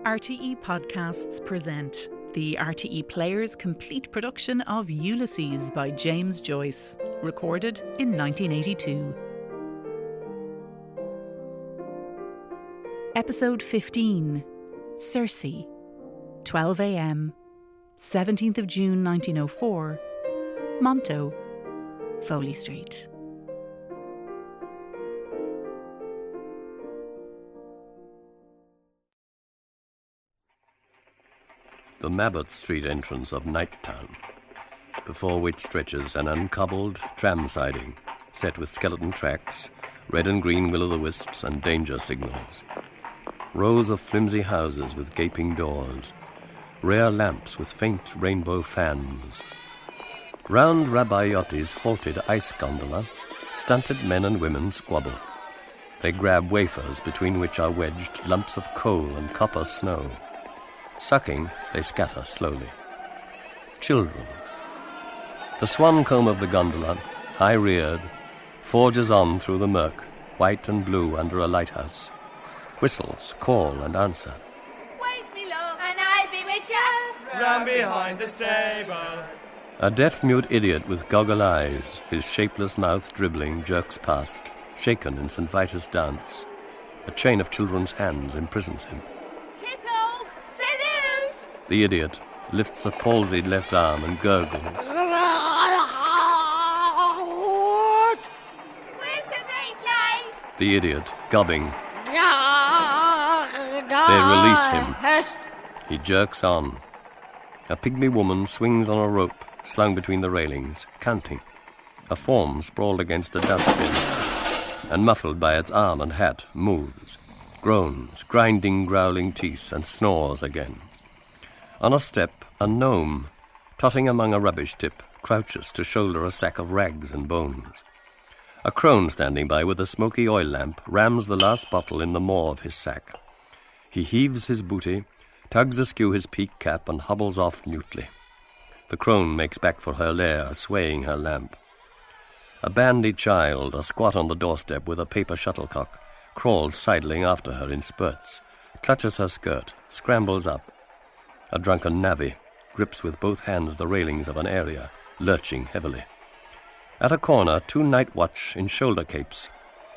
RTE Podcasts present the RTE Players' complete production of Ulysses by James Joyce, recorded in 1982. Episode 15, Circe, 12 a.m, 17th of June 1904, Monto, Foley Street. The Mabbot Street entrance of Night Town, before which stretches an uncobbled tram siding set with skeleton tracks, red and green will-o'-the-wisps and danger signals. Rows of flimsy houses with gaping doors, rare lamps with faint rainbow fans. Round Rabbi Yotti's halted ice gondola, stunted men and women squabble. They grab wafers between which are wedged lumps of coal and copper snow. Sucking, they scatter slowly. Children. The swan comb of the gondola, high-reared, forges on through the murk, white and blue under a lighthouse. Whistles call and answer. Wait me, love, and I'll be with you. Round behind the stable. A deaf-mute idiot with goggle eyes, his shapeless mouth dribbling, jerks past, shaken in St. Vitus dance. A chain of children's hands imprisons him. Kiddo, salute! The idiot lifts a palsied left arm and gurgles. Where's the great light? The idiot, gobbing. They release him. He jerks on. A pygmy woman swings on a rope slung between the railings, counting. A form sprawled against a dustbin, and muffled by its arm and hat, moves, groans, grinding, growling teeth, and snores again. On a step, a gnome, totting among a rubbish tip, crouches to shoulder a sack of rags and bones. A crone standing by with a smoky oil lamp rams the last bottle in the maw of his sack. He heaves his booty, tugs askew his peak cap, and hobbles off mutely. The crone makes back for her lair, swaying her lamp. A bandy child, asquat on the doorstep with a paper shuttlecock, crawls sidling after her in spurts, clutches her skirt, scrambles up. A drunken navvy grips with both hands the railings of an area, lurching heavily. At a corner, two night watch in shoulder capes,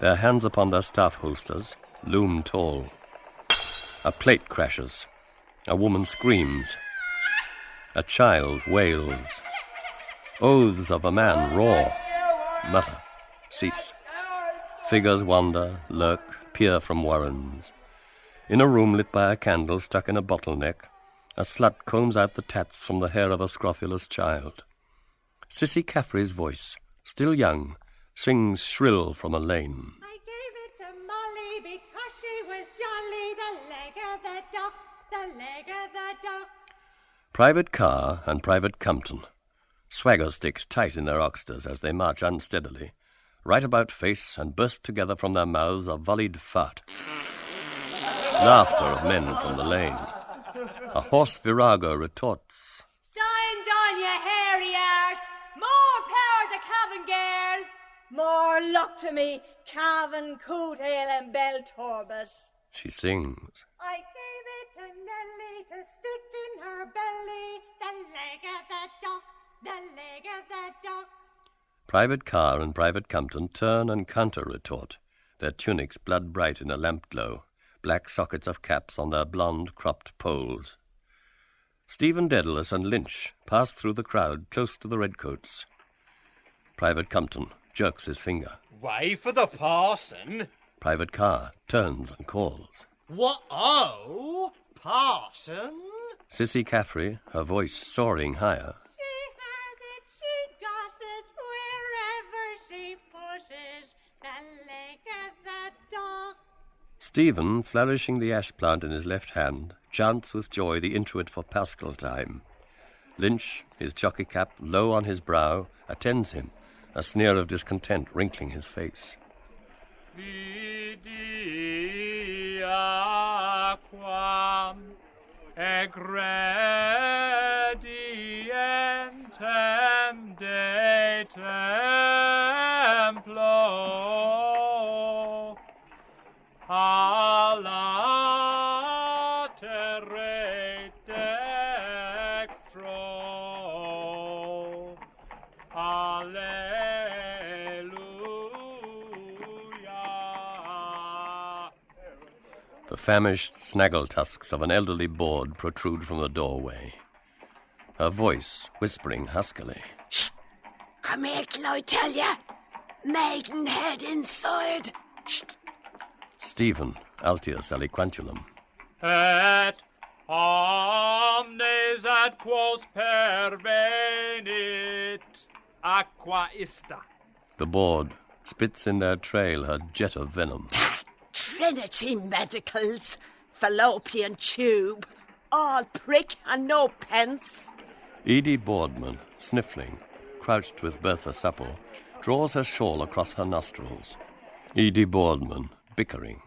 their hands upon their staff holsters, loom tall. A plate crashes. A woman screams. A child wails. Oaths of a man roar, mutter, cease. Figures wander, lurk, peer from warrens. In a room lit by a candle stuck in a bottleneck, a slut combs out the tats from the hair of a scrofulous child. Cissy Caffrey's voice, still young, sings shrill from a lane. I gave it to Molly because she was jolly, the leg of the duck, the leg of the duck. Private Carr and Private Compton, swagger sticks tight in their oxters as they march unsteadily, right about face and burst together from their mouths a volleyed fart. Laughter of men from the lane. A hoarse virago retorts. Signs on your hairy arse. More power to Cavan girl. More luck to me, Cavan, Cootail and Bell Torbet. She sings. I gave it to Nelly to stick in her belly, the leg of the duck, the leg of the duck. Private Carr and Private Compton turn and counter-retort, their tunics blood-bright in a lamp glow, black sockets of caps on their blonde, cropped poles. Stephen and Lynch pass through the crowd close to the redcoats. Private Compton jerks his finger. Way for the parson. Private Carr turns and calls. What? Oh, parson? Cissy Caffrey, her voice soaring higher. She has it, she got it, wherever she pushes, the leg of the duck. Stephen, flourishing the ash plant in his left hand, chants with joy the Introit for Paschal time. Lynch, his jockey cap low on his brow, attends him, a sneer of discontent wrinkling his face. Vidi aquam egredientem de templo a later Alleluia. The famished snaggle tusks of an elderly bawd protrude from the doorway. Her voice whispering huskily. Shh! Come here till I tell ya. Maidenhead inside. Shh! Stephen, Altius aliquantulum. Et omnes ad quos pervenit aqua ista. The bawd spits in their trail her jet of venom. Trinity Medicals. Fallopian tube. All prick and no pence. Edie Boardman, sniffling, crouched with Bertha Supple, draws her shawl across her nostrils. Edie Boardman, bickering.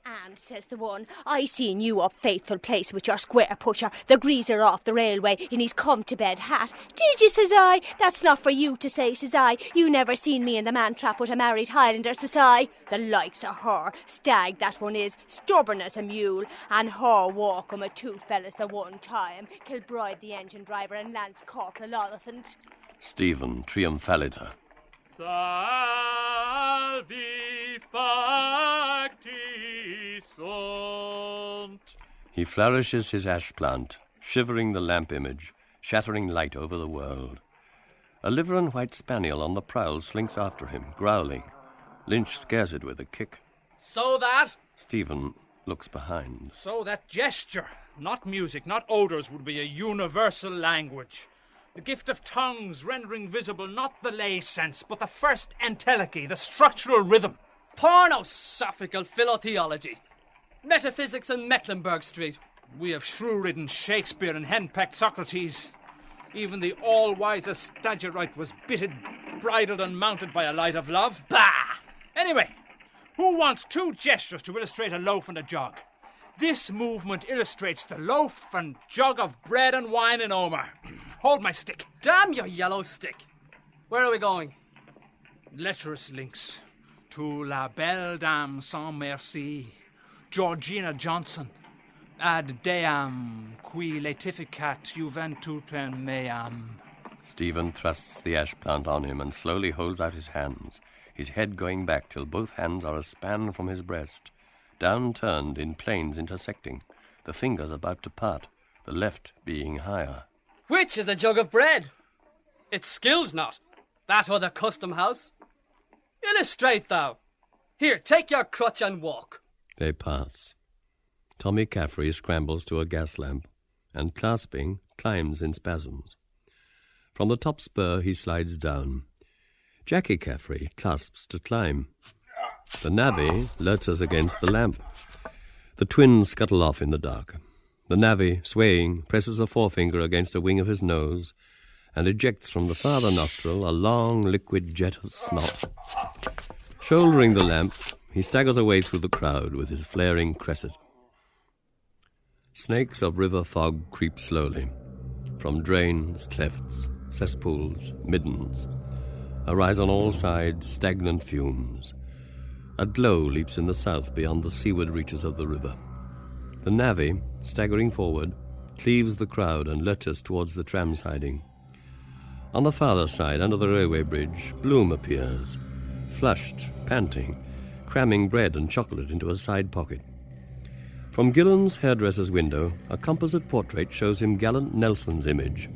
And, says the one, I seen you up Faithful Place with your square pusher, the greaser off the railway, in his come-to-bed hat. Did you, says I? That's not for you to say, says I. You never seen me in the man-trap with a married Highlander, says I. The likes of her, stag that one is, stubborn as a mule, and her walk 'em with two fellas the one time, Kilbride the engine driver and Lance Corporal Oliphant. Stephen, triumphaliter. Salvi facti sunt. He flourishes his ash plant, shivering the lamp image, shattering light over the world. A liver and white spaniel on the prowl slinks after him, growling. Lynch scares it with a kick. So that? Stephen looks behind. So that gesture, not music, not odours, would be a universal language. The gift of tongues rendering visible not the lay sense, but the first entelechy, the structural rhythm. Pornosophical philotheology. Metaphysics in Mecklenburg Street. We have shrew-ridden Shakespeare and henpecked Socrates. Even the all-wisest Stagirite was bitted, bridled and mounted by a light of love. Bah! Anyway, who wants two gestures to illustrate a loaf and a jug? This movement illustrates the loaf and jug of bread and wine in Omer. Hold my stick. Damn your yellow stick. Where are we going? Lecherous links. To la belle dame sans merci, Georgina Johnson. Ad deam qui laetificat juventutem meam. Stephen thrusts the ash plant on him and slowly holds out his hands, his head going back till both hands are a span from his breast, down-turned in planes intersecting, the fingers about to part, the left being higher. Which is the jug of bread? It's skills not. That or the custom house. Illustrate thou. Here, take your crutch and walk. They pass. Tommy Caffrey scrambles to a gas lamp and, clasping, climbs in spasms. From the top spur he slides down. Jackie Caffrey clasps to climb. The navvy lurches against the lamp. The twins scuttle off in the dark. The navvy, swaying, presses a forefinger against a wing of his nose and ejects from the farther nostril a long liquid jet of snot. Shouldering the lamp, he staggers away through the crowd with his flaring cresset. Snakes of river fog creep slowly. From drains, clefts, cesspools, middens, arise on all sides stagnant fumes. A glow leaps in the south beyond the seaward reaches of the river. The navvy, staggering forward, cleaves the crowd and lurches towards the tram siding. On the farther side, under the railway bridge, Bloom appears, flushed, panting, cramming bread and chocolate into a side pocket. From Gillen's hairdresser's window, a composite portrait shows him gallant Nelson's image.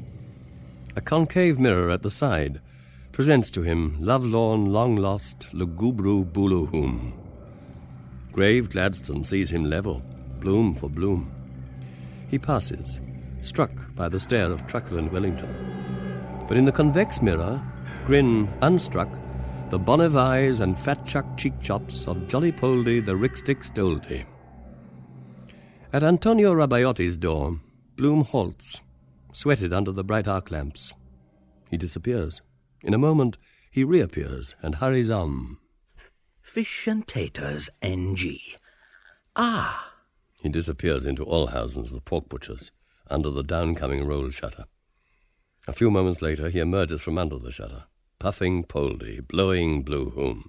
A concave mirror at the side presents to him lovelorn, long-lost, lugubru Buluhum. Grave Gladstone sees him level, Bloom for Bloom. He passes, struck by the stare of truculent Wellington. But in the convex mirror, grin unstruck, the bonnet eyes and fat-chuck cheek-chops of Jolly Poldy the Rickstick Stoldy. At Antonio Rabaiotti's door, Bloom halts, sweated under the bright arc lamps. He disappears. In a moment, he reappears and hurries on. Fish and taters, N.G. Ah! He disappears into Allhausen's, the pork butcher's, under the downcoming roll shutter. A few moments later, he emerges from under the shutter, puffing Poldy, blowing Bluehoom.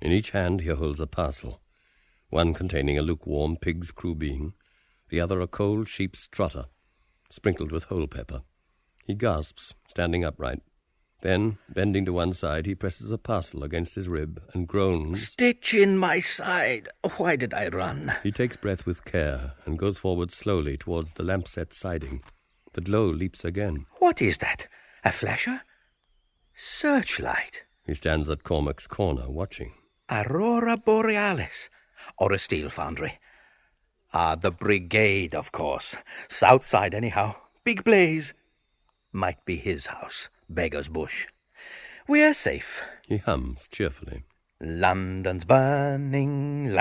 In each hand he holds a parcel, one containing a lukewarm pig's crubeen, the other a cold sheep's trotter, sprinkled with whole pepper. He gasps, standing upright. Then, bending to one side, he presses a parcel against his rib and groans. Stitch in my side. Why did I run? He takes breath with care and goes forward slowly towards the lampset siding. The glow leaps again. What is that? A flasher? Searchlight. He stands at Cormac's corner, watching. Aurora Borealis. Or a steel foundry. The brigade, of course. South side, anyhow. Big blaze. Might be his house. Beggar's Bush. We're safe. He hums cheerfully. London's burning,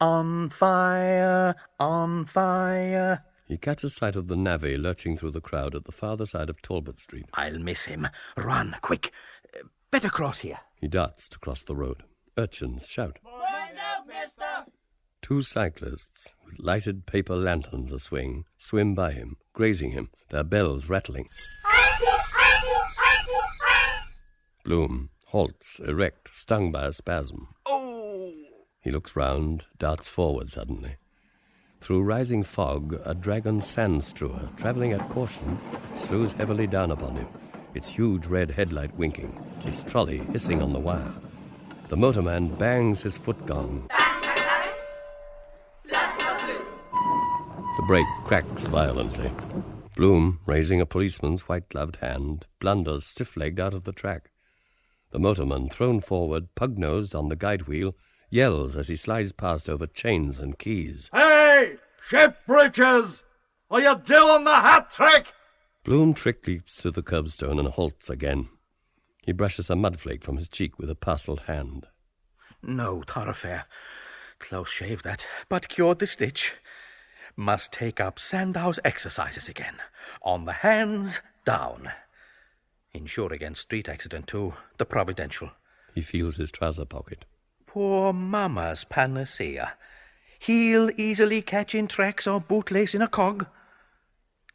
on fire, on fire. He catches sight of the navvy lurching through the crowd at the farther side of Talbot Street. I'll miss him. Run, quick. Better cross here. He darts to cross the road. Urchins shout. Mind out, mister! 2 cyclists, with lighted paper lanterns a-swing, swim by him, grazing him, their bells rattling. Bloom halts, erect, stung by a spasm. Oh! He looks round, darts forward suddenly. Through rising fog, a dragon sand-strewer, travelling at caution, slows heavily down upon him, its huge red headlight winking, its trolley hissing on the wire. The motorman bangs his foot gong. The brake cracks violently. Bloom, raising a policeman's white-gloved hand, blunders stiff-legged out of the track. The motorman, thrown forward, pug-nosed on the guide wheel, yells as he slides past over chains and keys. Hey, ship bridges! Are you doing the hat trick? Bloom trick leaps to the curbstone and halts again. He brushes a mudflake from his cheek with a parcelled hand. No thoroughfare. Close shave that, but cured the stitch. Must take up Sandow's exercises again. On the hands, down. Insure against street accident, too. The providential. He feels his trouser pocket. Poor Mama's panacea. Heel easily catching tracks or bootlace in a cog.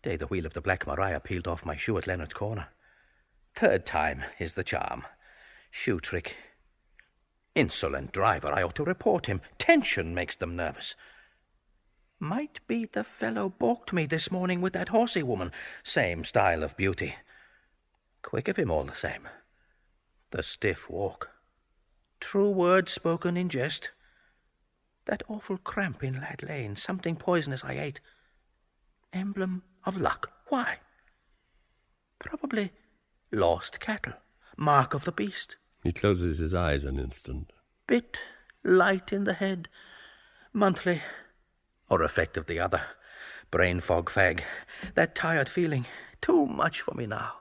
Day the wheel of the Black Maria peeled off my shoe at Leonard's Corner. 3rd time is the charm. Shoe trick. Insolent driver, I ought to report him. Tension makes them nervous. Might be the fellow balked me this morning with that horsey woman. Same style of beauty. Quick of him all the same. The stiff walk. True words spoken in jest. That awful cramp in Lad Lane, something poisonous I ate. Emblem of luck. Why? Probably lost cattle. Mark of the beast. He closes his eyes an instant. Bit light in the head. Monthly. Or effect of the other. Brain fog fag. That tired feeling. Too much for me now.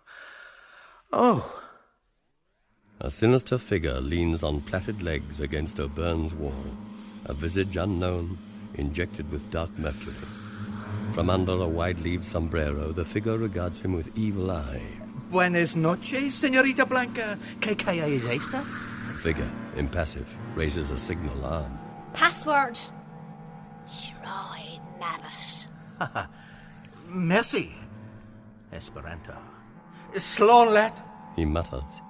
Oh. A sinister figure leans on plaited legs against O'Byrne's wall, a visage unknown, injected with dark mercury. From under a wide-leaved sombrero, the figure regards him with evil eye. Buenas noches, señorita Blanca. ¿Qué calle es esta? The figure, impassive, raises a signal arm. Password. Shrine Mabbot. Merci. Esperanto. Sloan let. He mutters.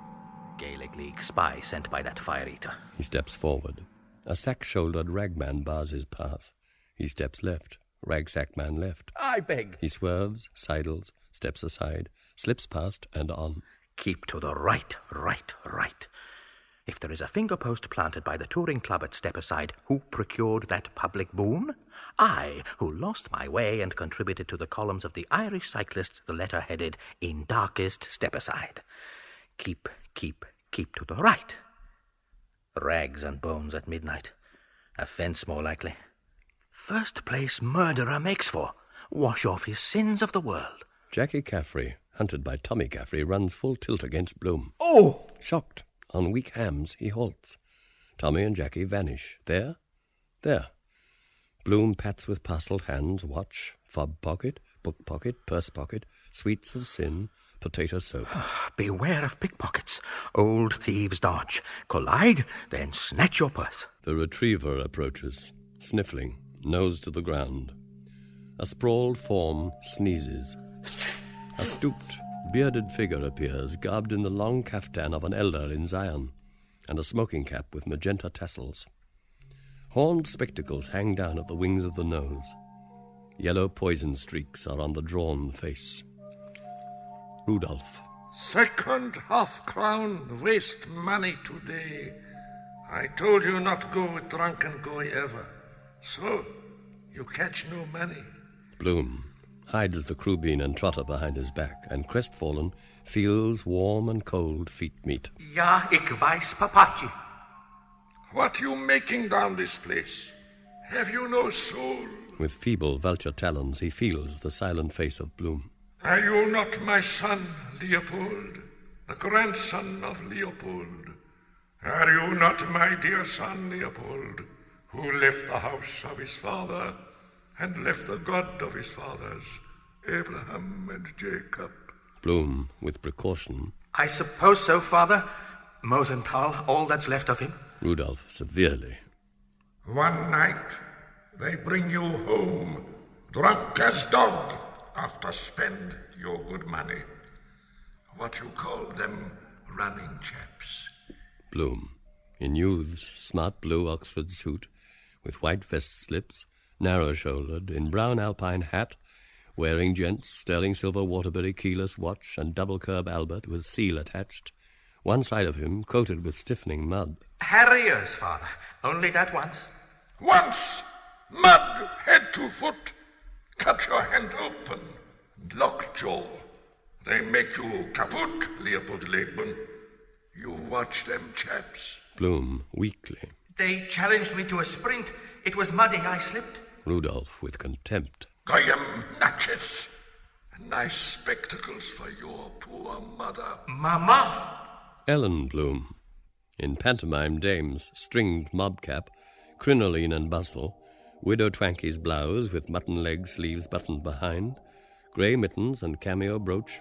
Gaelic League spy sent by that fire-eater. He steps forward. A sack-shouldered ragman bars his path. He steps left. Ragsack man left. I beg. He swerves, sidles, steps aside, slips past and on. Keep to the right. If there is a finger post planted by the touring club at Step Aside, who procured that public boon? I, who lost my way and contributed to the columns of the Irish Cyclist the letter headed, In Darkest Step Aside. Keep to the right. Rags and bones at midnight. A fence more likely. First place murderer makes for. Wash off his sins of the world. Jackie Caffrey, hunted by Tommy Caffrey, runs full tilt against Bloom. Oh! Shocked, on weak hams, he halts. Tommy and Jackie vanish. There. Bloom pats with parcelled hands watch, fob pocket, book pocket, purse pocket, sweets of sin, potato soap. Beware of pickpockets. Old thieves dodge. Collide, then snatch your purse. The retriever approaches, sniffling, nose to the ground. A sprawled form sneezes. A stooped, bearded figure appears, garbed in the long caftan of an elder in Zion, and a smoking cap with magenta tassels. Horned spectacles hang down at the wings of the nose. Yellow poison streaks are on the drawn face. Rudolph, Second half-crown waste money today. I told you not go with drunken goy ever. So, you catch no money. Bloom hides the crubeen and trotter behind his back, and crestfallen feels warm and cold feet meet. Ja, ik weiß, papaji. What you making down this place? Have you no soul? With feeble vulture talons, he feels the silent face of Bloom. Are you not my son, Leopold, the grandson of Leopold? Are you not my dear son, Leopold, who left the house of his father and left the God of his fathers, Abraham and Jacob? Bloom, with precaution. I suppose so, father. Mosenthal, all that's left of him. Rudolph, severely. One night, they bring you home, drunk as dog, after spend your good money. What you call them running chaps. Bloom, in youth's smart blue Oxford suit, with white vest slips, narrow-shouldered, in brown alpine hat, wearing gents' sterling silver Waterbury keyless watch and double-curb Albert with seal attached, one side of him coated with stiffening mud. Harriers, father. Only that once. Once! Mud, head to foot. Cut your hand open. Lockjaw. They make you kaput, Leopold Leben. You watch them chaps. Bloom, weakly. They challenged me to a sprint. It was muddy, I slipped. Rudolph, with contempt. Goyim natchez. Nice spectacles for your poor mother. Mama! Ellen Bloom, in pantomime dame's stringed mobcap, crinoline and bustle, Widow Twankey's blouse with mutton leg sleeves buttoned behind, grey mittens and cameo brooch,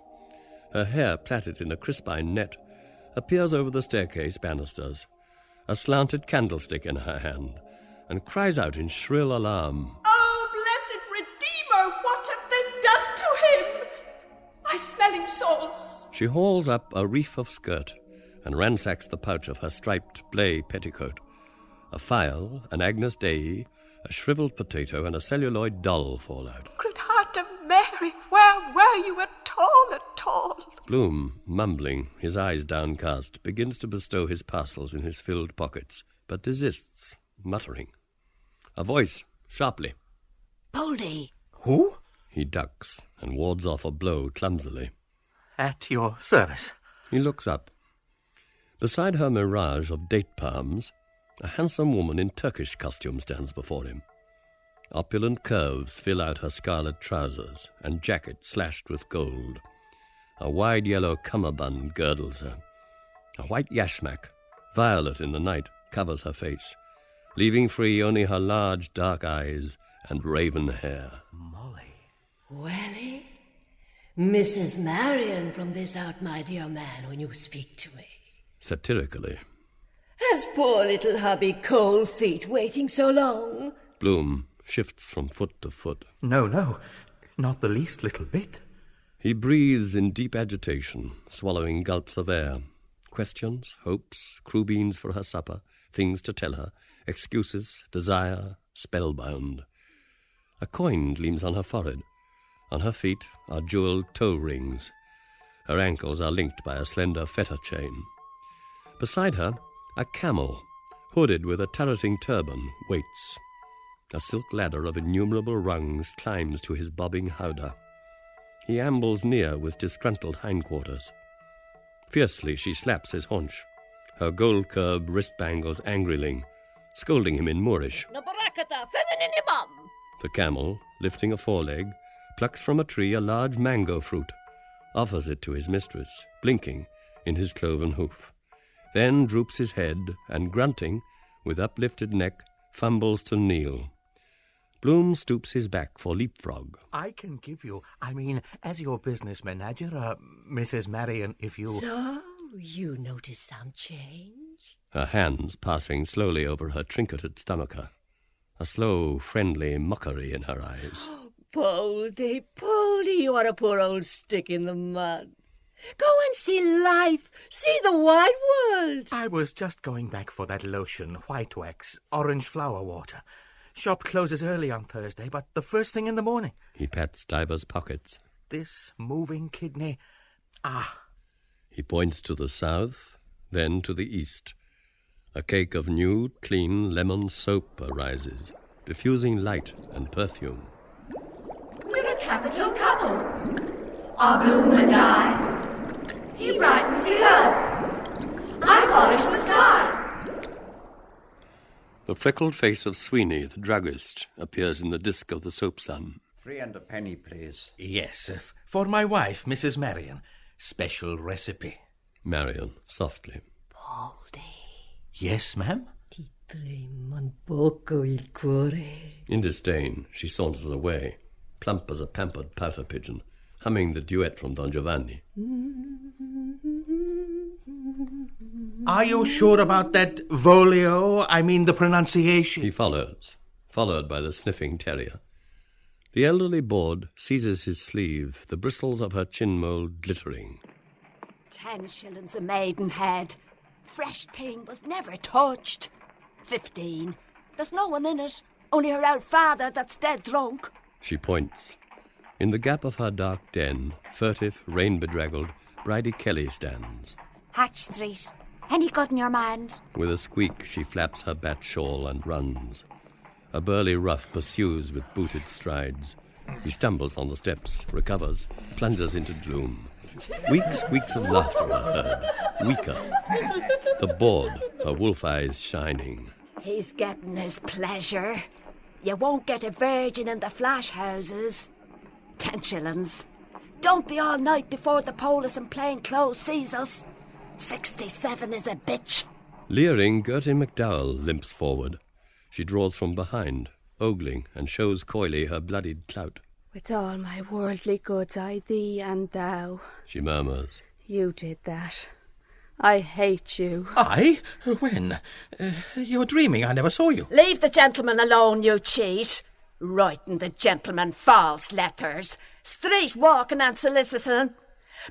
her hair plaited in a crispine net, appears over the staircase banisters, a slanted candlestick in her hand, and cries out in shrill alarm. Oh, blessed Redeemer, what have they done to him? My smelling salts. She hauls up a reef of skirt and ransacks the pouch of her striped blay petticoat. A file, an Agnus Dei, a shriveled potato, and a celluloid doll fall out. Good heart of Mary, where were you at all? Bloom, mumbling, his eyes downcast, begins to bestow his parcels in his filled pockets, but desists, muttering. A voice, sharply. Poldy. Who? He ducks and wards off a blow clumsily. At your service. He looks up. Beside her mirage of date palms, a handsome woman in Turkish costume stands before him. Opulent curves fill out her scarlet trousers and jacket slashed with gold. A wide yellow cummerbund girdles her. A white yashmak, violet in the night, covers her face, leaving free only her large dark eyes and raven hair. Molly. Welly, Mrs. Marion from this out, my dear man, when you speak to me. Satirically. Has poor little hubby cold feet waiting so long? Bloom shifts from foot to foot. No, not the least little bit. He breathes in deep agitation, swallowing gulps of air. Questions, hopes, crubines for her supper, things to tell her, excuses, desire, spellbound. A coin gleams on her forehead. On her feet are jewelled toe rings. Her ankles are linked by a slender fetter chain. Beside her, a camel, hooded with a turreting turban, waits. A silk ladder of innumerable rungs climbs to his bobbing howdah. He ambles near with disgruntled hindquarters. Fiercely she slaps his haunch, her gold-curbed wrist bangles angriling, scolding him in Moorish. The camel, lifting a foreleg, plucks from a tree a large mango fruit, offers it to his mistress, blinking in his cloven hoof, then droops his head and, grunting, with uplifted neck, fumbles to kneel. Bloom stoops his back for leapfrog. I can give you, as your business manager, Mrs. Marion, if you... So, you notice some change? Her hands passing slowly over her trinketed stomacher, a slow, friendly mockery in her eyes. Oh, Poldy, you are a poor old stick in the mud. Go and see life, see the wide world. I was just going back for that lotion, white wax, orange flower water. Shop closes early on Thursday, but the first thing in the morning. He pats Diver's pockets. This moving kidney. He points to the south, then to the east. A cake of new, clean lemon soap arises, diffusing light and perfume. We're a capital couple, our Bloom and I. He brightens the earth. I polish the sky. The freckled face of Sweeney, the druggist, appears in the disk of the soap sun. 3 and a penny, please. Yes, for my wife, Mrs. Marion. Special recipe. Marion, softly. Yes, ma'am? Ti trema un poco il cuore. In disdain, she saunters away, plump as a pampered pouter pigeon, humming the duet from Don Giovanni. Are you sure about that volio? I mean the pronunciation. He follows, followed by the sniffing terrier. The elderly bawd seizes his sleeve, the bristles of her chin mould glittering. 10 shillings a maidenhead. Fresh thing was never touched. 15. There's no one in it, only her old father that's dead drunk. She points. In the gap of her dark den, furtive, rain-bedraggled, Bridie Kelly stands. Hatch Street. Any good in your mind? With a squeak, she flaps her bat shawl and runs. A burly rough pursues with booted strides. He stumbles on the steps, recovers, plunges into gloom. Weak squeaks of laughter are heard, weaker. The bawd, her wolf eyes shining. He's getting his pleasure. You won't get a virgin in the flash houses. 10 shillings. Don't be all night before the police in plain clothes sees us. 67 is a bitch. Leering, Gertie McDowell limps forward. She draws from behind, ogling, and shows coyly her bloodied clout. With all my worldly goods I thee and thou. She murmurs. You did that. I hate you. I? When? You're dreaming. I never saw you. Leave the gentleman alone, you cheat. Writing the gentleman false letters. Street walking and soliciting.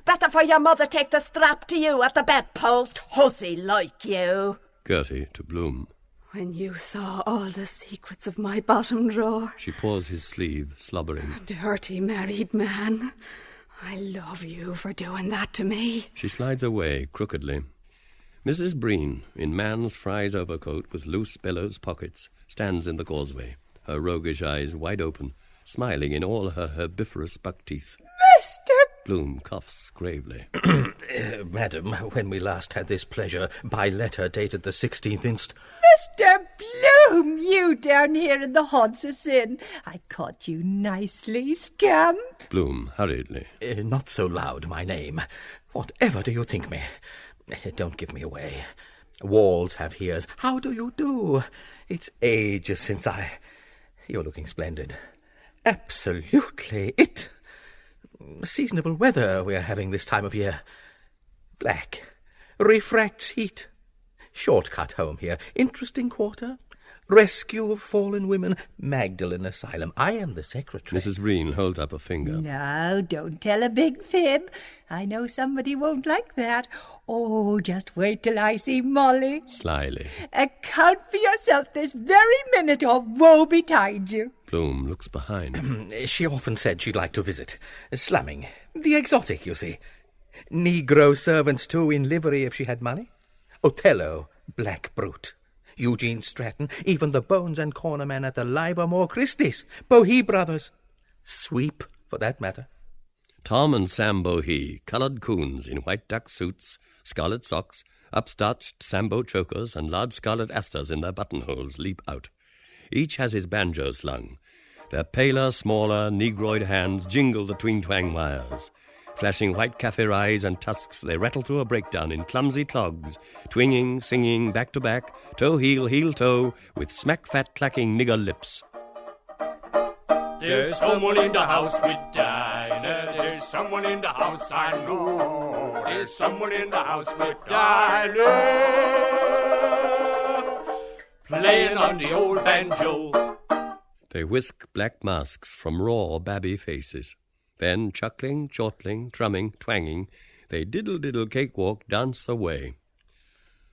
Better for your mother take the strap to you at the bedpost, hussy like you. Gertie to Bloom. When you saw all the secrets of my bottom drawer. She paws his sleeve, slobbering. Dirty married man. I love you for doing that to me. She slides away, crookedly. Mrs. Breen, in man's frieze overcoat with loose bellows pockets, stands in the causeway, her roguish eyes wide open, smiling in all her herbivorous buck teeth. Mr. Bloom coughs gravely. Madam, when we last had this pleasure, by letter dated the 16th inst. Mr. Bloom, you down here in the Hodges Inn. I caught you nicely, scamp. Bloom, hurriedly. Not so loud, my name. Whatever do you think me? Don't give me away. Walls have ears. How do you do? It's ages since You're looking splendid. Absolutely it. Seasonable weather we're having this time of year. Black. Refracts heat. Shortcut home here. Interesting quarter. Rescue of fallen women. Magdalen Asylum. I am the secretary. Mrs. Breen holds up a finger. No, don't tell a big fib. I know somebody won't like that. Oh, just wait till I see Molly. Slyly. Account for yourself this very minute or woe betide you. Bloom looks behind. She often said she'd like to visit. Slamming. The exotic, you see. Negro servants, too, in livery if she had money. Othello, black brute. Eugene Stratton, even the Bones and Corner man at the Livermore Christie's. Bohee brothers. Sweep, for that matter. Tom and Sam Bohee, coloured coons in white duck suits, scarlet socks, upstarched Sambo chokers, and large scarlet asters in their buttonholes, leap out. Each has his banjo slung. Their paler, smaller, negroid hands jingle the twing-twang wires. Flashing white kaffir eyes and tusks, they rattle to a breakdown in clumsy clogs, twinging, singing, back-to-back, toe-heel, heel-toe, with smack-fat clacking nigger lips. There's someone in the house with Dinah. There's someone in the house I know. There's someone in the house with Dinah. Playing on the old banjo. They whisk black masks from raw, babby faces. Then, chuckling, chortling, trumming, twanging, they diddle-diddle cakewalk dance away.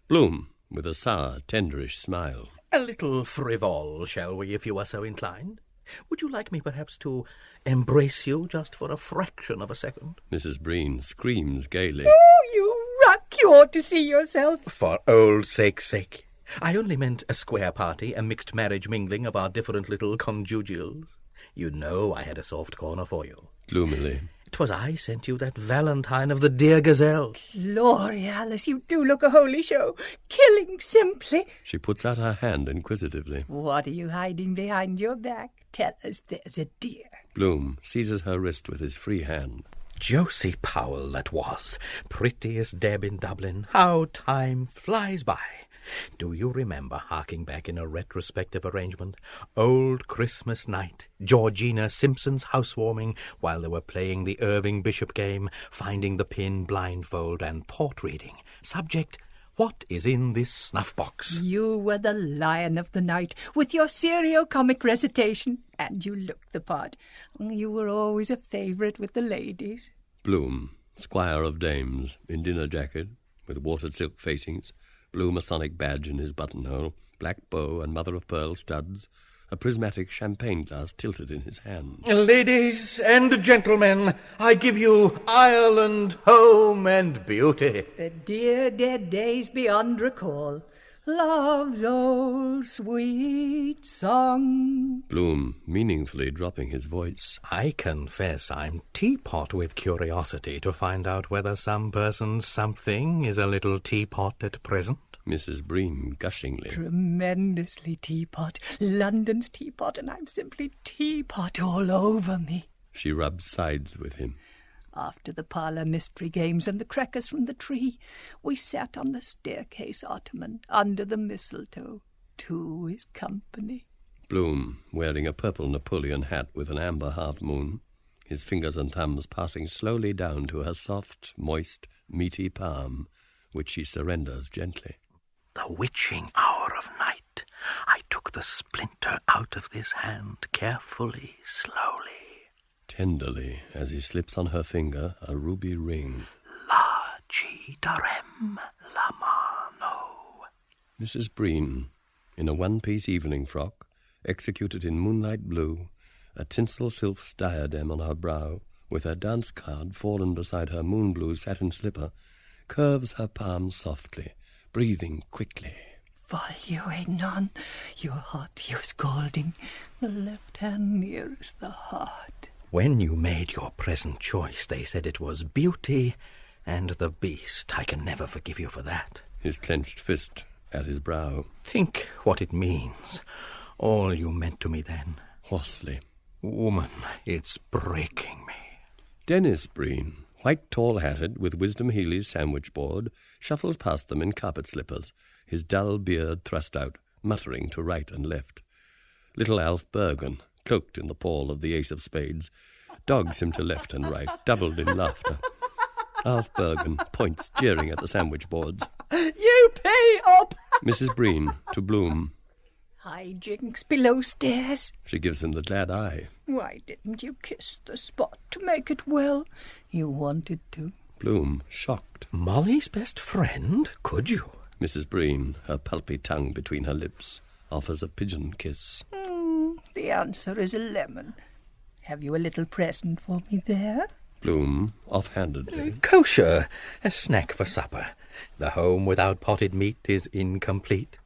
Bloom, with a sour, tenderish smile. A little frivol, shall we, if you are so inclined? Would you like me, perhaps, to embrace you just for a fraction of a second? Mrs. Breen screams gaily. Oh, you ought to see yourself. For old sake's sake. I only meant a square party, a mixed marriage mingling of our different little conjugals. You know I had a soft corner for you. Gloomily. 'Twas I sent you that valentine of the dear gazelle. Glory, Alice, you do look a holy show. Killing simply. She puts out her hand inquisitively. What are you hiding behind your back? Tell us there's a dear. Bloom seizes her wrist with his free hand. Josie Powell that was, prettiest Deb in Dublin. How time flies by. Do you remember, harking back in a retrospective arrangement, old Christmas night, Georgina Simpson's housewarming, while they were playing the Irving Bishop game, finding the pin blindfold and thought-reading. Subject, what is in this snuff-box? You were the lion of the night, with your serio-comic recitation, and you looked the part. You were always a favourite with the ladies. Bloom, squire of dames, in dinner jacket, with watered silk facings, blue Masonic badge in his buttonhole, black bow and mother-of-pearl studs, a prismatic champagne glass tilted in his hand. Ladies and gentlemen, I give you Ireland, home and beauty. The dear dead days beyond recall. Love's old sweet song. Bloom, meaningfully dropping his voice. I confess I'm teapot with curiosity to find out whether some person's something is a little teapot at present. Mrs. Breen, gushingly. Tremendously teapot. London's teapot, and I'm simply teapot all over me. She rubs sides with him. After the parlour mystery games and the crackers from the tree, we sat on the staircase ottoman under the mistletoe. Two is company. Bloom, wearing a purple Napoleon hat with an amber half-moon, his fingers and thumbs passing slowly down to her soft, moist, meaty palm, which she surrenders gently. The witching hour of night. I took the splinter out of this hand carefully, slowly. Tenderly, as he slips on her finger a ruby ring. La ci darem la mano. Mrs. Breen, in a one-piece evening frock, executed in moonlight blue, a tinsel silk diadem on her brow, with her dance card fallen beside her moon-blue satin slipper, curves her palm softly, breathing quickly. Volue non, your heart, your scalding, the left hand nearest the heart. When you made your present choice, they said it was Beauty and the Beast. I can never forgive you for that. His clenched fist at his brow. Think what it means. All you meant to me then. Hoarsely. Woman, it's breaking me. Dennis Breen, white tall-hatted, with Wisdom Healy's sandwich board, shuffles past them in carpet slippers, his dull beard thrust out, muttering to right and left. Little Alf Bergen, cloaked in the pall of the ace of spades, dogs him to left and right, doubled in laughter. Alf Bergen points, jeering at the sandwich boards. You pay up! Mrs. Breen, to Bloom. High jinks below stairs. She gives him the glad eye. Why didn't you kiss the spot to make it well? You wanted to. Bloom, shocked. Molly's best friend? Could you? Mrs. Breen, her pulpy tongue between her lips, offers a pigeon kiss. The answer is a lemon. Have you a little present for me there? Bloom, offhandedly. Kosher, a snack for supper. The home without potted meat is incomplete.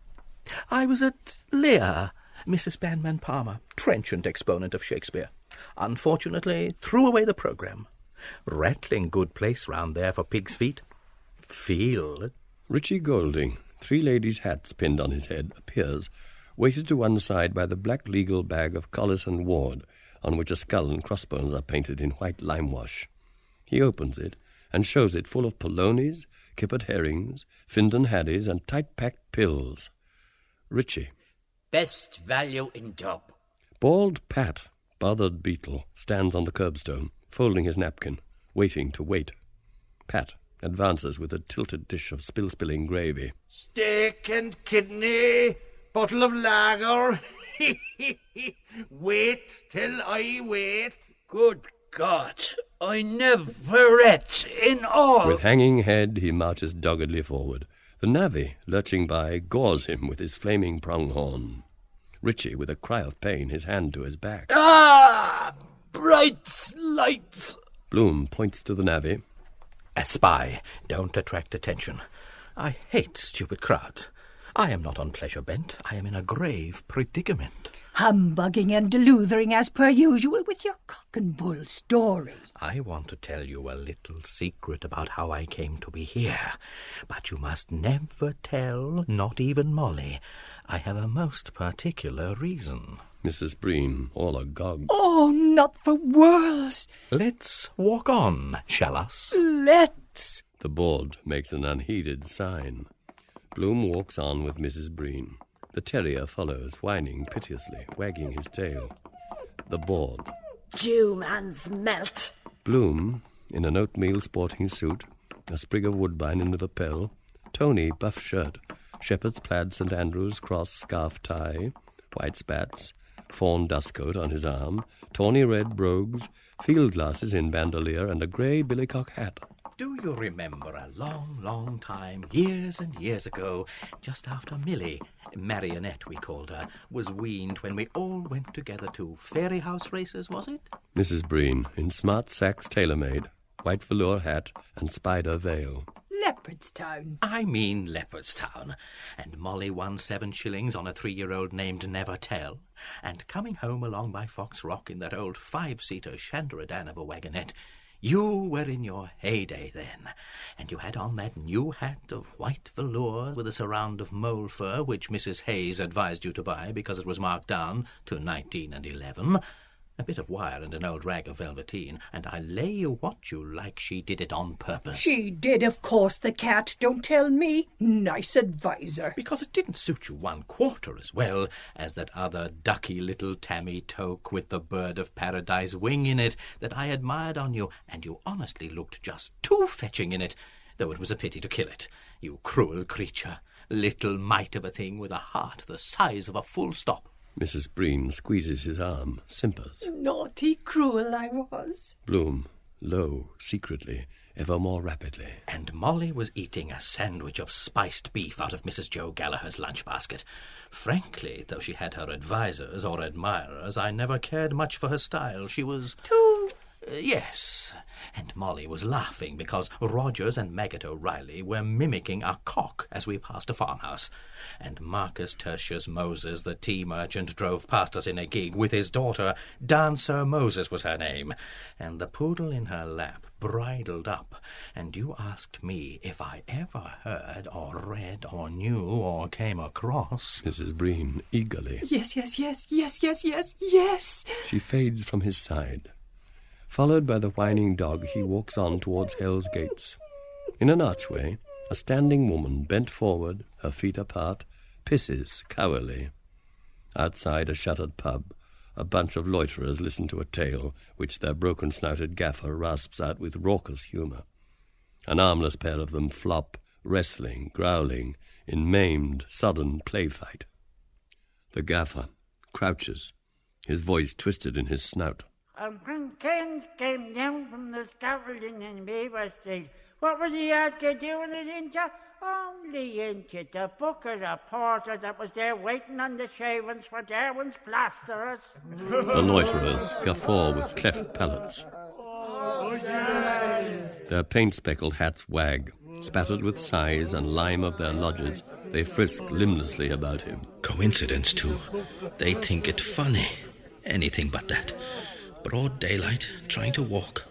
I was at Lear, Mrs. Banman Palmer, trenchant exponent of Shakespeare. Unfortunately, threw away the programme. Rattling good place round there for pig's feet. Feel. Richie Golding, 3 ladies' hats pinned on his head, appears, weighted to one side by the black legal bag of Collis and Ward, on which a skull and crossbones are painted in white limewash. He opens it and shows it full of polonies, kippered herrings, Findon haddies, and tight-packed pills. Richie. Best value in Dub. Bald Pat, bothered beetle, stands on the curbstone, folding his napkin, waiting to wait. Pat advances with a tilted dish of spill-spilling gravy. Steak and kidney, bottle of lager. Wait till I wait. Good God, I never ate in all. With hanging head, he marches doggedly forward. The navvy, lurching by, gores him with his flaming pronghorn. Richie, with a cry of pain, his hand to his back. Ah! Bright lights. Bloom points to the navvy. A spy. Don't attract attention. I hate stupid crowds. I am not on pleasure bent. I am in a grave predicament. Humbugging and deludering as per usual with your cock and bull story. I want to tell you a little secret about how I came to be here. But you must never tell, not even Molly. I have a most particular reason. Mrs. Breen, all agog. Oh, not for worlds. Let's walk on, shall us? Let's. The board makes an unheeded sign. Bloom walks on with Mrs. Breen. The terrier follows, whining piteously, wagging his tail. The board. Jew man's melt. Bloom, in an oatmeal sporting suit, a sprig of woodbine in the lapel, Tony, buff shirt, shepherd's plaid St. Andrew's cross scarf tie, white spats, fawn dustcoat on his arm, tawny red brogues, field glasses in bandolier, and a grey billycock hat. Do you remember a long, long time, years and years ago, just after Millie, Marionette we called her, was weaned when we all went together to fairy house races, was it? Mrs. Breen, in smart Saks tailor-made, white velour hat and spider veil. Leopardstown. I mean Leopardstown. And Molly won 7 shillings on a 3-year-old named Never Tell. And coming home along by Fox Rock in that old 5-seater Chanderadan of a wagonette, you were in your heyday then, and you had on that new hat of white velour with a surround of mole fur which Mrs. Hayes advised you to buy because it was marked down to 1911, a bit of wire and an old rag of velveteen, and I lay you what you like, she did it on purpose. She did, of course, the cat. Don't tell me. Nice adviser. Because it didn't suit you 1/4 as well as that other ducky little Tammy toque with the bird of paradise wing in it that I admired on you, and you honestly looked just too fetching in it, though it was a pity to kill it. You cruel creature. Little mite of a thing with a heart the size of a full stop. Mrs. Breen squeezes his arm, simpers. Naughty, cruel I was. Bloom, low, secretly, ever more rapidly. And Molly was eating a sandwich of spiced beef out of Mrs. Joe Gallagher's lunch basket. Frankly, though she had her advisers or admirers, I never cared much for her style. She was too... yes. And Molly was laughing because Rogers and Maggott O'Reilly were mimicking a cock as we passed a farmhouse. And Marcus Tertius Moses, the tea merchant, drove past us in a gig with his daughter. Dancer Moses was her name. And the poodle in her lap bridled up. And you asked me if I ever heard or read or knew or came across... Mrs. Breen, eagerly. Yes. She fades from his side. Followed by the whining dog, he walks on towards Hell's Gates. In an archway, a standing woman, bent forward, her feet apart, pisses cowerly. Outside a shuttered pub, a bunch of loiterers listen to a tale which their broken-snouted gaffer rasps out with raucous humour. An armless pair of them flop, wrestling, growling, in maimed, sudden play fight. The gaffer crouches, his voice twisted in his snout. When Keynes came down from the scaffolding in Mabbot Street, what was he after doing it into? Only into the booker, a porter that was there waiting on the shavings for Darwin's plasterers. The loiterers guffaw with cleft palates. Their paint-speckled hats wag. Spattered with size and lime of their lodges, they frisk limblessly about him. Coincidence, too. They think it funny. Anything but that. Broad daylight, trying to walk.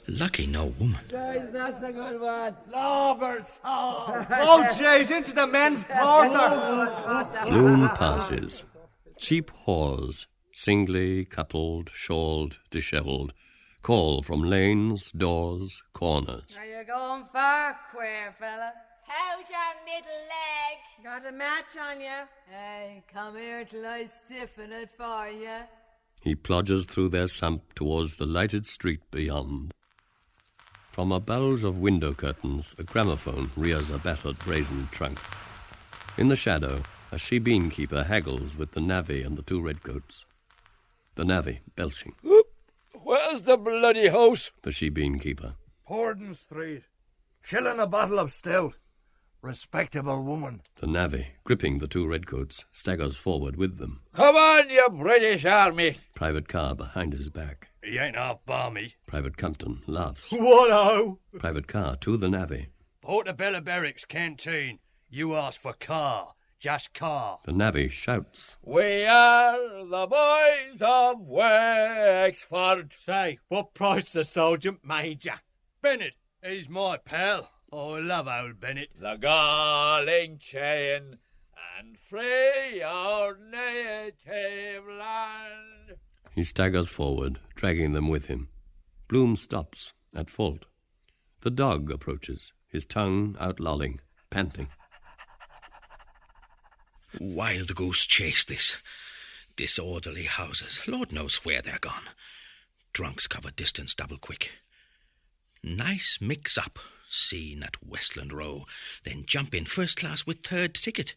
Lucky no woman. Jays, that's the good one. Lobbers. Oh, Jays, into the men's porter. Bloom passes. Cheap whores, singly, coupled, shawled, dishevelled, call from lanes, doors, corners. Are you going far, queer fella? How's your middle leg? Got a match on you. Hey, come here till I stiffen it for you. He plodges through their sump towards the lighted street beyond. From a bulge of window curtains, a gramophone rears a battered brazen trunk. In the shadow, a shebeen keeper haggles with the navvy and the 2 redcoats. The navvy, belching. Where's the bloody house? The shebeen keeper. Porden Street. Shilling a bottle of stout. Respectable woman. The navvy, gripping the 2 redcoats, staggers forward with them. Come on, you British Army. Private Carr behind his back. He ain't half balmy. Private Compton laughs. What-o? Private Carr to the navvy. Port of Bella Barracks canteen. You ask for Carr. Just Carr. The navvy shouts. We are the boys of Wexford. Say, what price the sergeant major? Bennett, he's my pal. I love old Bennett. The galling chain and free our native land. He staggers forward, dragging them with him. Bloom stops, at fault. The dog approaches, his tongue out lolling, panting. Wild goose chase, this. Disorderly houses. Lord knows where they're gone. Drunks cover distance double quick. Nice mix-up. Seen at Westland Row. Then jump in first class with third ticket.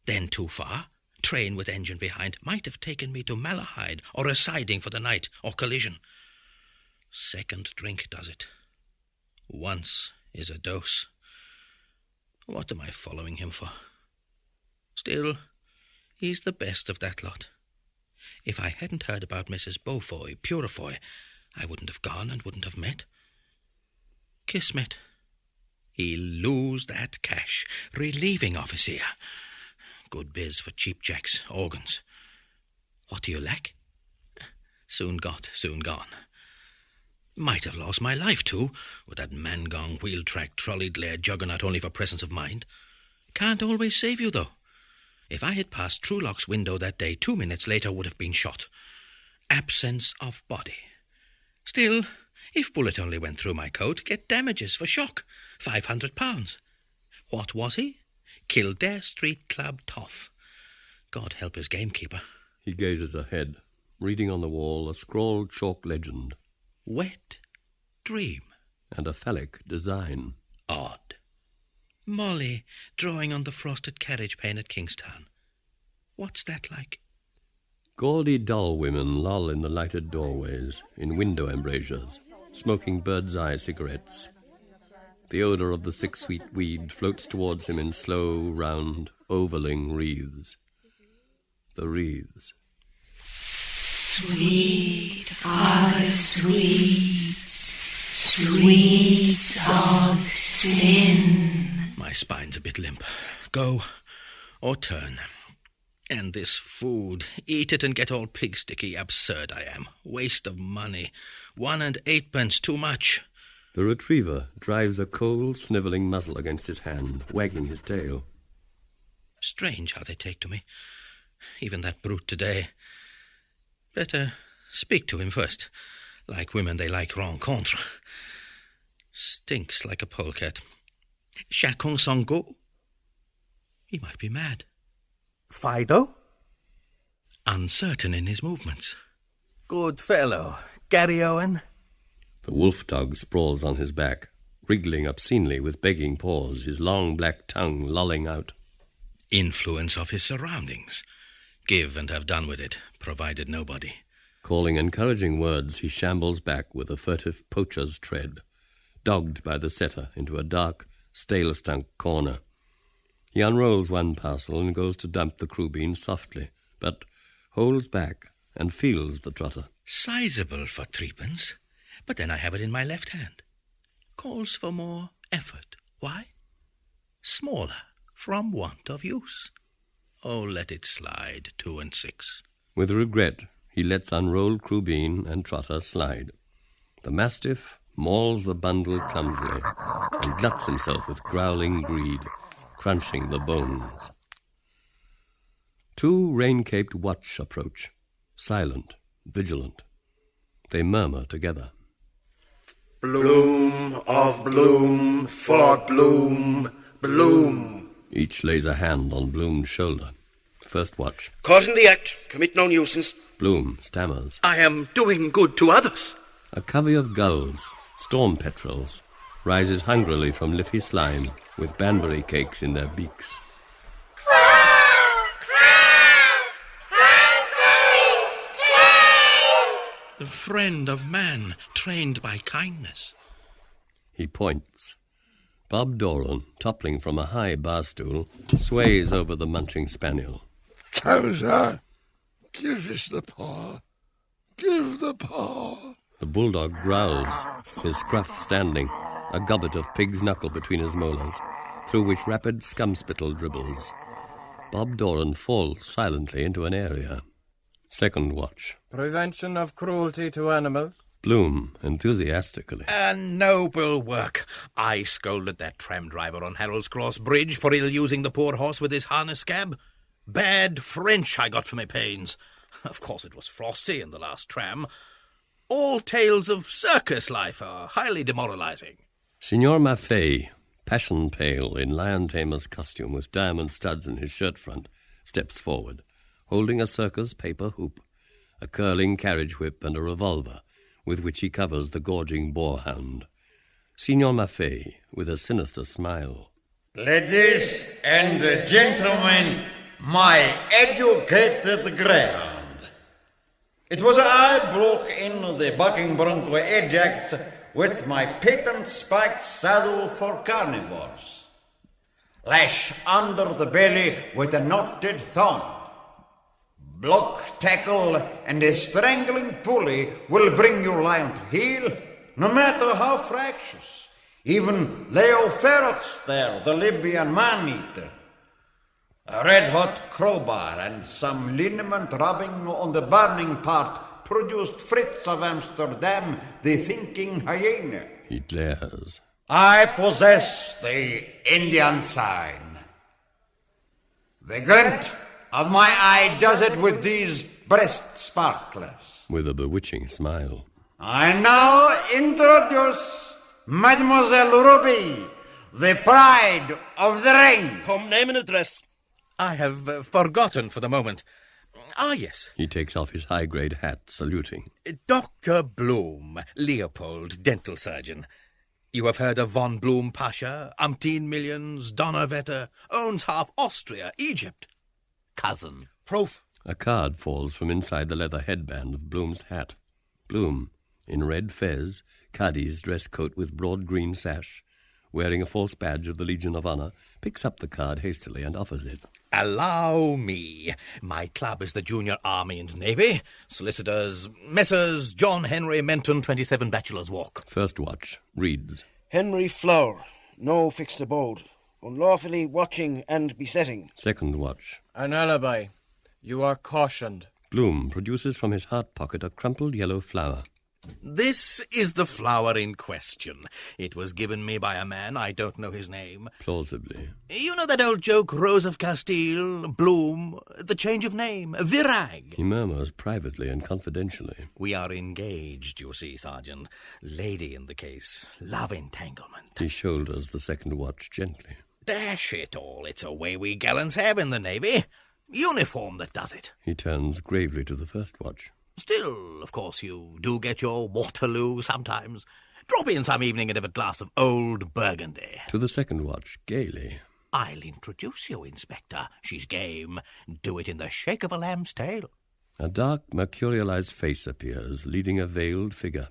Then too far. Train with engine behind. Might have taken me to Malahide or a siding for the night or collision. Second drink does it. Once is a dose. What am I following him for? Still, he's the best of that lot. If I hadn't heard about Mrs. Beaufoy, Purifoy, I wouldn't have gone and wouldn't have met. Kismet. He'll lose that cash. Relieving officer. Good biz for cheap jacks, organs. What do you lack? Soon got, soon gone. Might have lost my life, too, with that man-gong wheel-track trolley-glare juggernaut only for presence of mind. Can't always save you, though. If I had passed Truelock's window that day, 2 minutes later would have been shot. Absence of body. Still, if bullet only went through my coat, get damages for shock. £500. What was he? Kildare Street Club toff. God help his gamekeeper. He gazes ahead, reading on the wall a scrawled chalk legend. Wet dream. And a phallic design. Odd. Molly drawing on the frosted carriage pane at Kingstown. What's that like? Gaudy doll women loll in the lighted doorways, in window embrasures, smoking bird's-eye cigarettes. The odour of the six-sweet weed floats towards him in slow, round, ovaling wreaths. The wreaths. Sweet are the sweets, sweets of sin. My spine's a bit limp. Go or turn. And this food, eat it and get all pig-sticky. Absurd I am. Waste of money. 1 8 too much. The retriever drives a cold, snivelling muzzle against his hand, wagging his tail. Strange how they take to me. Even that brute today. Better speak to him first. Like women, they like rencontre. Stinks like a polecat. Chacun son go. He might be mad. Fido? Uncertain in his movements. Good fellow. Gary Owen? The wolf dog sprawls on his back, wriggling obscenely with begging paws, his long black tongue lolling out. Influence of his surroundings. Give and have done with it, provided nobody. Calling encouraging words, he shambles back with a furtive poacher's tread, dogged by the setter into a dark, stale-stunk corner. He unrolls one parcel and goes to dump the crubeen softly, but holds back and feels the trotter. Sizable for 3p, but then I have it in my left hand. Calls for more effort. Why? Smaller, from want of use. Oh, let it slide, 2 and 6. With regret, he lets unrolled crubeen and trotter slide. The mastiff mauls the bundle clumsily and gluts himself with growling greed, crunching the bones. 2 rain-caped watch approach, silent, vigilant. They murmur together. Bloom of bloom, for bloom, bloom. Each lays a hand on Bloom's shoulder. First watch. Caught in the act, commit no nuisance. Bloom stammers. I am doing good to others. A covey of gulls, storm petrels, rises hungrily from liffey slime with Banbury cakes in their beaks. The friend of man, trained by kindness. He points. Bob Doran, toppling from a high bar stool, sways over the munching spaniel. Towser, give us the paw. Give the paw. The bulldog growls, his scruff standing, a gobbet of pig's knuckle between his molars, through which rapid scum-spittle dribbles. Bob Doran falls silently into an area. Second watch. Prevention of cruelty to animals. Bloom, enthusiastically. A noble work. I scolded that tram driver on Harold's Cross Bridge for ill-using the poor horse with his harness scab. Bad French I got for my pains. Of course it was frosty in the last tram. All tales of circus life are highly demoralizing. Signor Maffei, passion pale in lion tamer's costume with diamond studs in his shirt front, steps forward, holding a circus paper hoop, a curling carriage whip and a revolver, with which he covers the gorging boarhound. Signor Maffei, with a sinister smile. Ladies and gentlemen, my educated greyhound. It was I broke in the bucking bronco Ajax with my patent spiked saddle for carnivores. Lash under the belly with a knotted thong. Block, tackle, and a strangling pulley will bring your lion to heel, no matter how fractious. Even Leo Ferox there, the Libyan man-eater. A red-hot crowbar and some liniment rubbing on the burning part produced Fritz of Amsterdam, the thinking hyena. He glares. I possess the Indian sign. The glint of my eye does it with these breast sparklers. With a bewitching smile. I now introduce Mademoiselle Ruby, the pride of the ring. Come, name and address. I have forgotten for the moment. Ah, yes. He takes off his high-grade hat, saluting. Dr. Bloom, Leopold, dental surgeon. You have heard of von Bloom Pasha, umpteen millions, Donnerwetter, owns half Austria, Egypt. Cousin. Proof. A card falls from inside the leather headband of Bloom's hat. Bloom, in red fez, Cadi's dress coat with broad green sash, wearing a false badge of the Legion of Honor, picks up the card hastily and offers it. Allow me. My club is the Junior Army and Navy. Solicitors, Messrs. John Henry Menton, 27 Bachelor's Walk. First watch reads. Henry Flower, no fixed abode. Unlawfully watching and besetting. Second watch. An alibi. You are cautioned. Bloom produces from his heart pocket a crumpled yellow flower. This is the flower in question. It was given me by a man, I don't know his name. Plausibly. You know that old joke, Rose of Castile, Bloom, the change of name, Virag? He murmurs privately and confidentially. We are engaged, you see, Sergeant. Lady in the case. Love entanglement. He shoulders the second watch gently. Dash it all, it's a way we gallants have in the Navy. Uniform that does it. He turns gravely to the first watch. Still, of course, you do get your Waterloo sometimes. Drop in some evening and have a glass of old Burgundy. To the second watch, gaily. I'll introduce you, Inspector. She's game. Do it in the shake of a lamb's tail. A dark, mercurialized face appears, leading a veiled figure.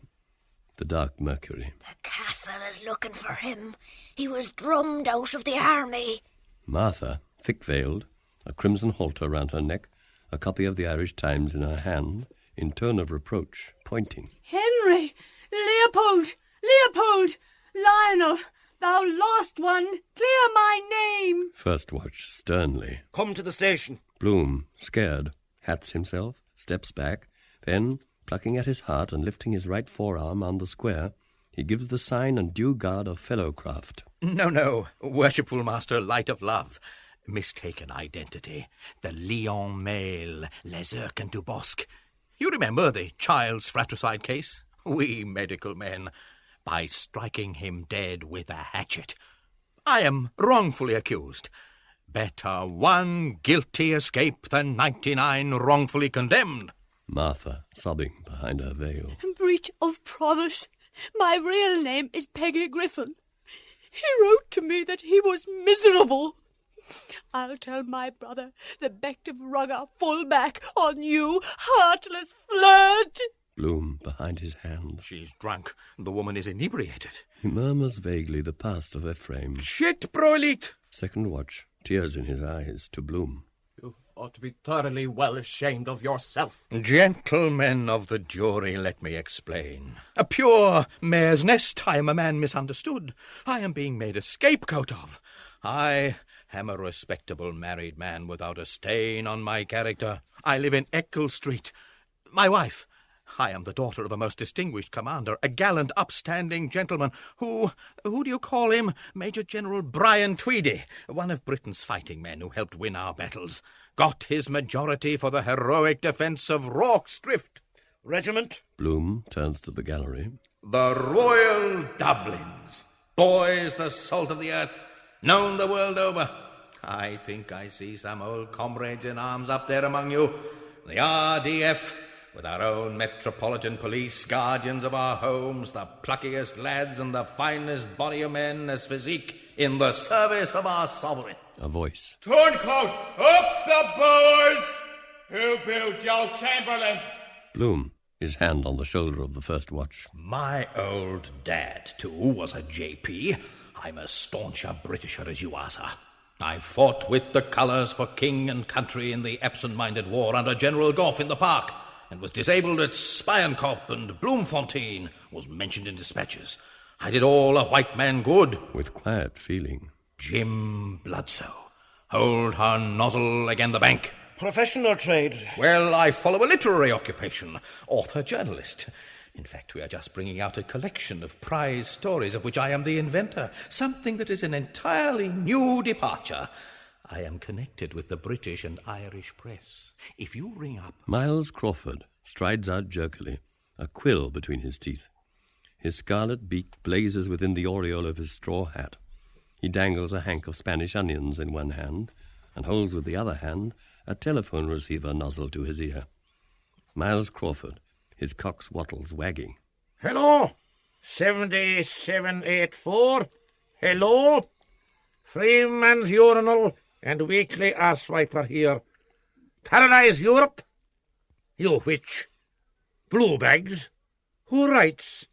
The Dark Mercury. The castle is looking for him. He was drummed out of the army. Martha, thick-veiled, a crimson halter round her neck, a copy of the Irish Times in her hand, in tone of reproach, pointing. Henry! Leopold! Leopold! Lionel! Thou lost one! Clear my name! First watch, sternly. Come to the station. Bloom, scared, hats himself, steps back, then, plucking at his heart and lifting his right forearm on the square, he gives the sign and due guard of fellowcraft. No, worshipful master, light of love. Mistaken identity. The Lion male, Les Urques du Bosque. You remember the child's fratricide case? We medical men. By striking him dead with a hatchet. I am wrongfully accused. Better one guilty escape than 99 wrongfully condemned. Martha, sobbing behind her veil. Breach of promise. My real name is Peggy Griffin. He wrote to me that he was miserable. I'll tell my brother, the Becht of Rugger, full back on you, heartless flirt. Bloom behind his hand. She's drunk. The woman is inebriated. He murmurs vaguely the past of Ephraim. Shit, broilite! Second watch, tears in his eyes, to Bloom. ought to be thoroughly well ashamed of yourself. Gentlemen of the jury, let me explain. A pure mare's nest I am a man misunderstood. I am being made a scapegoat of. I am a respectable married man without a stain on my character. I live in Eccles Street. My wife, I am the daughter of a most distinguished commander, a gallant, upstanding gentleman who do you call him? Major General Brian Tweedy, one of Britain's fighting men who helped win our battles. Got his majority for the heroic defence of Rorke's Drift. Regiment? Bloom turns to the gallery. The Royal Dublins. Boys, the salt of the earth, known the world over. I think I see some old comrades in arms up there among you. The RDF, with our own Metropolitan Police, guardians of our homes, the pluckiest lads and the finest body of men as physique in the service of our sovereign. A voice. Turncoat, up the boys! Who built Joe Chamberlain? Bloom, his hand on the shoulder of the first watch. My old dad, too, was a JP. I'm as staunch a Britisher as you are, sir. I fought with the colours for king and country in the absent-minded war under General Gough in the Park, and was disabled at Spiankop, and Bloemfontein was mentioned in dispatches. I did all a white man good. With quiet feeling. Jim Bludsoe. Hold her nozzle again the bank. Profession or trade? Well, I follow a literary occupation. Author-journalist. In fact, we are just bringing out a collection of prize stories of which I am the inventor. Something that is an entirely new departure. I am connected with the British and Irish press. If you ring up... Miles Crawford strides out jerkily, a quill between his teeth. His scarlet beak blazes within the aureole of his straw hat. He dangles a hank of Spanish onions in one hand and holds with the other hand a telephone receiver nozzle to his ear. Miles Crawford, his cock's wattles wagging. Hello, 7784. Hello, Freeman's Urinal and Weekly Arsewiper here. Paradise Europe? You which? Blue bags? Who writes?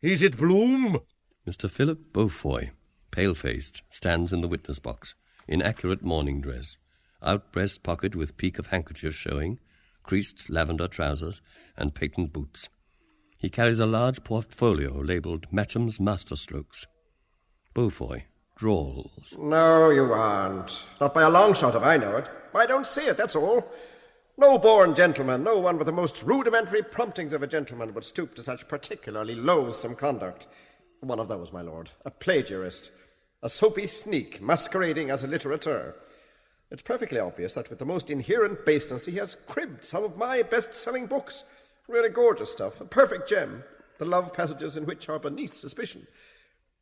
Is it Bloom? Mr. Philip Beaufoy, pale-faced, stands in the witness box, in accurate morning dress, out-breast pocket with peak of handkerchief showing, creased lavender trousers, and patent boots. He carries a large portfolio labelled Matcham's Masterstrokes. Beaufoy drawls. No, you aren't. Not by a long shot if I know it. I don't see it, that's all. No born gentleman, no one with the most rudimentary promptings of a gentleman would stoop to such particularly loathsome conduct. One of those, my lord. A plagiarist. A soapy sneak masquerading as a litterateur. It's perfectly obvious that with the most inherent baseness he has cribbed some of my best-selling books. Really gorgeous stuff, a perfect gem, the love passages in which are beneath suspicion.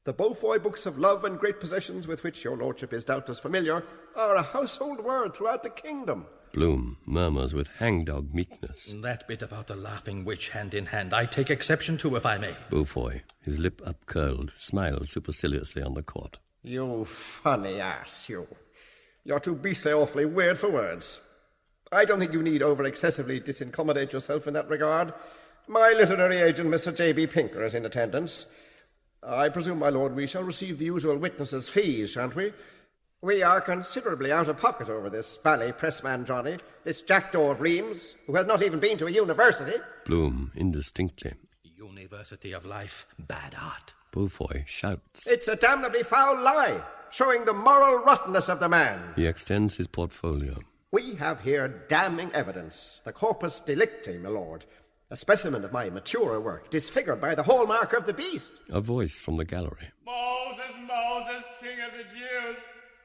The Beaufoy books of love and great possessions with which your lordship is doubtless familiar are a household word throughout the kingdom. Bloom murmurs with hangdog meekness. That bit about the laughing witch hand in hand I take exception to, if I may. Beaufoy, his lip upcurled, smiles superciliously on the court. You funny ass, you. You're too beastly awfully weird for words. I don't think you need over-excessively disincommodate yourself in that regard. My literary agent, Mr. J.B. Pinker, is in attendance. I presume, my lord, we shall receive the usual witnesses' fees, shan't we? We are considerably out of pocket over this bally pressman Johnny, this jackdaw of Reims, who has not even been to a university. Bloom, indistinctly. University of life, bad art. Beaufoy shouts. It's a damnably foul lie, showing the moral rottenness of the man. He extends his portfolio. We have here damning evidence, the corpus delicti, my lord, a specimen of my maturer work, disfigured by the hallmark of the beast. A voice from the gallery. Moses, Moses, king of the Jews,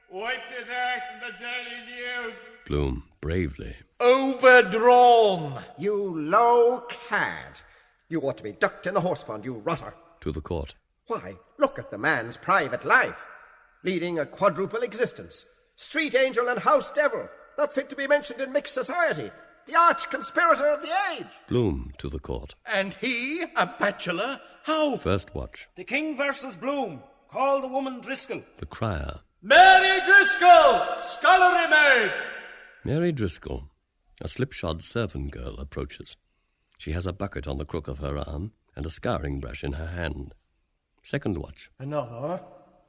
wiped his ass in the Daily News. Bloom, bravely. Overdrawn! You low cad. You ought to be ducked in a horsepond, you rotter. To the court. Why, look at the man's private life. Leading a quadruple existence. Street angel and house devil. Not fit to be mentioned in mixed society. The arch-conspirator of the age. Bloom to the court. And he, a bachelor? How? First watch. The King versus Bloom. Call the woman Driscoll. The crier. Mary Driscoll, scullery maid. Mary Driscoll, a slipshod servant girl, approaches. She has a bucket on the crook of her arm and a scouring brush in her hand. Second watch. Another?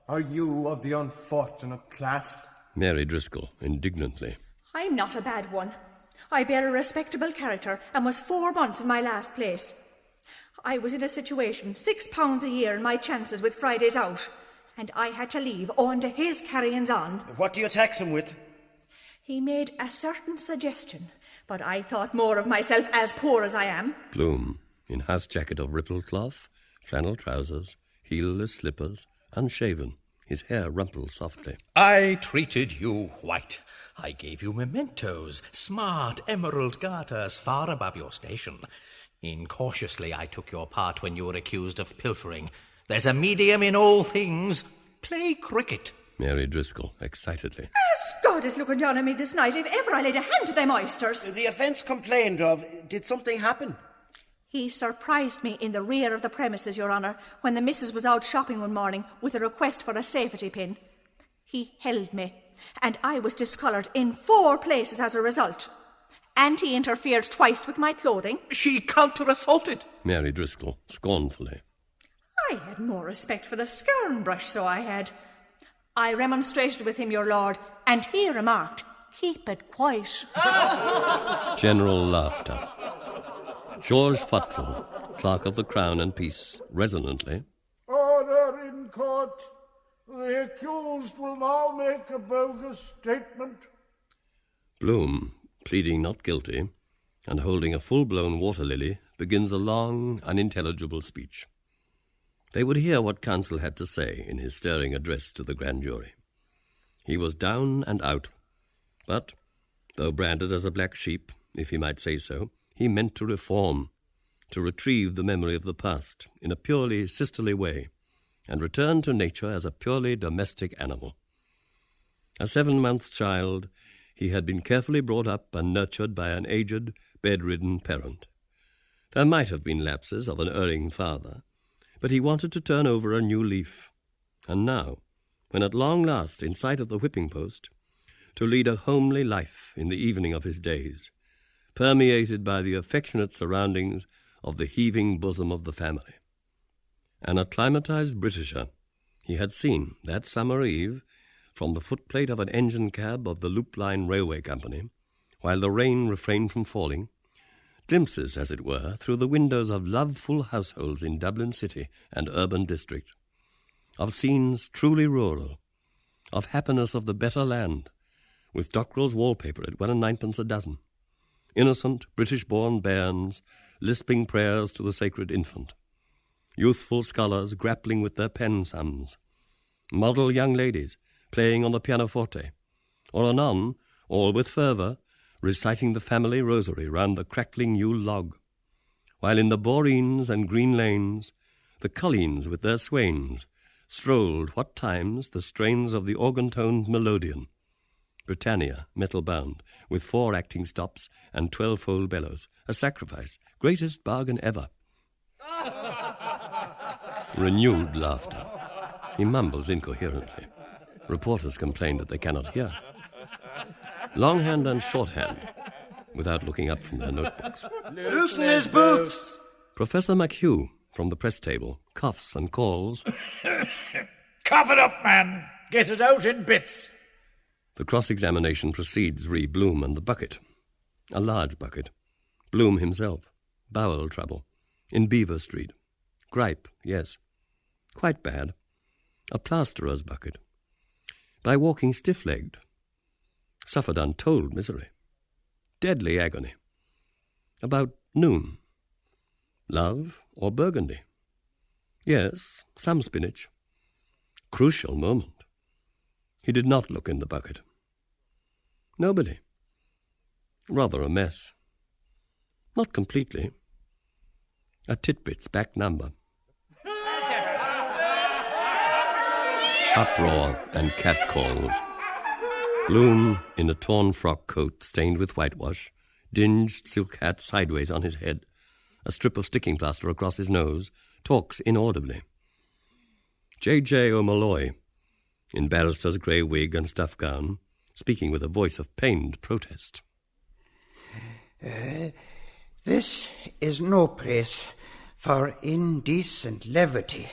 Are you of the unfortunate class? Mary Driscoll, indignantly. I'm not a bad one. I bear a respectable character and was 4 months in my last place. I was in a situation, £6 a year and my chances with Fridays out, and I had to leave owing to his carryings on. What do you tax him with? He made a certain suggestion, but I thought more of myself as poor as I am. Bloom, in house jacket of rippled cloth, flannel trousers, heelless slippers, unshaven, his hair rumpled softly. I treated you white. I gave you mementos, smart emerald garters far above your station. Incautiously I took your part when you were accused of pilfering. There's a medium in all things. Play cricket. Mary Driscoll, excitedly. As God is looking down on me this night, if ever I laid a hand to them oysters. The offence complained of, did something happen? He surprised me in the rear of the premises, Your Honour, when the missus was out shopping one morning with a request for a safety pin. He held me, and I was discoloured in 4 places as a result. And he interfered twice with my clothing. She counter-assaulted. Mary Driscoll, scornfully. I had more respect for the scarn brush, so I had. I remonstrated with him, your lord, and he remarked, "Keep it quiet." General laughter. George Futtle, Clerk of the Crown and Peace, resonantly. Order in court. The accused will now make a bogus statement. Bloom, pleading not guilty, and holding a full-blown water lily, begins a long, unintelligible speech. They would hear what counsel had to say in his stirring address to the grand jury. He was down and out, but, though branded as a black sheep, if he might say so, he meant to reform, to retrieve the memory of the past in a purely sisterly way, and return to nature as a purely domestic animal. A 7-month child, he had been carefully brought up and nurtured by an aged, bedridden parent. There might have been lapses of an erring father, but he wanted to turn over a new leaf, and now, when at long last in sight of the whipping post, to lead a homely life in the evening of his days, permeated by the affectionate surroundings of the heaving bosom of the family. An acclimatized Britisher he had seen that summer eve from the footplate of an engine cab of the Loop Line Railway Company, while the rain refrained from falling, glimpses, as it were, through the windows of love-full households in Dublin city and urban district, of scenes truly rural, of happiness of the better land, with Dockrell's wallpaper at 1 9 a dozen, innocent British-born bairns lisping prayers to the sacred infant, youthful scholars grappling with their pen sums, model young ladies playing on the pianoforte, or anon, all with fervour, reciting the family rosary round the crackling Yule log, while in the boreens and green lanes the culleens with their swains strolled what times the strains of the organ-toned melodeon, Britannia, metal-bound, with 4 acting stops and 12-fold bellows, a sacrifice, greatest bargain ever. Renewed laughter. He mumbles incoherently. Reporters complain that they cannot hear. Longhand and shorthand, without looking up from their notebooks. Loosen his boots! Professor McHugh, from the press table, coughs and calls, Cough it up, man. Get it out in bits. The cross-examination proceeds re Bloom and the bucket. A large bucket. Bloom himself. Bowel trouble. In Beaver Street. Gripe, yes. Quite bad. A plasterer's bucket. By walking stiff-legged. Suffered untold misery. Deadly agony. About noon. Love or burgundy? Yes, some spinach. Crucial moment. He did not look in the bucket. Nobody. Rather a mess. Not completely. A Titbits back number. Uproar and catcalls. Bloom, in a torn frock coat stained with whitewash, dinged silk hat sideways on his head, a strip of sticking plaster across his nose, talks inaudibly. J.J. O'Malloy, in barrister's grey wig and stuff gown, speaking with a voice of pained protest. This is no place for indecent levity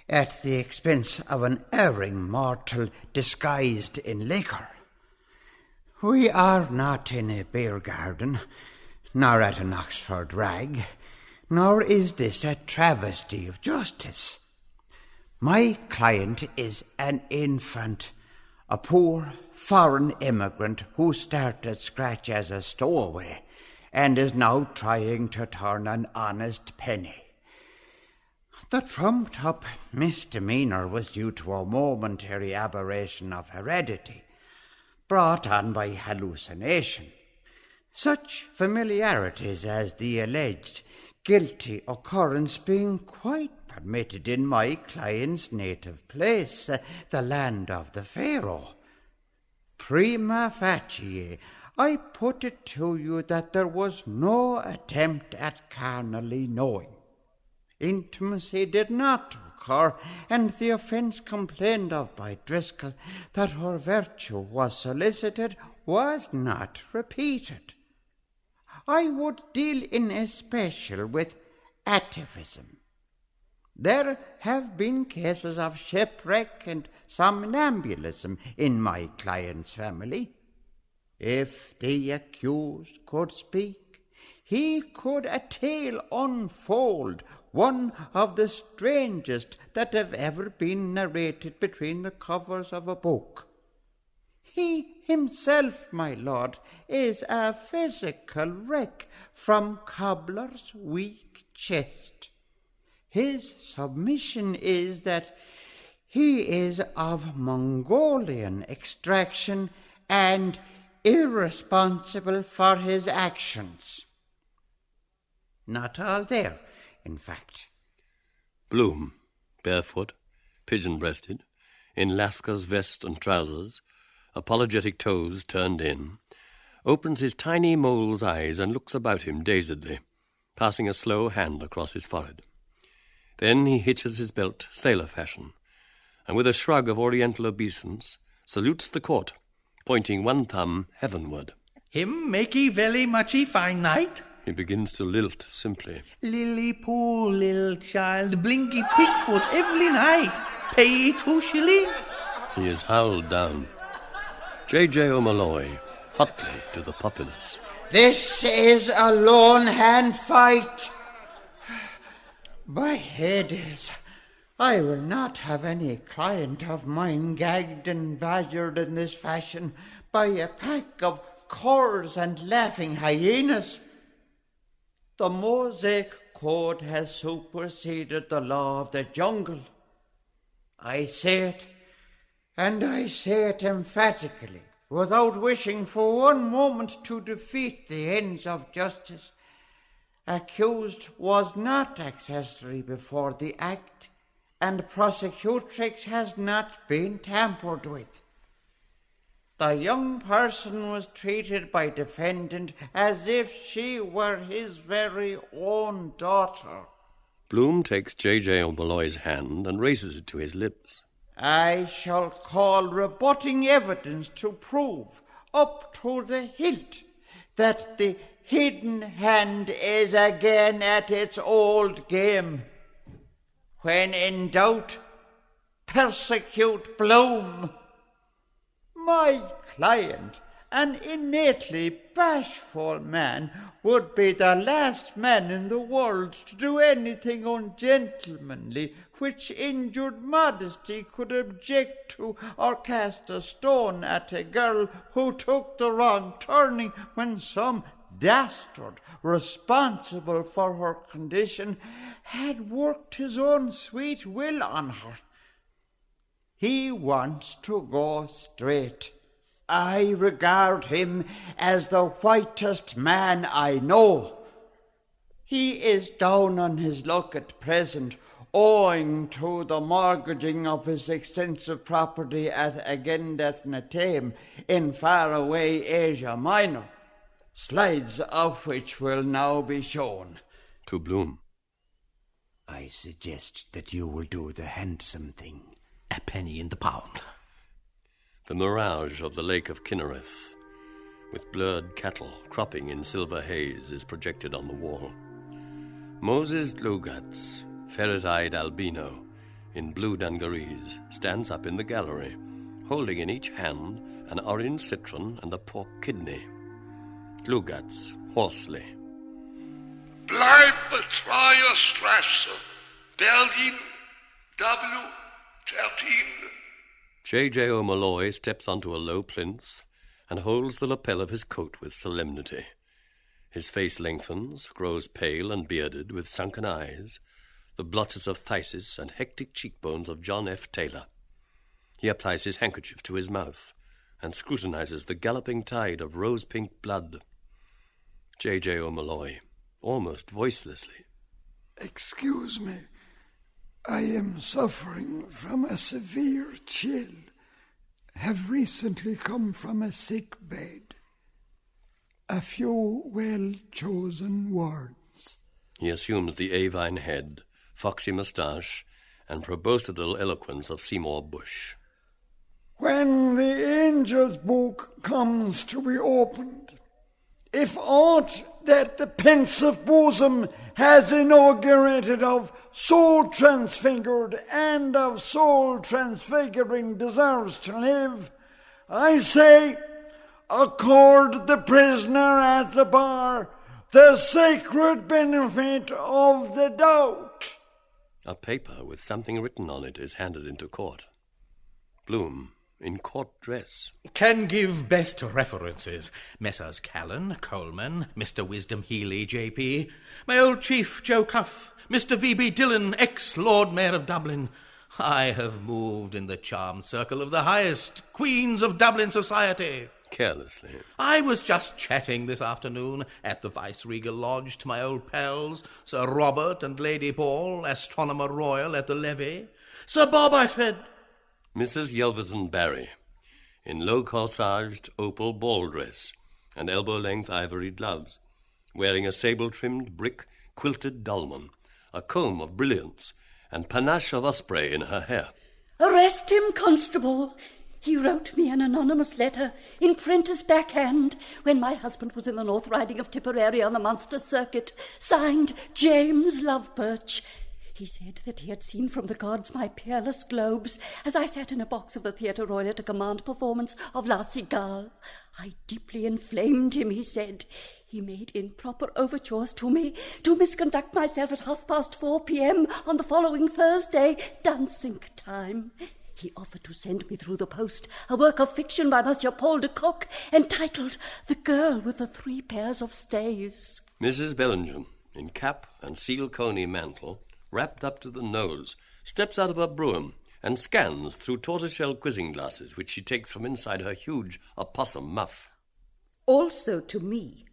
at the expense of an erring mortal disguised in liquor. We are not in a beer garden, nor at an Oxford rag, nor is this a travesty of justice. My client is an infant, a poor foreign immigrant who started scratch as a stowaway and is now trying to turn an honest penny. The trumped-up misdemeanour was due to a momentary aberration of heredity, brought on by hallucination. Such familiarities as the alleged guilty occurrence being quite permitted in my client's native place, the land of the Pharaoh. Prima facie, I put it to you that there was no attempt at carnally knowing. Intimacy did not occur, and the offence complained of by Driscoll, that her virtue was solicited, was not repeated. I would deal in especial with atavism. There have been cases of shipwreck and somnambulism in my client's family. If the accused could speak, he could a tale unfold, one of the strangest that have ever been narrated between the covers of a book. He himself, my lord, is a physical wreck from cobbler's weak chest. His submission is that he is of Mongolian extraction and irresponsible for his actions. Not all there, in fact. Bloom, barefoot, pigeon-breasted, in Lascar's vest and trousers, apologetic toes turned in, opens his tiny mole's eyes and looks about him dazedly, passing a slow hand across his forehead. Then he hitches his belt sailor fashion, and with a shrug of oriental obeisance, salutes the court, pointing one thumb heavenward. Him makey very muchy fine night. He begins to lilt simply. Lily poor little child, blinky pigfoot every night. Pay 2 shillings. He is howled down. J.J. O'Malloy, hotly to the populace. This is a lone hand fight. By Hades, I will not have any client of mine gagged and badgered in this fashion by a pack of curs and laughing hyenas. The Mosaic Code has superseded the law of the jungle. I say it, and I say it emphatically, without wishing for one moment to defeat the ends of justice. Accused was not accessory before the act, and prosecutrix has not been tampered with. The young person was treated by defendant as if she were his very own daughter. Bloom takes J.J. O'Malloy's hand and raises it to his lips. I shall call rebutting evidence to prove, up to the hilt, that the hidden hand is again at its old game. When in doubt, persecute Bloom. My client, an innately bashful man, would be the last man in the world to do anything ungentlemanly which injured modesty could object to or cast a stone at a girl who took the wrong turning when some dastard responsible for her condition had worked his own sweet will on her. He wants to go straight. I regard him as the whitest man I know. He is down on his luck at present, owing to the mortgaging of his extensive property at Agendeth Natem in faraway Asia Minor, slides of which will now be shown. To Bloom. I suggest that you will do the handsome thing. A penny in the pound. The mirage of the Lake of Kinnereth, with blurred cattle cropping in silver haze, is projected on the wall. Moses Lugatz, ferret-eyed albino, in blue dungarees, stands up in the gallery, holding in each hand an orange citron, and a pork kidney. Glugats, hoarsely. Bleib betreuer Strasse, Berlin, W13. J.J. O'Malloy steps onto a low plinth and holds the lapel of his coat with solemnity. His face lengthens, grows pale and bearded, with sunken eyes, the blotches of phthisis and hectic cheekbones of John F. Taylor. He applies his handkerchief to his mouth and scrutinizes the galloping tide of rose-pink blood. J.J. O'Malloy, almost voicelessly. Excuse me. I am suffering from a severe chill. Have recently come from a sick bed. A few well-chosen words. He assumes the avine head, foxy moustache, and proboscidal eloquence of Seymour Bushe. When the angel's book comes to be opened, if aught that the pensive bosom has inaugurated of soul transfigured and of soul transfiguring deserves to live, I say, accord the prisoner at the bar the sacred benefit of the doubt. A paper with something written on it is handed into court. Bloom, in court dress. Can give best references. Messrs. Callan, Coleman, Mr. Wisdom Healy, J.P., my old chief, Joe Cuff, Mr. V.B. Dillon, ex-Lord Mayor of Dublin. I have moved in the charmed circle of the highest queens of Dublin society. Carelessly. I was just chatting this afternoon at the Viceregal Lodge to my old pals, Sir Robert and Lady Paul, Astronomer Royal at the levee. Sir Bob, I said. Mrs. Yelverton Barry, in low-corsaged opal ball dress and elbow-length ivory gloves, wearing a sable-trimmed brick quilted dolman, a comb of brilliants, and panache of osprey in her hair. Arrest him, constable. He wrote me an anonymous letter in printer's backhand when my husband was in the North Riding of Tipperary on the Munster Circuit, signed James Lovebirch. He said that he had seen from the gods my peerless globes as I sat in a box of the Theatre Royal at a command performance of La Cigale. I deeply inflamed him, he said. He made improper overtures to me to misconduct myself at 4:30 p.m. on the following Thursday, dancing time. He offered to send me through the post a work of fiction by Monsieur Paul de Kock entitled The Girl with the Three Pairs of Stays. Mrs. Bellingham, in cap and seal coney mantle, wrapped up to the nose, steps out of her brougham and scans through tortoiseshell quizzing glasses which she takes from inside her huge opossum muff. Also to me.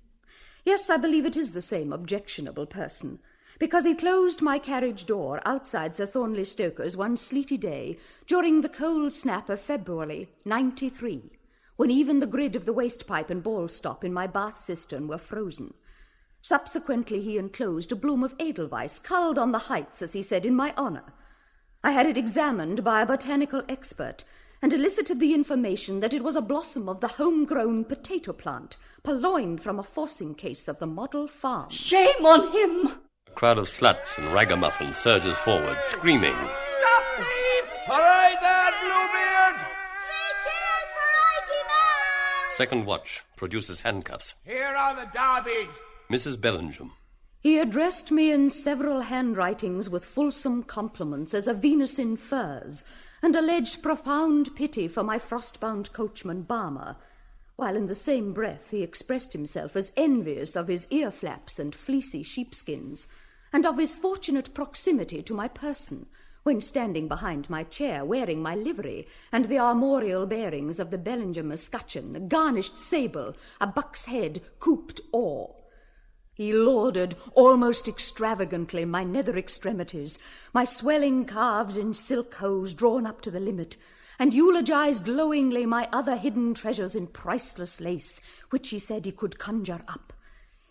Yes, I believe it is the same objectionable person, because he closed my carriage door outside Sir Thornley Stoker's one sleety day during the cold snap of February, 93, when even the grid of the waste-pipe and ball-stop in my bath cistern were frozen. Subsequently, he enclosed a bloom of edelweiss, culled on the heights, as he said, in my honour. I had it examined by a botanical expert, and elicited the information that it was a blossom of the home-grown potato plant, purloined from a forcing case of the model farm. Shame on him! A crowd of sluts and ragamuffins surges forward, screaming. Stop thief! Hooray there, Bluebeard! 3 cheers for Ivy Man! Second watch produces handcuffs. Here are the Darbies. Mrs. Bellingham. He addressed me in several handwritings with fulsome compliments as a Venus in furs, and alleged profound pity for my frost-bound coachman Balmer, while in the same breath he expressed himself as envious of his ear-flaps and fleecy sheepskins, and of his fortunate proximity to my person, when standing behind my chair wearing my livery and the armorial bearings of the Bellingham escutcheon, a garnished sable, a buck's head, cooped oar. He lauded almost extravagantly my nether extremities, my swelling calves in silk hose drawn up to the limit, and eulogized glowingly my other hidden treasures in priceless lace, which he said he could conjure up.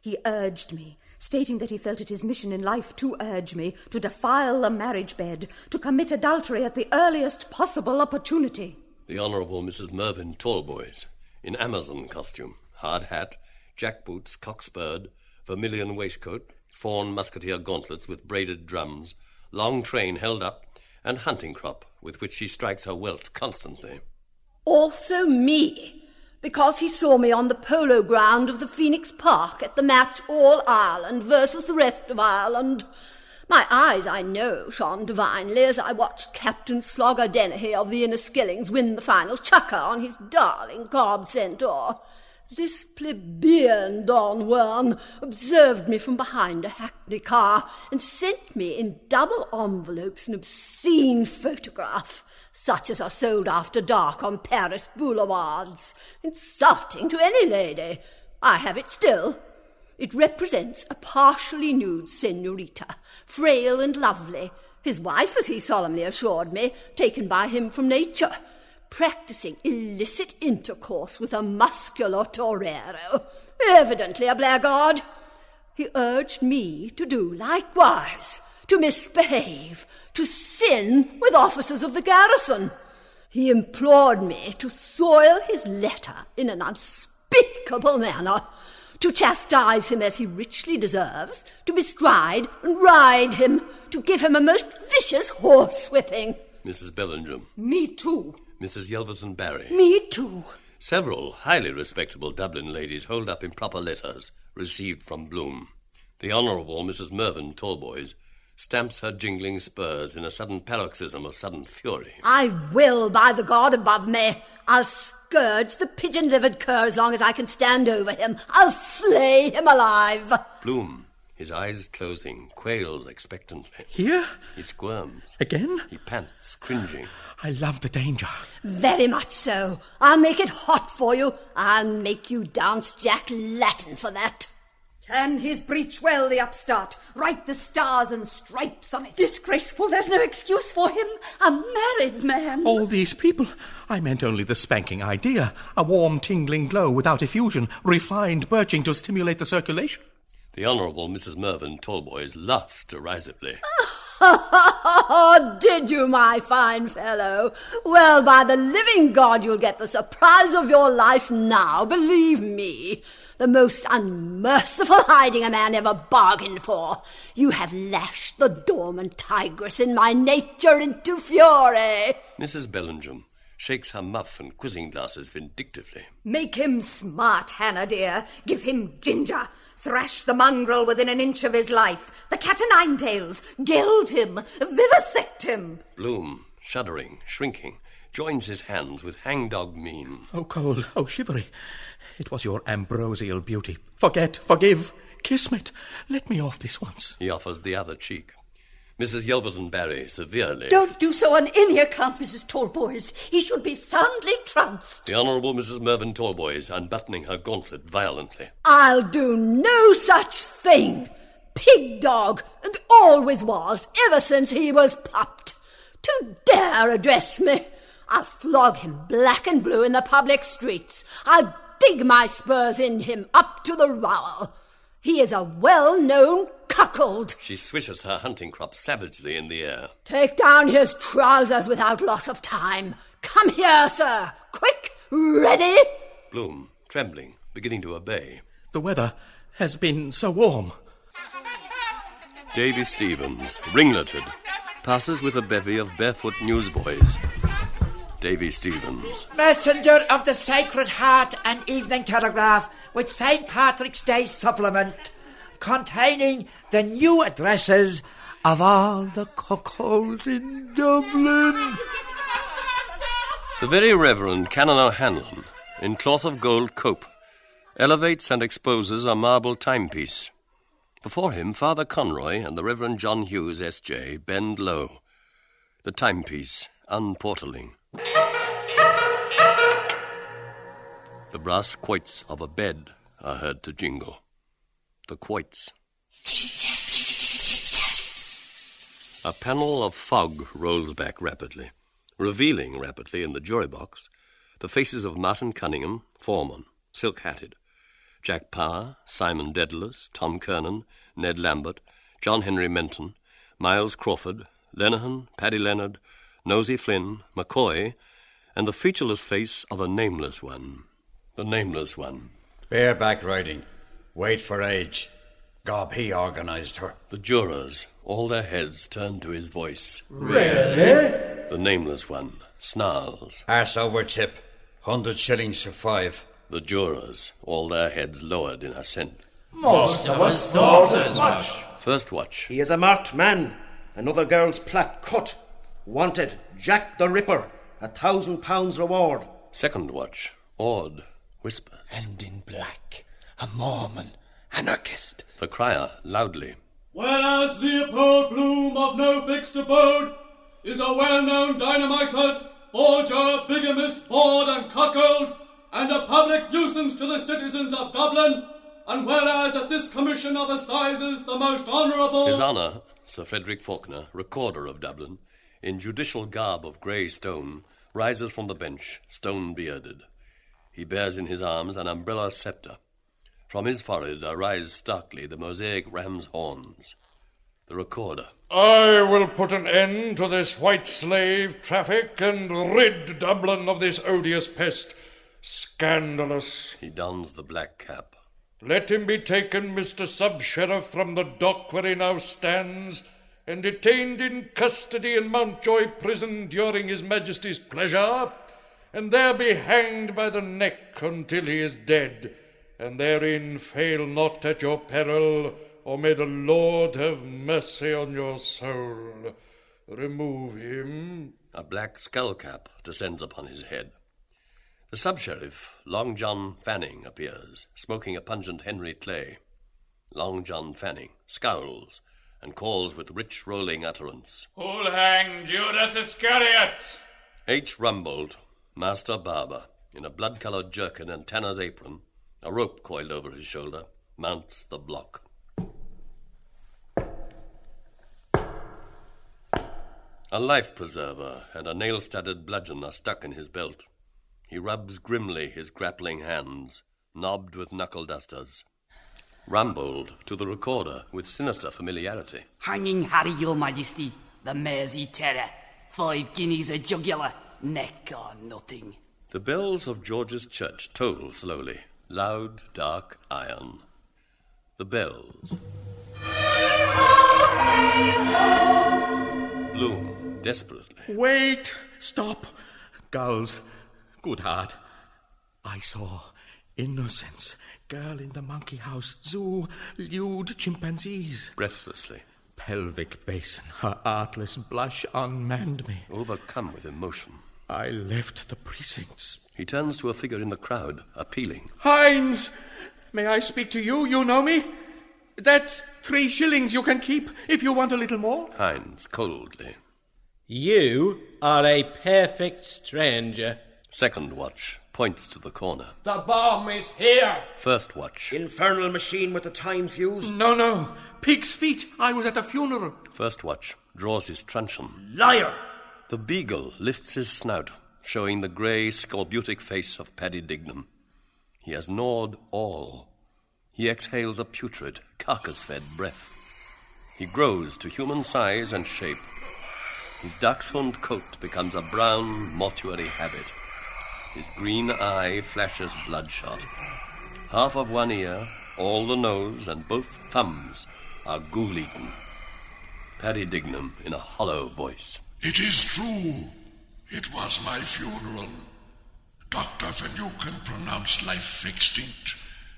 He urged me, stating that he felt it his mission in life to urge me, to defile the marriage bed, to commit adultery at the earliest possible opportunity. The Honourable Mrs. Mervyn Tallboys, in Amazon costume, hard hat, jackboots, cock-spurred, vermilion waistcoat, fawn musketeer gauntlets with braided drums, long train held up, and hunting crop with which she strikes her welt constantly. Also me, because he saw me on the polo ground of the Phoenix Park at the match All Ireland versus the rest of Ireland. My eyes, I know, shone divinely as I watched Captain Slogger Dennehy of the Inniskillings win the final chukker on his darling Cobb Centaur. This plebeian Don Juan observed me from behind a hackney car and sent me in double envelopes an obscene photograph, such as are sold after dark on Paris boulevards, insulting to any lady. I have it still. It represents a partially nude senorita, frail and lovely, his wife, as he solemnly assured me, taken by him from nature, practising illicit intercourse with a muscular torero, evidently a blackguard. He urged me to do likewise, to misbehave, to sin with officers of the garrison. He implored me to soil his letter in an unspeakable manner, to chastise him as he richly deserves, to bestride and ride him, to give him a most vicious horsewhipping. Mrs. Bellingham. Me too. Mrs. Yelverton Barry. Me too. Several highly respectable Dublin ladies hold up improper letters received from Bloom. The Honourable Mrs. Mervyn Talboys stamps her jingling spurs in a sudden paroxysm of sudden fury. I will, by the God above me. I'll scourge the pigeon-livered cur as long as I can stand over him. I'll flay him alive. Bloom, his eyes closing, quails expectantly. Here? He squirms. Again? He pants, cringing. I love the danger. Very much so. I'll make it hot for you. I'll make you dance Jack Latin for that. Tan his breech well, the upstart. Write the stars and stripes on it. Disgraceful, there's no excuse for him. A married man. All these people. I meant only the spanking idea. A warm, tingling glow without effusion. Refined birching to stimulate the circulation. The Honourable Mrs. Mervyn Talboys laughs derisively. Did you, my fine fellow? Well, by the living God, you'll get the surprise of your life now, believe me. The most unmerciful hiding a man ever bargained for. You have lashed the dormant tigress in my nature into fury. Mrs. Bellingham shakes her muff and quizzing glasses vindictively. Make him smart, Hannah dear. Give him ginger. Thrash the mongrel within an inch of his life. The cat o' nine tails. Gild him. Vivisect him. Bloom, shuddering, shrinking, joins his hands with hangdog mien. Oh, cold, oh, shivery. It was your ambrosial beauty. Forget, forgive, kismet. Let me off this once. He offers the other cheek. Mrs. Yelverton Barry, severely. Don't do so on any account, Mrs. Talboys. He should be soundly trounced. The Honourable Mrs. Mervyn Talboys, unbuttoning her gauntlet violently. I'll do no such thing. Pig dog, and always was, ever since he was pupped. To dare address me. I'll flog him black and blue in the public streets. I'll dig my spurs in him up to the rowel. He is a well-known cuckold. She swishes her hunting crop savagely in the air. Take down his trousers without loss of time. Come here, sir. Quick, ready? Bloom, trembling, beginning to obey. The weather has been so warm. Davy Stevens, ringleted, passes with a bevy of barefoot newsboys. Davy Stevens. Messenger of the Sacred Heart and Evening Telegraph with St. Patrick's Day supplement containing the new addresses of all the cuckolds in Dublin. The Very Reverend Canon O'Hanlon, in cloth of gold cope, elevates and exposes a marble timepiece. Before him, Father Conroy and the Reverend John Hughes, S.J., bend low, the timepiece unportaling. The brass quoits of a bed are heard to jingle. The quoits. A panel of fog rolls back rapidly, revealing rapidly in the jury box the faces of Martin Cunningham, foreman, silk-hatted, Jack Power, Simon Dedalus, Tom Kernan, Ned Lambert, John Henry Menton, Miles Crawford, Lenehan, Paddy Leonard, Nosey Flynn, McCoy, and the featureless face of a nameless one. The nameless one. Bareback riding. Wait for age. Gob, he organised her. The jurors, all their heads turned to his voice. Really? The nameless one snarls. Arse over tip. 100 shillings to 5. The jurors, all their heads lowered in assent. Most of us thought as much. First watch. He is a marked man. Another girl's plait cut. Wanted, Jack the Ripper. £1,000 reward. Second watch. Awed. Whispers. And in black. A Mormon. Anarchist. The crier, loudly. Whereas Leopold Bloom of no fixed abode is a well-known dynamiter, forger, bigamist, bawd and cuckold, and a public nuisance to the citizens of Dublin, and whereas at this commission of assizes the most honourable... His Honour, Sir Frederick Faulkner, Recorder of Dublin, in judicial garb of grey stone, rises from the bench, stone-bearded. He bears in his arms an umbrella sceptre. From his forehead arise starkly the mosaic ram's horns. The Recorder. I will put an end to this white slave traffic and rid Dublin of this odious pest. Scandalous. He dons the black cap. Let him be taken, Mr. Sub-Sheriff, from the dock where he now stands, and detained in custody in Mountjoy prison during His Majesty's pleasure, and there be hanged by the neck until he is dead, and therein fail not at your peril, or may the Lord have mercy on your soul. Remove him. A black skull cap descends upon his head. The sub-sheriff, Long John Fanning, appears, smoking a pungent Henry Clay. Long John Fanning scowls and calls with rich rolling utterance. Who'll hang Judas Iscariot? H. Rumbold, master barber, in a blood-coloured jerkin and tanner's apron, a rope coiled over his shoulder, mounts the block. A life-preserver and a nail-studded bludgeon are stuck in his belt. He rubs grimly his grappling hands, knobbed with knuckle-dusters. Rumbold to the Recorder with sinister familiarity. Hanging Harry, your Majesty, the Mersey terror. 5 guineas a jugular, neck or nothing. The bells of George's church toll slowly, loud, dark iron. The bells. Bloom, desperately. Wait! Stop! Gulls. Good heart. I saw innocence. Girl in the monkey house. Zoo. Lewd chimpanzees. Breathlessly. Pelvic basin. Her artless blush unmanned me. Overcome with emotion. I left the precincts. He turns to a figure in the crowd, appealing. Hines! May I speak to you? You know me? That 3 shillings you can keep if you want a little more. Hines, coldly. You are a perfect stranger. Second watch points to the corner. The bomb is here. First watch. Infernal machine with the time fuse. No. Pig's feet. I was at a funeral. First watch draws his truncheon. Liar! The beagle lifts his snout, showing the grey, scorbutic face of Paddy Dignam. He has gnawed all. He exhales a putrid, carcass-fed breath. He grows to human size and shape. His dachshund coat becomes a brown, mortuary habit. His green eye flashes bloodshot. Half of one ear, all the nose, and both thumbs are ghoul-eaten. Paddy Dignam in a hollow voice. It is true. It was my funeral. Dr. Finucane pronounced life extinct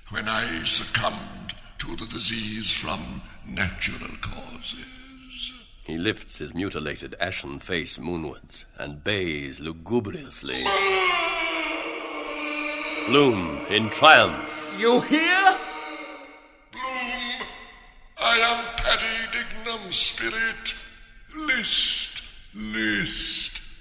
when I succumbed to the disease from natural causes. He lifts his mutilated ashen face moonwards and bays lugubriously. Bloom in triumph. You hear? Bloom, I am Paddy Dignam's spirit. List,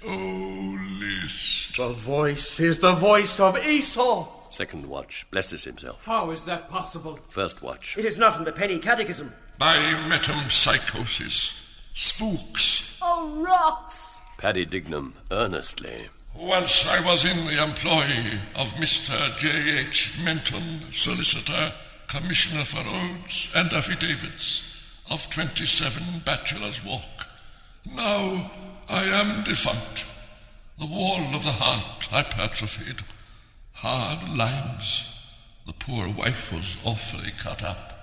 oh list. The voice is the voice of Esau. Second watch blesses himself. How is that possible? First watch. It is not in the penny catechism. By metempsychosis. Spooks. Oh, rocks. Paddy Dignam earnestly. Once I was in the employ of Mr. J.H. Menton, solicitor, commissioner for roads and affidavits, of 27 Bachelor's Walk. Now I am defunct. The wall of the heart hypertrophied. Hard lines. The poor wife was awfully cut up.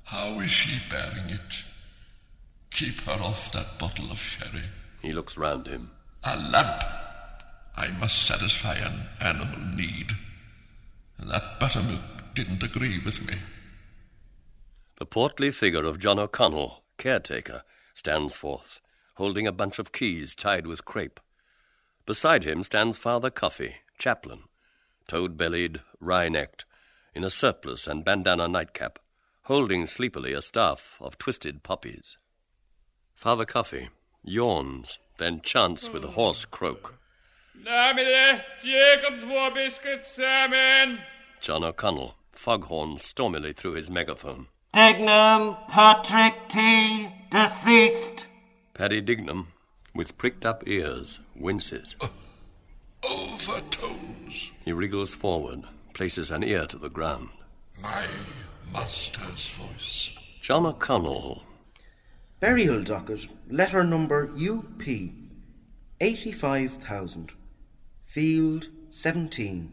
How is she bearing it? Keep her off that bottle of sherry. He looks round him. A lamp. I must satisfy an animal need. That buttermilk didn't agree with me. The portly figure of John O'Connell, caretaker, stands forth, holding a bunch of keys tied with crape. Beside him stands Father Coffey, chaplain, toad-bellied, wry-necked, in a surplice and bandana nightcap, holding sleepily a staff of twisted poppies. Father Coffey yawns, then chants with a hoarse croak. Namile, Jacob's war biscuit salmon. John O'Connell foghorns stormily through his megaphone. Dignam Patrick T. deceased. Paddy Dignam, with pricked-up ears, winces. Overtones. He wriggles forward, places an ear to the ground. My master's voice. John O'Connell. Burial docket, letter number UP, 85,000. Field 17.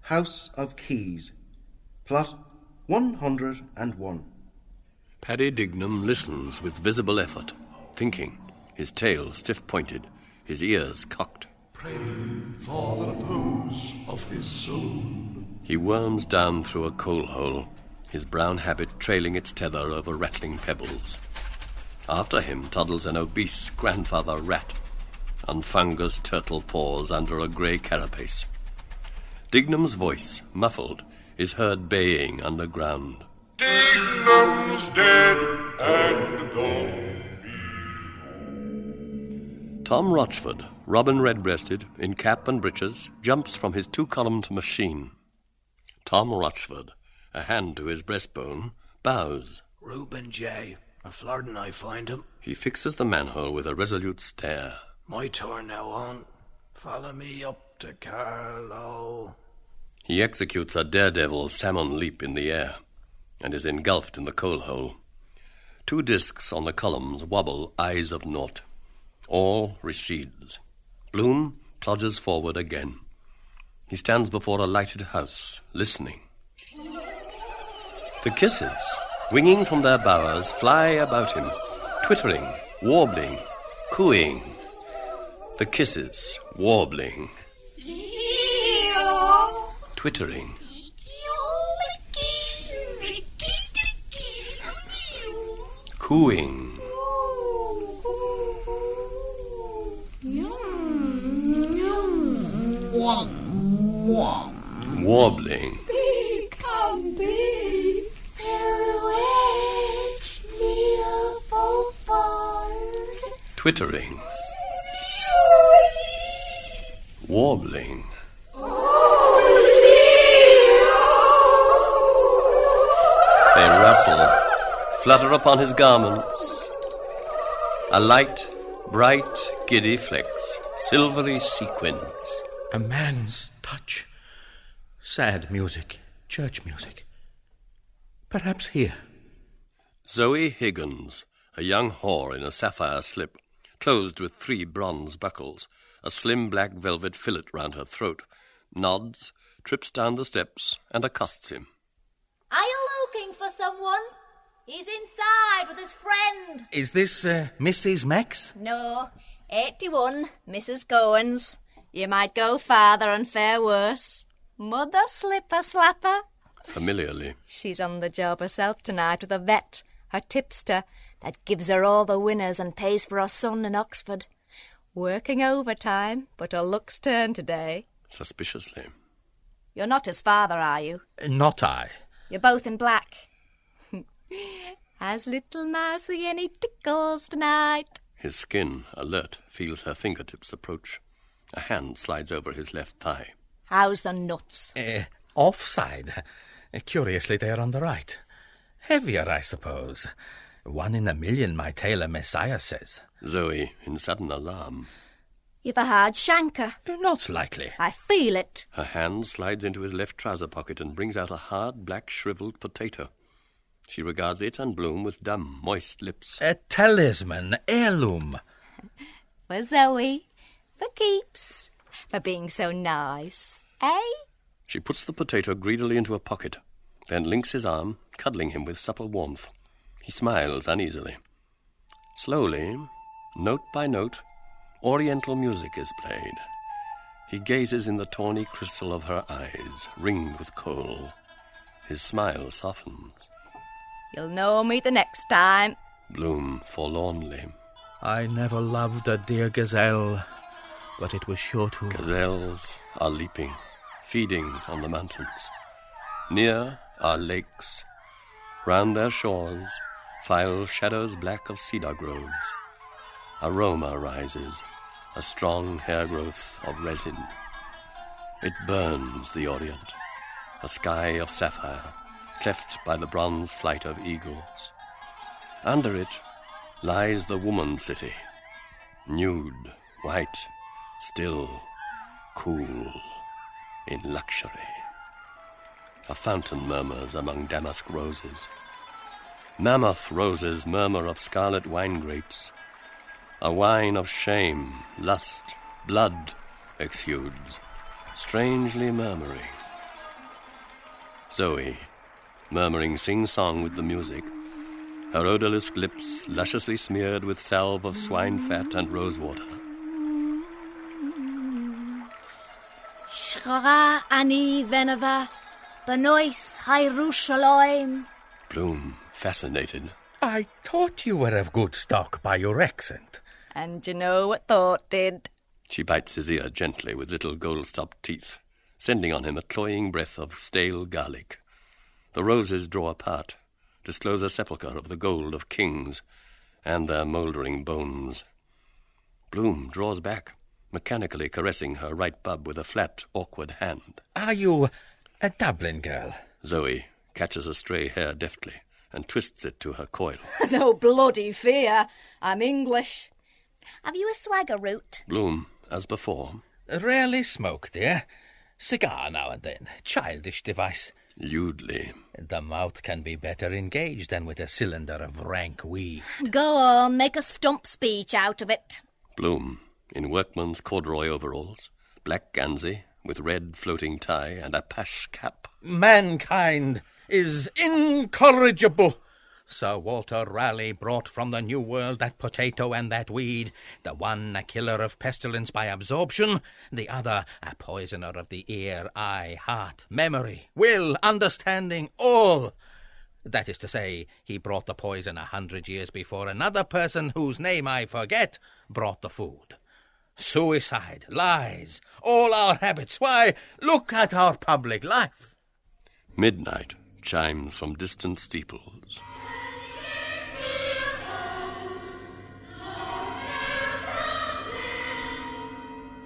House of Keys. Plot 101. Paddy Dignam listens with visible effort, thinking, his tail stiff-pointed, his ears cocked. Pray for the repose of his soul. He worms down through a coal hole, his brown habit trailing its tether over rattling pebbles. After him toddles an obese grandfather rat, on fungus turtle paws under a grey carapace. Dignam's voice, muffled, is heard baying underground. Dignam's dead and gone. Tom Rochford, robin red-breasted, in cap and breeches, jumps from his two-columned machine. Tom Rochford, a hand to his breastbone, bows. Reuben J. A Florden, I find him. He fixes the manhole with a resolute stare. My turn now on. Follow me up to Carlo. He executes a daredevil salmon leap in the air, and is engulfed in the coal hole. Two discs on the columns wobble eyes of naught. All recedes. Bloom plodges forward again. He stands before a lighted house, listening. The kisses, winging from their bowers, fly about him, twittering, warbling, cooing. The kisses, warbling, twittering. Cooing. Warbling. Twittering. Warbling. They rustle, flutter upon his garments. A light, bright, giddy flecks, silvery sequins. A man's touch. Sad music, church music. Perhaps here. Zoe Higgins, a young whore in a sapphire slip, closed with 3 bronze buckles, a slim black velvet fillet round her throat, nods, trips down the steps, and accosts him. Are you looking for someone? He's inside with his friend. Is this Mrs. Max? No, 81, Mrs. Cohen's. You might go farther and fare worse. Mother Slipper Slapper. Familiarly. She's on the job herself tonight with a vet, her tipster, that gives her all the winners and pays for her son in Oxford. Working overtime, but her luck's turned today. Suspiciously. You're not his father, are you? Not I. You're both in black. Has little Mousy any tickles tonight? His skin, alert, feels her fingertips approach. A hand slides over his left thigh. How's the nuts? Offside. Curiously, they're on the right. Heavier, I suppose. 1 in a million, my tailor Messiah says. Zoe, in sudden alarm. You've a hard shanker. Not likely. I feel it. Her hand slides into his left trouser pocket and brings out a hard, black, shriveled potato. She regards it and Bloom with dumb, moist lips. A talisman, heirloom. For Zoe. For keeps. For being so nice. Eh? She puts the potato greedily into a pocket, then links his arm, cuddling him with supple warmth. He smiles uneasily. Slowly, note by note, Oriental music is played. He gazes in the tawny crystal of her eyes, ringed with kohl. His smile softens. You'll know me the next time. Bloom forlornly. I never loved a dear gazelle, but it was sure to. Gazelles are leaping, feeding on the mountains. Near are lakes. Round their shores file shadows black of cedar groves. Aroma rises, a strong hair growth of resin. It burns the Orient, a sky of sapphire, cleft by the bronze flight of eagles. Under it lies the woman city, nude, white, still, cool, in luxury. A fountain murmurs among damask roses. Mammoth roses murmur of scarlet wine grapes. A wine of shame, lust, blood exudes, strangely murmuring. Zoe, murmuring sing-song with the music, her odorless lips lusciously smeared with salve of swine fat and rosewater. Shra ani veneva, benois Jerusalem. Bloom, fascinated. I thought you were of good stock by your accent. And you know what thought did? She bites his ear gently with little gold-stopped teeth, sending on him a cloying breath of stale garlic. The roses draw apart, disclose a sepulchre of the gold of kings and their mouldering bones. Bloom draws back, mechanically caressing her right bub with a flat, awkward hand. Are you a Dublin girl? Zoe catches a stray hair deftly and twists it to her coil. No bloody fear. I'm English. Have you a swagger root? Bloom, as before. Rarely smoke, dear. Cigar now and then. Childish device. Lewdly. The mouth can be better engaged than with a cylinder of rank weed. Go on, make a stump speech out of it. Bloom, in workman's corduroy overalls, black gansey, with red floating tie and a pash cap. Mankind is incorrigible. Sir Walter Raleigh brought from the New World that potato and that weed, the one a killer of pestilence by absorption, the other a poisoner of the ear, eye, heart, memory, will, understanding, all. That is to say, he brought the poison 100 years before another person whose name I forget brought the food. Suicide, lies, all our habits. Why, look at our public life. Midnight chimes from distant steeples.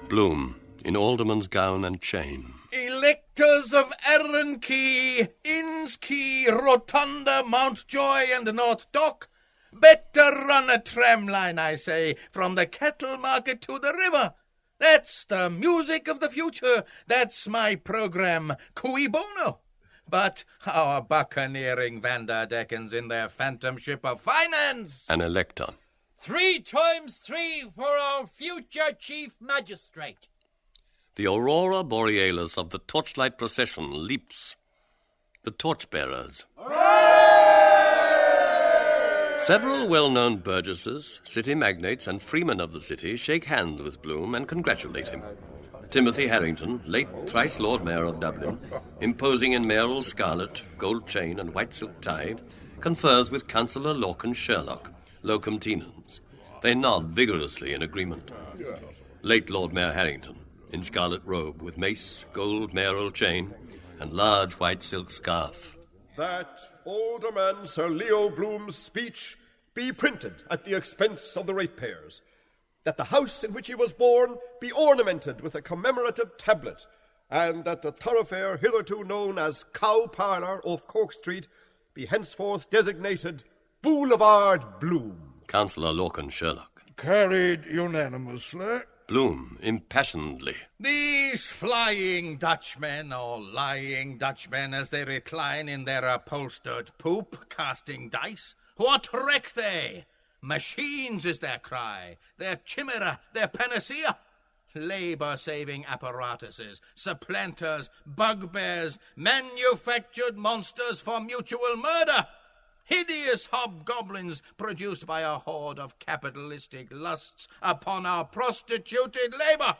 Bloom, in alderman's gown and chain. Electors of Arran Key, Inns Key, Rotunda, Mountjoy and North Dock, better run a tram line, I say, from the cattle market to the river. That's the music of the future. That's my programme, cui bono. But our buccaneering Vanderdeckens in their phantom ship of finance. An elector. 3 times 3 for our future chief magistrate. The aurora borealis of the torchlight procession leaps. The torchbearers. Several well-known burgesses, city magnates, and freemen of the city shake hands with Bloom and congratulate him. Timothy Harrington, late thrice Lord Mayor of Dublin, imposing in mayoral scarlet, gold chain, and white silk tie, confers with Councillor Lorcan Sherlock, locum tenens. They nod vigorously in agreement. Late Lord Mayor Harrington, in scarlet robe with mace, gold mayoral chain, and large white silk scarf. That Alderman Sir Leo Bloom's speech be printed at the expense of the ratepayers. That the house in which he was born be ornamented with a commemorative tablet, and that the thoroughfare hitherto known as Cow Parlour off Cork Street be henceforth designated Boulevard Bloom. Councillor Lorcan Sherlock. Carried unanimously. Bloom, impassionedly. These flying Dutchmen, or lying Dutchmen, as they recline in their upholstered poop, casting dice, what reck they? Machines is their cry, their chimera, their panacea. Labour-saving apparatuses, supplanters, bugbears, manufactured monsters for mutual murder. Hideous hobgoblins produced by a horde of capitalistic lusts upon our prostituted labour.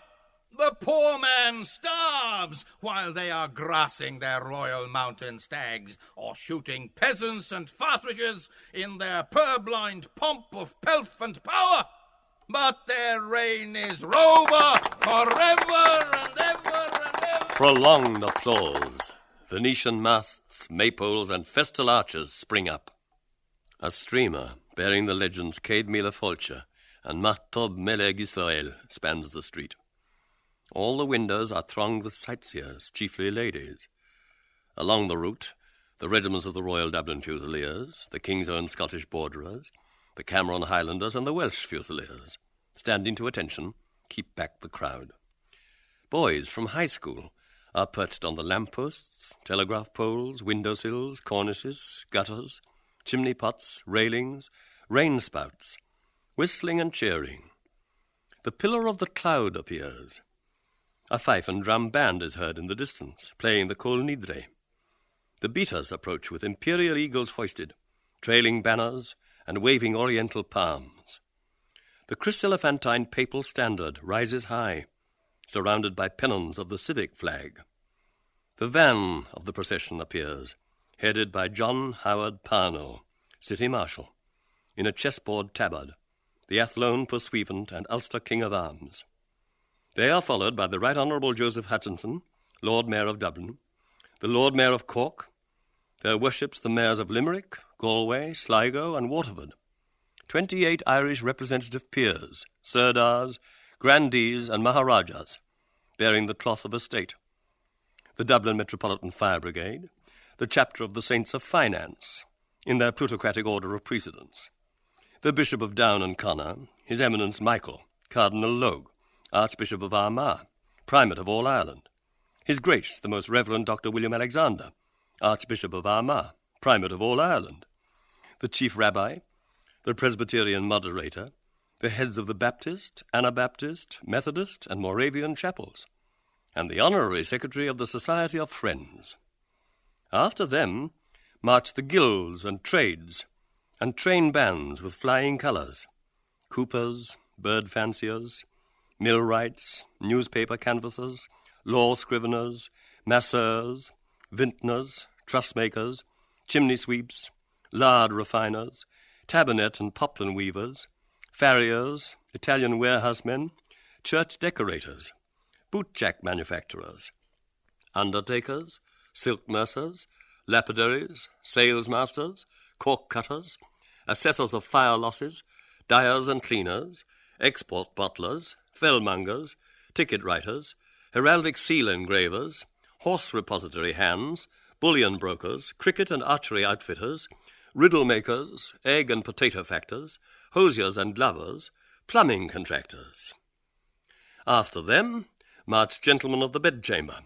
The poor man starves while they are grassing their royal mountain stags or shooting peasants and partridges in their purblind pomp of pelf and power. But their reign is over forever and ever and ever. Prolonged applause. Venetian masts, maypoles, and festal arches spring up. A streamer bearing the legends Cade Mila Fulcher and Mahtob Meleg Israel spans the street. All the windows are thronged with sightseers, chiefly ladies. Along the route, the regiments of the Royal Dublin Fusiliers, the King's Own Scottish Borderers, the Cameron Highlanders, and the Welsh Fusiliers, standing to attention, keep back the crowd. Boys from high school are perched on the lampposts, telegraph poles, windowsills, cornices, gutters, chimney pots, railings, rain spouts, whistling and cheering. The pillar of the cloud appears. A fife and drum band is heard in the distance, playing the Kol Nidre. The beaters approach with imperial eagles hoisted, trailing banners and waving oriental palms. The chryselephantine papal standard rises high, surrounded by pennons of the civic flag. The van of the procession appears, headed by John Howard Parnell, City Marshal, in a chessboard tabard, the Athlone Pursuivant and Ulster King of Arms. They are followed by the Right Honourable Joseph Hutchinson, Lord Mayor of Dublin, the Lord Mayor of Cork, their worships the mayors of Limerick, Galway, Sligo, and Waterford, 28 Irish representative peers, sirdars, grandees, and maharajas, bearing the cloth of estate, the Dublin Metropolitan Fire Brigade, the chapter of the Saints of Finance, in their plutocratic order of precedence, the Bishop of Down and Connor, His Eminence Michael, Cardinal Logue, Archbishop of Armagh, Primate of all Ireland, His Grace the Most Reverend Dr. William Alexander, Archbishop of Armagh, Primate of all Ireland, the Chief Rabbi, the Presbyterian Moderator, the heads of the Baptist, Anabaptist, Methodist, and Moravian chapels, and the Honorary Secretary of the Society of Friends. After them march the guilds and trades, and train bands with flying colours, coopers, bird fanciers, millwrights, newspaper canvassers, law scriveners, masseurs, vintners, trussmakers, chimney sweeps, lard refiners, tabernet and poplin weavers, farriers, Italian warehousemen, church decorators, bootjack manufacturers, undertakers, silk mercers, lapidaries, salesmasters, cork cutters, assessors of fire losses, dyers and cleaners, export bottlers, fellmongers, ticket writers, heraldic seal engravers, horse repository hands, bullion brokers, cricket and archery outfitters, riddle makers, egg and potato factors, hosiers and glovers, plumbing contractors. After them march gentlemen of the bedchamber,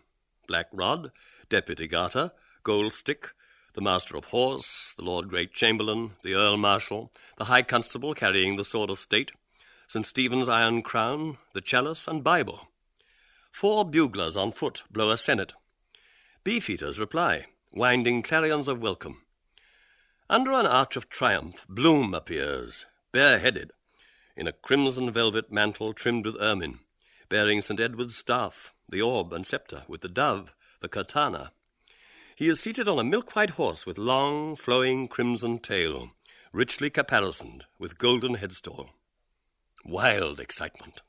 Black Rod, Deputy Garter, Gold Stick, the Master of Horse, the Lord Great Chamberlain, the Earl Marshal, the High Constable carrying the Sword of State, St. Stephen's Iron Crown, the Chalice and Bible. 4 buglers on foot blow a sennet. Beefeaters reply, winding clarions of welcome. Under an arch of triumph, Bloom appears, bareheaded, in a crimson velvet mantle trimmed with ermine, bearing St. Edward's staff, the orb and sceptre, with the dove, the curtana. He is seated on a milk-white horse with long, flowing crimson tail, richly caparisoned with golden headstall. Wild excitement.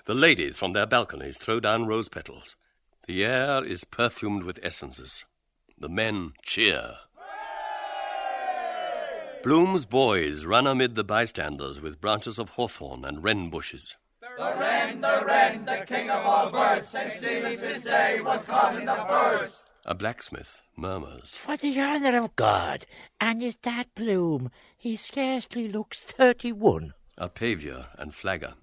The ladies from their balconies throw down rose petals. The air is perfumed with essences. The men cheer. Bloom's boys run amid the bystanders with branches of hawthorn and wren bushes. The wren, the king of all birds, St. Stephen's his day was caught in the first. A blacksmith murmurs. For the honour of God, and is that Bloom? He scarcely looks 31. A pavior and flagger.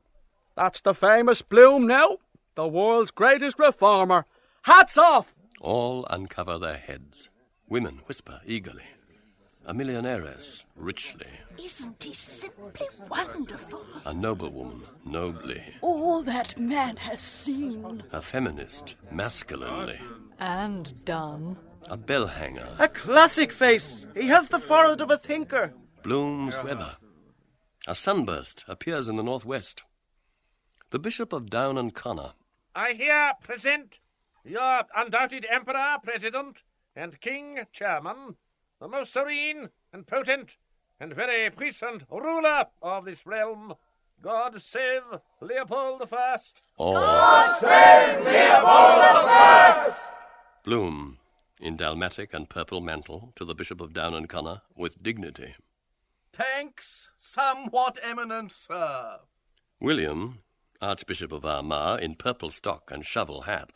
That's the famous Bloom now, the world's greatest reformer. Hats off! All uncover their heads. Women whisper eagerly. A millionairess, richly. Isn't he simply wonderful? A noblewoman, nobly. All that man has seen. A feminist, masculinely. And done. A bell hanger. A classic face. He has the forehead of a thinker. Bloom's weather. A sunburst appears in the northwest. The Bishop of Down and Connor, I here present your undoubted Emperor, President, and King, Chairman, the most serene and potent and very puissant ruler of this realm. God save Leopold I. God save Leopold I! Bloom, in dalmatic and purple mantle, to the Bishop of Down and Connor, with dignity. Thanks, somewhat eminent sir. William, Archbishop of Armagh, in purple stock and shovel hat.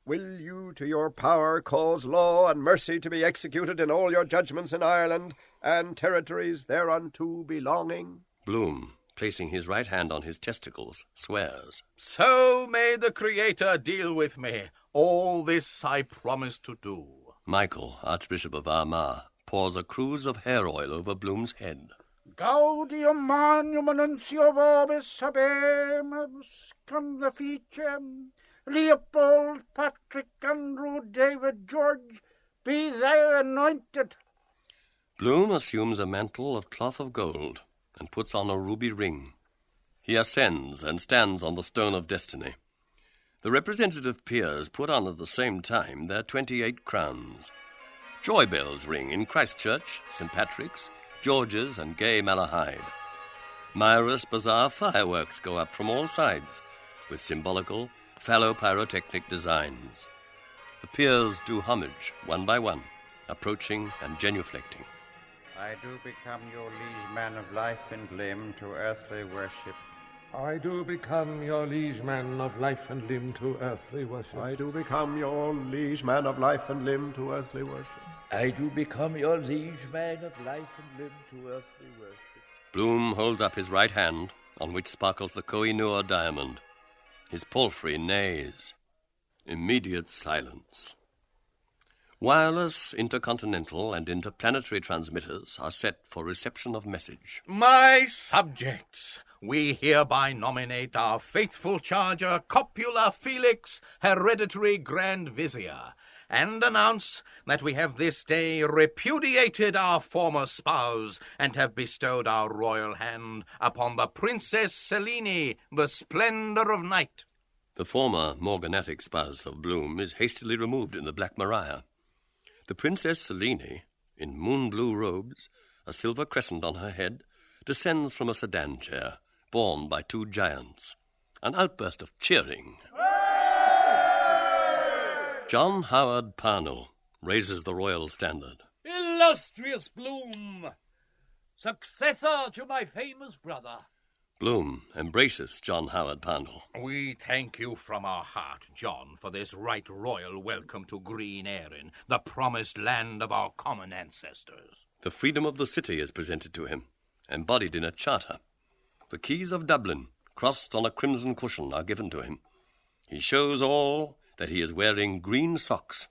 Will you to your power cause law and mercy to be executed in all your judgments in Ireland and territories thereunto belonging? Bloom, placing his right hand on his testicles, swears. So may the Creator deal with me. All this I promise to do. Michael, Archbishop of Armagh, pours a cruse of hair oil over Bloom's head. Gaudium magnum annuncio vobis habemus confice. Leopold, Patrick, Andrew, David, George, be thou anointed. Bloom assumes a mantle of cloth of gold and puts on a ruby ring. He ascends and stands on the stone of destiny. The representative peers put on at the same time their 28 crowns. Joy bells ring in Christchurch, St. Patrick's, George's and Gay Malahide. Myra's bizarre fireworks go up from all sides, with symbolical, phallo-pyrotechnic designs. The peers do homage, one by one, approaching and genuflecting. I do become your liege man of life and limb to earthly worship. I do become your liege man of life and limb to earthly worship. I do become your liege man of life and limb to earthly worship. I do become your liege man of life and limb to earthly worship. Bloom holds up his right hand, on which sparkles the Koh-i-Noor diamond. His palfrey neighs. Immediate silence. Wireless, intercontinental, and interplanetary transmitters are set for reception of message. My subjects, we hereby nominate our faithful charger, Copula Felix, hereditary Grand Vizier, and announce that we have this day repudiated our former spouse and have bestowed our royal hand upon the Princess Selene, the splendour of night. The former morganatic spouse of Bloom is hastily removed in the Black Maria. The Princess Selene, in moon-blue robes, a silver crescent on her head, descends from a sedan chair, borne by two giants. An outburst of cheering. John Howard Parnell raises the royal standard. Illustrious Bloom, successor to my famous brother. Bloom embraces John Howard Parnell. We thank you from our heart, John, for this right royal welcome to Green Erin, the promised land of our common ancestors. The freedom of the city is presented to him, embodied in a charter. The keys of Dublin, crossed on a crimson cushion, are given to him. He shows all that he is wearing green socks.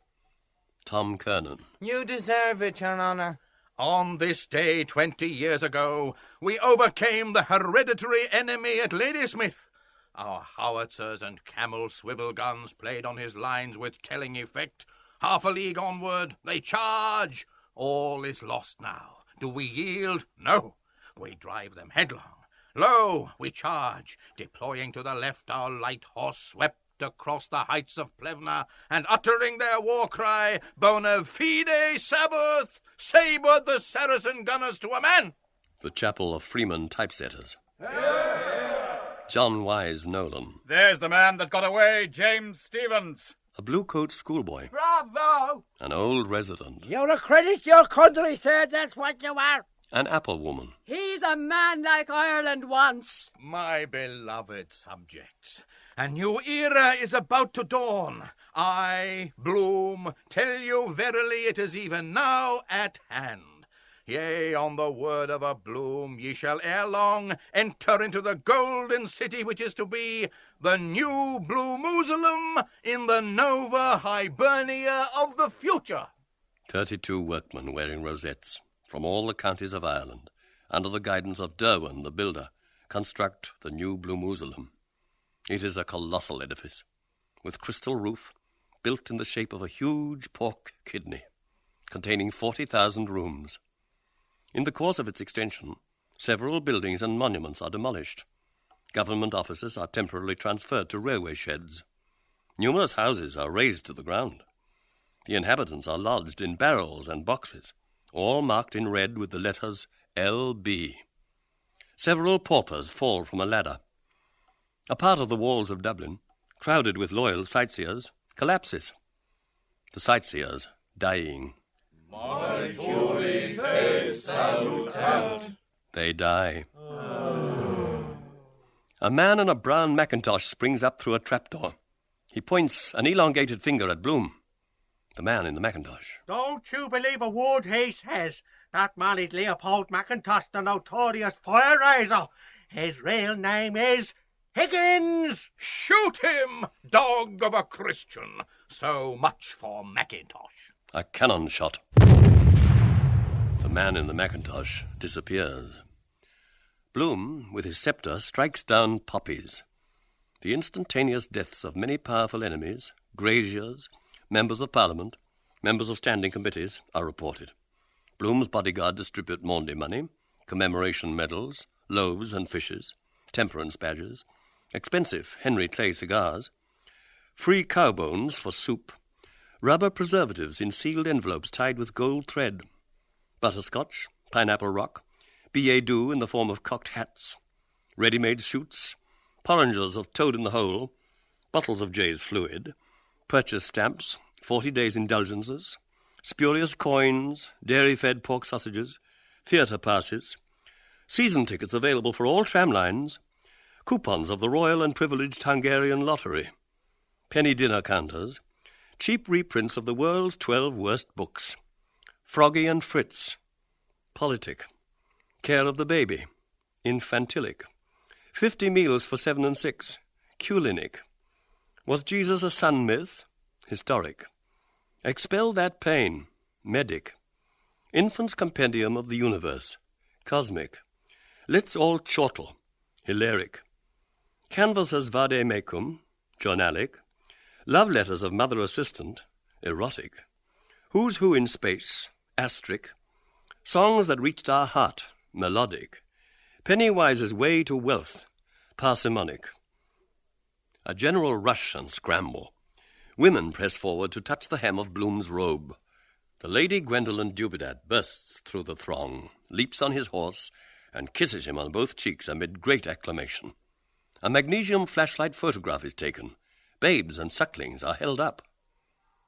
Tom Kernan. You deserve it, Your Honour. On this day 20 years ago, we overcame the hereditary enemy at Ladysmith. Our howitzers and camel swivel guns played on his lines with telling effect. Half a league onward, they charge. All is lost now. Do we yield? No. We drive them headlong. Lo, we charge, deploying to the left our light horse swept across the heights of Plevna, and uttering their war cry, Bona fide Sabbath, sabred the Saracen gunners to a man. The Chapel of Freeman Typesetters. John Wise Nolan. There's the man that got away, James Stevens. A blue-coat schoolboy. Bravo! An old resident. You're a credit to your country, sir, that's what you are. An apple woman. He's a man like Ireland wants. My beloved subjects, a new era is about to dawn. I, Bloom, tell you verily it is even now at hand. Yea, on the word of a Bloom, ye shall ere long enter into the golden city which is to be the new Bloomusalem in the Nova Hibernia of the future. 32 workmen wearing rosettes from all the counties of Ireland, under the guidance of Derwin the builder, construct the new Bloomusalem. It is a colossal edifice, with crystal roof, built in the shape of a huge pork kidney, containing 40,000 rooms. In the course of its extension, several buildings and monuments are demolished. Government offices are temporarily transferred to railway sheds. Numerous houses are razed to the ground. The inhabitants are lodged in barrels and boxes, all marked in red with the letters L.B. Several paupers fall from a ladder. A part of the walls of Dublin, crowded with loyal sightseers, collapses. The sightseers dying. Moleculi te salutant. They die. A man in a brown mackintosh springs up through a trapdoor. He points an elongated finger at Bloom. The man in the mackintosh. Don't you believe a word he says. That man is Leopold Mackintosh, the notorious fire raiser. His real name is Higgins. Shoot him, dog of a Christian. So much for Mackintosh. A cannon shot. The man in the mackintosh disappears. Bloom, with his sceptre, strikes down poppies. The instantaneous deaths of many powerful enemies, graziers, members of Parliament, members of standing committees, are reported. Bloom's bodyguard distribute Maundy money, commemoration medals, loaves and fishes, temperance badges, expensive Henry Clay cigars, free cow bones for soup, rubber preservatives in sealed envelopes tied with gold thread, butterscotch, pineapple rock, billet doux in the form of cocked hats, ready-made suits, porringers of toad-in-the-hole, bottles of Jay's fluid, purchase stamps, 40 days' indulgences, spurious coins, dairy-fed pork sausages, theatre passes, season tickets available for all tram lines, coupons of the Royal and Privileged Hungarian Lottery, penny dinner counters, cheap reprints of the world's 12 worst books, Froggy and Fritz, Politic, Care of the Baby, Infantilic, 50 meals for 7 and 6, Culinic, Was Jesus a sun myth? Historic, Expel that pain, Medic, Infant's Compendium of the Universe, Cosmic, Let's all chortle, Hilaric, Canvassers Vade Mecum, Journalic, Love Letters of Mother Assistant, Erotic, Who's Who in Space, Asterisk, Songs That Reached Our Heart, Melodic, Pennywise's Way to Wealth, Parsimonic. A general rush and scramble. Women press forward to touch the hem of Bloom's robe. The Lady Gwendolen Dubedat bursts through the throng, leaps on his horse, and kisses him on both cheeks amid great acclamation. A magnesium flashlight photograph is taken. Babes and sucklings are held up.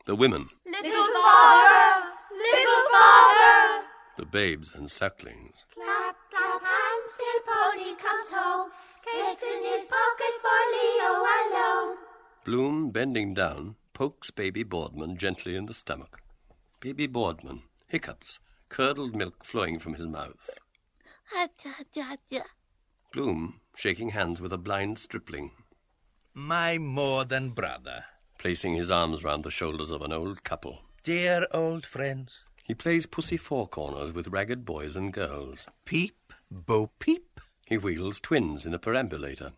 The women. Little father! Little father! The babes and sucklings. Clap, clap hands till pony comes home. Cake's in his pocket for Leo alone. Bloom, bending down, pokes baby Boardman gently in the stomach. Baby Boardman hiccups, curdled milk flowing from his mouth. Bloom, shaking hands with a blind stripling. My more than brother. Placing his arms round the shoulders of an old couple. Dear old friends. He plays Pussy Four Corners with ragged boys and girls. Peep, bo peep. He wheels twins in a perambulator.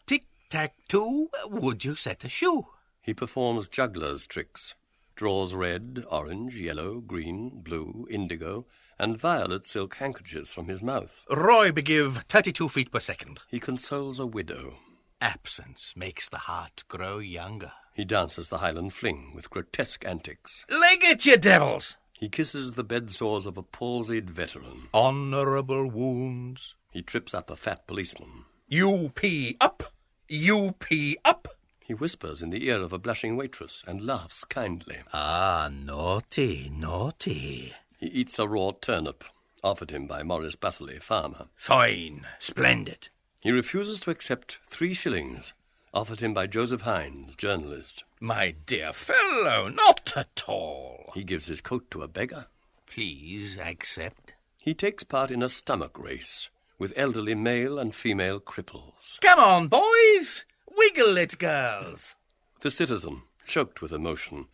Tic-tac-toe, would you set a shoe? He performs juggler's tricks. Draws red, orange, yellow, green, blue, indigo, and violet silk handkerchiefs from his mouth. Roy begive 32 feet per second. He consoles a widow. Absence makes the heart grow younger. He dances the Highland fling with grotesque antics. Leg it, you devils! He kisses the bed sores of a palsied veteran. Honourable wounds. He trips up a fat policeman. You pee up! You pee up! He whispers in the ear of a blushing waitress and laughs kindly. Ah, naughty, naughty. He eats a raw turnip, offered him by Maurice Butterley, farmer. Fine, splendid. He refuses to accept 3 shillings, offered him by Joseph Hines, journalist. My dear fellow, not at all. He gives his coat to a beggar. Please accept. He takes part in a stomach race with elderly male and female cripples. Come on, boys! Wiggle it, girls! The citizen, choked with emotion,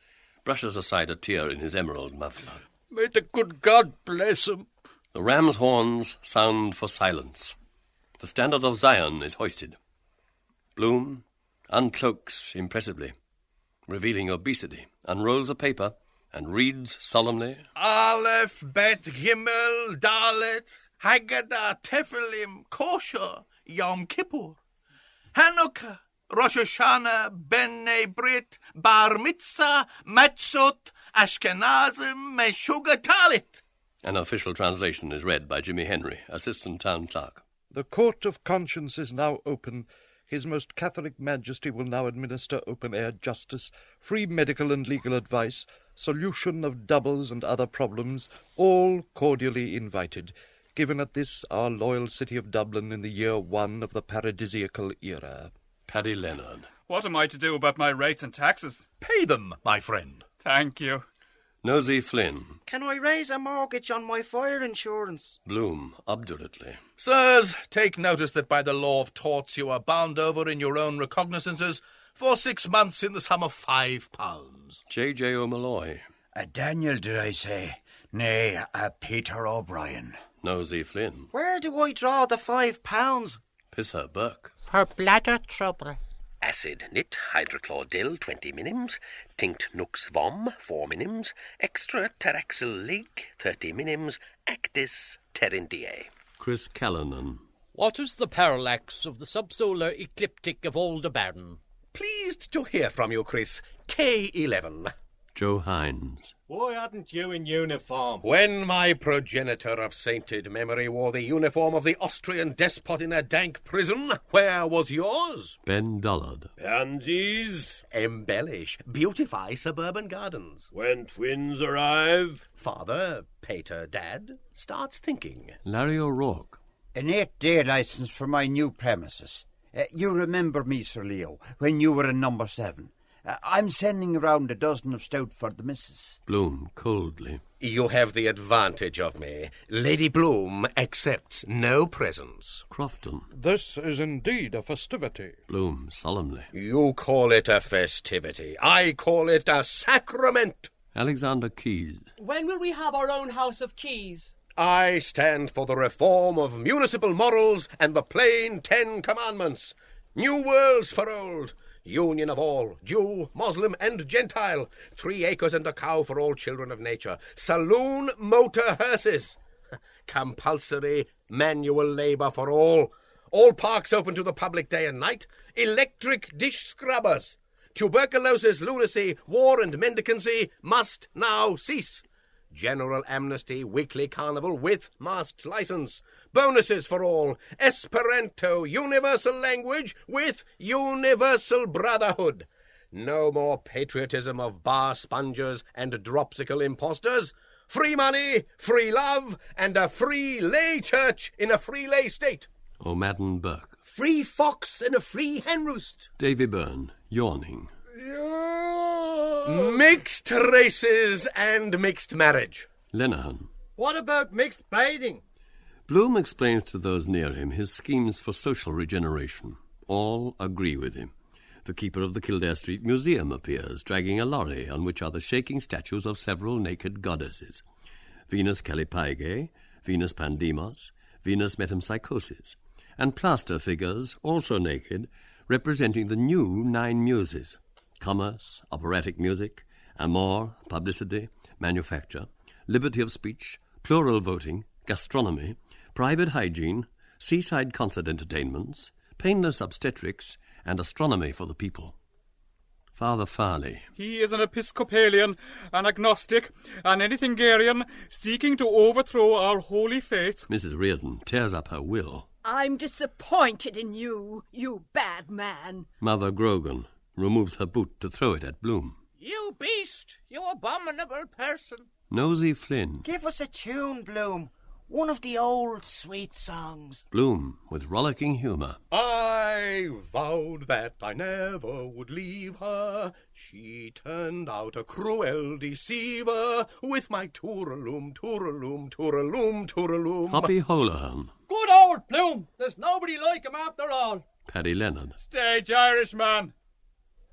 brushes aside a tear in his emerald muffler. May the good God bless him. The ram's horns sound for silence. The standard of Zion is hoisted. Bloom uncloaks impressively, revealing obesity, unrolls a paper, and reads solemnly, Aleph, Bet, Gimel, Dalet, Haggadah, Tephilim, Kosher, Yom Kippur, Hanukkah, Rosh Hashanah, B'nai Brit, Bar Mitzvah, Matzot, Ashkenazim, Meshuggah Talit. An official translation is read by Jimmy Henry, Assistant Town Clerk. The Court of Conscience is now open. His Most Catholic Majesty will now administer open-air justice, free medical and legal advice, solution of doubles and other problems, all cordially invited, given at this, our loyal city of Dublin in the year 1 of the paradisiacal era. Paddy Leonard. What am I to do about my rates and taxes? Pay them, my friend. Thank you. Nosey Flynn. Can I raise a mortgage on my fire insurance? Bloom, obdurately. Sirs, take notice that by the law of torts you are bound over in your own recognizances for 6 months in the sum of £5. J.J. O'Malloy. A Daniel, did I say? Nay, a Peter O'Brien. Nosey Flynn. Where do I draw the £5? Pisser Burke. For bladder trouble. Acid nit hydrochlordil 20 minims, tinct nux vom 4 minims, extra teraxyl lig 30 minims, actis terindie. Chris Callanan. What is the parallax of the subsolar ecliptic of Aldebaran? Pleased to hear from you, Chris. K11. Joe Hines. Why hadn't you in uniform? When my progenitor of sainted memory wore the uniform of the Austrian despot in a dank prison, where was yours? Ben Dollard. Pansies. Embellish, beautify suburban gardens. When twins arrive. Father, pater, dad, starts thinking. Larry O'Rourke. An 8-day licence for my new premises. You remember me, Sir Leo, when you were in number 7. I'm sending around a dozen of stout for the missus. Bloom, coldly. You have the advantage of me. Lady Bloom accepts no presents. Crofton. This is indeed a festivity. Bloom, solemnly. You call it a festivity. I call it a sacrament. Alexander Keys. When will we have our own house of keys? I stand for the reform of municipal morals and the plain 10 commandments. New worlds for old. Union of all, Jew, Muslim and Gentile. 3 acres and a cow for all children of nature. Saloon motor hearses. Compulsory manual labour for all. All parks open to the public day and night. Electric dish scrubbers. Tuberculosis, lunacy, war and mendicancy must now cease. General amnesty, weekly carnival with masked licence. Bonuses for all. Esperanto, universal language with universal brotherhood. No more patriotism of bar spongers and dropsical impostors. Free money, free love, and a free lay church in a free lay state. O'Madden Burke. Free fox and a free hen roost. Davy Byrne, yawning. Mixed races and mixed marriage. Lenehan. What about mixed bathing? Bloom explains to those near him his schemes for social regeneration. All agree with him. The keeper of the Kildare Street Museum appears, dragging a lorry on which are the shaking statues of several naked goddesses. Venus Callipyge, Venus Pandemos, Venus Metempsychosis, and plaster figures, also naked, representing the new 9 muses. Commerce, operatic music, amour, publicity, manufacture, liberty of speech, plural voting, gastronomy, private hygiene, seaside concert entertainments, painless obstetrics, and astronomy for the people. Father Farley. He is an Episcopalian, an agnostic, and anything Garian, seeking to overthrow our holy faith. Mrs. Reardon tears up her will. I'm disappointed in you, you bad man. Mother Grogan removes her boot to throw it at Bloom. You beast! You abominable person! Nosey Flynn. Give us a tune, Bloom. One of the old sweet songs. Bloom, with rollicking humour. I vowed that I never would leave her. She turned out a cruel deceiver. With my tooraloom, tooraloom, tooraloom, tooraloom. Hoppy Holohan. Good old Bloom. There's nobody like him after all. Paddy Leonard. Stage Irishman.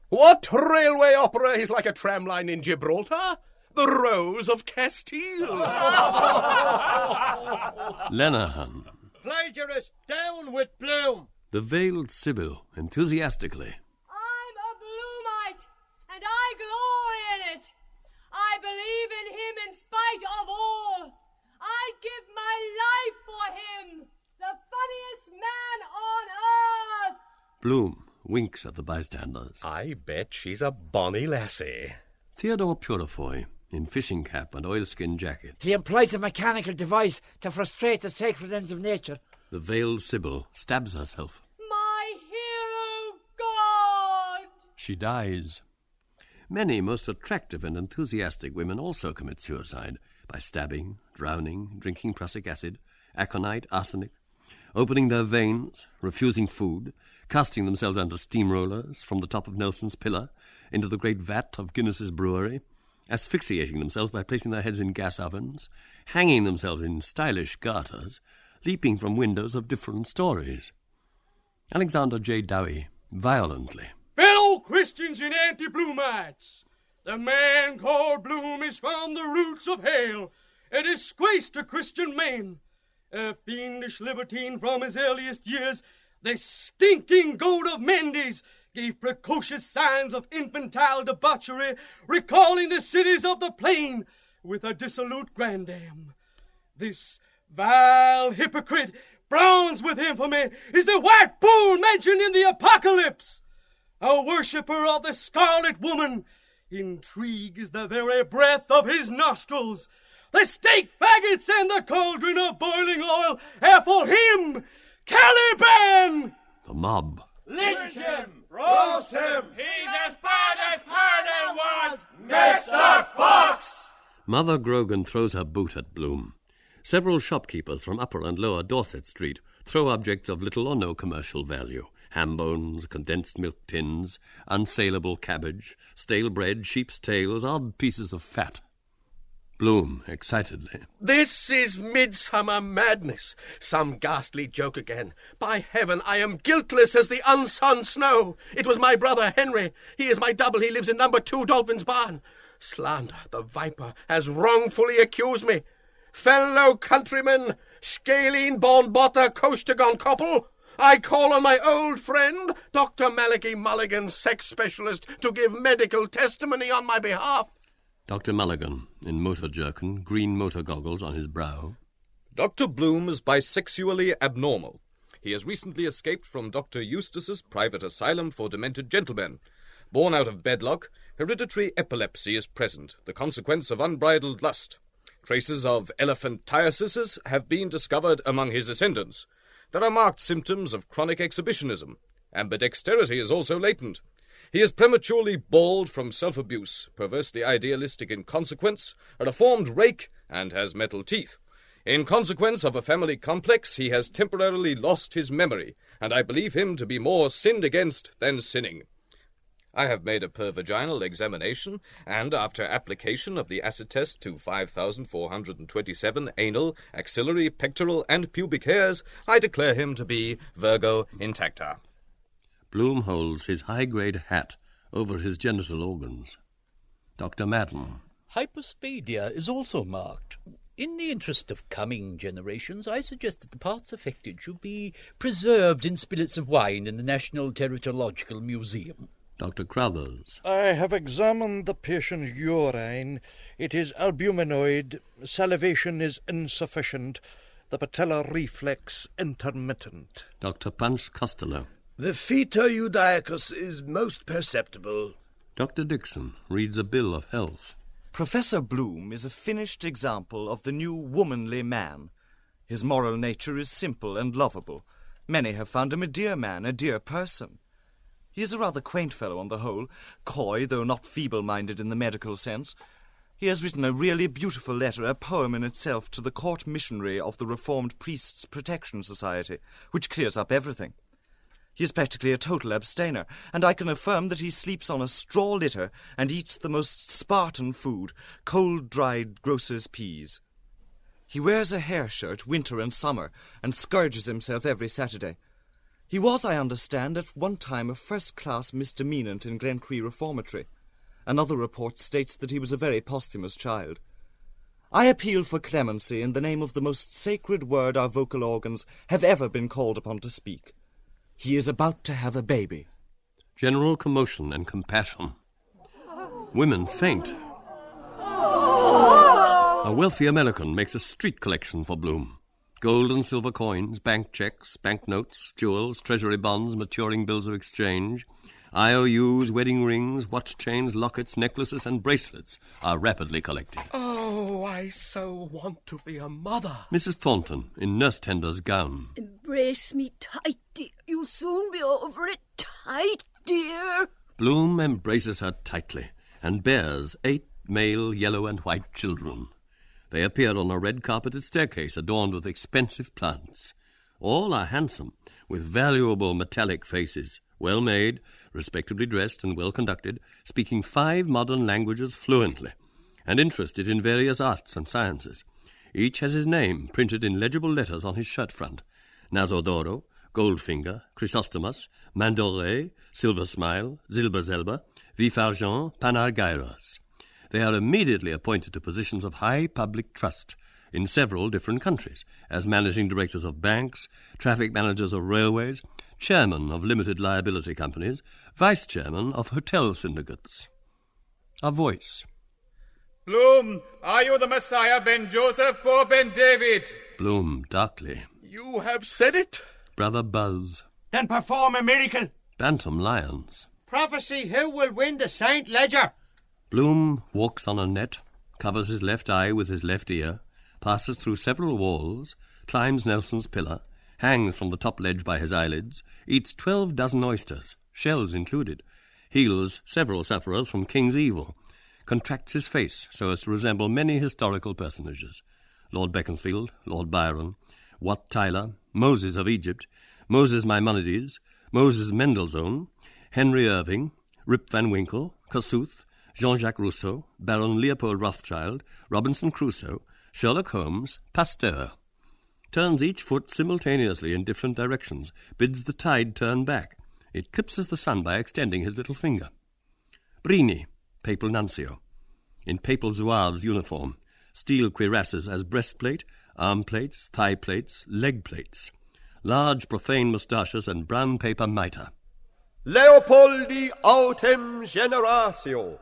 What railway opera is like a tram line in Gibraltar? The Rose of Castile. Lenehan. Plagiarist, down with Bloom. The veiled Sibyl, enthusiastically. I'm a Bloomite, and I glory in it. I believe in him in spite of all. I'd give my life for him, the funniest man on earth. Bloom, winks at the bystanders. I bet she's a bonny lassie. Theodore Purefoy, in fishing cap and oilskin jacket. He employs a mechanical device to frustrate the sacred ends of nature. The veiled Sibyl stabs herself. My hero God! She dies. Many most attractive and enthusiastic women also commit suicide by stabbing, drowning, drinking prussic acid, aconite, arsenic, opening their veins, refusing food, casting themselves under steamrollers from the top of Nelson's Pillar into the great vat of Guinness's brewery, asphyxiating themselves by placing their heads in gas ovens, hanging themselves in stylish garters, leaping from windows of different stories. Alexander J. Dowie, violently. Fellow Christians and anti-Bloomites, the man called Bloom is from the roots of hell, a disgrace to Christian men, a fiendish libertine from his earliest years. The stinking goat of Mendes gave precocious signs of infantile debauchery, recalling the cities of the plain with a dissolute grandam. This vile hypocrite, bronzed with infamy, is the white bull mentioned in the Apocalypse. A worshipper of the Scarlet Woman, intrigue is the very breath of his nostrils. The stake faggots and the cauldron of boiling oil are for him, Caliban! The mob. Lynch him! Roast him! He's as bad as Colonel was, Mr. Fox! Mother Grogan throws her boot at Bloom. Several shopkeepers from Upper and Lower Dorset Street throw objects of little or no commercial value. Ham bones, condensed milk tins, unsaleable cabbage, stale bread, sheep's tails, odd pieces of fat. Bloom, excitedly. This is midsummer madness. Some ghastly joke again. By heaven, I am guiltless as the unsunned snow. It was my brother Henry. He is my double. He lives in number 2 Dolphin's Barn. Slander, the viper, has wrongfully accused me. Fellow countrymen, Scaleen born botter Coastagon couple, I call on my old friend, Dr. Malachi Mulligan, sex specialist, to give medical testimony on my behalf. Dr. Mulligan, in motor jerkin, green motor goggles on his brow. Dr. Bloom is bisexually abnormal. He has recently escaped from Dr. Eustace's private asylum for demented gentlemen. Born out of wedlock, hereditary epilepsy is present, the consequence of unbridled lust. Traces of elephantiasis have been discovered among his ascendants. There are marked symptoms of chronic exhibitionism. Ambidexterity is also latent. He is prematurely bald from self-abuse, perversely idealistic in consequence, a reformed rake, and has metal teeth. In consequence of a family complex, he has temporarily lost his memory, and I believe him to be more sinned against than sinning. I have made a pervaginal examination, and after application of the acid test to 5,427 anal, axillary, pectoral, and pubic hairs, I declare him to be Virgo intacta. Bloom holds his high-grade hat over his genital organs. Dr. Madden. Hypospadia is also marked. In the interest of coming generations, I suggest that the parts affected should be preserved in spirits of wine in the National Teratological Museum. Dr. Crothers. I have examined the patient's urine. It is albuminoid. Salivation is insufficient. The patellar reflex intermittent. Dr. Punch Costello. The feta eudicus is most perceptible. Dr. Dixon reads a bill of health. Professor Bloom is a finished example of the new womanly man. His moral nature is simple and lovable. Many have found him a dear man, a dear person. He is a rather quaint fellow on the whole, coy, though not feeble-minded in the medical sense. He has written a really beautiful letter, a poem in itself, to the court missionary of the Reformed Priests' Protection Society, which clears up everything. He is practically a total abstainer, and I can affirm that he sleeps on a straw litter and eats the most Spartan food, cold-dried grocer's peas. He wears a hair shirt winter and summer, and scourges himself every Saturday. He was, I understand, at one time a first-class misdemeanant in Glencree Reformatory. Another report states that he was a very posthumous child. I appeal for clemency in the name of the most sacred word our vocal organs have ever been called upon to speak. He is about to have a baby. General commotion and compassion. Women faint. A wealthy American makes a street collection for Bloom. Gold and silver coins, bank checks, banknotes, jewels, treasury bonds, maturing bills of exchange, IOUs, wedding rings, watch chains, lockets, necklaces, and bracelets are rapidly collected. Oh, I so want to be a mother. Mrs. Thornton, in nurse tender's gown. Embrace me tight, dear. You'll soon be over it. Tight, dear. Bloom embraces her tightly and bears 8 male yellow and white children. They appear on a red-carpeted staircase adorned with expensive plants. All are handsome, with valuable metallic faces, well-made, respectably dressed and well-conducted, speaking 5 modern languages fluently, and interested in various arts and sciences. Each has his name printed in legible letters on his shirt front: Nasodoro, Goldfinger, Chrysostomus, Mandore, Silver Smile, Zilberzelber, Vifargent, Panargyros. They are immediately appointed to positions of high public trust in several different countries, as managing directors of banks, traffic managers of railways, chairman of limited liability companies, vice-chairman of hotel syndicates. A voice. Bloom, are you the Messiah, Ben Joseph or Ben David? Bloom, darkly. You have said it. Brother Buzz. Then perform a miracle. Bantam Lions. Prophesy who will win the Saint Ledger. Bloom walks on a net, covers his left eye with his left ear, passes through several walls, climbs Nelson's pillar, hangs from the top ledge by his eyelids, eats 12 dozen oysters, shells included, heals several sufferers from King's Evil, contracts his face so as to resemble many historical personages: Lord Beaconsfield, Lord Byron, Wat Tyler, Moses of Egypt, Moses Maimonides, Moses Mendelssohn, Henry Irving, Rip Van Winkle, Kossuth, Jean-Jacques Rousseau, Baron Leopold Rothschild, Robinson Crusoe, Sherlock Holmes, Pasteur. Turns each foot simultaneously in different directions, bids the tide turn back, eclipses the sun by extending his little finger. Brini, Papal Nuncio, in Papal Zouave's uniform, steel cuirasses as breastplate, arm plates, thigh plates, leg plates, large profane moustaches and brown paper mitre. Leopoldi autem generatio.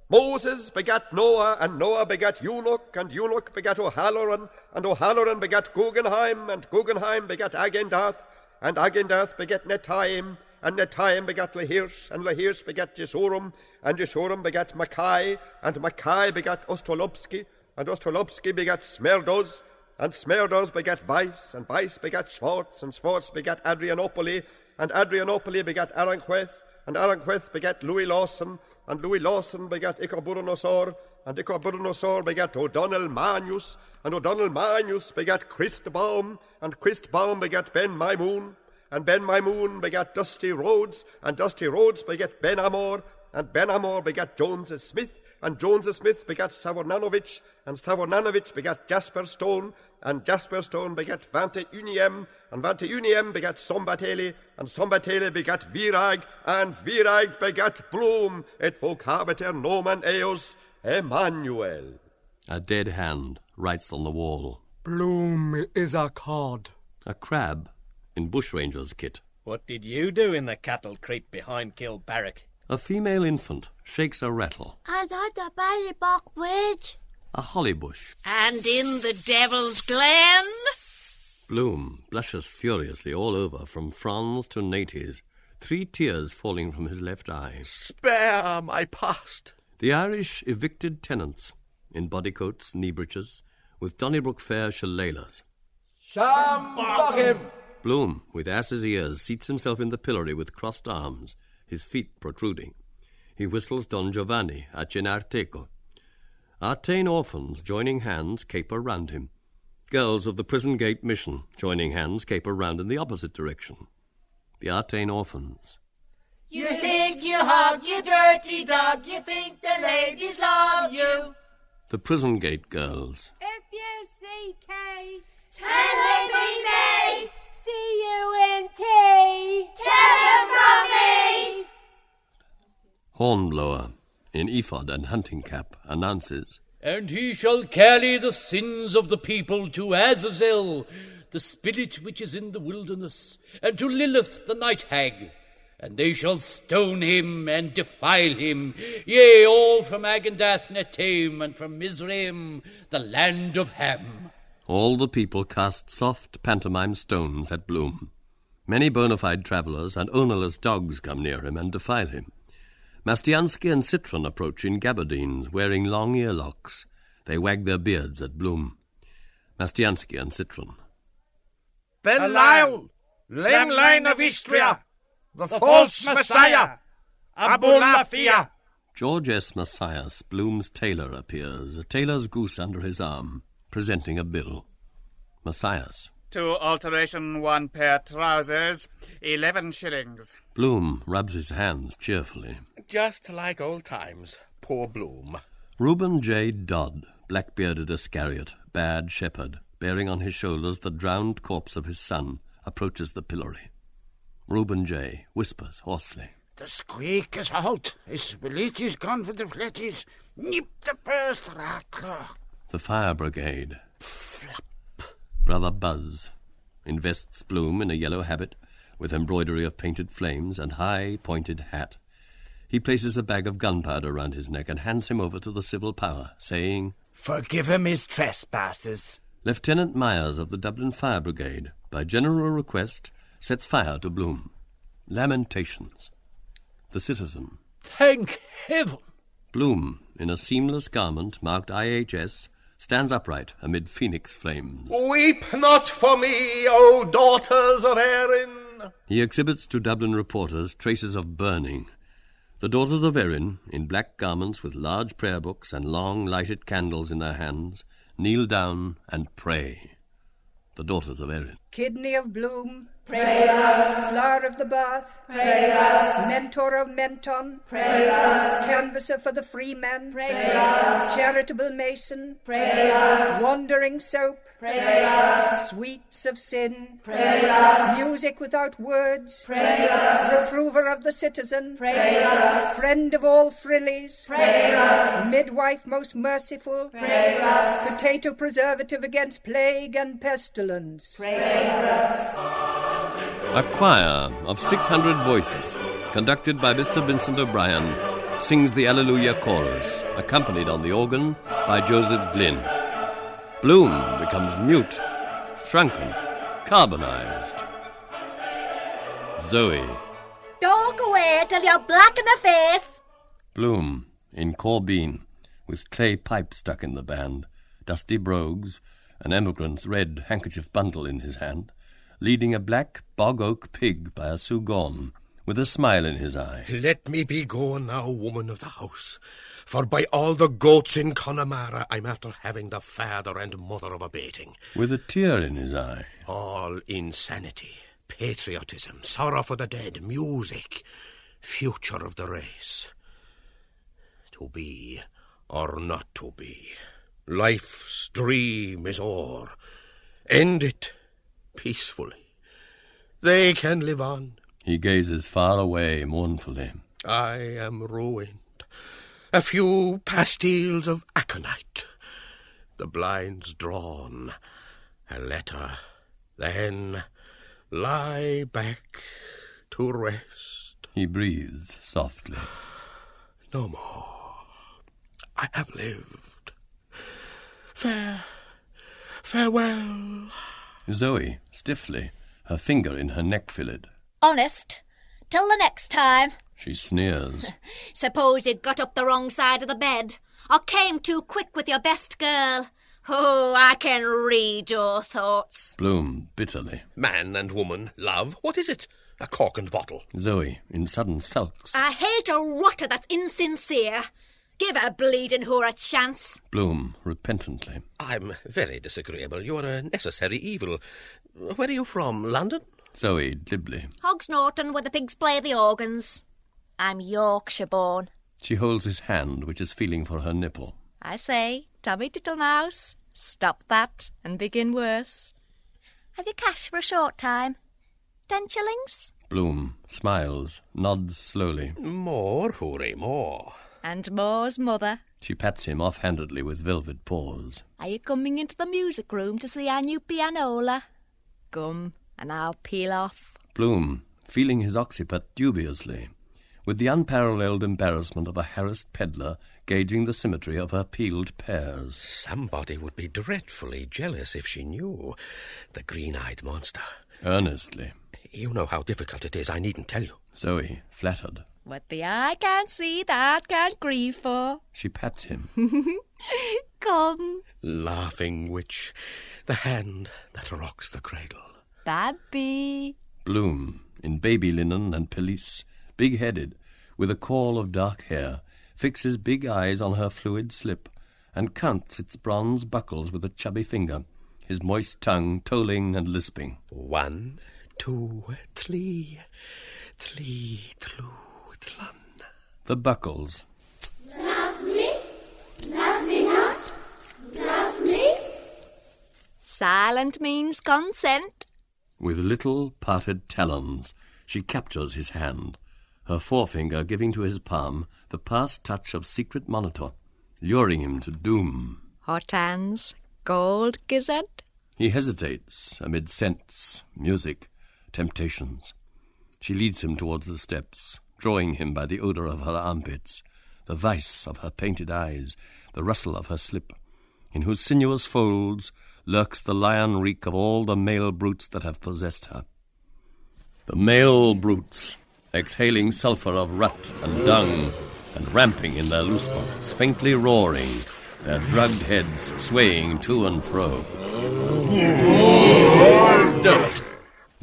Moses begat Noah, and Noah begat Eunuch, and Eunuch begat O'Halloran, and O'Halloran begat Guggenheim, and Guggenheim begat Agendath, and Agendath begat Netaim, and Netaim begat Lahirsh, and Lahirsh begat Jesurum, and Jesurum begat Mackay, and Mackay begat Ostolopsky, and Ostolopsky begat Smerdos, and Smerdos begat Weiss, and Weiss begat Schwartz, and Schwartz begat Adrianopoli, and Adrianopoli begat Aranjuez, and Aranjuez begat Louis Lawson, and Louis Lawson begat Icoburnosor, and Icoburnosor begat O'Donnell Manius, and O'Donnell Manius begat Christbaum, and Christbaum begat Ben Maimoun, and Ben Maimoun begat Dusty Rhodes, and Dusty Rhodes begat Ben Amor, and Ben Amor begat Jones Smith, and Jones Smith begat Savornanovich, and Savornanovich begat Jasper Stone, and Jasper Stone begat Vante Uniem, and Vante Uniem begat Sombateli, and Sombateli begat Virag, and Virag begat Bloom, et vocabiter nomen eos Emmanuel. A dead hand writes on the wall. Bloom is a cod. A crab in bushranger's kit. What did you do in the cattle creep behind Kilbarrack? A female infant shakes a rattle. And on the Ballybock Bridge. A holly bush. And in the Devil's Glen. Bloom blushes furiously all over from fronds to nates, 3 tears falling from his left eye. Spare my past. The Irish evicted tenants, in bodycoats, knee breeches, with Donnybrook fair shillelaghs. Shambach him! Bloom, with ass's ears, seats himself in the pillory with crossed arms, his feet protruding. He whistles Don Giovanni, a Cenarteco. Artane orphans, joining hands, caper round him. Girls of the Prison Gate Mission, joining hands, caper round in the opposite direction. The Artane orphans. You think you hug, you dirty dog, you think the ladies love you. The Prison Gate girls. If you see Kay, tell him we may. See you in tea. Tell him from me. Hornblower, in ephod and hunting cap, announces. And he shall carry the sins of the people to Azazel, the spirit which is in the wilderness, and to Lilith the night hag. And they shall stone him and defile him, yea, all from Agendath Netaim and from Mizraim, the land of Ham. All the people cast soft pantomime stones at Bloom. Many bona fide travellers and ownerless dogs come near him and defile him. Mastiansky and Citron approach in gabardines, wearing long earlocks. They wag their beards at Bloom. Mastiansky and Citron. Belial, lame line of Istria, the false Messiah, Abulafia. George S. Messias, Bloom's tailor, appears, a tailor's goose under his arm, presenting a bill. Messias. 2 alteration, 1 pair trousers, 11 shillings. Bloom rubs his hands cheerfully. Just like old times, poor Bloom. Reuben J. Dodd, black-bearded Iscariot, bad shepherd, bearing on his shoulders the drowned corpse of his son, approaches the pillory. Reuben J. whispers hoarsely. The squeak is out. His billet is gone for the fletties. Nip the first rattler. The fire brigade. Flap. Brother Buzz invests Bloom in a yellow habit with embroidery of painted flames and high pointed hat. He places a bag of gunpowder round his neck and hands him over to the civil power, saying, Forgive him his trespasses. Lieutenant Myers of the Dublin Fire Brigade, by general request, sets fire to Bloom. Lamentations. The citizen. Thank heaven! Bloom, in a seamless garment marked IHS, stands upright amid phoenix flames. Weep not for me, O daughters of Erin! He exhibits to Dublin reporters traces of burning. The daughters of Erin, in black garments with large prayer books and long lighted candles in their hands, kneel down and pray. The daughters of Erin. Kidney of Bloom, pray us. Flower of the Bath, pray us. Mentor of Menton, pray us. Canvasser for the freemen, pray us. Charitable Mason, pray us. Wandering Soap, pray us. Sweets of Sin, pray us. Music without words, pray us. Reprover of the citizen, pray us. Friend of all frillies, pray us. Midwife most merciful, pray us. Potato preservative against plague and pestilence, pray us. A choir of 600 voices, conducted by Mr. Vincent O'Brien, sings the Alleluia chorus, accompanied on the organ by Joseph Glynn. Bloom becomes mute, shrunken, carbonized. Zoe. Don't go away till you're black in the face. Bloom, in Corbeen, with clay pipe stuck in the band, dusty brogues, an emigrant's red handkerchief bundle in his hand, leading a black bog-oak pig by a Sugon, with a smile in his eye. Let me be going now, woman of the house, for by all the goats in Connemara, I'm after having the father and mother of a baiting. With a tear in his eye. All insanity, patriotism, sorrow for the dead, music, future of the race. To be or not to be. Life's dream is o'er. End it peacefully. They can live on. He gazes far away mournfully. I am ruined. A few pastilles of aconite. The blinds drawn. A letter. Then lie back to rest. He breathes softly. No more. I have lived. Farewell. Zoe, stiffly, her finger in her neck fillet. Honest, till the next time. She sneers. Suppose you got up the wrong side of the bed, or came too quick with your best girl. Oh, I can read your thoughts. Bloom, bitterly. Man and woman, love, what is it? A cork and bottle. Zoe, in sudden sulks. I hate a rotter that's insincere. Give a bleeding whore a chance. Bloom, repentantly. I'm very disagreeable. You are a necessary evil. Where are you from, London? Zoe, glibly. Hogs Norton, where the pigs play the organs. I'm Yorkshire born. She holds his hand, which is feeling for her nipple. I say, Tommy Tittlemouse, stop that and begin worse. Have you cash for a short time? 10 shillings? Bloom smiles, nods slowly. More, hooray, more. And more's mother. She pats him offhandedly with velvet paws. Are you coming into the music room to see our new pianola? Come, and I'll peel off. Bloom, feeling his occiput dubiously, with the unparalleled embarrassment of a harassed peddler gauging the symmetry of her peeled pears. Somebody would be dreadfully jealous if she knew. The green-eyed monster. Earnestly. You know how difficult it is, I needn't tell you. Zoe, flattered. What the eye can't see, the heart can't grieve for. She pats him. Come. Laughing witch, the hand that rocks the cradle. Babby. Bloom, in baby linen and pelisse, big-headed, with a caul of dark hair, fixes big eyes on her fluid slip, and counts its bronze buckles with a chubby finger, his moist tongue tolling and lisping. 1, 2, 3, 3, 2, 3. The buckles. Love me not, love me. Silent means consent. With little parted talons, she captures his hand, her forefinger giving to his palm the past touch of secret monitor, luring him to doom. Hot hands, gold gizzard. He hesitates amid scents, music, temptations. She leads him towards the steps, drawing him by the odour of her armpits, the vice of her painted eyes, the rustle of her slip, in whose sinuous folds lurks the lion reek of all the male brutes that have possessed her. The male brutes, exhaling sulphur of rut and dung, and ramping in their loose spots, faintly roaring, their drugged heads swaying to and fro.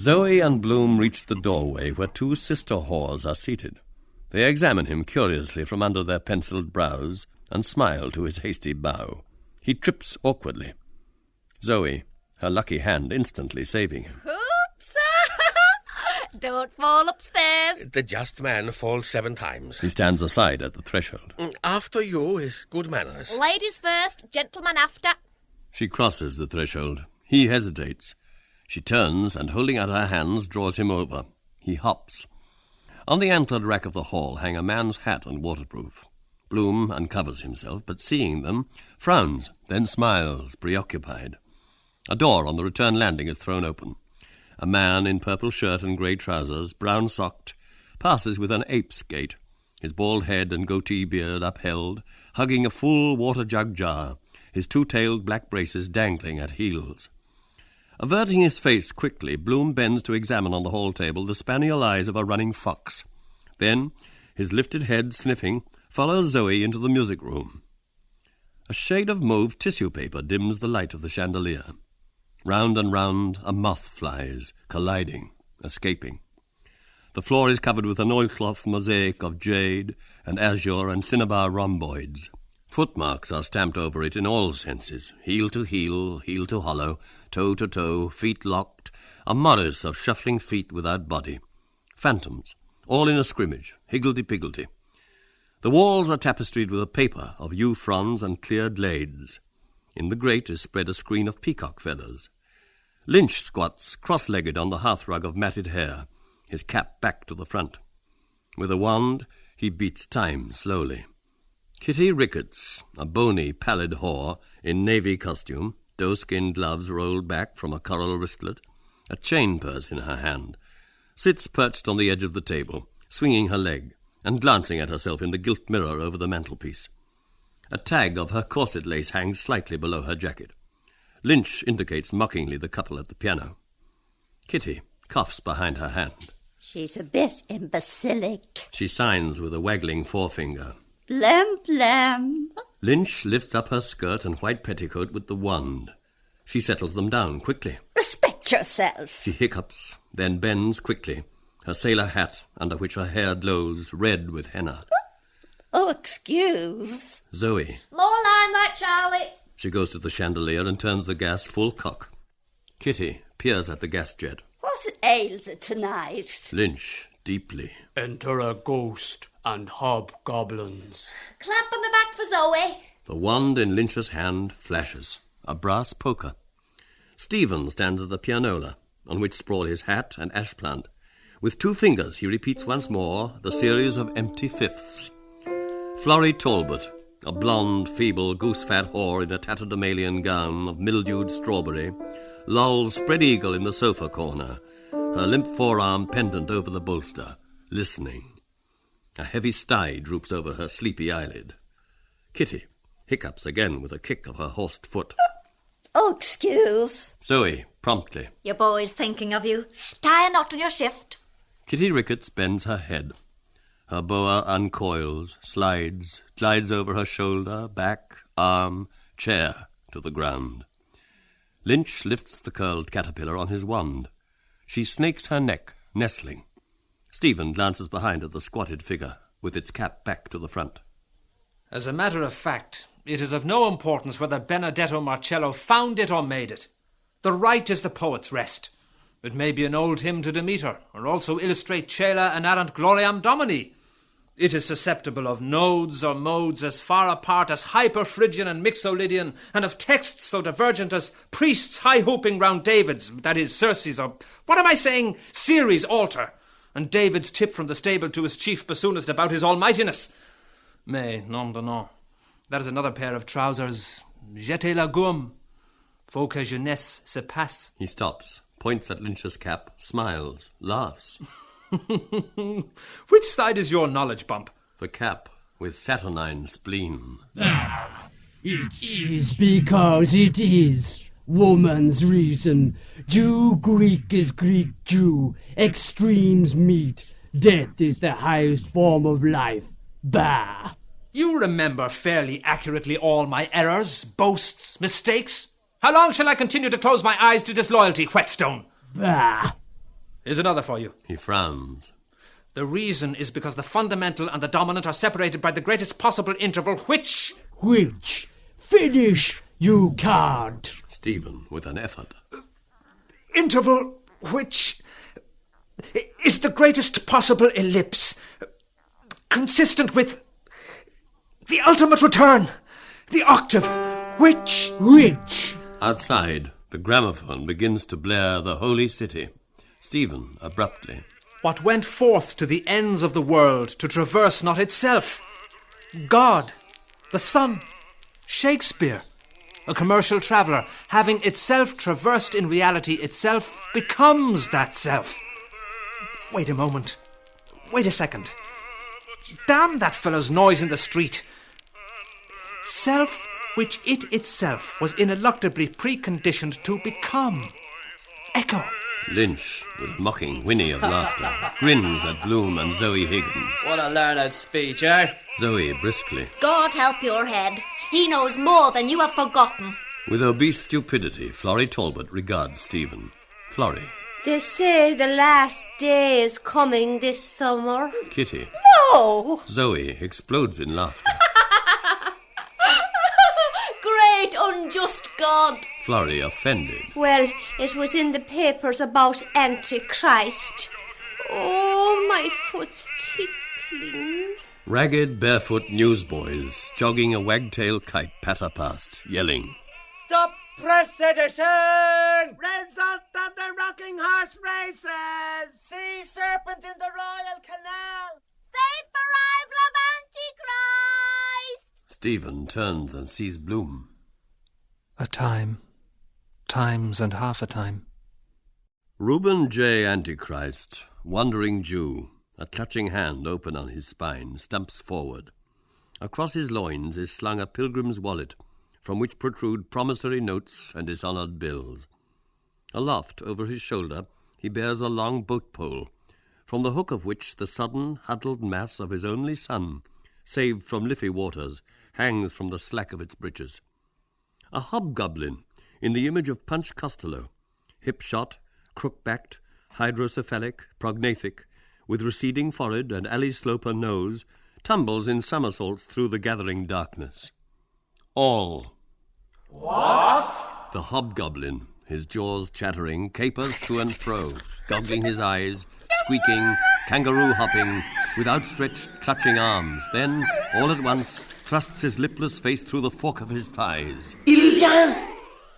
Zoe and Bloom reach the doorway where two sister whores are seated. They examine him curiously from under their penciled brows and smile to his hasty bow. He trips awkwardly. Zoe, her lucky hand instantly saving him. Oops! Don't fall upstairs. The just man falls 7 times. He stands aside at the threshold. After you is good manners. Ladies first, gentlemen after. She crosses the threshold. He hesitates. She turns and, holding out her hands, draws him over. He hops. On the antlered rack of the hall hang a man's hat and waterproof. Bloom uncovers himself, but seeing them, frowns, then smiles, preoccupied. A door on the return landing is thrown open. A man in purple shirt and grey trousers, brown-socked, passes with an ape's gait, his bald head and goatee beard upheld, hugging a full water-jug jar, his two-tailed black braces dangling at heels. Averting his face quickly, Bloom bends to examine on the hall table the spaniel eyes of a running fox. Then, his lifted head sniffing, follows Zoe into the music room. A shade of mauve tissue paper dims the light of the chandelier. Round and round a moth flies, colliding, escaping. The floor is covered with an oilcloth mosaic of jade and azure and cinnabar rhomboids. Footmarks are stamped over it in all senses, heel to heel, heel to hollow, toe to toe, feet locked, a morris of shuffling feet without body. Phantoms, all in a scrimmage, higgledy-piggledy. The walls are tapestried with a paper of yew fronds and cleared lades. In the grate is spread a screen of peacock feathers. Lynch squats cross-legged on the hearthrug of matted hair, his cap back to the front. With a wand, he beats time slowly. Kitty Ricketts, a bony, pallid whore, in navy costume, doe-skin gloves rolled back from a coral wristlet, a chain purse in her hand, sits perched on the edge of the table, swinging her leg, and glancing at herself in the gilt mirror over the mantelpiece. A tag of her corset lace hangs slightly below her jacket. Lynch indicates mockingly the couple at the piano. Kitty coughs behind her hand. She's a bit imbecilic. She signs with a waggling forefinger. Lamp, lamp. Lynch lifts up her skirt and white petticoat with the wand. She settles them down quickly. Respect yourself. She hiccups, then bends quickly, her sailor hat, under which her hair glows, red with henna. Oh, excuse. Zoe. More limelight, Charlie. She goes to the chandelier and turns the gas full cock. Kitty peers at the gas jet. What ails it tonight? Lynch, deeply. Enter a ghost and hobgoblins. Clap on the back for Zoe. The wand in Lynch's hand flashes. A brass poker. Stephen stands at the pianola, on which sprawl his hat and ash plant. With 2 fingers he repeats once more the series of empty fifths. Florry Talbot, a blonde, feeble, goose-fat whore in a tatterdemalion gown of mildewed strawberry, lolls spread-eagle in the sofa corner, her limp forearm pendant over the bolster, listening. A heavy sty droops over her sleepy eyelid. Kitty hiccups again with a kick of her horsed foot. Oh, excuse. Zoe, promptly. Your boy's thinking of you. Tie a knot on your shift. Kitty Ricketts bends her head. Her boa uncoils, slides, glides over her shoulder, back, arm, chair to the ground. Lynch lifts the curled caterpillar on his wand. She snakes her neck, nestling. Stephen glances behind at the squatted figure, with its cap back to the front. As a matter of fact, it is of no importance whether Benedetto Marcello found it or made it. The right is the poet's rest. It may be an old hymn to Demeter, or also illustrate Cela and Arant Gloriam Domini. It is susceptible of nodes or modes as far apart as Hyperphrygian and Mixolydian, and of texts so divergent as priests high-hooping round David's, that is, Circe's, or, what am I saying, Ceres' altar, and David's tip from the stable to his chief bassoonist about his almightiness. Mais, nom de nom, that is another pair of trousers. Jetez la gomme. Faut que jeunesse se passe. He stops, points at Lynch's cap, smiles, laughs. Which side is your knowledge bump? The cap with saturnine spleen. It is because it is. Woman's reason. Jew Greek is Greek Jew. Extremes meet. Death is the highest form of life. Bah! You remember fairly accurately all my errors, boasts, mistakes. How long shall I continue to close my eyes to disloyalty, Whetstone? Bah! Here's another for you. He frowns. The reason is because the fundamental and the dominant are separated by the greatest possible interval, which... Which? Finish, you card. Stephen, with an effort. Interval which is the greatest possible ellipse, consistent with the ultimate return, the octave, which... Outside, the gramophone begins to blare The Holy City. Stephen, abruptly. What went forth to the ends of the world to traverse not itself? God, the sun, Shakespeare, a commercial traveller, having itself traversed in reality itself, becomes that self. Wait a moment. Wait a second. Damn that fellow's noise in the street. Self which it itself was ineluctably preconditioned to become. Echo. Lynch, with mocking whinny of laughter, grins at Bloom and Zoe Higgins. What a learned speech, eh? Zoe, briskly. God help your head. He knows more than you have forgotten. With obese stupidity, Florry Talbot regards Stephen. Florry. They say the last day is coming this summer. Kitty. No! Zoe explodes in laughter. Great unjust God! Florry, offended. Well, it was in the papers about Antichrist. Oh, my foot's tickling. Ragged, barefoot newsboys jogging a wagtail kite patter past, yelling. Stop press edition! Result of the rocking horse races! See serpent in the Royal Canal! Safe arrival of Antichrist! Stephen turns and sees Bloom. A time. Times and half a time. Reuben J. Antichrist, wandering Jew, a clutching hand open on his spine, stumps forward. Across his loins is slung a pilgrim's wallet, from which protrude promissory notes and dishonoured bills. Aloft over his shoulder he bears a long boat pole, from the hook of which the sudden, huddled mass of his only son, saved from Liffey waters, hangs from the slack of its breeches. A hobgoblin, in the image of Punch Costello, hip-shot, crook-backed, hydrocephalic, prognathic, with receding forehead and alley-sloper nose, tumbles in somersaults through the gathering darkness. All. What? The hobgoblin, his jaws chattering, capers to and fro, goggling his eyes, squeaking, kangaroo-hopping, with outstretched, clutching arms, then, all at once, thrusts his lipless face through the fork of his thighs. Il vient!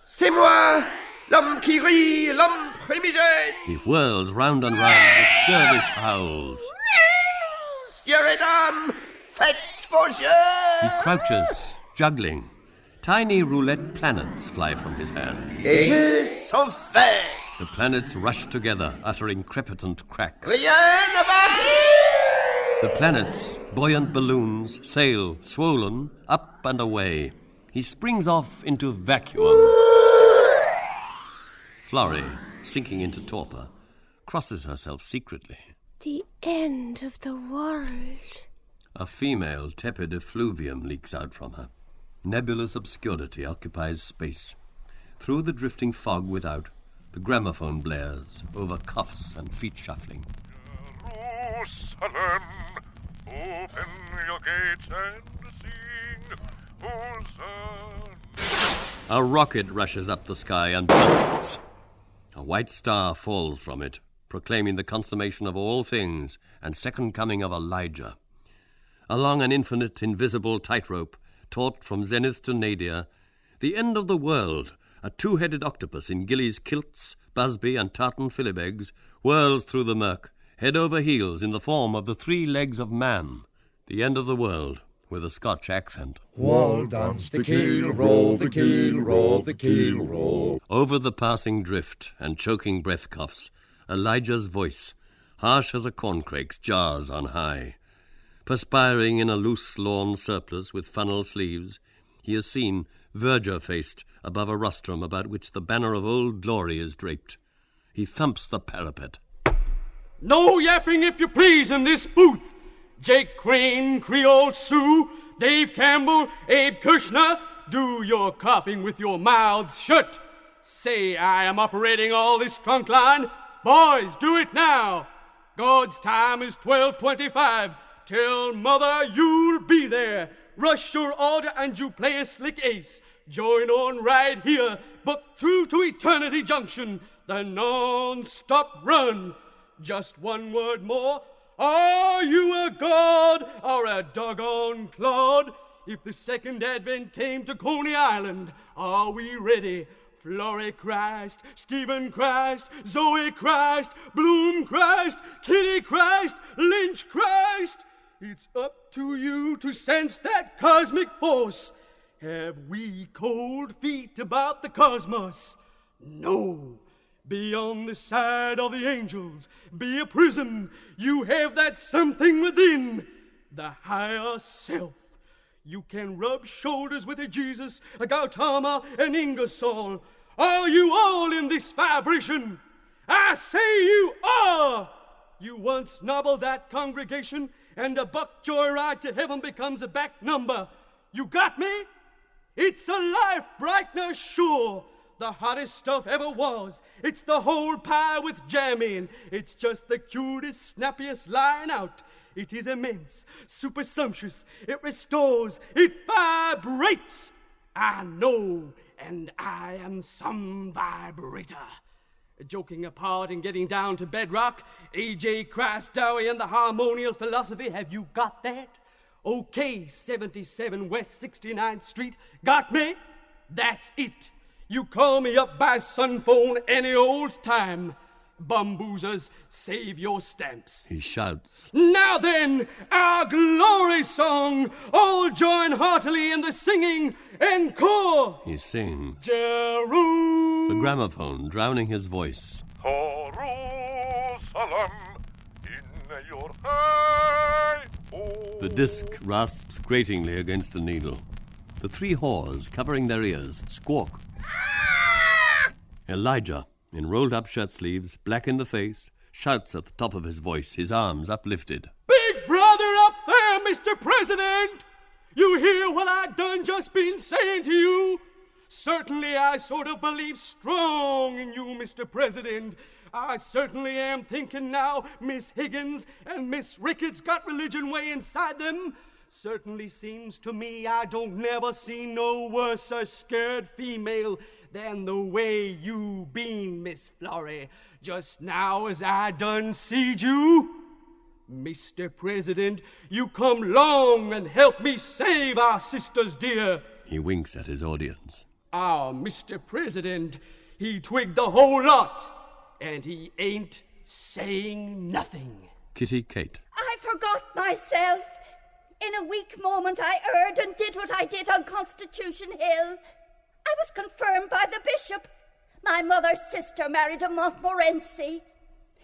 C'est moi! L'homme qui rit, l'homme primigène! He whirls round and round with dervish howls. Sieur et dames, faites vos jeux! He crouches, juggling. Tiny roulette planets fly from his hand. Les jeux sont faits! The planets rush together, uttering crepitant cracks. Rien ne va! The planets, buoyant balloons, sail, swollen, up and away. He springs off into vacuum. Florry, sinking into torpor, crosses herself secretly. The end of the world. A female tepid effluvium leaks out from her. Nebulous obscurity occupies space. Through the drifting fog without, the gramophone blares over cuffs and feet shuffling. Jerusalem, open your gates and sing, Hosanna. A rocket rushes up the sky and bursts. A white star falls from it, proclaiming the consummation of all things and second coming of Elijah. Along an infinite, invisible tightrope, taut from zenith to nadir, the end of the world, a two-headed octopus in gillies kilts, busby and tartan filibegs, whirls through the murk, head over heels in the form of the 3 legs of man. The end of the world, with a Scotch accent. Wall dance the keel, roll the keel, roll the keel, roll. Over the passing drift and choking breath coughs, Elijah's voice, harsh as a corncrake's, jars on high. Perspiring in a loose lawn surplice with funnel sleeves, he is seen, verger-faced, above a rostrum about which the banner of Old Glory is draped. He thumps the parapet. No yapping, if you please, in this booth. Jake Crane, Creole Sue, Dave Campbell, Abe Kushner, do your coughing with your mouths shut. Say I am operating all this trunk line. Boys, do it now. God's time is 12:25. Tell Mother you'll be there. Rush your order and you play a slick ace. Join on right here, but through to Eternity Junction, the non-stop run. Just one word more. Are you a god or a doggone clod? If the second advent came to Coney Island, are we ready? Florry Christ, Stephen Christ, Zoe Christ, Bloom Christ, Kitty Christ, Lynch Christ. It's up to you to sense that cosmic force. Have we cold feet about the cosmos? No. Be on the side of the angels. Be a prism. You have that something within, the higher self. You can rub shoulders with a Jesus, a Gautama, an Ingersoll. Are you all in this vibration? I say you are! You once nobbled that congregation, and a buck joyride to heaven becomes a back number. You got me? It's a life brightener, sure. The hottest stuff ever was. It's the whole pie with jam in. It's just the cutest, snappiest line out. It is immense, super sumptuous. It restores, it vibrates. I know, and I am some vibrator. Joking apart and getting down to bedrock, A.J. Christowie and the harmonial philosophy, have you got that? Okay, 77 West 69th Street, got me? That's it. You call me up by sun phone any old time. Bumboozers, save your stamps. He shouts. Now then, our glory song. All join heartily in the singing. Encore. He sings. Jerusalem. The gramophone drowning his voice. Jerusalem in your high. The disc rasps gratingly against the needle. The 3 whores, covering their ears, squawk. Elijah, in rolled-up shirt sleeves, black in the face, shouts at the top of his voice, his arms uplifted. Big brother up there, Mr. President! You hear what I done just been saying to you? Certainly I sort of believe strong in you, Mr. President. I certainly am thinking now Miss Higgins and Miss Ricketts got religion way inside them. Certainly seems to me I don't never see no worse a scared female than the way you been, Miss Florry, just now as I done seed you. Mr. President, you come long and help me save our sisters dear. He winks at his audience. Our Mr. President, he twigged the whole lot, and he ain't saying nothing. Kitty Kate. I forgot myself. In a weak moment I erred and did what I did on Constitution Hill. I was confirmed by the bishop. My mother's sister married a Montmorency.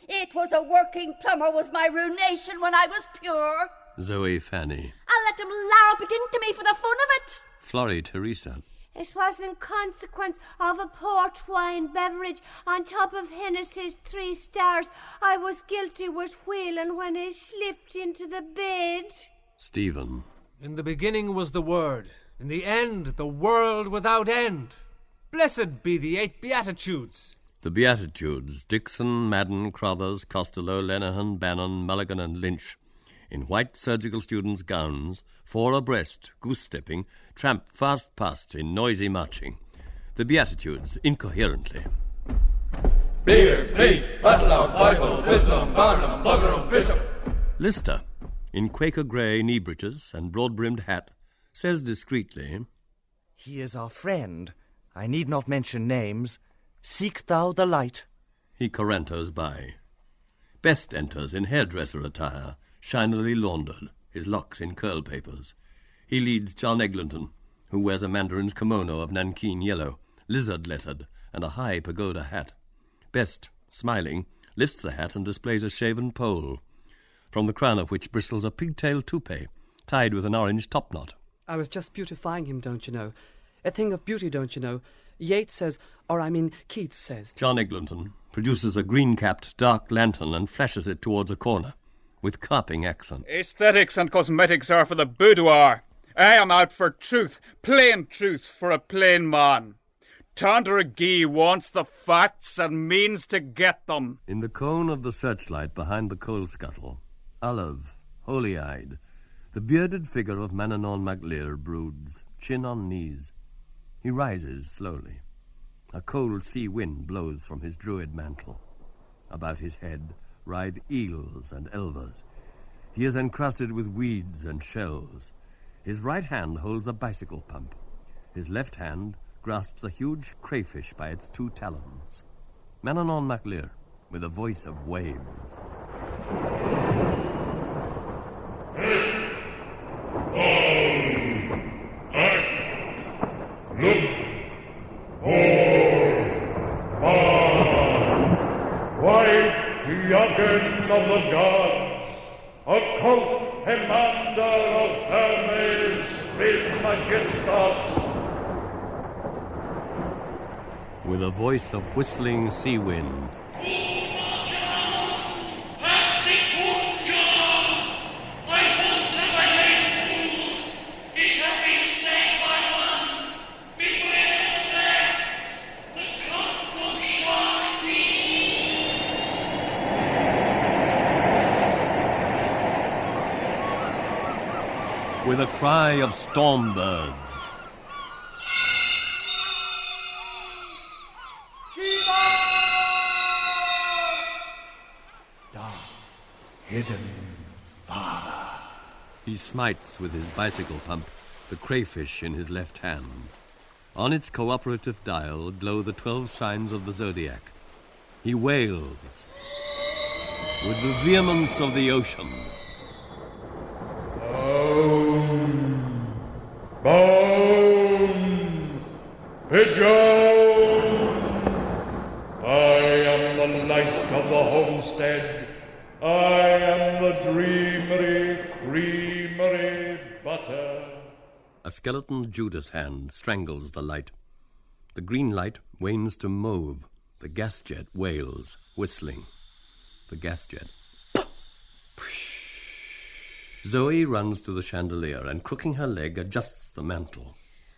It was a working plumber was my ruination when I was pure. Zoe Fanny. I'll let him larrup it into me for the fun of it. Florry Teresa. It was in consequence of a port wine beverage on top of Hennessy's 3 stars. I was guilty with Whelan when he slipped into the bed. Stephen. In the beginning was the Word, in the end the world without end. Blessed be the 8 Beatitudes. The Beatitudes, Dixon, Madden, Crothers, Costello, Lenehan, Bannon, Mulligan and Lynch, in white surgical students' gowns, 4 abreast, goose-stepping, tramp fast past in noisy marching. The Beatitudes, incoherently. Beer, beef, battle, Bible, wisdom, Barnum, bugger, bishop. Lister, in Quaker grey knee breeches and broad-brimmed hat, says discreetly, He is our friend. I need not mention names. Seek thou the light. He corantos by. Best enters in hairdresser attire, shinily laundered, his locks in curl papers. He leads John Eglinton, who wears a mandarin's kimono of nankeen yellow, lizard-lettered, and a high pagoda hat. Best, smiling, lifts the hat and displays a shaven poll, from the crown of which bristles a pigtail toupee, tied with an orange topknot. I was just beautifying him, don't you know? A thing of beauty, don't you know? Yeats says, Keats says. John Eglinton produces a green-capped dark lantern and flashes it towards a corner, with carping accent. Aesthetics and cosmetics are for the boudoir. I am out for truth, plain truth for a plain man. Tandra Gee wants the facts and means to get them. In the cone of the searchlight behind the coal scuttle, olive, holy-eyed, the bearded figure of Manannán mac Lir broods, chin on knees. He rises slowly. A cold sea wind blows from his druid mantle. About his head writhe eels and elvers. He is encrusted with weeds and shells. His right hand holds a bicycle pump. His left hand grasps a huge crayfish by its 2 talons. Manannán mac Lir, with a voice of waves. White Yagan of the gods, occult commander of Hermes Trismegistus. With a voice of whistling sea wind. With a cry of storm birds. Hidden father. He smites with his bicycle pump the crayfish in his left hand. On its cooperative dial glow the 12 signs of the zodiac. He wails with the vehemence of the ocean. Bone, pigeon. I am the light of the homestead. I am the dreamery, creamery butter. A skeleton Judas hand strangles the light. The green light wanes to mauve. The gas jet wails, whistling. The gas jet. Zoe runs to the chandelier and, crooking her leg, adjusts the mantle.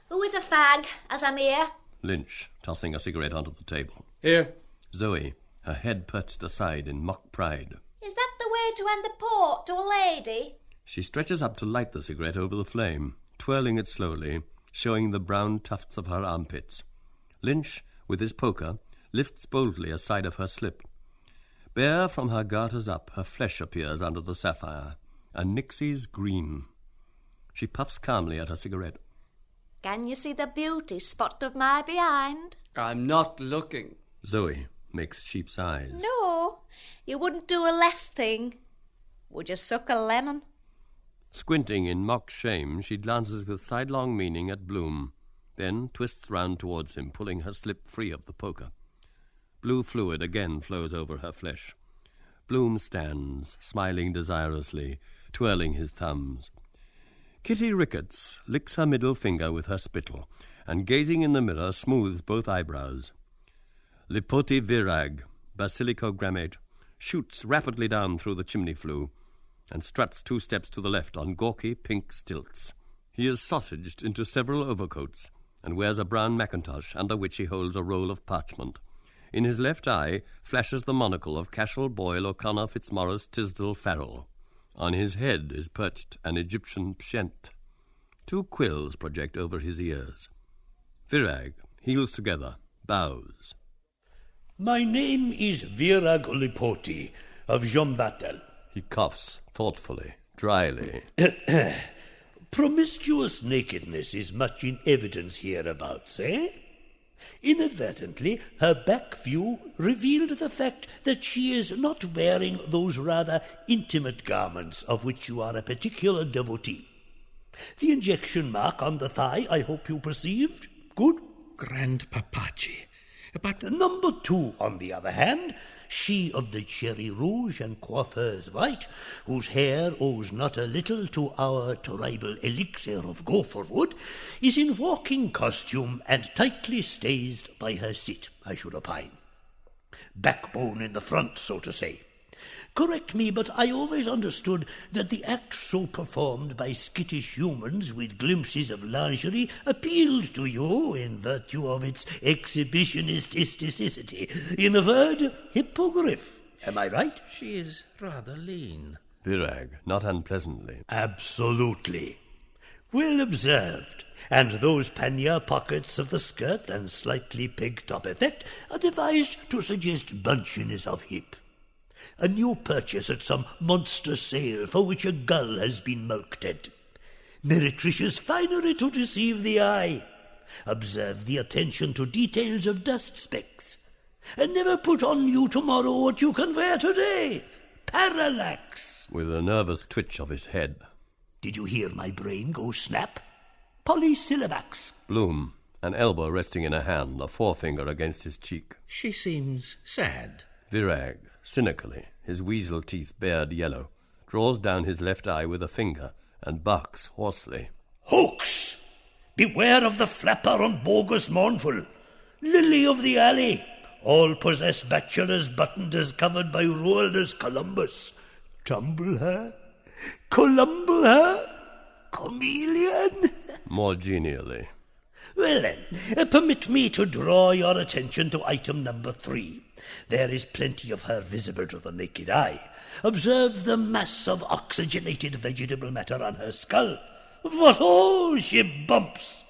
Who is a fag, as I'm here? Lynch, tossing a cigarette onto the table. Here. Zoe, her head perched aside in mock pride. Is that the way to end the port to a lady? She stretches up to light the cigarette over the flame, twirling it slowly, showing the brown tufts of her armpits. Lynch, with his poker, lifts boldly a side of her slip. Bare from her garters up, her flesh appears under the sapphire, a Nixie's green. She puffs calmly at her cigarette. Can you see the beauty spot of my behind? I'm not looking. Zoe makes sheep's eyes. No, you wouldn't do a less thing. Would you suck a lemon? Squinting in mock shame, she glances with sidelong meaning at Bloom, then twists round towards him, pulling her slip free of the poker. Blue fluid again flows over her flesh. Bloom stands, smiling desirously, twirling his thumbs. Kitty Ricketts licks her middle finger with her spittle, and gazing in the mirror smooths both eyebrows. Lipoti Virag, basilicogrammate, shoots rapidly down through the chimney flue, and struts 2 steps to the left on gawky pink stilts. He is sausaged into several overcoats, and wears a brown mackintosh under which he holds a roll of parchment. In his left eye flashes the monocle of Cashel Boyle O'Connor Fitzmaurice Tisdall Farrell. On his head is perched an Egyptian pshent. 2 quills project over his ears. Virag, heels together, bows. My name is Virag Lipoti of Jombatel. He coughs thoughtfully, dryly. Promiscuous nakedness is much in evidence hereabouts, eh? Inadvertently, her back view revealed the fact that she is not wearing those rather intimate garments of which you are a particular devotee. The injection mark on the thigh, I hope you perceived. Good? Grandpapachi. But number 2, on the other hand, she of the cherry rouge and coiffeur's white, whose hair owes not a little to our tribal elixir of gopher wood, is in walking costume and tightly stayed by her sit, I should opine. Backbone in the front, so to say. Correct me, but I always understood that the act so performed by skittish humans with glimpses of lingerie appealed to you in virtue of its exhibitionist elasticity. In a word, hippogriff. Am I right? She is rather lean. Virag, not unpleasantly. Absolutely. Well observed. And those pannier pockets of the skirt and slightly peg-top effect are devised to suggest bunchiness of hip. A new purchase at some monster sale for which a gull has been mulcted. Meretricious finery to deceive the eye. Observe the attention to details of dust specks. And never put on you tomorrow what you can wear today. Parallax. With a nervous twitch of his head. Did you hear my brain go snap? Polysyllabax. Bloom, an elbow resting in a hand, a forefinger against his cheek. She seems sad. Virag, cynically, his weasel teeth bared yellow, draws down his left eye with a finger and barks hoarsely. Hoax! Beware of the flapper on bogus mournful. Lily of the alley. All possess bachelors buttoned as covered by Roald as Columbus. Tumble her? Columble her? Chameleon? More genially. Well then, permit me to draw your attention to item number 3. There is plenty of her visible to the naked eye. Observe the mass of oxygenated vegetable matter on her skull. What ho! She bumps!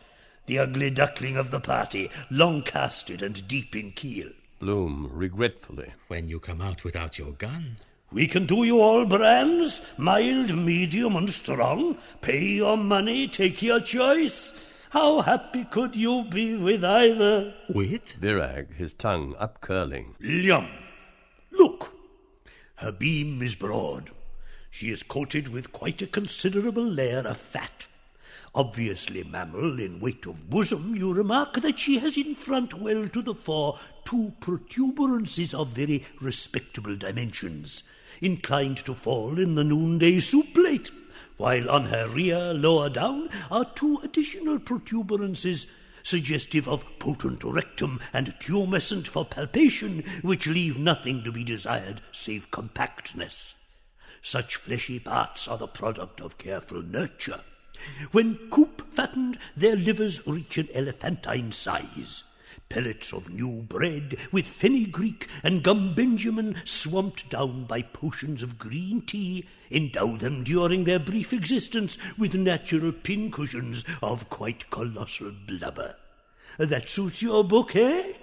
The ugly duckling of the party, long casted and deep in keel. Bloom, regretfully. When you come out without your gun. We can do you all brands, mild, medium, and strong. Pay your money, take your choice. How happy could you be with either? With? Virag, his tongue up-curling. Lyum. Look, her beam is broad. She is coated with quite a considerable layer of fat. Obviously mammal in weight of bosom, you remark that she has in front well to the fore 2 protuberances of very respectable dimensions, inclined to fall in the noonday soup plate, while on her rear, lower down, are 2 additional protuberances suggestive of potent rectum and tumescent for palpation, which leave nothing to be desired save compactness. Such fleshy parts are the product of careful nurture. When coop-fattened, their livers reach an elephantine size. Pellets of new bread with fenugreek and gum benjamin swamped down by potions of green tea endow them during their brief existence with natural pincushions of quite colossal blubber. That suits your book, eh?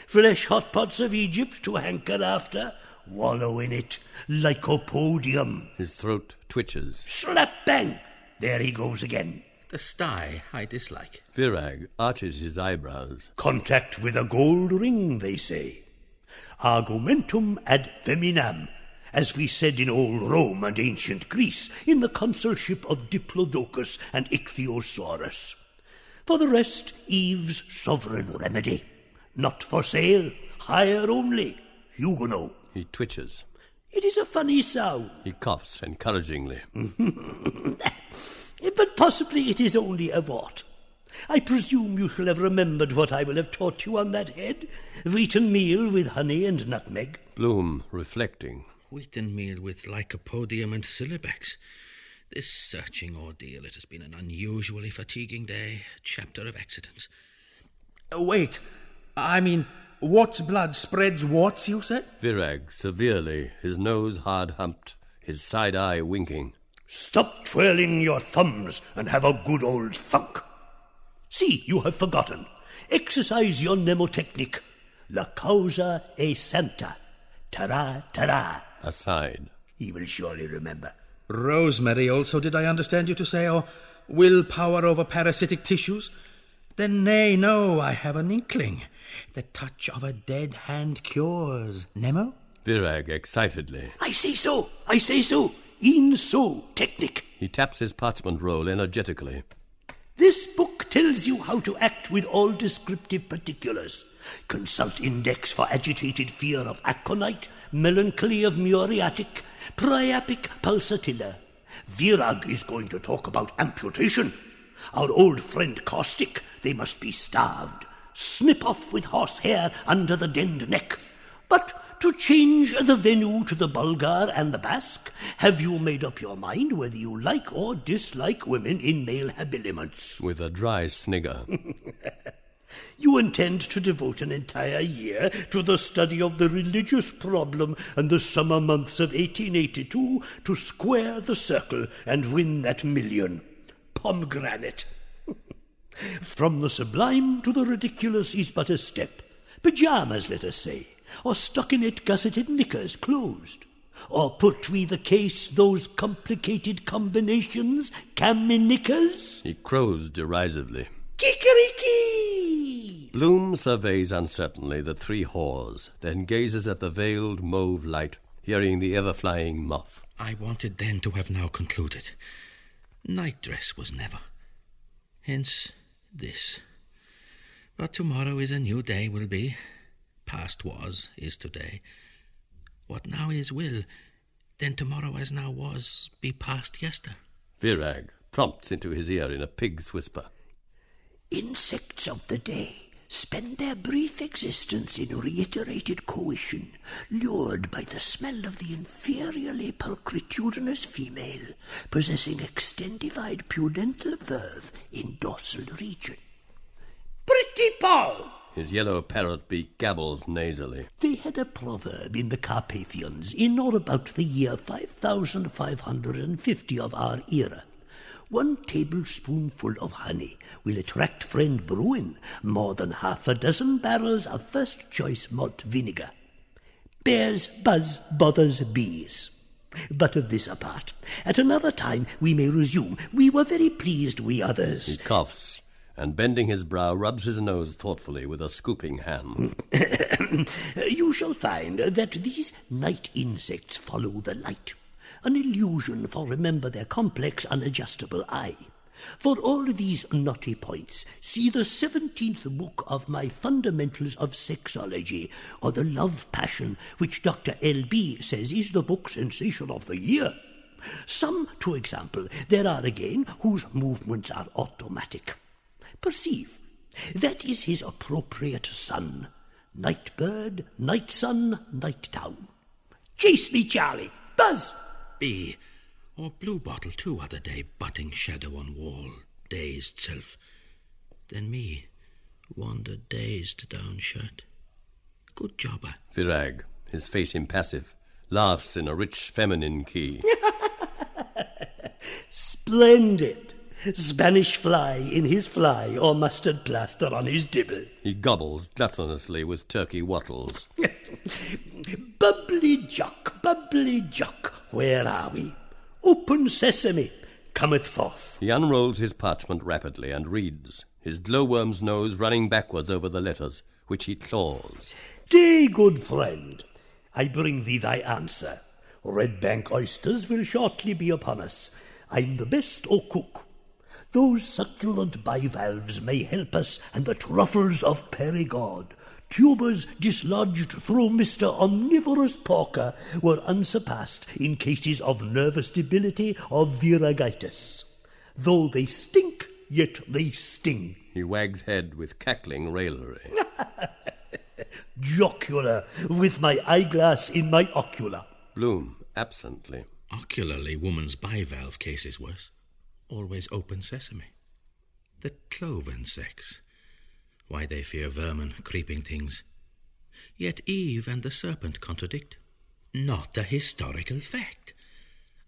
Flesh hot pots of Egypt to hanker after? Wallow in it, lycopodium. His throat twitches. Slap bang! There he goes again. The sty I dislike. Virag arches his eyebrows. Contact with a gold ring, they say. Argumentum ad feminam, as we said in old Rome and ancient Greece, in the consulship of Diplodocus and Ichthyosaurus. For the rest, Eve's sovereign remedy. Not for sale, hire only, Huguenot. He twitches. It is a funny sound. He coughs encouragingly. But possibly it is only a wart. I presume you shall have remembered what I will have taught you on that head. Wheaten meal with honey and nutmeg. Bloom, reflecting. Wheaten meal with lycopodium and syllabex. This searching ordeal, it has been an unusually fatiguing day. Chapter of accidents. Wait, I mean, what's blood spreads warts, you said? Virag, severely, his nose hard-humped, his side eye winking. Stop twirling your thumbs and have a good old thunk. See, you have forgotten. Exercise your mnemotechnic. La causa è santa. Ta-ra, ta-ra. Aside. He will surely remember. Rosemary also, did I understand you to say, or willpower over parasitic tissues? Then nay, no, I have an inkling. The touch of a dead hand cures. Nemo? Virag, excitedly. I say so. In so, technic. He taps his parchment roll energetically. This book tells you how to act with all descriptive particulars. Consult index for agitated fear of aconite, melancholy of muriatic, priapic pulsatilla. Virag is going to talk about amputation. Our old friend Caustic, they must be starved. Snip off with horsehair under the denned neck. But to change the venue to the Bulgar and the Basque, have you made up your mind whether you like or dislike women in male habiliments? With a dry snigger. You intend to devote an entire year to the study of the religious problem and the summer months of 1882 to square the circle and win that million. Pomegranate. From the sublime to the ridiculous is but a step. Pyjamas, let us say, or stockinette gusseted knickers closed. Or put we the case those complicated combinations, knickers? He crows derisively. Kikeriki! Bloom surveys uncertainly the three whores, then gazes at the veiled mauve light, hearing the ever-flying moth. I wanted then to have now concluded. Night dress was never. Hence this. But tomorrow is a new day will be. Past was, is today. What now is will, then tomorrow as now was, be past yester. Virag prompts into his ear in a pig's whisper. Insects of the day spend their brief existence in reiterated coition, lured by the smell of the inferiorly pulchritudinous female, possessing extendified pudental verve in dorsal region. Pretty Paul! His yellow parrot beak gabbles nasally. They had a proverb in the Carpathians in or about the year 5550 of our era. 1 tablespoonful of honey will attract friend Bruin more than 6 barrels of first-choice malt vinegar. Bears buzz bothers bees. But of this apart, at another time we may resume. We were very pleased, we others. He coughs, and bending his brow, rubs his nose thoughtfully with a scooping hand. You shall find that these night insects follow the light. An illusion, for remember their complex, unadjustable eye. For all these knotty points, see the 17th book of my Fundamentals of Sexology, or the Love Passion, which Dr. L.B. says is the book sensation of the year. Some, to example, there are again whose movements are automatic. Perceive, that is his appropriate sun. Night bird, night sun, night town. Chase me, Charlie. Buzz! B. Or blue bottle too other day, butting shadow on wall, dazed self. Then me, wander dazed down shirt. Good jobber. Virag, his face impassive, laughs in a rich feminine key. Splendid! Spanish fly in his fly, or mustard plaster on his dibble. He gobbles gluttonously with turkey wattles. Bubbly jock, where are we? Open sesame, cometh forth. He unrolls his parchment rapidly and reads, his glowworm's nose running backwards over the letters, which he claws. Day, good friend, I bring thee thy answer. Red Bank oysters will shortly be upon us. I'm the best o' cook. Those succulent bivalves may help us, and the truffles of Perigord. Tubers dislodged through Mr. Omnivorous Porker were unsurpassed in cases of nervous debility or viragitis. Though they stink, yet they sting. He wags head with cackling raillery. Jocular, with my eyeglass in my ocular. Bloom, absently. Ocularly, woman's bivalve case is worse. Always open sesame. The cloven sex. Why they fear vermin, creeping things. Yet Eve and the serpent contradict. Not a historical fact.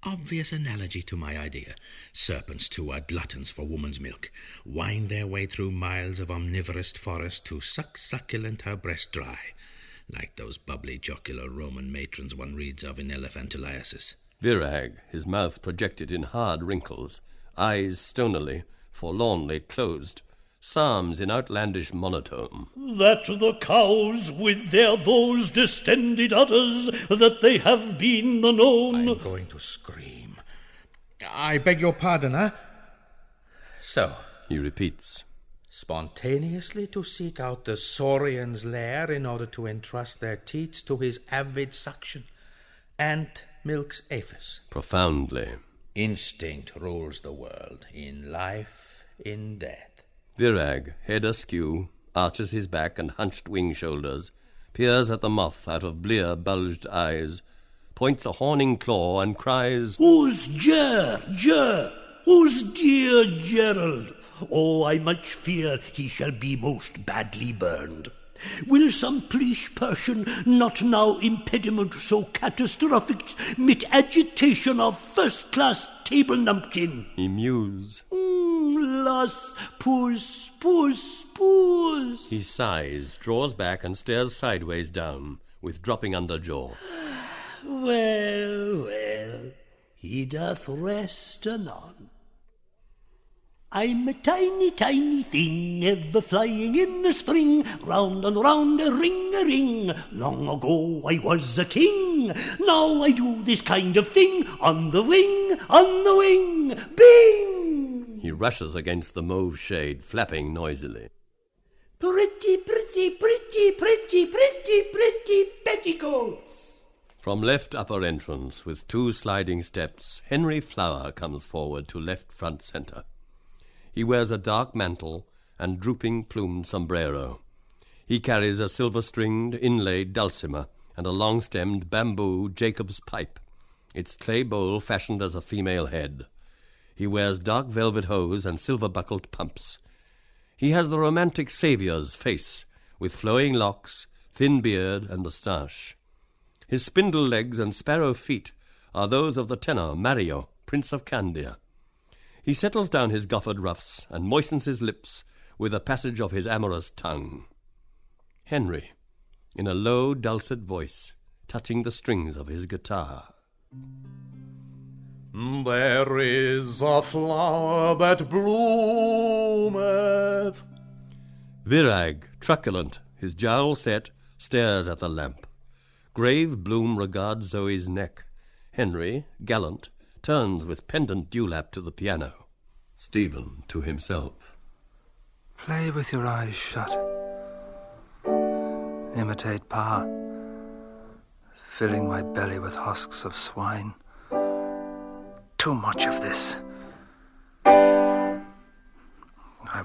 Obvious analogy to my idea. Serpents, too, are gluttons for woman's milk. Wind their way through miles of omnivorous forest to suck succulent her breast dry, like those bubbly jocular Roman matrons one reads of in Elephantuliasis. Virag, his mouth projected in hard wrinkles, eyes stonily, forlornly closed, psalms in outlandish monotone. That the cows with their those distended udders, that they have been the known... I'm going to scream. I beg your pardon, huh? So, he repeats. Spontaneously to seek out the saurian's lair in order to entrust their teats to his avid suction. Ant milks aphis. Profoundly. Instinct rules the world, in life, in death. Virag, head askew, arches his back and hunched wing shoulders, peers at the moth out of blear, bulged eyes, points a horning claw and cries, Who's who's dear Gerald? Oh, I much fear he shall be most badly burned. Will some pleash Persian not now impediment so catastrophic mit agitation of first-class table numpkin? He mews. Las, puss. He sighs, draws back and stares sideways down, with dropping under jaw. Well, he doth rest anon. I'm a tiny thing, ever flying in the spring, round and round a ring. Long ago I was a king, now I do this kind of thing, on the wing, bing! He rushes against the mauve shade, flapping noisily. Pretty petticoats! From left upper entrance, with 2 sliding steps, Henry Flower comes forward to left front centre. He wears a dark mantle and drooping plumed sombrero. He carries a silver-stringed, inlaid dulcimer and a long-stemmed bamboo Jacob's pipe, its clay bowl fashioned as a female head. He wears dark velvet hose and silver-buckled pumps. He has the romantic saviour's face, with flowing locks, thin beard and moustache. His spindle legs and sparrow feet are those of the tenor Mario, Prince of Candia. He settles down his goffered ruffs and moistens his lips with a passage of his amorous tongue. Henry, in a low, dulcet voice, touching the strings of his guitar. There is a flower that bloometh. Virag, truculent, his jowl set, stares at the lamp. Grave Bloom regards Zoe's neck. Henry, gallant, turns with pendant dewlap to the piano. Stephen, to himself. Play with your eyes shut. Imitate Pa. Filling my belly with husks of swine. Too much of this. I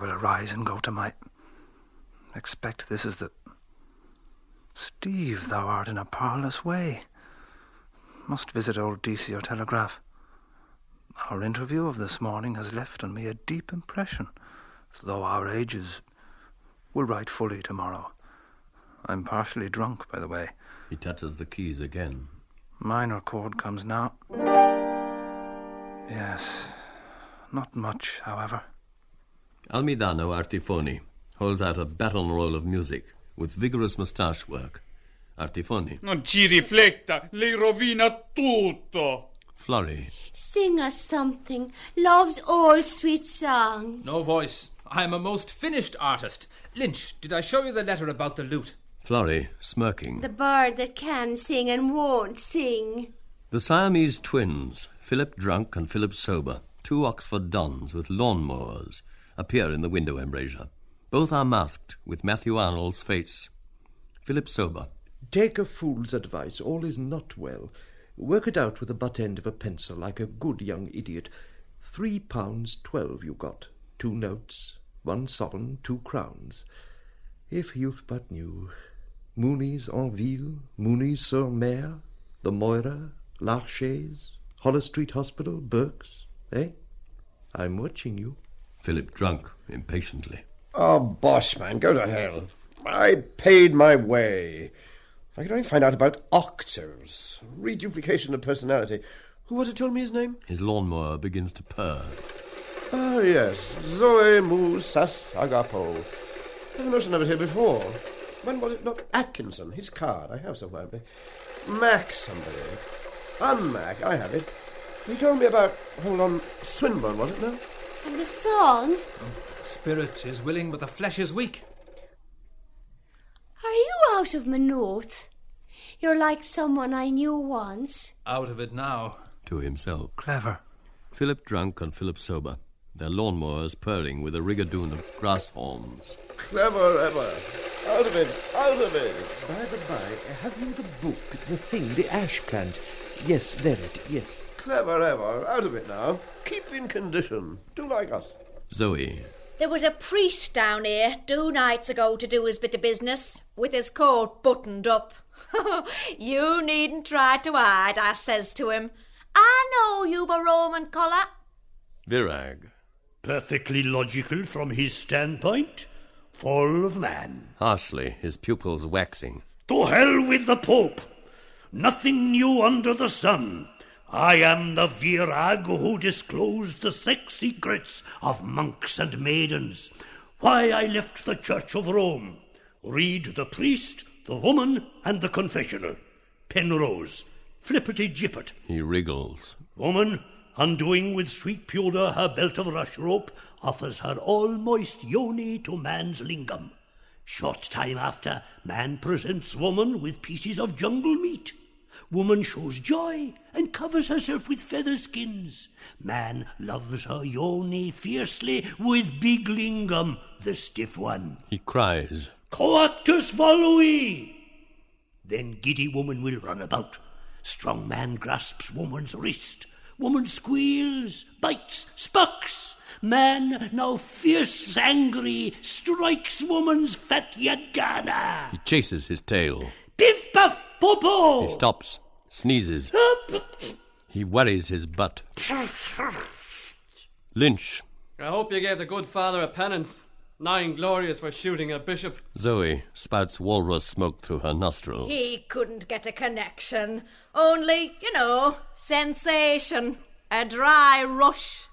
will arise and go to my... Expect this is the... Steve, thou art in a parlous way. Must visit old DC or telegraph. Our interview of this morning has left on me a deep impression, though our ages will write fully tomorrow. I'm partially drunk, by the way. He touches the keys again. Minor chord comes now. Yes, not much, however. Almidano Artifoni holds out a baton roll of music with vigorous moustache work. Artifoni. Non ci rifletta, lei rovina tutto. Florry. Sing us something. Love's all sweet song. No voice. I am a most finished artist. Lynch, did I show you the letter about the lute? Florry, smirking. The bird that can sing and won't sing. The Siamese twins, Philip drunk and Philip sober, 2 Oxford dons with lawn-mowers, appear in the window embrasure. Both are masked with Matthew Arnold's face. Philip sober. Take a fool's advice. All is not well. Work it out with the butt end of a pencil, like a good young idiot. £3.12 you got. 2 notes, 1 sovereign, 2 crowns. If youth but knew. Mooney's en ville, Mooney-sur-Mer, the Moira, Larches, Hollis Street Hospital, Burke's, eh? I'm watching you. Philip drunk, impatiently. Oh, bosh, man, go to hell. I paid my way. If I could only find out about octaves, reduplication of personality. Who was it told me his name? His lawnmower begins to purr. Ah, yes, Zoe Sas Agapo. Never noticed I was here before. When was it not Atkinson? His card, I have somewhere. Mac somebody. Unmac, I have it. He told me about, hold on, Swinburne, was it now? And the song? Spirit is willing, but the flesh is weak. Are you out of Maynooth? You're like someone I knew once. Out of it now. To himself. Clever. Philip drunk and Philip sober. Their lawnmowers purring with a rigadoon of grass horns. Clever ever. Out of it, out of it. By the by, have you the book, the thing, the ash plant? Yes, there it, yes. Clever ever. Out of it now. Keep in condition. Do like us. Zoe. There was a priest down here 2 nights ago to do his bit of business, with his coat buttoned up. You needn't try to hide, I says to him. I know you've a Roman collar. Virag. Perfectly logical from his standpoint. Fall of man. Harshly, his pupils waxing. To hell with the Pope! Nothing new under the sun. I am the Virag who disclosed the sex secrets of monks and maidens. Why I left the Church of Rome. Read the priest, the woman, and the confessional. Penrose, flippity-gippet. He wriggles. Woman, undoing with sweet pewter her belt of rush rope, offers her all-moist yoni to man's lingam. Short time after, man presents woman with pieces of jungle meat. Woman shows joy and covers herself with feather skins. Man loves her yoni fiercely with big lingam, the stiff one. He cries. Coactus volui! Then giddy woman will run about. Strong man grasps woman's wrist. Woman squeals, bites, spucks. Man, now fierce angry, strikes woman's fat yadgana. He chases his tail. Piff, puff, popo! He stops, sneezes. He worries his butt. Lynch. I hope you gave the good father a penance. 9 glorious for shooting a bishop. Zoe spouts walrus smoke through her nostrils. He couldn't get a connection. Only, sensation. A dry rush.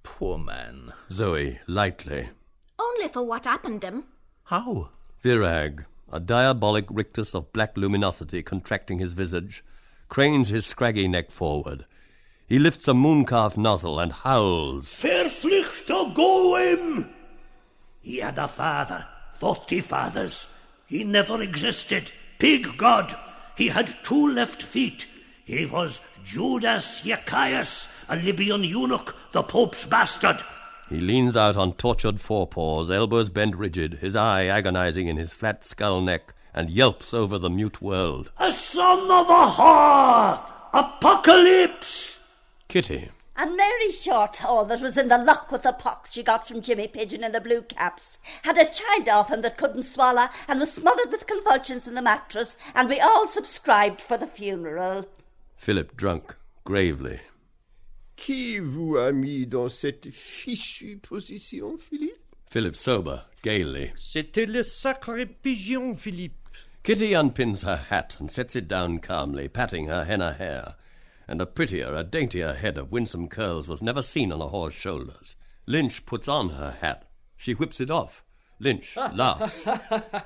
Poor man. Zoe, lightly. Only for what happened him. How? Virag, a diabolic rictus of black luminosity contracting his visage, cranes his scraggy neck forward. He lifts a mooncalf nozzle and howls. Verflucht go him! He had a father, 40 fathers. He never existed. Pig God. He had 2 left feet. He was Judas Zacchaeus, a Libyan eunuch, the Pope's bastard. He leans out on tortured forepaws, elbows bent rigid, his eye agonizing in his flat skull neck, and yelps over the mute world. A son of a whore! Apocalypse! Kitty. And Mary Shortall, that was in the luck with the pox she got from Jimmy Pigeon in the Blue Caps, had a child off him that couldn't swallow and was smothered with convulsions in the mattress, and we all subscribed for the funeral. Philip drunk, gravely. Qui vous a mis dans cette fichue position, Philippe? Philip sober, gaily. C'était le sacré pigeon, Philippe. Kitty unpins her hat and sets it down calmly, patting her henna hair. And a prettier, a daintier head of winsome curls was never seen on a horse's shoulders. Lynch puts on her hat. She whips it off. Lynch laughs.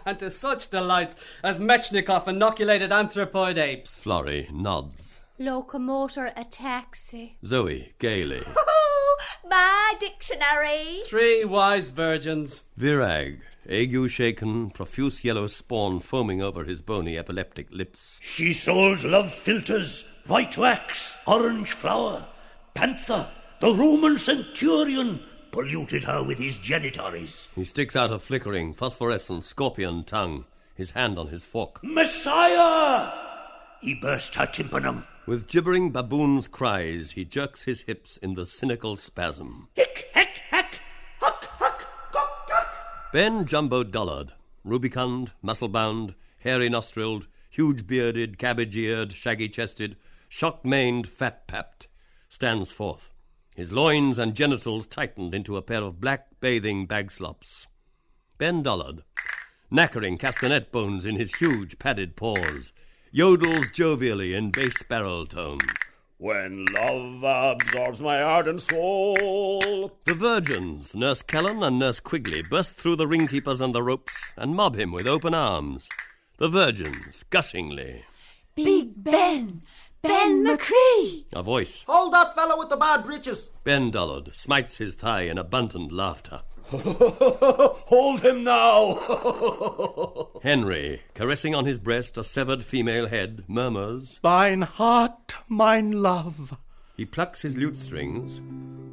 And to such delights as Mechnikov inoculated anthropoid apes. Florry nods. Locomotor a taxi. Zoe, gaily. Oh, my dictionary. 3 wise virgins. Virag, ague-shaken, profuse yellow spawn foaming over his bony epileptic lips. She sold love philters, white wax, orange flower. Panther, the Roman centurion, polluted her with his genitories. He sticks out a flickering, phosphorescent scorpion tongue. his hand on his fork. Messiah! He burst her tympanum. With gibbering baboon's cries, he jerks his hips in the cynical spasm. Hick, heck, heck, huck, huck, cock, duck. Ben Jumbo Dollard, rubicund, muscle-bound, hairy-nostrilled, huge-bearded, cabbage-eared, shaggy-chested, shock-maned, fat-papped, stands forth, his loins and genitals tightened into a pair of black bathing bag-slops. Ben Dollard, knackering castanet bones in his huge padded paws, yodels jovially in bass barrel tone. When love absorbs my heart and soul. The virgins, Nurse Kellen and Nurse Quigley, burst through the ringkeepers and the ropes and mob him with open arms. The virgins, gushingly. Big Ben! Ben McCree! A voice. Hold that fellow with the bad breeches. Ben Dollard smites his thigh in abundant laughter. Hold him now! Henry, caressing on his breast a severed female head, murmurs, Mine heart, mine love. He plucks his lute strings.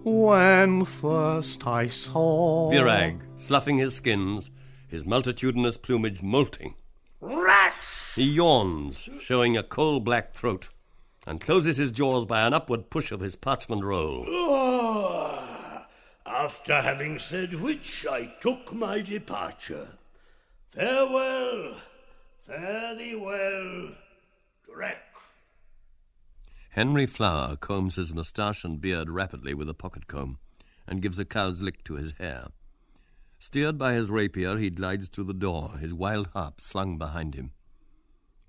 When first I saw... Virag, sloughing his skins, his multitudinous plumage molting. Rats! He yawns, showing a coal-black throat, and closes his jaws by an upward push of his parchment roll. After having said which, I took my departure. Farewell, fare thee well, Drek. Henry Flower combs his moustache and beard rapidly with a pocket comb, and gives a cow's lick to his hair. Steered by his rapier, he glides to the door, his wild harp slung behind him.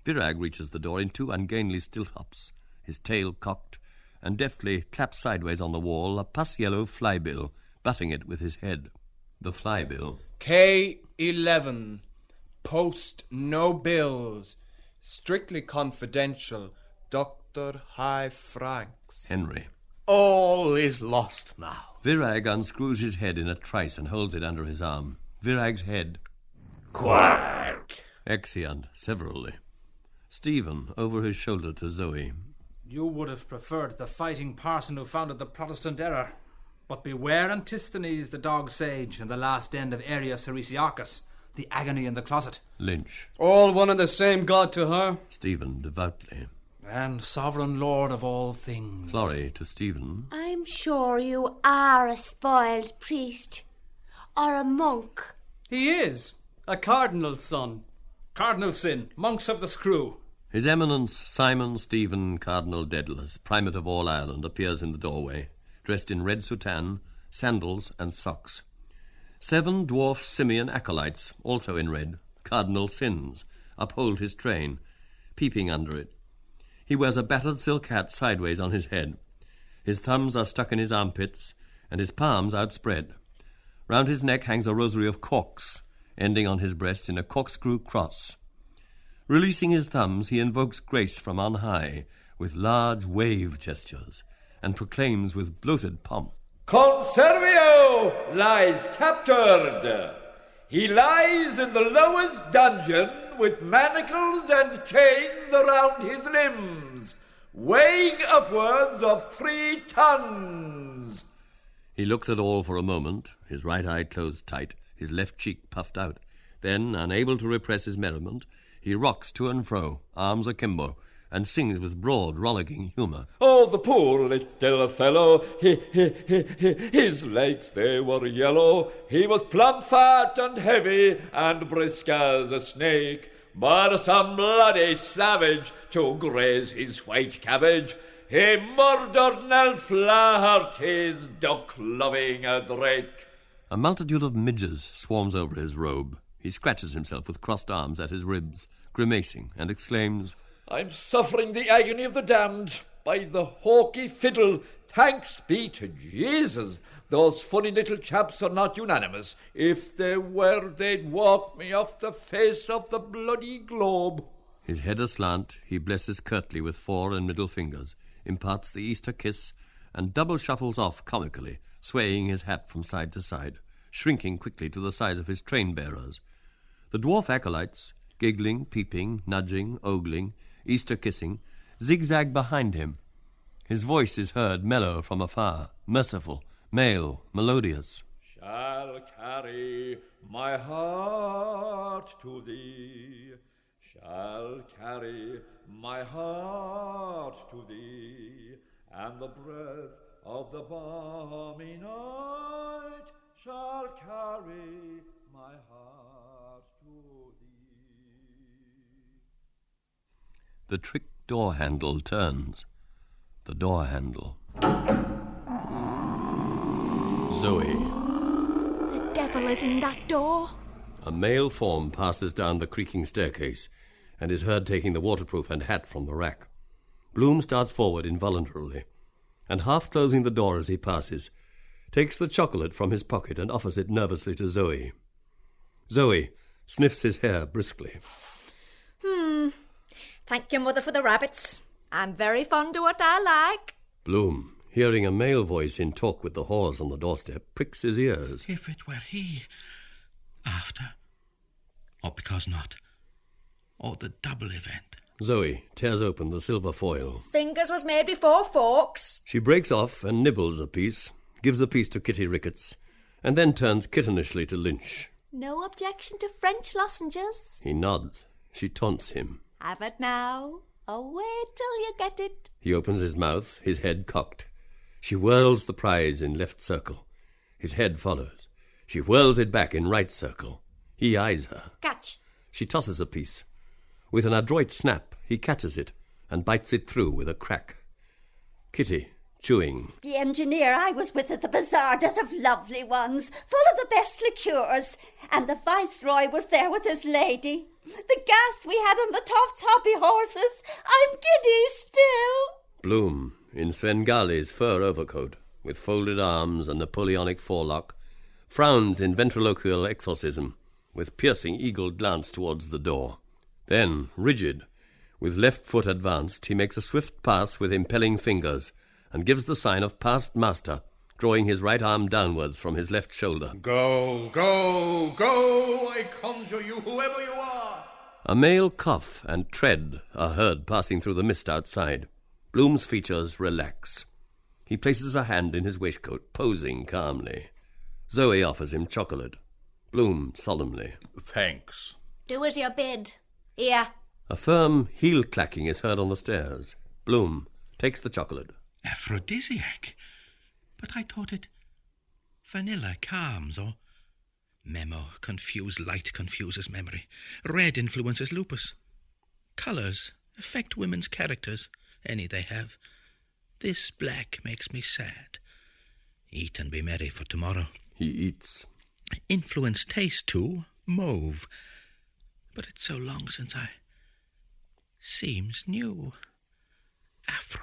Virag reaches the door in 2 ungainly stilt hops, his tail cocked, and deftly claps sideways on the wall a pus-yellow flybill, butting it with his head. The flybill. K11. Post no bills. Strictly confidential. Dr. High Franks. Henry. All is lost now. Virag unscrews his head in a trice and holds it under his arm. Virag's head. Quack! Exeunt, severally. Stephen, over his shoulder to Zoe. You would have preferred the fighting parson who founded the Protestant error. But beware Antisthenes, the dog sage, and the last end of Area Ceresiacus, the agony in the closet. Lynch. All one and the same God to her. Stephen, devoutly. And sovereign lord of all things. Florry to Stephen. I'm sure you are a spoiled priest. Or a monk. He is. A cardinal's son. Cardinal Sin, monks of the screw. His Eminence Simon Stephen Cardinal Dedalus, primate of all Ireland, appears in the doorway, dressed in red soutane, sandals and socks. 7 dwarf simian acolytes, also in red, Cardinal Sins, uphold his train, peeping under it. He wears a battered silk hat sideways on his head. His thumbs are stuck in his armpits, and his palms outspread. Round his neck hangs a rosary of corks, ending on his breast in a corkscrew cross. Releasing his thumbs, he invokes grace from on high, with large wave gestures, and proclaims with bloated pomp, Conservio lies captured. He lies in the lowest dungeon with manacles and chains around his limbs, weighing upwards of 3 tons. He looks at all for a moment, his right eye closed tight, his left cheek puffed out. Then, unable to repress his merriment, he rocks to and fro, arms akimbo, and sings with broad, rollicking humour. Oh, the poor little fellow, his legs, they were yellow. He was plump, fat, and heavy, and brisk as a snake. But some bloody savage, to graze his white cabbage, he murdered Nell Flahart, his duck-loving Drake. A multitude of midges swarms over his robe. He scratches himself with crossed arms at his ribs, grimacing, and exclaims, I'm suffering the agony of the damned. By the hawky fiddle, thanks be to Jesus, those funny little chaps are not unanimous. If they were, they'd walk me off the face of the bloody globe. His head aslant, he blesses curtly with 4 and middle fingers, imparts the Easter kiss, and double shuffles off comically, swaying his hat from side to side, shrinking quickly to the size of his train-bearers. The dwarf acolytes, giggling, peeping, nudging, ogling, Easter kissing, zigzag behind him. His voice is heard mellow from afar, merciful, male, melodious. Shall carry my heart to thee. Shall carry my heart to thee, and the breath of the balmy night shall carry my heart to thee. The trick door handle turns. The door handle. Zoe. The devil is in that door. A male form passes down the creaking staircase and is heard taking the waterproof and hat from the rack. Bloom starts forward involuntarily, and half closing the door as he passes, takes the chocolate from his pocket and offers it nervously to Zoe. Zoe sniffs his hair briskly. Thank you, Mother, for the rabbits. I'm very fond of what I like. Bloom, hearing a male voice in talk with the whores on the doorstep, pricks his ears. If it were he. After. Or because not. Or the double event. Zoe tears open the silver foil. Fingers was made before forks. She breaks off and nibbles a piece, gives a piece to Kitty Ricketts, and then turns kittenishly to Lynch. No objection to French lozenges. He nods. She taunts him. Have it now. Oh, wait till you get it. He opens his mouth, his head cocked. She whirls the prize in left circle. His head follows. She whirls it back in right circle. He eyes her. Catch. She tosses a piece. With an adroit snap, he catches it and bites it through with a crack. Kitty, chewing. The engineer I was with at the bazaar does have lovely ones, full of the best liqueurs, and the viceroy was there with his lady. The gas we had on the Toft's hobby horses. I'm giddy still. Bloom, in Svengali's fur overcoat, with folded arms and Napoleonic forelock, frowns in ventriloquial exorcism, with piercing eagle glance towards the door. Then, rigid, with left foot advanced, he makes a swift pass with impelling fingers, and gives the sign of past master, drawing his right arm downwards from his left shoulder. Go, go, go, I conjure you, whoever you are. A male cough and tread are heard passing through the mist outside. Bloom's features relax. He places a hand in his waistcoat, posing calmly. Zoe offers him chocolate. Bloom solemnly. Thanks. Do as you're bid. Here. A firm heel-clacking is heard on the stairs. Bloom takes the chocolate. Aphrodisiac? But I thought it vanilla calms, or memo, confused light confuses memory. Red influences lupus. Colours affect women's characters, any they have. This black makes me sad. Eat and be merry for tomorrow. He eats. Influence taste too, mauve. But it's so long since I... Seems new. Afro.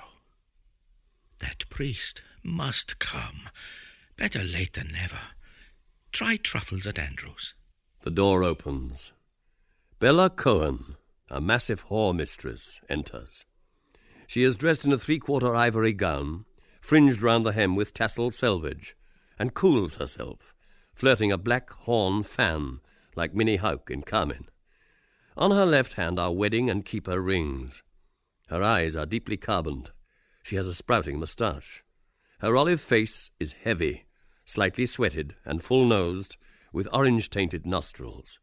That priest must come. Better late than never. Try truffles at Andrew's. The door opens. Bella Cohen, a massive whore mistress, enters. She is dressed in a 3/4 ivory gown, fringed round the hem with tassel selvage, and cools herself, flirting a black horn fan like Minnie Houck in Carmen. On her left hand are wedding and keeper rings. Her eyes are deeply carboned. She has a sprouting moustache. Her olive face is heavy, slightly sweated and full-nosed, with orange-tainted nostrils.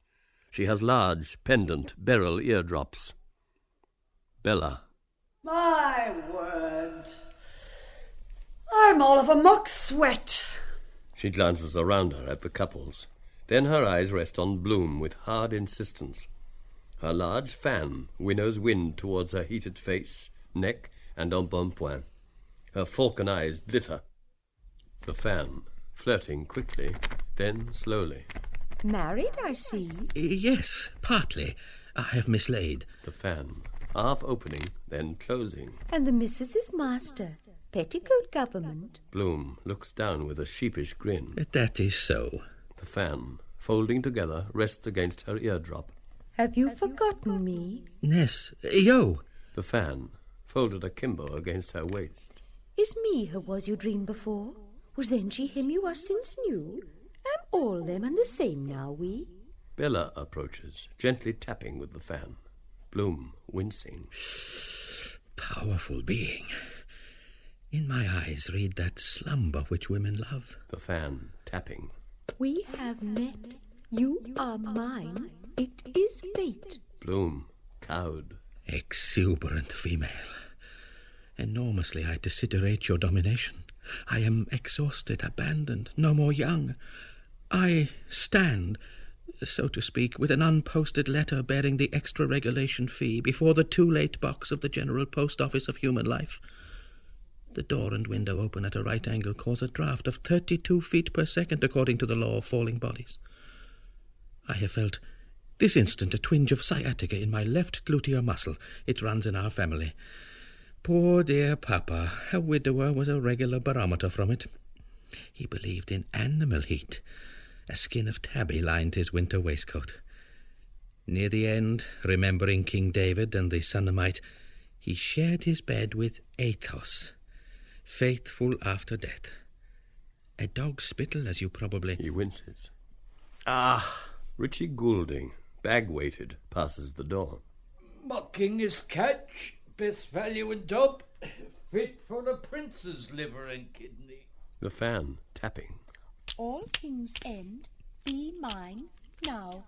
She has large, pendant, beryl eardrops. Bella. My word. I'm all of a muck sweat. She glances around her at the couples. Then her eyes rest on Bloom with hard insistence. Her large fan winnows wind towards her heated face, neck, and embonpoint. Her falcon eyes glitter. The fan, flirting quickly, then slowly. Married, I see. Yes, partly. I have mislaid. The fan, half opening, then closing. And the missus is master. Petticoat government. Bloom looks down with a sheepish grin. That is so. The fan, folding together, rests against her eardrop. Have you forgotten me? Yes. Yo. The fan, folded akimbo against her waist. Is me who was you dream before? Was then she him you are since new? Am all them and the same now, we? Bella approaches, gently tapping with the fan. Bloom, wincing. Powerful being. In my eyes read that slumber which women love. The fan, tapping. We have met You are mine. It is fate. Bloom, cowed. Exuberant female. Enormously I desiderate your domination. I am exhausted, abandoned, no more young. I stand, so to speak, with an unposted letter bearing the extra regulation fee before the too-late box of the General Post Office of human life. The door and window open at a right angle cause a draught of 32 feet per second according to the law of falling bodies. I have felt this instant a twinge of sciatica in my left gluteal muscle. It runs in our family. Poor dear Papa, a widower, was a regular barometer from it. He believed in animal heat. A skin of tabby lined his winter waistcoat. Near the end, remembering King David and the Sunamite, he shared his bed with Athos, faithful after death. A dog's spittle, as you probably... He winces. Ah! Richie Goulding, bag-weighted, passes the door. Mocking his catch, best value in dub, fit for a prince's liver and kidney. The fan, tapping. All things end. Be mine now.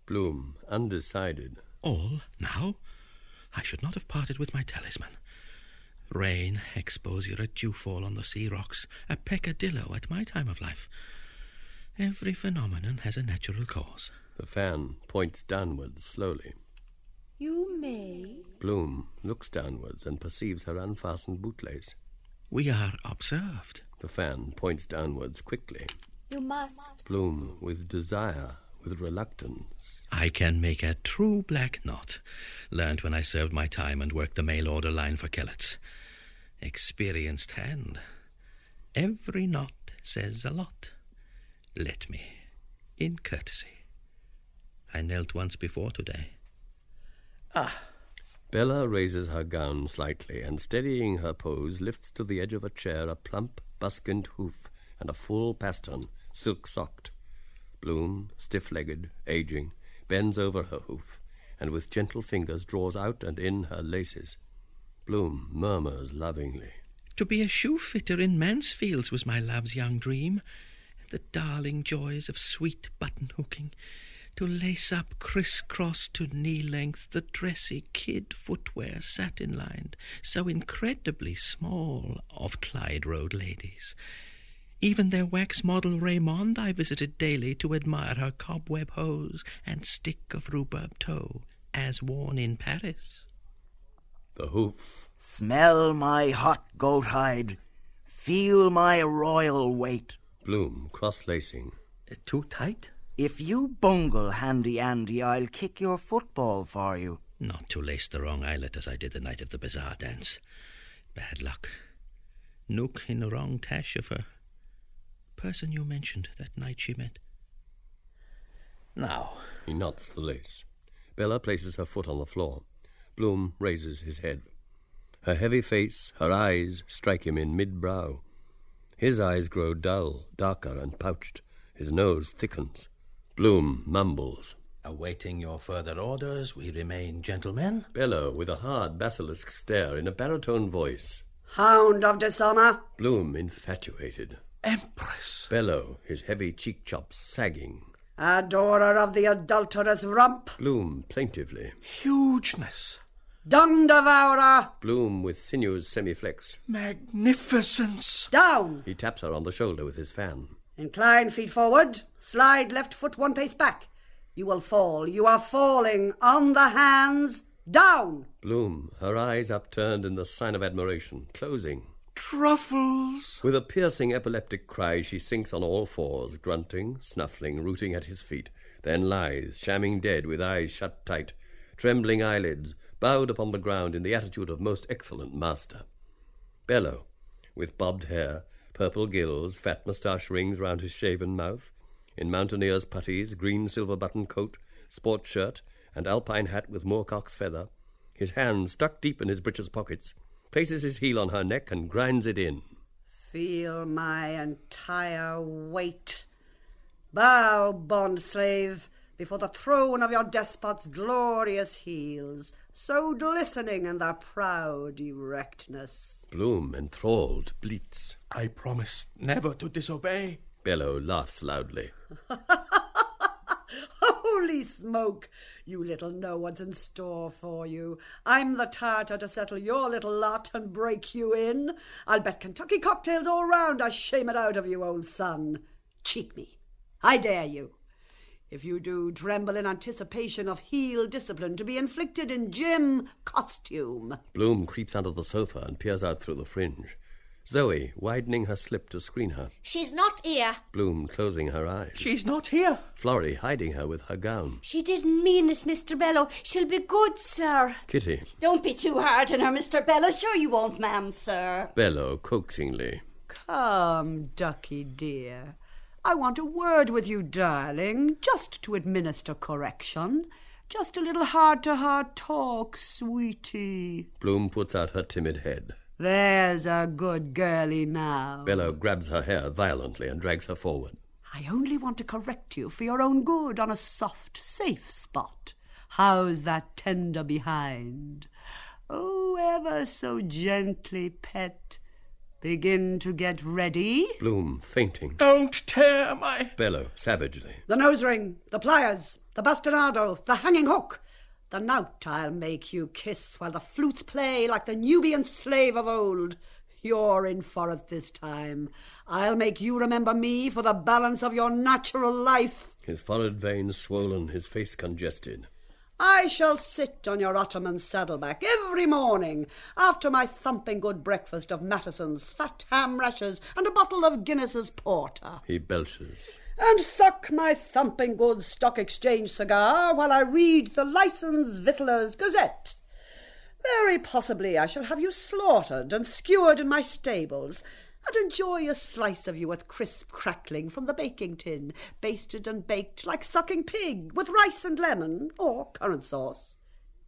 Bloom, undecided. All now? I should not have parted with my talisman. Rain, exposure, a dewfall on the sea rocks, a peccadillo at my time of life. Every phenomenon has a natural cause. The fan points downwards slowly. You may. Bloom looks downwards and perceives her unfastened bootlace. We are observed. The fan points downwards quickly. You must. Bloom, with desire, with reluctance. I can make a true black knot. Learned when I served my time and worked the mail order line for Kellett's. Experienced hand. Every knot says a lot. Let me, in courtesy. I knelt once before today. Ah! Bella raises her gown slightly and, steadying her pose, lifts to the edge of a chair a plump, buskined hoof and a full pastern, silk-socked. Bloom, stiff-legged, aging, bends over her hoof and with gentle fingers draws out and in her laces. Bloom murmurs lovingly. To be a shoe-fitter in Mansfields was my love's young dream. The darling joys of sweet button-hooking. To lace up criss-cross to knee-length the dressy kid footwear satin-lined, so incredibly small, of Clyde Road ladies. Even their wax model Raymond I visited daily to admire her cobweb hose and stick of rhubarb toe, as worn in Paris. The hoof. Smell my hot goat hide. Feel my royal weight. Bloom, cross-lacing. Too tight? If you bungle, Handy Andy, I'll kick your football for you. Not to lace the wrong eyelet as I did the night of the bazaar dance. Bad luck. Nook in the wrong tash of her. Person you mentioned that night she met. Now. He knots the lace. Bella places her foot on the floor. Bloom raises his head. Her heavy face, her eyes, strike him in mid-brow. His eyes grow dull, darker, and pouched. His nose thickens. Bloom mumbles. Awaiting your further orders, we remain gentlemen. Bella, with a hard basilisk stare in a baritone voice. Hound of dishonour. Bloom, infatuated. Empress. Bellow, his heavy cheek-chops sagging. Adorer of the adulterous rump. Bloom, plaintively. Hugeness. Dung devourer. Bloom, with sinews semiflexed. Magnificence. Down. He taps her on the shoulder with his fan. Incline feet forward. Slide left foot 1 pace back. You will fall. You are falling. On the hands. Down. Bloom, her eyes upturned in the sign of admiration, closing. Truffles. With a piercing epileptic cry, she sinks on all fours, grunting, snuffling, rooting at his feet, then lies, shamming dead with eyes shut tight, trembling eyelids, bowed upon the ground in the attitude of most excellent master. Bellow, with bobbed hair, purple gills, fat moustache rings round his shaven mouth, in mountaineer's puttees, green silver-button coat, sport shirt, and alpine hat with moorcock's feather, his hands stuck deep in his breeches pockets, places his heel on her neck and grinds it in. Feel my entire weight. Bow, bond slave, before the throne of your despot's glorious heels, so glistening in their proud erectness. Bloom, enthralled, bleats. I promise never to disobey. Bellow laughs loudly. Holy smoke! You little know what's in store for you. I'm the tartar to settle your little lot and break you in. I'll bet Kentucky cocktails all round I shame it out of you, old son. Cheat me. I dare you. If you do, tremble in anticipation of heel discipline to be inflicted in gym costume. Bloom creeps under the sofa and peers out through the fringe. Zoe, widening her slip to screen her. She's not here. Bloom, closing her eyes. She's not here. Florry, hiding her with her gown. She didn't mean it, Mr. Bello. She'll be good, sir. Kitty. Don't be too hard on her, Mr. Bello. Sure you won't, ma'am, sir. Bello, coaxingly. Come, ducky dear. I want a word with you, darling, just to administer correction. Just a little heart-to-heart talk, sweetie. Bloom puts out her timid head. There's a good girlie now. Bello grabs her hair violently and drags her forward. I only want to correct you for your own good on a soft, safe spot. How's that tender behind? Oh, ever so gently, pet. Begin to get ready. Bloom, fainting. Don't tear my... Bello, savagely. The nose ring, the pliers, the bastinado, the hanging hook. The knout I'll make you kiss while the flutes play like the Nubian slave of old. You're in for it this time. I'll make you remember me for the balance of your natural life. His forehead veins swollen, his face congested. I shall sit on your ottoman saddleback every morning after my thumping good breakfast of Mattison's fat ham rashers and a bottle of Guinness's porter. He belches. And suck my thumping good stock exchange cigar while I read the Licensed Victualler's Gazette. Very possibly I shall have you slaughtered and skewered in my stables, and enjoy a slice of you with crisp crackling from the baking tin, basted and baked like sucking pig, with rice and lemon, or currant sauce.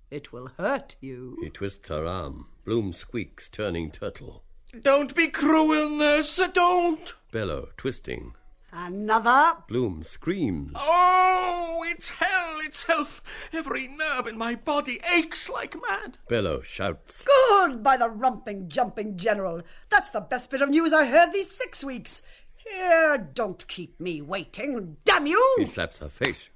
It will hurt you. He twists her arm. Bloom squeaks, turning turtle. Don't be cruel, nurse, don't! Bello, twisting. Another. Bloom screams. Oh, it's hell itself. Every nerve in my body aches like mad. Bello shouts. Good, by the rumping, jumping general. That's the best bit of news I heard these 6 weeks. Here, don't keep me waiting, damn you! He slaps her face.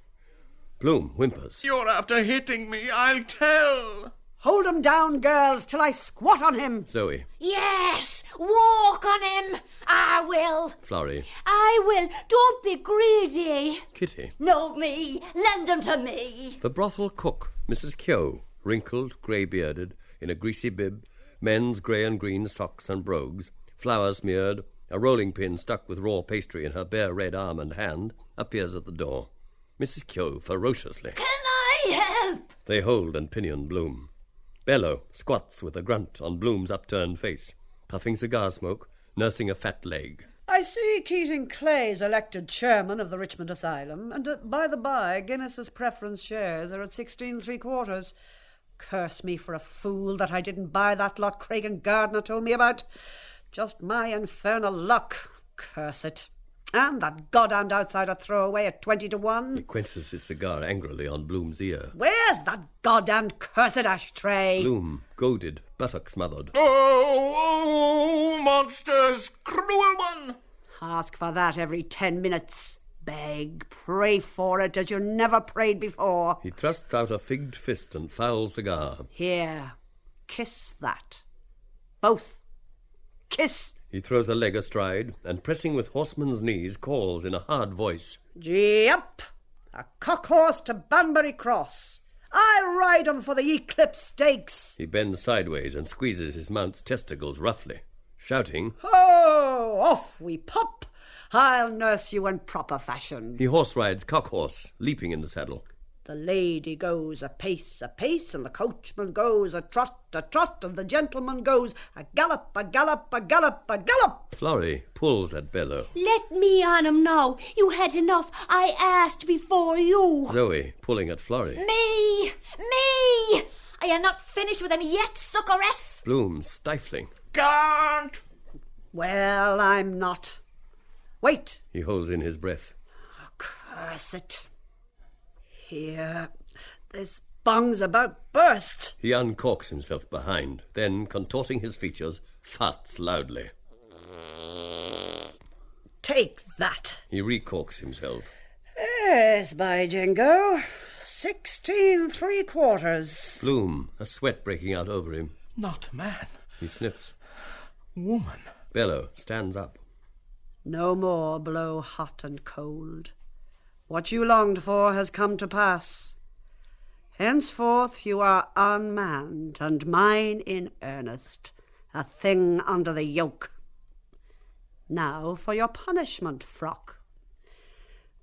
Bloom whimpers. You're after hitting me, I'll tell. Hold him down, girls, till I squat on him. Zoe. Yes, walk on him. I will. Florry. I will. Don't be greedy. Kitty. No, me. Lend him to me. The brothel cook, Mrs Cohen, wrinkled, grey-bearded, in a greasy bib, men's grey and green socks and brogues, flour smeared, a rolling pin stuck with raw pastry in her bare red arm and hand, appears at the door. Mrs Cohen ferociously. Can I help? They hold and pinion Bloom. Bello squats with a grunt on Bloom's upturned face, puffing cigar smoke, nursing a fat leg. I see Keating Clay's elected chairman of the Richmond Asylum, and by the by, Guinness's preference shares are at 16 3/4. Curse me for a fool that I didn't buy that lot Craig and Gardner told me about. Just my infernal luck. Curse it. And that goddamned outsider throwaway at 20 to 1. He quenches his cigar angrily on Bloom's ear. Where's that goddamned cursed ashtray? Bloom, goaded, buttock smothered. Oh, monsters, cruel one! Ask for that every 10 minutes. Beg, pray for it as you never prayed before. He thrusts out a figged fist and foul cigar. Here, kiss that. Both. Kiss. He throws a leg astride and, pressing with horseman's knees, calls in a hard voice. Gee up! A cock horse to Banbury Cross. I'll ride 'em for the Eclipse Stakes. He bends sideways and squeezes his mount's testicles roughly, shouting, Oh, off we pop. I'll nurse you in proper fashion. He horse rides cock-horse, leaping in the saddle. The lady goes a pace, and the coachman goes a trot, and the gentleman goes a gallop, a gallop, a gallop, a gallop. Florry pulls at Bello. Let me on him now. You had enough. I asked before you. Zoe pulling at Florry. Me! I am not finished with him yet, succoress. Bloom stifling. Can't! Well, I'm not. Wait. He holds in his breath. Oh, curse it. Here, this bung's about burst. He uncorks himself behind, then, contorting his features, farts loudly. Take that. He recorks himself. Yes, by jingo. 16 3/4. Bloom, a sweat breaking out over him. Not man. He sniffs. Woman. Bello stands up. No more blow hot and cold. What you longed for has come to pass. Henceforth you are unmanned, and mine in earnest, a thing under the yoke. Now for your punishment, Frock.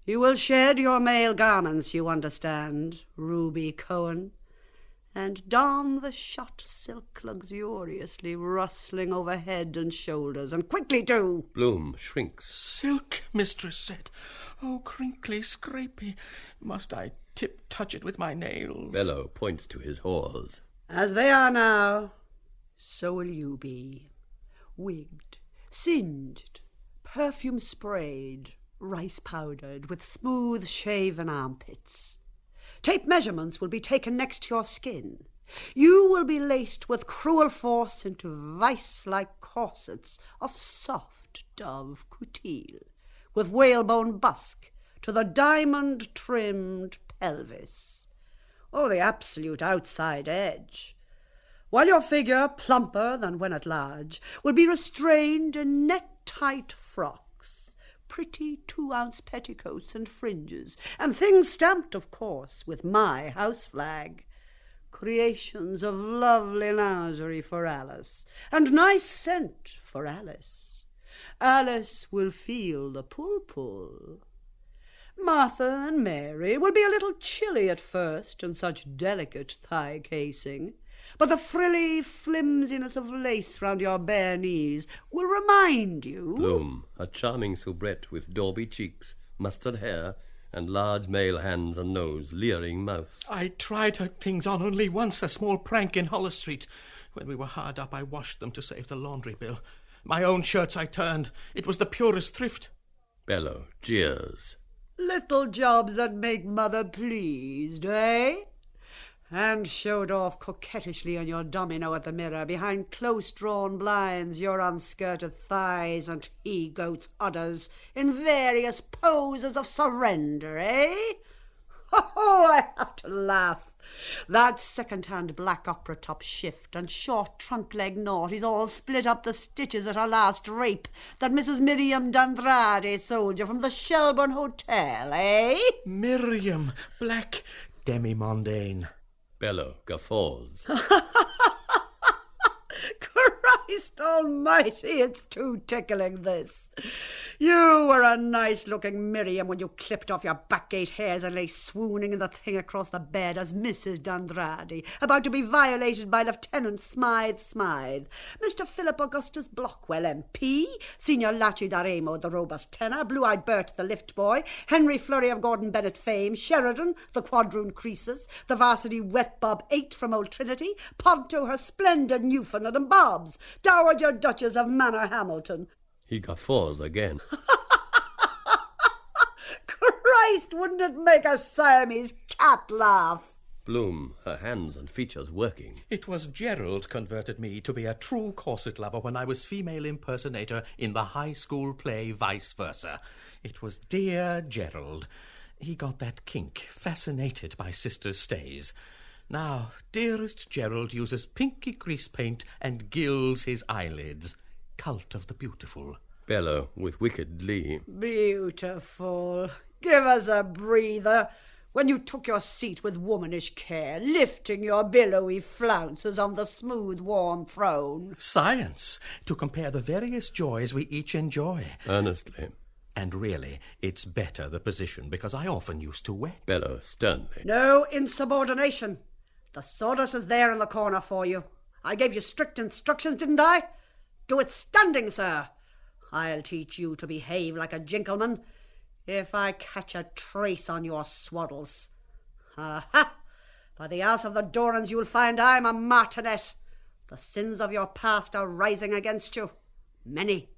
You will shed your male garments, you understand, Ruby Cohen, and don the shot silk luxuriously rustling over head and shoulders, and quickly too. Bloom shrinks. Silk, mistress said. Oh, crinkly, scrapey, must I touch it with my nails? Bello points to his whores. As they are now, so will you be. Wigged, singed, perfume sprayed, rice powdered, with smooth shaven armpits. Tape measurements will be taken next to your skin. You will be laced with cruel force into vice-like corsets of soft dove coutil, with whalebone busk to the diamond-trimmed pelvis, or the absolute outside edge, while your figure, plumper than when at large, will be restrained in net-tight frocks, pretty 2-ounce petticoats and fringes, and things stamped, of course, with my house flag. Creations of lovely lingerie for Alice, and nice scent for Alice. Alice will feel the pull-pull. Martha and Mary will be a little chilly at first in such delicate thigh casing, but the frilly flimsiness of lace round your bare knees will remind you... Bloom, a charming soubrette with dauby cheeks, mustard hair, and large male hands and nose, leering mouth. I tried her things on only once, a small prank in Hollis Street. When we were hard up, I washed them to save the laundry bill. My own shirts I turned. It was the purest thrift. Bello jeers. Little jobs that make mother pleased, eh? And showed off coquettishly on your domino at the mirror, behind close-drawn blinds, your unskirted thighs and he-goat's udders, in various poses of surrender, eh? Oh, I have to laugh. That second-hand black opera top shift and short trunk-leg naughties all split up the stitches at her last rape that Mrs. Miriam D'Andrade sold you from the Shelbourne Hotel, eh? Miriam, black, demi-mondaine. Bello guffaws. Christ almighty, it's too tickling, this. You were a nice-looking Miriam when you clipped off your backgate hairs and lay swooning in the thing across the bed as Mrs. D'Andrade, about to be violated by Lieutenant Smythe, Mr. Philip Augustus Blockwell, MP, Senior Lachi D'Aremo, the robust tenor, Blue-Eyed Bert, the lift boy, Henry Flurry of Gordon Bennett fame, Sheridan, the quadroon Croesus, the varsity Wet Bob 8 from Old Trinity, Ponto, her splendid Newfoundland, and Bobs, Dowager Duchess of Manor Hamilton. He guffaws again. Christ, wouldn't it make a Siamese cat laugh? Bloom, her hands and features working. It was Gerald converted me to be a true corset lover when I was female impersonator in the high school play Vice Versa. It was dear Gerald. He got that kink, fascinated by Sister Stays. Now, dearest Gerald uses pinky grease paint and gilds his eyelids. Cult of the beautiful. Bello, with wicked glee. Beautiful. Give us a breather. When you took your seat with womanish care, lifting your billowy flounces on the smooth worn throne. Science, to compare the various joys we each enjoy. Earnestly. And really, it's better the position, because I often used to wet. Bello, sternly. No insubordination. The sawdust is there in the corner for you. I gave you strict instructions, didn't I? Do it standing, sir. I'll teach you to behave like a gentleman if I catch a trace on your swaddles. Aha! By the house of the Dorans you'll find I'm a martinet. The sins of your past are rising against you. Many.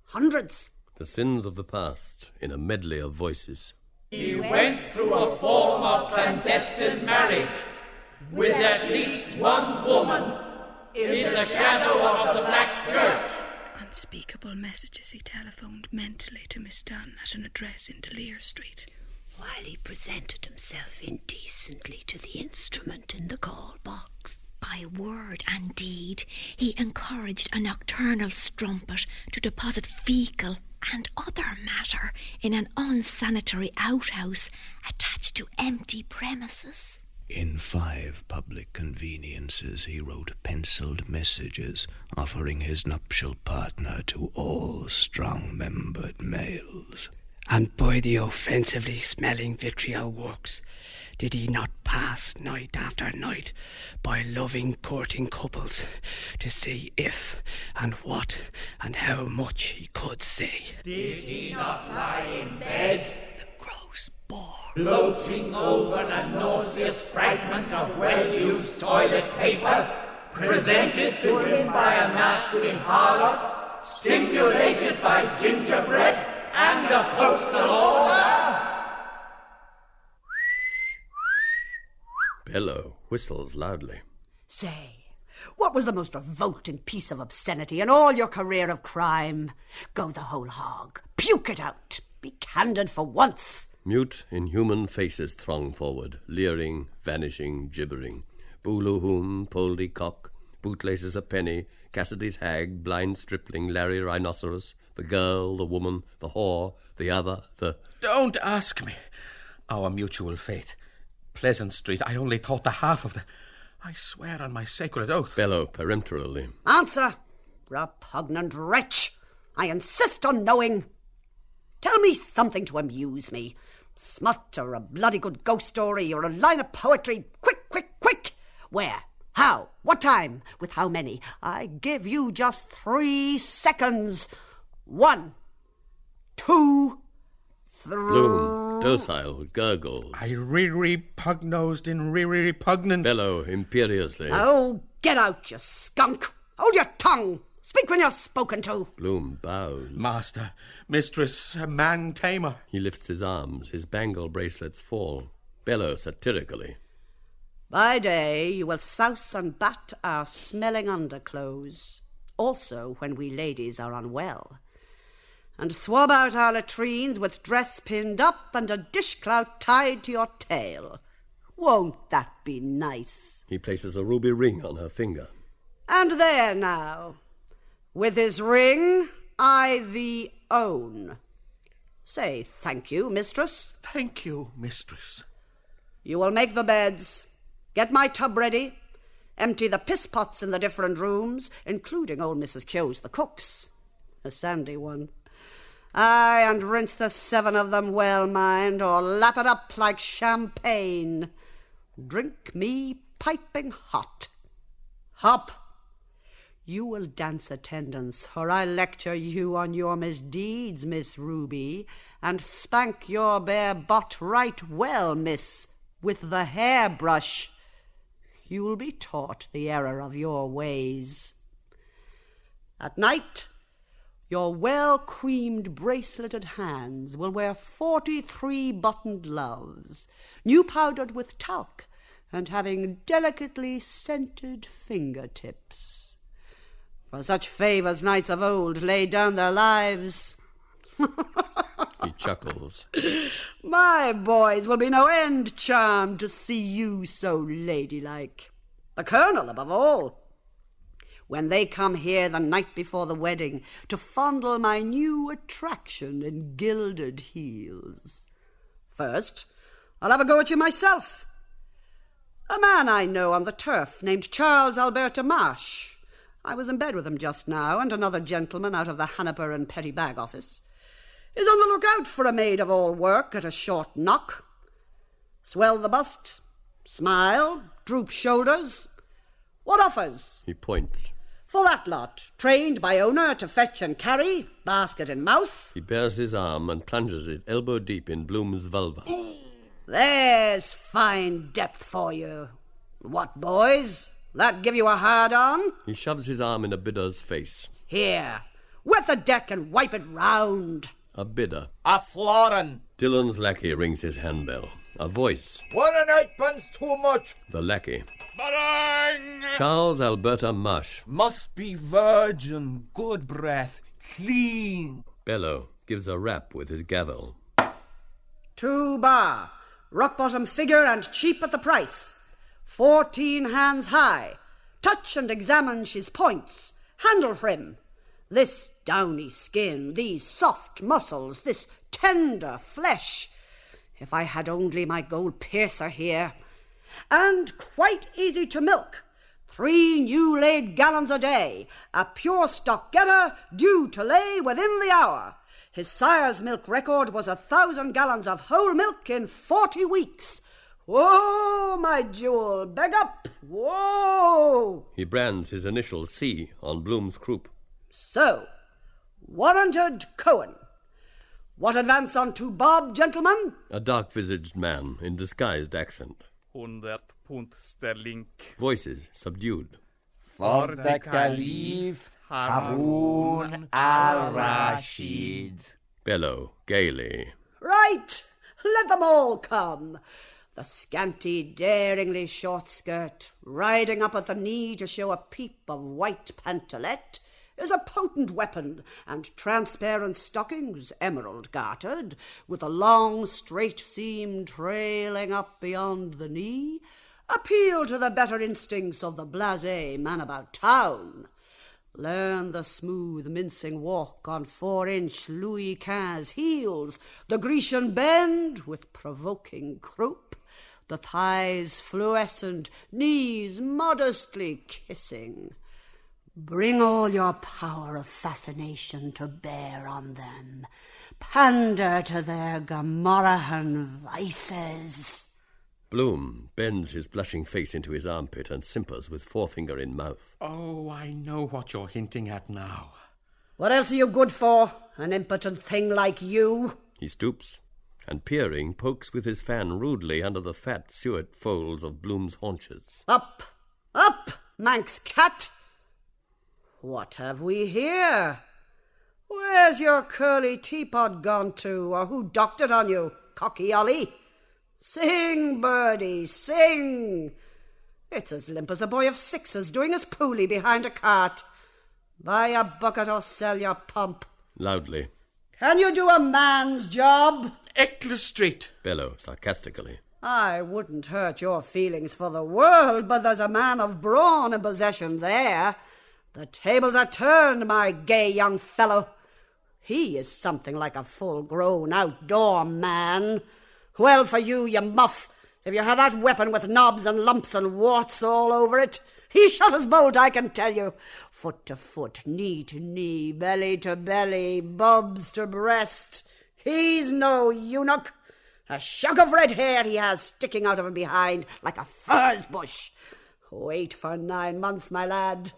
Hundreds. The sins of the past in a medley of voices. He went through a form of clandestine marriage with at least one woman in the shadow of the Black Church. Unspeakable messages he telephoned mentally to Miss Dunn at an address in Delir Street. while he presented himself indecently to the instrument in the call box. By word and deed, he encouraged a nocturnal strumpet to deposit fecal and other matter in an unsanitary outhouse attached to empty premises. In 5 public conveniences he wrote pencilled messages offering his nuptial partner to all strong-membered males. And by the offensively smelling vitriol works, did he not pass night after night by loving courting couples to see if and what and how much he could say? Did he not lie in bed, the gross bore, gloating over a nauseous fragment of well-used toilet paper, presented to him by a masculine harlot, stimulated by gingerbread and a postal order? Bello whistles loudly. Say, what was the most revolting piece of obscenity in all your career of crime? Go the whole hog. Puke it out. Be candid for once. Mute, inhuman faces throng forward, leering, vanishing, gibbering. Booloo-hoon, Poldy cock, bootlaces a penny, Cassidy's hag, blind stripling, Larry rhinoceros, the girl, the woman, the whore, the other, the... Don't ask me. Our mutual fate. Pleasant Street, I only thought the half of the... I swear on my sacred oath. Bellow peremptorily. Answer, repugnant wretch. I insist on knowing. Tell me something to amuse me. Smut or a bloody good ghost story or a line of poetry. Quick, quick, quick. Where? How? What time? With how many? I give you just 3 seconds. 1, 2, 3... Bloom, docile, gurgles. I pug-nosed in repugnant... Bellow imperiously. Oh, get out, you skunk. Hold your tongue. Speak when you're spoken to. Bloom bows. Master, mistress, a man-tamer. He lifts his arms, his bangle bracelets fall. Bellow satirically. By day you will souse and bat our smelling underclothes, also when we ladies are unwell, and swab out our latrines with dress pinned up and a dishclout tied to your tail. Won't that be nice? He places a ruby ring on her finger. And there now, with his ring, I thee own. Say thank you, mistress. Thank you, mistress. You will make the beds, get my tub ready, empty the piss pots in the different rooms, including old Mrs. Keogh's the cook's, a sandy one. Aye, and rinse the 7 of them well, mind, or lap it up like champagne. Drink me piping hot. Hop! You will dance attendance, or I lecture you on your misdeeds, Miss Ruby, and spank your bare butt right well, miss, with the hairbrush. You'll be taught the error of your ways. At night, your well-creamed braceleted hands will wear 43 buttoned gloves, new powdered with talc, and having delicately scented fingertips. For such favours knights of old laid down their lives. He chuckles. My boys will be no end charmed to see you so ladylike. The Colonel above all. When they come here the night before the wedding to fondle my new attraction in gilded heels. First, I'll have a go at you myself. A man I know on the turf named Charles Alberta Marsh. I was in bed with him just now, and another gentleman out of the Hanaper and Petty Bag office is on the lookout for a maid-of-all-work at a short knock. Swell the bust, smile, droop shoulders. What offers? He points. For that lot, trained by owner to fetch and carry, basket in mouth. He bares his arm and plunges it elbow deep in Bloom's vulva. There's fine depth for you. What, boys? That give you a hard-on? He shoves his arm in a bidder's face. Here, wet the deck and wipe it round. A bidder. A florin. Dillon's lackey rings his handbell. A voice. 1 and 8 too much. The lackey. Bang! Charles Alberta Marsh. Must be virgin, good breath, clean. Bellow gives a rap with his gavel. 2 bar, rock-bottom figure and cheap at the price. 14 hands high. Touch and examine she's points. Handle prim. This downy skin, these soft muscles, this tender flesh. If I had only my gold piercer here. And quite easy to milk. 3 new-laid gallons a day. A pure stock getter due to lay within the hour. His sire's milk record was 1,000 gallons of whole milk in 40 weeks. Whoa, my jewel, beg up, whoa! He brands his initial C on Bloom's croup. So, warranted Cohen. What advance on 2 bob, gentlemen? A dark-visaged man in disguised accent. 100 pund sterling. Voices subdued. For the Caliph Harun al-Rashid. Bellow gaily. Right, let them all come. The scanty, daringly short skirt, riding up at the knee to show a peep of white pantalette, is a potent weapon, and transparent stockings, emerald gartered, with a long straight seam trailing up beyond the knee, appeal to the better instincts of the blasé man about town. Learn the smooth mincing walk on 4-inch Louis XV heels, the Grecian bend with provoking croup, the thighs fluorescent, knees modestly kissing. Bring all your power of fascination to bear on them. Pander to their Gomorrahan vices. Bloom bends his blushing face into his armpit and simpers with forefinger in mouth. Oh, I know what you're hinting at now. What else are you good for, an impotent thing like you? He stoops, and peering, pokes with his fan rudely under the fat suet folds of Bloom's haunches. Up, up, Manx cat! What have we here? Where's your curly teapot gone to, or who docked it on you, cocky Ollie? Sing, birdie, sing! It's as limp as a boy of 6s doing his poolie behind a cart. Buy a bucket or sell your pump. Loudly. Can you do a man's job? Eccles Street. Bellow sarcastically. I wouldn't hurt your feelings for the world, but there's a man of brawn in possession there. The tables are turned, my gay young fellow. He is something like a full-grown outdoor man. Well for you, you muff, if you had that weapon with knobs and lumps and warts all over it. He shot his bolt, I can tell you. Foot to foot, knee to knee, belly to belly, bubs to breast. He's no eunuch. A shock of red hair he has sticking out of him behind like a furze bush. Wait for 9 months, my lad.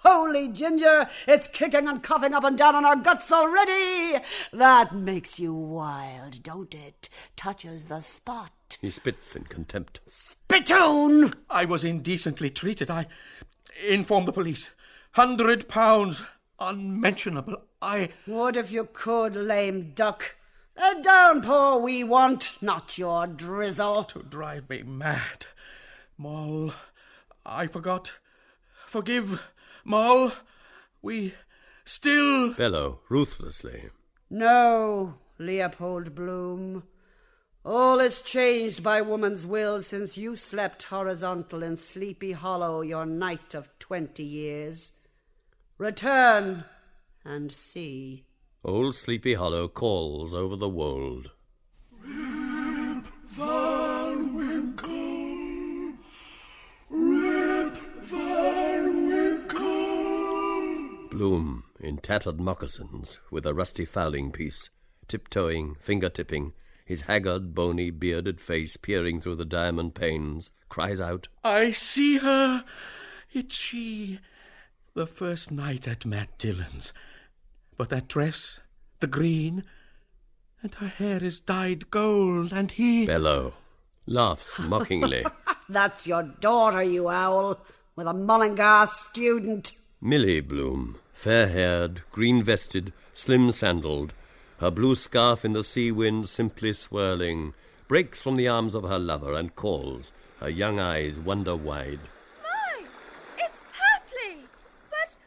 Holy ginger, it's kicking and coughing up and down on our guts already. That makes you wild, don't it? Touches the spot. He spits in contempt. Spittoon! I was indecently treated. I informed the police. £100, unmentionable. What if you could, lame duck? A downpour we want, not your drizzle. To drive me mad. Moll, I forgot. Forgive, Moll. We still... Bellow, ruthlessly. No, Leopold Bloom. All is changed by woman's will since you slept horizontal in Sleepy Hollow your night of 20 years. Return and see. Old Sleepy Hollow calls over the wold. Rip Van Winkle, Rip Van Winkle. Bloom, in tattered moccasins, with a rusty fowling piece, tiptoeing, finger-tipping, his haggard, bony, bearded face peering through the diamond panes, cries out, I see her. It's she. The first night at Matt Dillon's. But that dress, the green, and her hair is dyed gold, and he... Bellow laughs mockingly. That's your daughter, you owl, with a Mullingar student. Millie Bloom, fair-haired, green-vested, slim-sandalled, her blue scarf in the sea wind simply swirling, breaks from the arms of her lover and calls, her young eyes wonder-wide. My, it's Papley! But,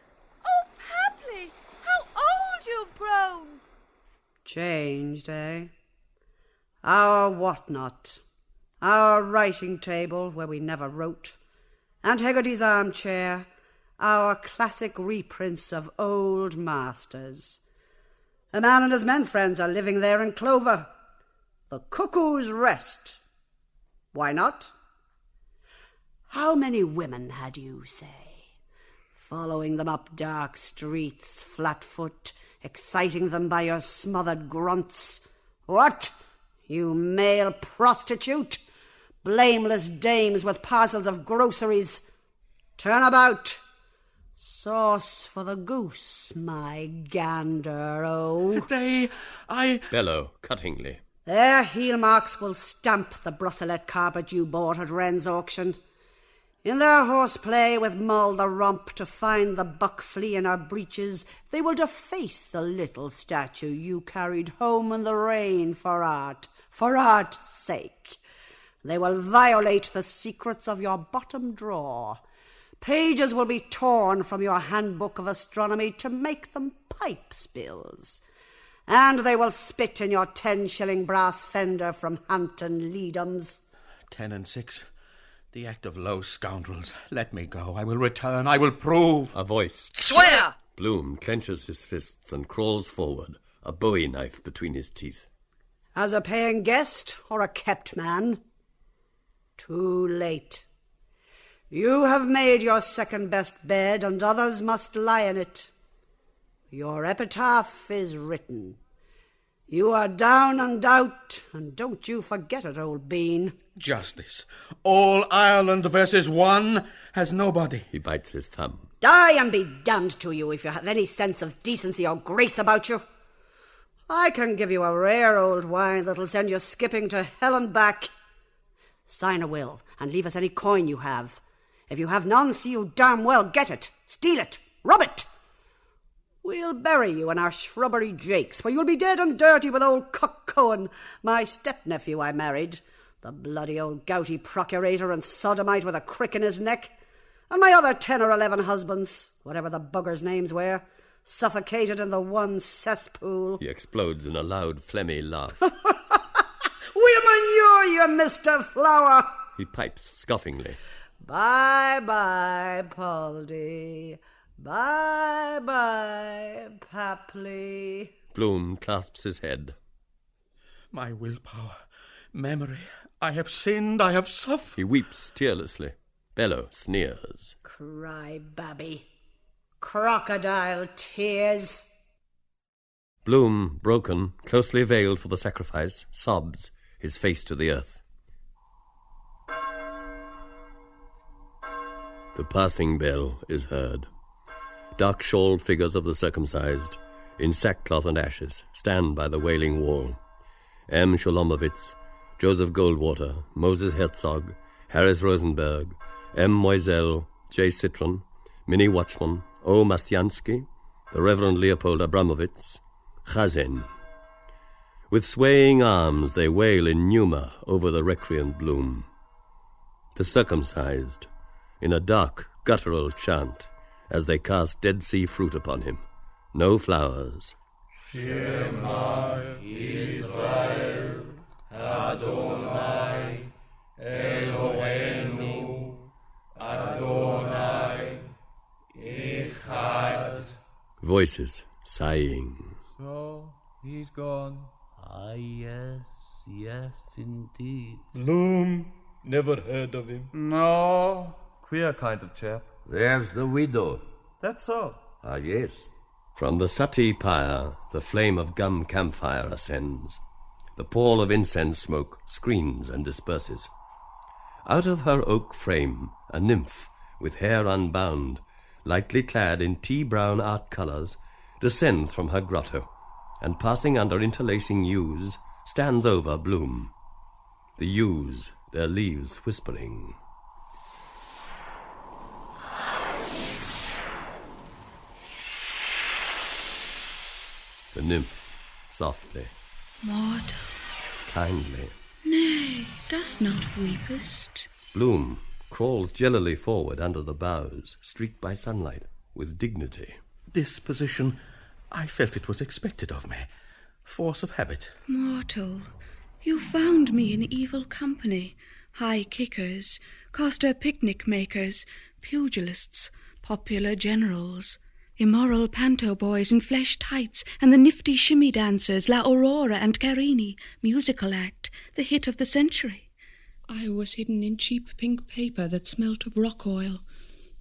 oh, Papley, how old you've grown! Changed, eh? our whatnot, our writing table where we never wrote, and Hegarty's armchair, our classic reprints of old masters. A man and his men friends are living there in clover. The Cuckoo's Rest. Why not? How many women had you, say? Following them up dark streets, flat-foot, exciting them by your smothered grunts. What? You male prostitute? Blameless dames with parcels of groceries. Turn about. Sauce for the goose, my gander, oh. Bellow, cuttingly. Their heel marks will stamp the brusselet carpet you bought at Wren's auction. In their horseplay with Mull the Rump to find the buck flea in her breeches, they will deface the little statue you carried home in the rain for art's sake. They will violate the secrets of your bottom drawer. Pages will be torn from your handbook of astronomy to make them pipe spills. And they will spit in your 10-shilling brass fender from Hampton Leadham's. 10 and 6. The act of low scoundrels. Let me go. I will return. I will prove. A voice. Swear! Bloom clenches his fists and crawls forward, a bowie knife between his teeth. As a paying guest or a kept man? Too late. You have made your second-best bed, and others must lie in it. Your epitaph is written. You are down and out, and don't you forget it, old bean. Justice. All Ireland versus one has nobody. He bites his thumb. Die and be damned to you if you have any sense of decency or grace about you. I can give you a rare old wine that'll send you skipping to hell and back. Sign a will and leave us any coin you have. If you have none, see you damn well get it, steal it, rob it. We'll bury you in our shrubbery jakes, for you'll be dead and dirty with old Cock Cohen, my step-nephew I married, the bloody old gouty procurator and sodomite with a crick in his neck, and my other 10 or 11 husbands, whatever the buggers' names were, suffocated in the one cesspool. He explodes in a loud, phlegmy laugh. We'll manure you, Mr. Flower. He pipes scoffingly. Bye-bye, Poldy. Bye-bye, Papley. Bloom clasps his head. My willpower, memory, I have sinned, I have suffered. He weeps tearlessly. Bellow sneers. Cry, babby. Crocodile tears. Bloom, broken, closely veiled for the sacrifice, sobs, his face to the earth. The passing bell is heard. Dark-shawled figures of the circumcised, in sackcloth and ashes, stand by the wailing wall. M. Sholomovitz, Joseph Goldwater, Moses Herzog, Harris Rosenberg, M. Moisel, J. Citron, Minnie Watchman, O. Mastyansky, the Reverend Leopold Abramovitz, Chazen. With swaying arms they wail in pneuma over the recreant Bloom. The circumcised, in a dark, guttural chant, as they cast Dead Sea fruit upon him. No flowers. Shema Israel, Adonai, Eloheinu, Adonai, Echad. Voices sighing. So, he's gone. Ah, yes, indeed. Bloom, never heard of him. No. Queer kind of chap. There's the widow. That's so. Ah, yes. From the Sati pyre, the flame of gum campfire ascends. The pall of incense smoke screens and disperses. Out of her oak frame, a nymph, with hair unbound, lightly clad in tea-brown art colours, descends from her grotto, and passing under interlacing yews, stands over Bloom. The yews, their leaves whispering. The nymph, softly. Mortal. Kindly. Nay, dost not weepest. Bloom crawls jellily forward under the boughs, streaked by sunlight, with dignity. This position, I felt it was expected of me. Force of habit. Mortal, You found me in evil company, high kickers, coster picnic makers, pugilists, popular generals, immoral panto boys in flesh tights, and the nifty shimmy dancers, La Aurora and Carini, musical act, the hit of the century. I was hidden in cheap pink paper that smelt of rock oil.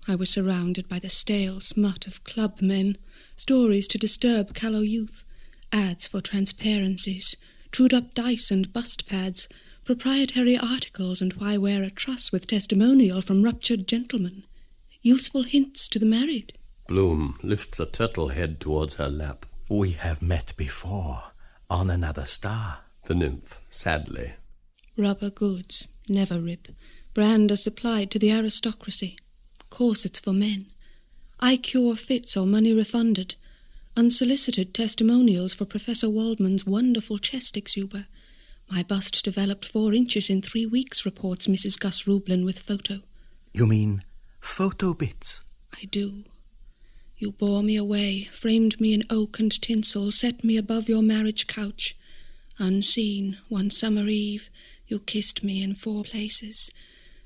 I was surrounded by the stale smut of club men, stories to disturb callow youth, ads for transparencies, trued-up dice and bust pads, proprietary articles and why wear a truss with testimonial from ruptured gentlemen, useful hints to the married. Bloom lifts a turtle head towards her lap. We have met before, on another star. The nymph, sadly. Rubber goods, never rip. Brand are supplied to the aristocracy. Corsets for men. I cure fits or money refunded. Unsolicited testimonials for Professor Waldman's wonderful chest exuber. My bust developed 4 inches in 3 weeks, reports Mrs. Gus Rublin with photo. You mean photo bits? I do. You bore me away, framed me in oak and tinsel, set me above your marriage couch. Unseen, one summer eve, you kissed me in 4 places,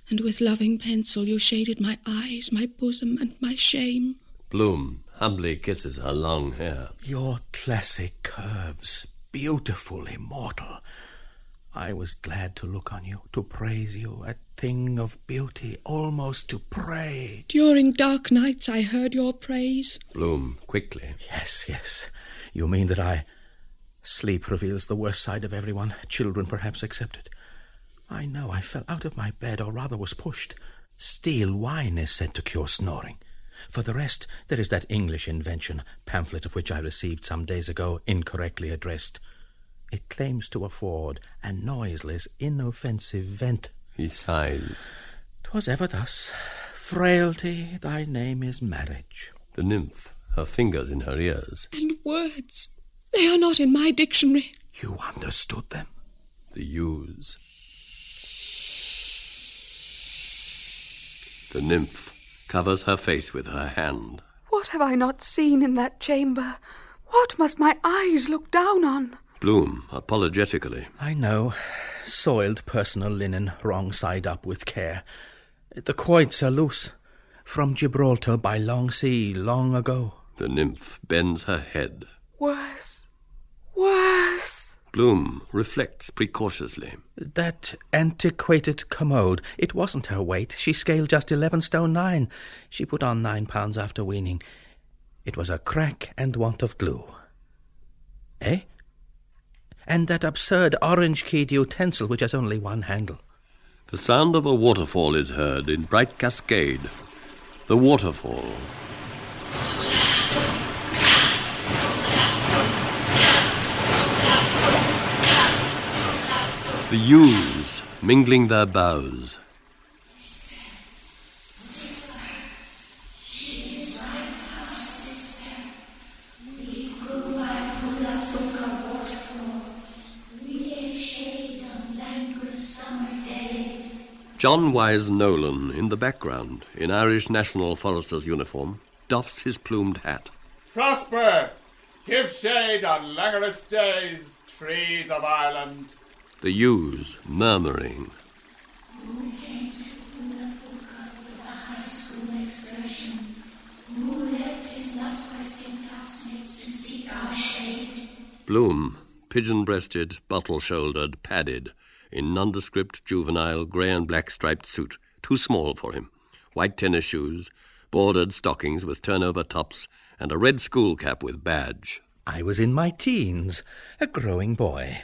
and with loving pencil you shaded my eyes, my bosom, and my shame. Bloom humbly kisses her long hair. Your classic curves, beautiful, immortal. I was glad to look on you, to praise you, a thing of beauty, almost to pray. During dark nights I heard your praise. Bloom, quickly. Yes, yes. You mean that Sleep reveals the worst side of everyone, children perhaps excepted. I know I fell out of my bed, or rather was pushed. Steel wine is said to cure snoring. For the rest, there is that English invention, pamphlet of which I received some days ago, incorrectly addressed. It claims to afford a noiseless, inoffensive vent. He sighs. 'Twas ever thus. Frailty, thy name is marriage. The nymph, her fingers in her ears. And words. They are not in my dictionary. You understood them? The ewes. The nymph covers her face with her hand. What have I not seen in that chamber? What must my eyes look down on? Bloom, apologetically. I know. Soiled personal linen, wrong side up with care. The quoits are loose. From Gibraltar by long sea, long ago. The nymph bends her head. Worse. Worse. Bloom reflects precautiously. That antiquated commode, it wasn't her weight. She scaled just 11 stone 9. She put on 9 pounds after weaning. It was a crack and want of glue. Eh? And that absurd orange-keyed utensil which has only one handle. The sound of a waterfall is heard in bright cascade. The waterfall. The ewes mingling their boughs. John Wise Nolan, in the background, in Irish National Forester's uniform, doffs his plumed hat. Prosper! Give shade on languorous days, trees of Ireland. The ewes murmuring. Who came to Bulafuka with a high school excursion? Who left his not-questing classmates to seek our shade? Bloom, pigeon-breasted, bottle-shouldered, padded, in nondescript, juvenile, grey and black striped suit, too small for him, white tennis shoes, bordered stockings with turnover tops, and a red school cap with badge. I was in my teens, a growing boy.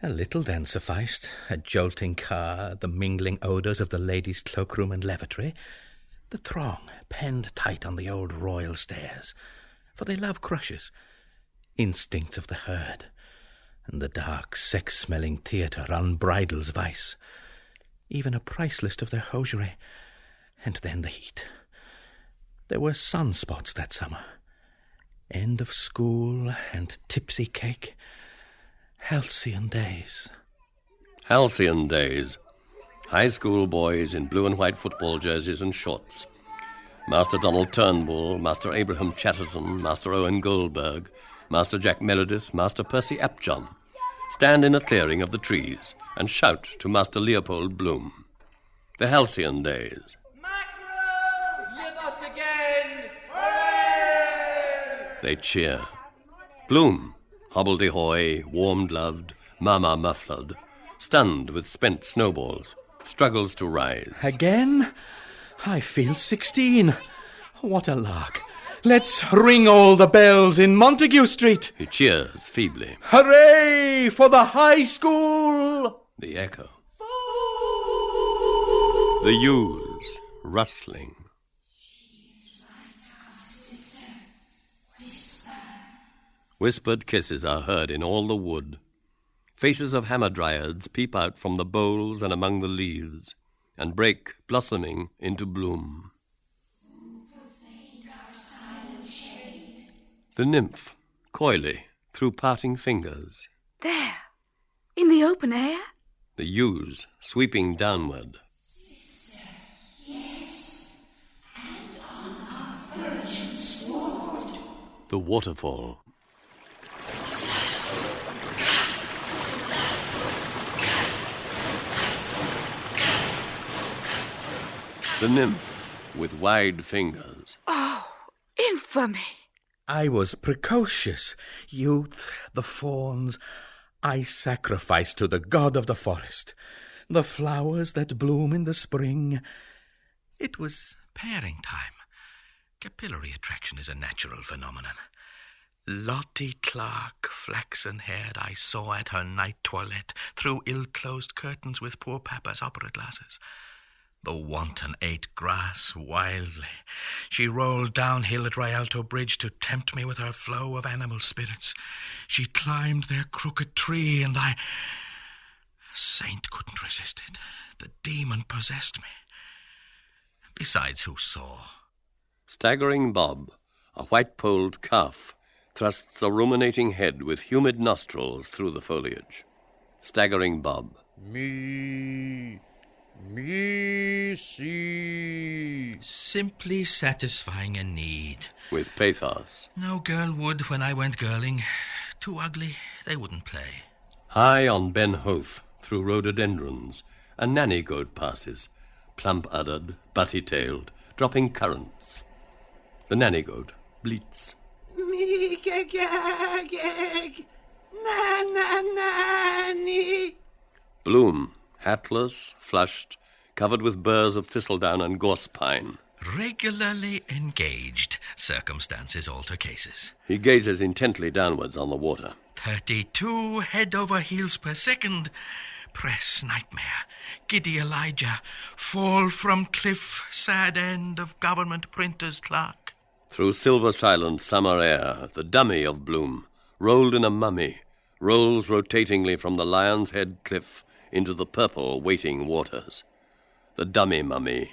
A little then sufficed, a jolting car, the mingling odours of the ladies' cloakroom and lavatory, the throng penned tight on the old royal stairs, for they love crushes, instincts of the herd, and the dark, sex-smelling theatre unbridles vice, even a price list of their hosiery, and then the heat. There were sunspots that summer. End of school and tipsy cake. Halcyon days. Halcyon days. High school boys in blue and white football jerseys and shorts. Master Donald Turnbull, Master Abraham Chatterton, Master Owen Goldberg, Master Jack Meredith, Master Percy Apjohn. stand in a clearing of the trees and shout to Master Leopold Bloom. The halcyon days. Live us again! Hooray! They cheer. Bloom, hobbledy-hoy, warm-gloved, mama-mufflered, stunned with spent snowballs, struggles to rise. Again? I feel 16. What a lark. Let's ring all the bells in Montague Street. He cheers feebly. Hooray for the high school! The echo. The yews rustling. Whispered kisses are heard in all the wood. Faces of hamadryads peep out from the boles and among the leaves, and break, blossoming, into bloom. The nymph, coyly, through parting fingers. There, in the open air? The yews sweeping downward. Sister, yes, and on our virgin sward. The waterfall. The nymph with wide fingers. Oh, infamy! I was precocious. Youth, the fawns, I sacrificed to the god of the forest. The flowers that bloom in the spring. It was pairing time. Capillary attraction is a natural phenomenon. Lottie Clark, flaxen-haired, I saw at her night toilette through ill-closed curtains with poor Papa's opera glasses. The wanton ate grass wildly. She rolled downhill at Rialto Bridge to tempt me with her flow of animal spirits. She climbed their crooked tree, and I... A saint couldn't resist it. The demon possessed me. Besides, who saw? Staggering Bob, a white-polled calf, thrusts a ruminating head with humid nostrils through the foliage. Staggering Bob. Me, see. Simply satisfying a need. With pathos. No girl would when I went girling. Too ugly, they wouldn't play. High on Ben Hoath, through rhododendrons, a nanny goat passes, plump-uddered, butty-tailed, dropping currants. The nanny goat bleats. Me-gag-gag, na-na-nanny. Bloom, hatless, flushed, covered with burrs of thistledown and gorse pine. Regularly engaged. Circumstances alter cases. He gazes intently downwards on the water. 32 head over heels per second. Press nightmare. Giddy Elijah. Fall from cliff. Sad end of government printer's clerk. Through silver-silent summer air, the dummy of Bloom, rolled in a mummy, rolls rotatingly from the Lion's Head cliff into the purple waiting waters. The dummy mummy.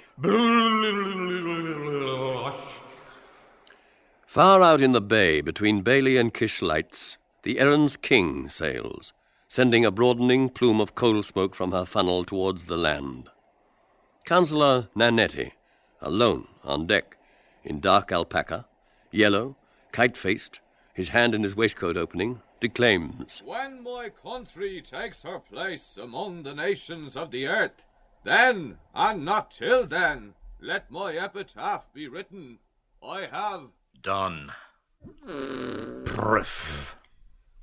Far out in the bay, between Bailey and Kish lights, the Erin's King sails, sending a broadening plume of coal smoke from her funnel towards the land. Councillor Nanetti, alone on deck, in dark alpaca, yellow, kite-faced, his hand in his waistcoat opening, declaims. When my country takes her place among the nations of the earth, then, and not till then, let my epitaph be written. I have done. Priff.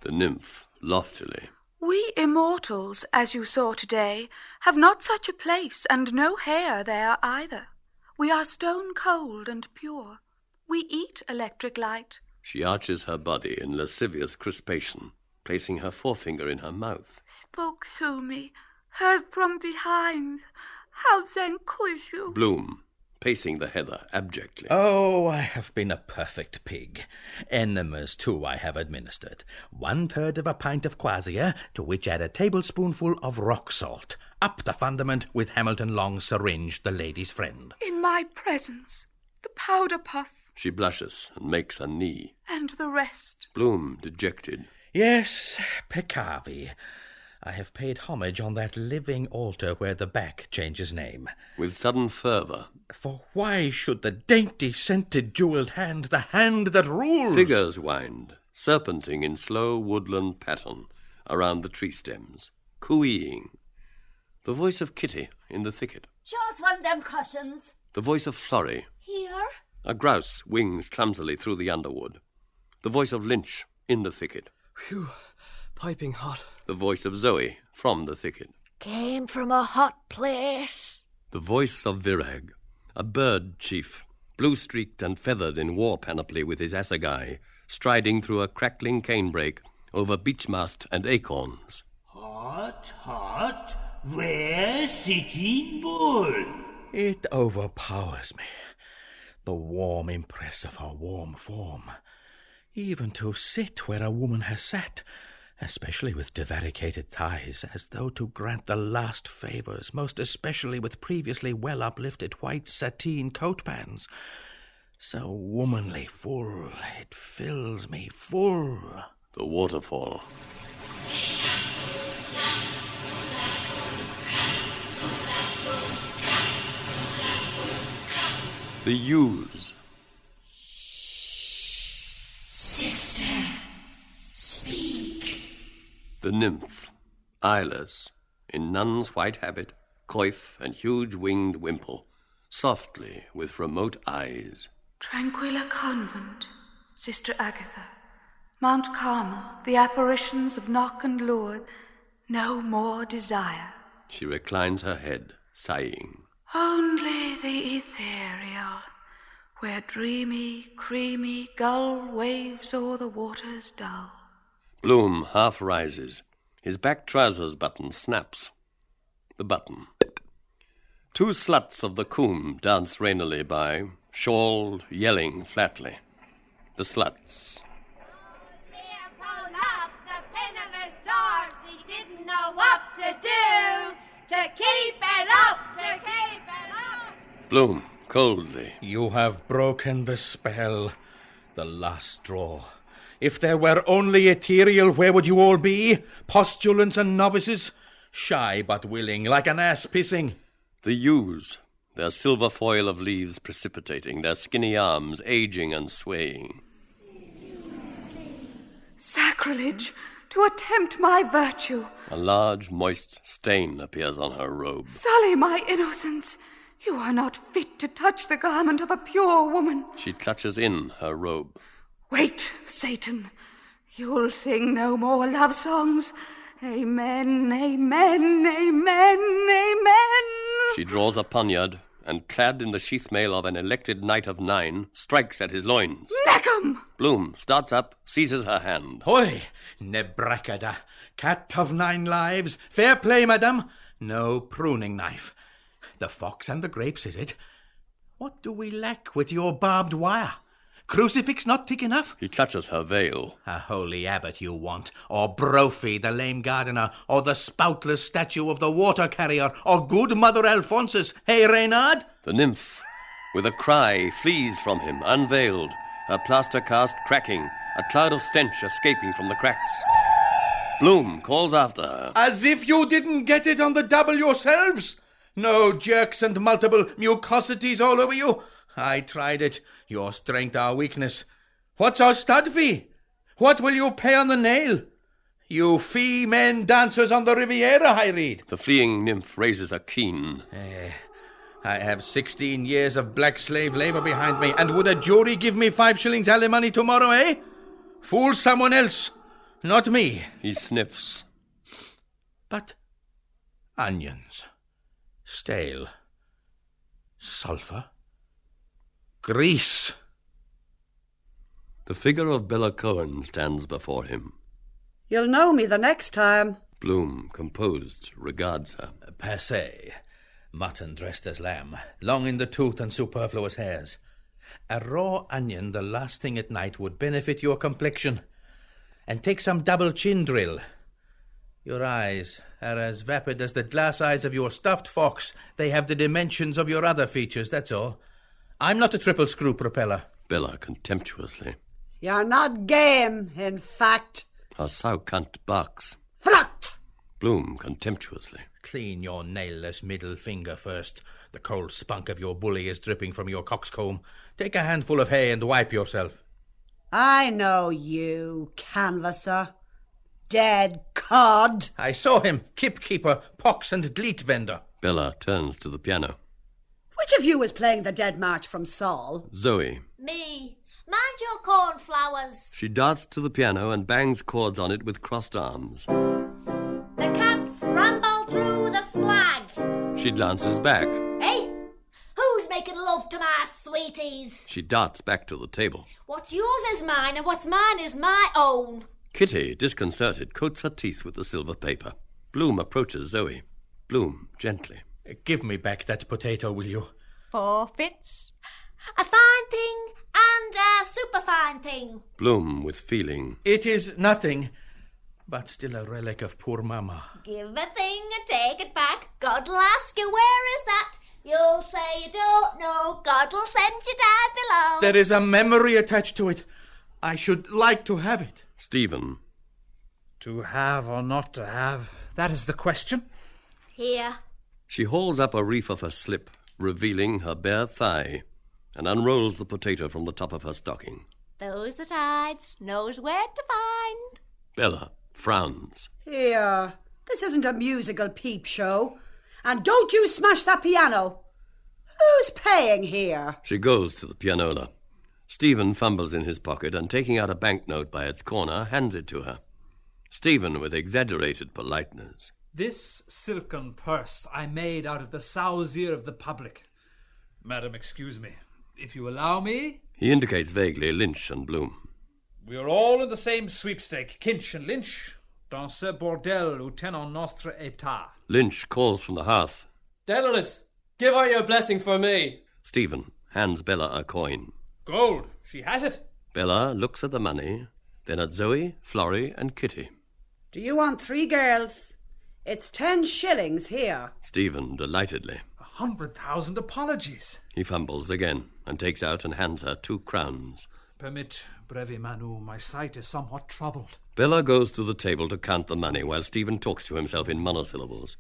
The nymph, loftily. We immortals, as you saw today, have not such a place, and no hair there either. We are stone cold and pure. We eat electric light. She arches her body in lascivious crispation, placing her forefinger in her mouth. Spoke to me, heard from behind. How then could you? Bloom, pacing the heather abjectly. Oh, I have been a perfect pig. Enemas, too, I have administered. 1/3 of a pint of quassia, to which add a tablespoonful of rock salt. Up the fundament with Hamilton Long's syringe, the lady's friend. In my presence, the powder puff. She blushes and makes a knee. And the rest. Bloom, dejected. Yes, peccavi. I have paid homage on that living altar where the back changes name. With sudden fervour. For why should the dainty, scented, jewelled hand, the hand that rules... Figures wind, serpenting in slow woodland pattern, around the tree stems, cooeying. The voice of Kitty in the thicket. Show us one of them cushions. The voice of Florry. Here? A grouse wings clumsily through the underwood. The voice of Lynch in the thicket. Phew, piping hot. The voice of Zoe from the thicket. Came from a hot place. The voice of Virag, a bird chief, blue-streaked and feathered in war panoply with his assegai, striding through a crackling canebrake over beechmast and acorns. Hot, hot, where Sitting Bull? It overpowers me, the warm impress of her warm form. Even to sit where a woman has sat, especially with divaricated thighs, as though to grant the last favours, most especially with previously well-uplifted white sateen coat-bands. So womanly full, it fills me full. The waterfall. The ewes. Sister, speak. The nymph, eyeless, in nun's white habit, coif and huge winged wimple, softly with remote eyes. Tranquilla convent, Sister Agatha, Mount Carmel, the apparitions of Knock and Lord, no more desire. She reclines her head, sighing. Only the ethereal, where dreamy, creamy gull waves o'er the waters dull. Bloom half rises. His back trousers button snaps. The button. Two sluts of the coombe dance rainily by, shawled, yelling flatly. The sluts. Leopold lost the pin of his doors. He didn't know what to do. To keep it up, to keep it up. Bloom, coldly. You have broken the spell, the last straw. If there were only ethereal, where would you all be? Postulants and novices? Shy but willing, like an ass pissing. The ewes, their silver foil of leaves precipitating, their skinny arms aging and swaying. Sacrilege, to attempt my virtue. A large, moist stain appears on her robe. Sully my innocence. You are not fit to touch the garment of a pure woman. She clutches in her robe. Wait, Satan. You'll sing no more love songs. Amen, amen, amen, amen. She draws a poniard, and clad in the sheath mail of an elected knight of 9, strikes at his loins. Neck 'em! Bloom starts up, seizes her hand. Hoy, Nebracada, cat of 9 lives. Fair play, madam. No pruning knife. The fox and the grapes, is it? What do we lack with your barbed wire? Crucifix not thick enough? He clutches her veil. A holy abbot you want, or Brophy, the lame gardener, or the spoutless statue of the water carrier, or good Mother Alphonsus. Hey, Reynard? The nymph, with a cry, flees from him, unveiled, her plaster cast cracking, a cloud of stench escaping from the cracks. Bloom calls after her. As if you didn't get it on the double yourselves? No jerks and multiple mucosities all over you? I tried it. Your strength our weakness. What's our stud fee? What will you pay on the nail? You fee men dancers on the Riviera, I read. The fleeing nymph raises a keen. I have 16 years of black slave labour behind me, and would a jury give me 5 shillings alimony tomorrow, eh? Fool someone else, not me. He sniffs. But onions, stale, sulphur, grease. The figure of Bella Cohen stands before him. You'll know me the next time. Bloom, composed, regards her. Passé. Mutton dressed as lamb, long in the tooth and superfluous hairs. A raw onion the last thing at night would benefit your complexion. And take some double chin drill. Your eyes are as vapid as the glass eyes of your stuffed fox. They have the dimensions of your other features, that's all. I'm not a triple screw propeller. Bella contemptuously. You're not game, in fact. Her sow cunt barks. Thruct! Bloom contemptuously. Clean your nailless middle finger first. The cold spunk of your bully is dripping from your coxcomb. Take a handful of hay and wipe yourself. I know you, canvasser. dead cod. I saw him, kip-keeper, pox and gleet vendor. Bella turns to the piano. Which of you is playing the Dead March from Saul? Zoe. Me. Mind your cornflowers. She darts to the piano and bangs chords on it with crossed arms. The cats ramble through the slag. She glances back. Hey, who's making love to my sweeties? She darts back to the table. What's yours is mine, and what's mine is my own. Kitty, disconcerted, coats her teeth with the silver paper. Bloom approaches Zoe. Bloom, gently. Give me back that potato, will you? Forfeits. A fine thing and a superfine thing. Bloom, with feeling. It is nothing, but still a relic of poor Mama. Give a thing and take it back. God'll ask you where is that. You'll say you don't know. God'll send you down below. There is a memory attached to it. I should like to have it. Stephen. To have or not to have, that is the question. Here. She hauls up a reef of her slip, revealing her bare thigh, and unrolls the potato from the top of her stocking. Those that hides knows where to find. Bella frowns. Here, this isn't a musical peep show. And don't you smash that piano. Who's paying here? She goes to the pianola. Stephen fumbles in his pocket and, taking out a banknote by its corner, hands it to her. Stephen, with exaggerated politeness. This silken purse I made out of the sow's ear of the public. Madam, excuse me. If you allow me... He indicates vaguely Lynch and Bloom. We are all in the same sweepstake. Kinch and Lynch. Dans ce bordel où tenons notre état. Lynch calls from the hearth. Daedalus, give her your blessing for me. Stephen hands Bella a coin. Gold. She has it. Bella looks at the money, then at Zoe, Florry and Kitty. Do you want 3 girls? It's 10 shillings here. Stephen, delightedly. 100,000 apologies. He fumbles again and takes out and hands her 2 crowns. Permit, brevi Manu, my sight is somewhat troubled. Bella goes to the table to count the money while Stephen talks to himself in monosyllables.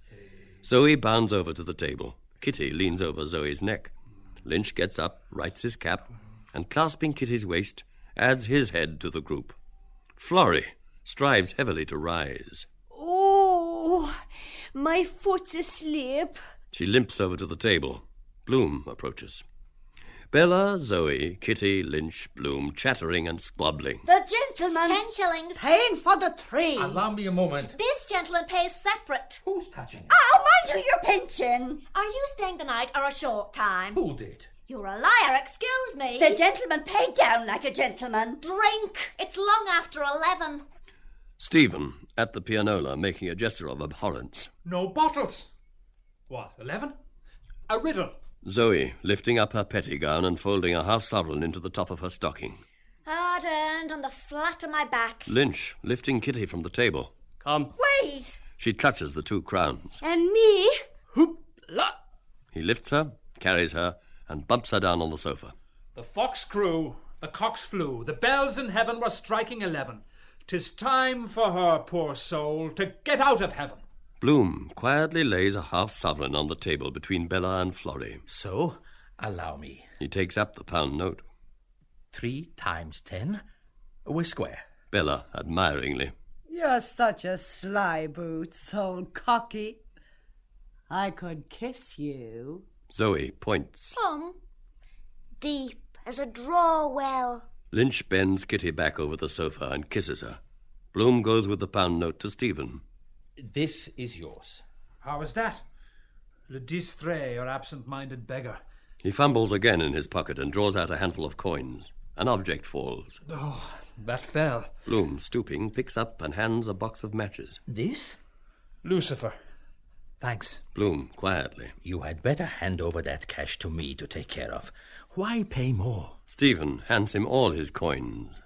Zoe bounds over to the table. Kitty leans over Zoe's neck. Lynch gets up, rights his cap, and clasping Kitty's waist, adds his head to the group. Florry strives heavily to rise. Oh, my foot's asleep. She limps over to the table. Bloom approaches. Bella, Zoe, Kitty, Lynch, Bloom, chattering and squabbling. The gentleman... 10 shillings. Paying for the 3. Allow me a moment. This gentleman pays separate. Who's touching? Oh, mind you, you're pinching. Are you staying the night or a short time? Who did? You're a liar, excuse me. The gentleman paid down like a gentleman. Drink. It's long after 11. Stephen, at the pianola, making a gesture of abhorrence. No bottles. What, 11? A riddle. Zoe, lifting up her petty gown and folding a half-sovereign into the top of her stocking. Hard earned on the flat of my back. Lynch, lifting Kitty from the table. Come. Wait. She clutches the 2 crowns. And me? Hoopla! He lifts her, carries her, and bumps her down on the sofa. The fox crew, the cocks flew, the bells in heaven were striking 11. 'Tis time for her, poor soul, to get out of heaven. Bloom quietly lays a half-sovereign on the table between Bella and Florry. So, allow me. He takes up the pound note. 3 times 10? We're square. Bella, admiringly. You're such a sly boot, so cocky. I could kiss you. Zoe points. Deep as a draw well. Lynch bends Kitty back over the sofa and kisses her. Bloom goes with the pound note to Stephen. This is yours. How is that? Le distrait or absent-minded beggar. He fumbles again in his pocket and draws out a handful of coins. An object falls. Oh, that fell. Bloom, stooping, picks up and hands a box of matches. This? Lucifer. Thanks. Bloom, quietly. You had better hand over that cash to me to take care of. Why pay more? Stephen hands him all his coins.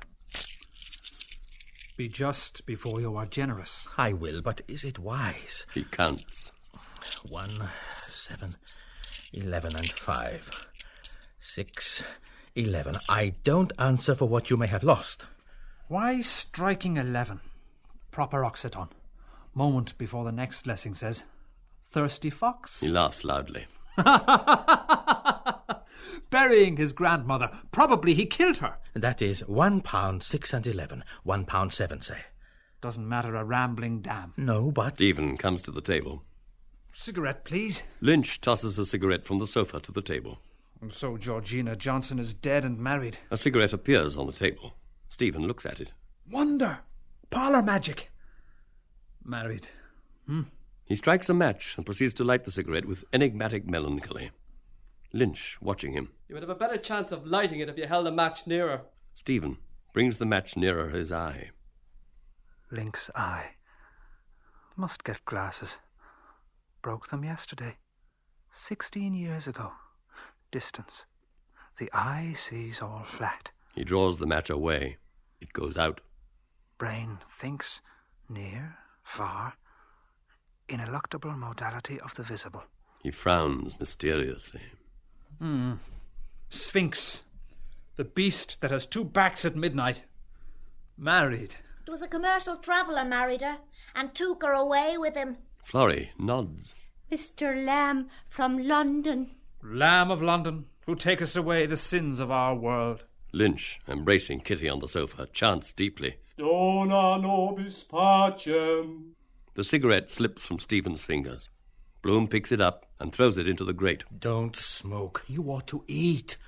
Be just before you are generous. I will, but is it wise? He counts. 1, 7, 11 and 5. 6, 11. I don't answer for what you may have lost. Why striking 11? Proper oxyton. Moment before the next lesson says, thirsty fox. He laughs loudly. Burying his grandmother. Probably he killed her. That is £1, 6 and 11. £1, 7, say. Doesn't matter a rambling damn. No, but... Stephen comes to the table. Cigarette, please. Lynch tosses a cigarette from the sofa to the table. And so Georgina Johnson is dead and married. A cigarette appears on the table. Stephen looks at it. Wonder. Parlour magic. Married. He strikes a match and proceeds to light the cigarette with enigmatic melancholy. Lynch, watching him. You would have a better chance of lighting it if you held a match nearer. Stephen brings the match nearer his eye. Lynx eye. Must get glasses. Broke them yesterday. 16 years ago. Distance. The eye sees all flat. He draws the match away. It goes out. Brain thinks near, far, ineluctable modality of the visible. He frowns mysteriously. Sphinx. The beast that has two backs at midnight. Married. It was a commercial traveller married her and took her away with him. Florry nods. Mr. Lamb from London. Lamb of London, who takest away the sins of our world. Lynch, embracing Kitty on the sofa, chants deeply. Dona nobis pacem. The cigarette slips from Stephen's fingers. Bloom picks it up and throws it into the grate. Don't smoke. You ought to eat.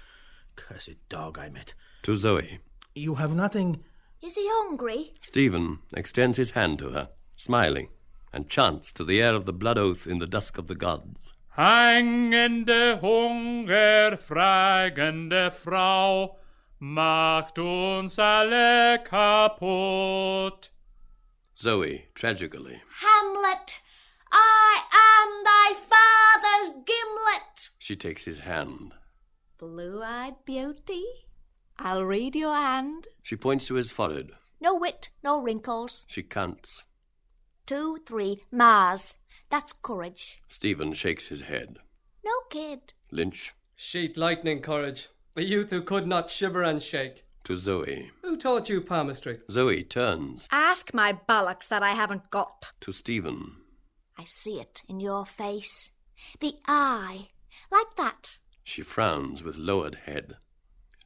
Cursed dog I met. To Zoe. You have nothing... Is he hungry? Stephen extends his hand to her, smiling, and chants to the air of the blood oath in the dusk of the gods. Hangende Hunger, fragende Frau, macht uns alle kaputt. Zoe, tragically. Hamlet, I am thy father's gimlet. She takes his hand. Blue-eyed beauty, I'll read your hand. She points to his forehead. No wit, no wrinkles. She counts. 2, 3, Mars. That's courage. Stephen shakes his head. No kid. Lynch. Sheet lightning courage. A youth who could not shiver and shake. To Zoe. Who taught you palmistry? Zoe turns. Ask my bollocks that I haven't got. To Stephen. I see it in your face. The eye. Like that. She frowns with lowered head.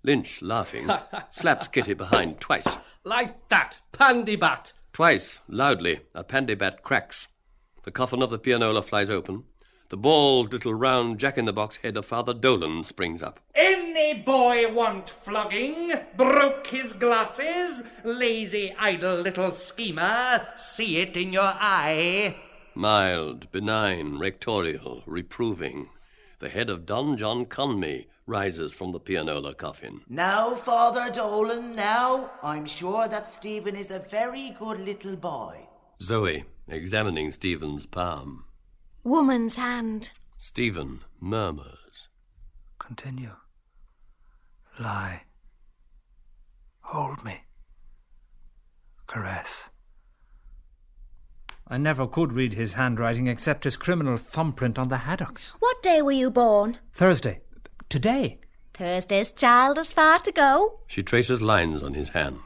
Lynch, laughing, slaps Kitty behind twice. Like that, pandybat. Twice, loudly, a pandybat cracks. The coffin of the pianola flies open. The bald little round jack-in-the-box head of Father Dolan springs up. Any boy want flogging? Broke his glasses? Lazy, idle little schemer? See it in your eye. Mild, benign, rectorial, reproving. The head of Don John Conmee rises from the pianola coffin. Now, Father Dolan, now. I'm sure that Stephen is a very good little boy. Zoe, examining Stephen's palm. Woman's hand. Stephen murmurs. Continue. Lie. Hold me. Caress. I never could read his handwriting except his criminal thumbprint on the haddock. What day were you born? Thursday. Today. Thursday's child has far to go. She traces lines on his hand.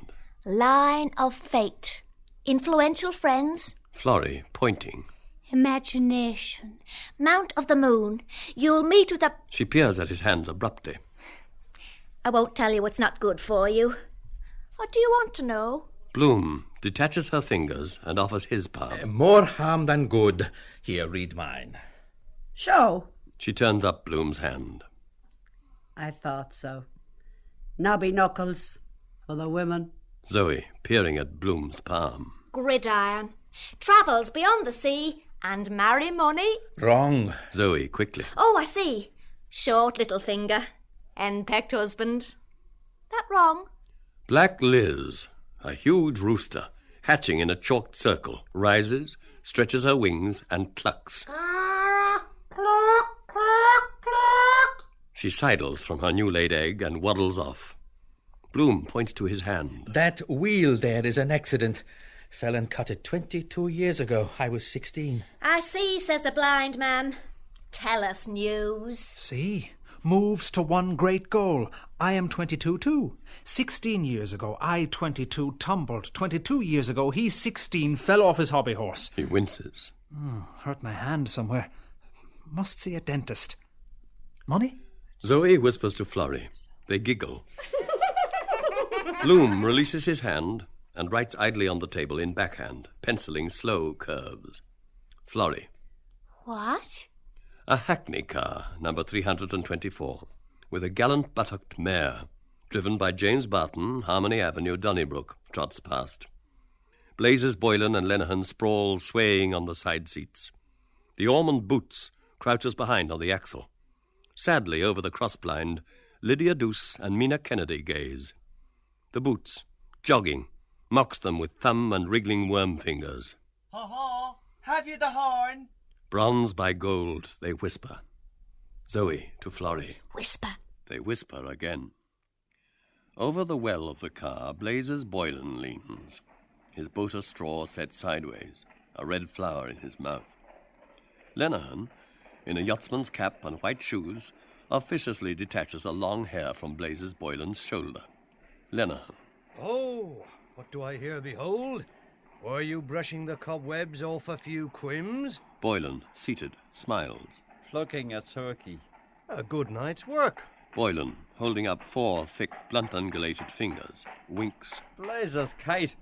Line of fate. Influential friends. Florry, pointing. Imagination. Mount of the moon. You'll meet with a... She peers at his hands abruptly. I won't tell you what's not good for you. What do you want to know? Bloom detaches her fingers and offers his palm. More harm than good. Here, read mine. Show. She turns up Bloom's hand. I thought so. Knobby knuckles for the women. Zoe, peering at Bloom's palm. Gridiron. Travels beyond the sea and marry money. Wrong. Zoe, quickly. Oh, I see. Short little finger. Henpecked husband. That wrong? Black Liz, a huge rooster, hatching in a chalked circle, rises, stretches her wings, and clucks. She sidles from her new-laid egg and waddles off. Bloom points to his hand. That wheel there is an accident. Fell and cut it 22 years ago. I was 16. I see, says the blind man. Tell us news. See? Moves to one great goal. I am 22 too. 16 years ago, I, 22, tumbled. 22 years ago, he, 16, fell off his hobby horse. He winces. Hurt my hand somewhere. Must see a dentist. Money? Zoe whispers to Florry. They giggle. Bloom releases his hand and writes idly on the table in backhand, penciling slow curves. Florry. What? A hackney car, number 324, with a gallant buttocked mare, driven by James Barton, Harmony Avenue, Donnybrook, trots past. Blazes, Boylan and Lenihan sprawl swaying on the side seats. The Ormond Boots crouches behind on the axle. Sadly, over the cross-blind, Lydia Douce and Mina Kennedy gaze. The Boots, jogging, mocks them with thumb and wriggling worm fingers. Ha-ha! Have you the horn? Bronze by gold, they whisper. Zoe to Florry. Whisper. They whisper again. Over the well of the car, Blazes Boylan leans, his boat of straw set sideways, a red flower in his mouth. Lenihan, in a yachtsman's cap and white shoes, officiously detaches a long hair from Blazes Boylan's shoulder. Lenihan. Oh, what do I here behold? Were you brushing the cobwebs off a few quims? Boylan, seated, smiles. Plucking a turkey. A good night's work. Boylan, holding up 4 thick, blunt-ungulated fingers, winks. Blazes, Kate.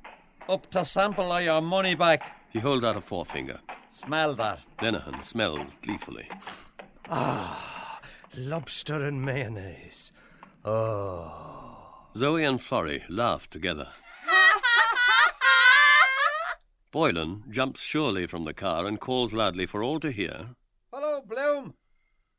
Up to sample or your money back. He holds out a forefinger. Smell that. Lenihan smells gleefully. Ah, lobster and mayonnaise. Oh. Zoe and Florry laugh together. Boylan jumps surely from the car and calls loudly for all to hear. Hello, Bloom.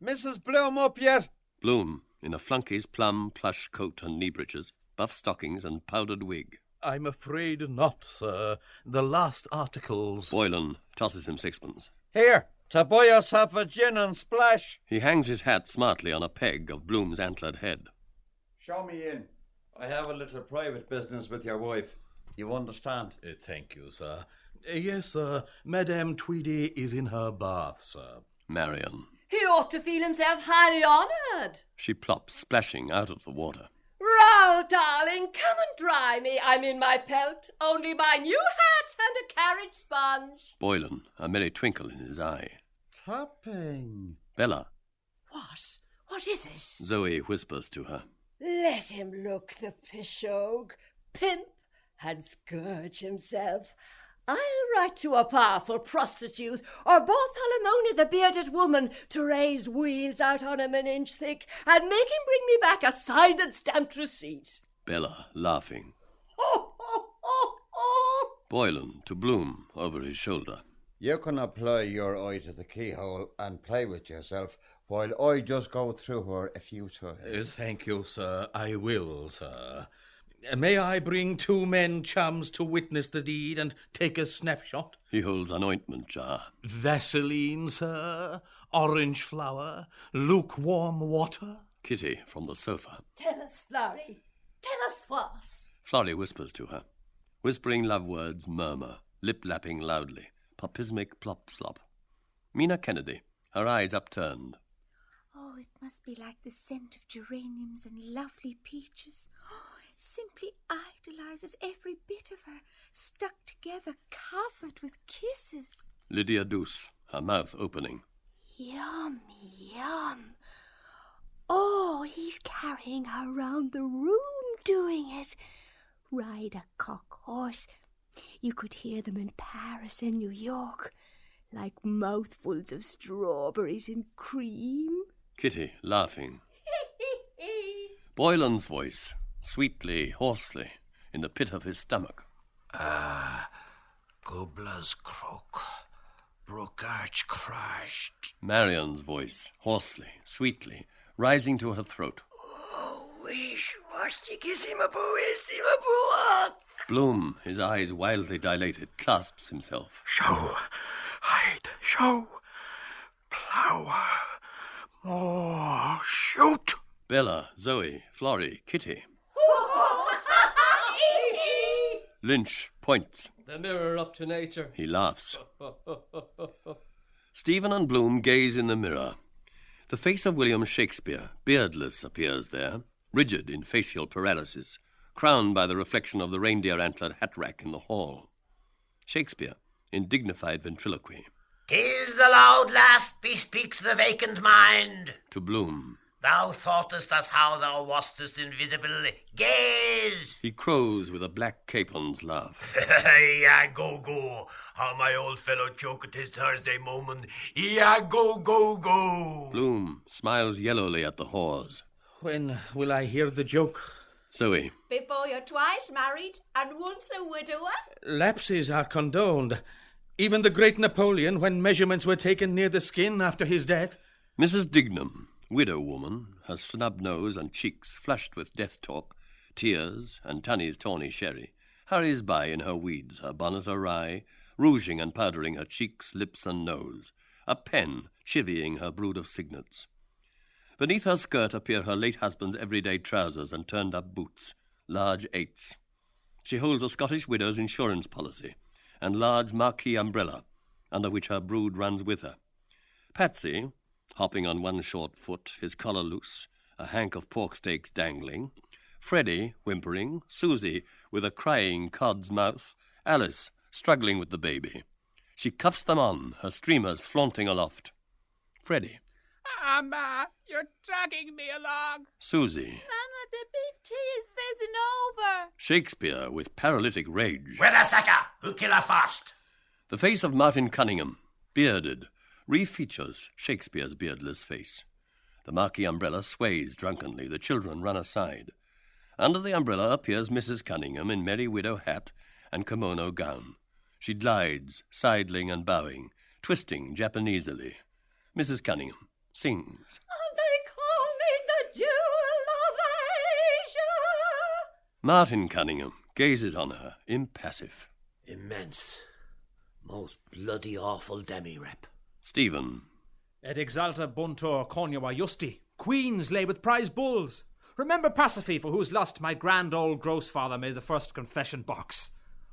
Mrs. Bloom up yet? Bloom, in a flunkey's plum plush coat and knee breeches, buff stockings and powdered wig. I'm afraid not, sir. The last articles... Boylan tosses him 6pence. Here, to buy yourself a gin and splash. He hangs his hat smartly on a peg of Bloom's antlered head. Show me in. I have a little private business with your wife. You understand? Thank you, sir. Yes, sir. Madame Tweedy is in her bath, sir. Marion. He ought to feel himself highly honoured. She plops, splashing out of the water. Raoul, darling, come and dry me. I'm in my pelt. Only my new hat and a carriage sponge. Boylan, a merry twinkle in his eye. Tapping. Bella. What? What is it? Zoe whispers to her. Let him look the pishogue, pimp, and scourge himself. I'll write to a powerful prostitute, or Bartholomew the bearded woman, to raise wheels out on him an inch thick, and make him bring me back a signed and stamped receipt. Bella, laughing. Boylan, to Bloom, over his shoulder. You can apply your eye to the keyhole and play with yourself, while I just go through her a few times. Thank you, sir. I will, sir. May I bring 2 men chums to witness the deed and take a snapshot? He holds an ointment jar. Vaseline, sir. Orange flower. Lukewarm water. Kitty from the sofa. Tell us, Florry. Tell us what? Florry whispers to her. Whispering love words murmur, lip-lapping loudly. Popismic plop-slop. Mina Kennedy, her eyes upturned. Oh, it must be like the scent of geraniums and lovely peaches. Simply idolizes every bit of her, stuck together, covered with kisses. Lydia Douce, her mouth opening. Yum, yum. Oh, he's carrying her round the room doing it. Ride a cock horse. You could hear them in Paris and New York, like mouthfuls of strawberries and cream. Kitty, laughing. Boylan's voice, sweetly, hoarsely, in the pit of his stomach. Ah, Gobler's croak, brook arch crashed. Marion's voice, hoarsely, sweetly, rising to her throat. Oh, wish, wash, Bloom, his eyes wildly dilated, clasps himself. Show, hide, show, plough, more, shoot. Bella, Zoe, Florry, Kitty. Lynch points. The mirror up to nature. He laughs. Stephen and Bloom gaze in the mirror. The face of William Shakespeare, beardless, appears there, rigid in facial paralysis, crowned by the reflection of the reindeer-antlered hat rack in the hall. Shakespeare, in dignified ventriloquy. "'Tis the loud laugh bespeaks the vacant mind." To Bloom. Thou thoughtest as how thou wastest invisible. Gaze! He crows with a black capon's laugh. Yeah, go. How my old fellow choke at his Thursday moment. Yeah, go. Bloom smiles yellowly at the whores. When will I hear the joke? Zoe. Before you're twice married and once a widower. Lapses are condoned. Even the great Napoleon, when measurements were taken near the skin after his death. Mrs. Dignam, widow woman, her snub nose and cheeks flushed with death talk, tears, and Tunny's tawny sherry, hurries by in her weeds, her bonnet awry, rouging and powdering her cheeks, lips, and nose, a pen chivying her brood of signets. Beneath her skirt appear her late husband's everyday trousers and turned-up boots, large 8s. She holds a Scottish widow's insurance policy and large marquee umbrella, under which her brood runs with her. Patsy, hopping on one short foot, his collar loose, a hank of pork steaks dangling, Freddie, whimpering, Susie, with a crying cod's mouth, Alice, struggling with the baby. She cuffs them on, her streamers flaunting aloft. Freddie. Ma, you're dragging me along. Susie. Mama, the big tea is fizzing over. Shakespeare with paralytic rage. Whithersacker, who kill her first? The face of Martin Cunningham, bearded, refeatures Shakespeare's beardless face. The marquee umbrella sways drunkenly. The children run aside. Under the umbrella appears Mrs. Cunningham in merry widow hat and kimono gown. She glides, sidling and bowing, twisting Japanesely. Mrs. Cunningham sings. And they call me the Jewel of Asia. Martin Cunningham gazes on her, impassive. Immense. Most bloody awful demi-rep. Stephen. Et exalta buntur conua justi. Queens lay with prize bulls. Remember Pasiphae, for whose lust my grand old grossfather made the first confession box.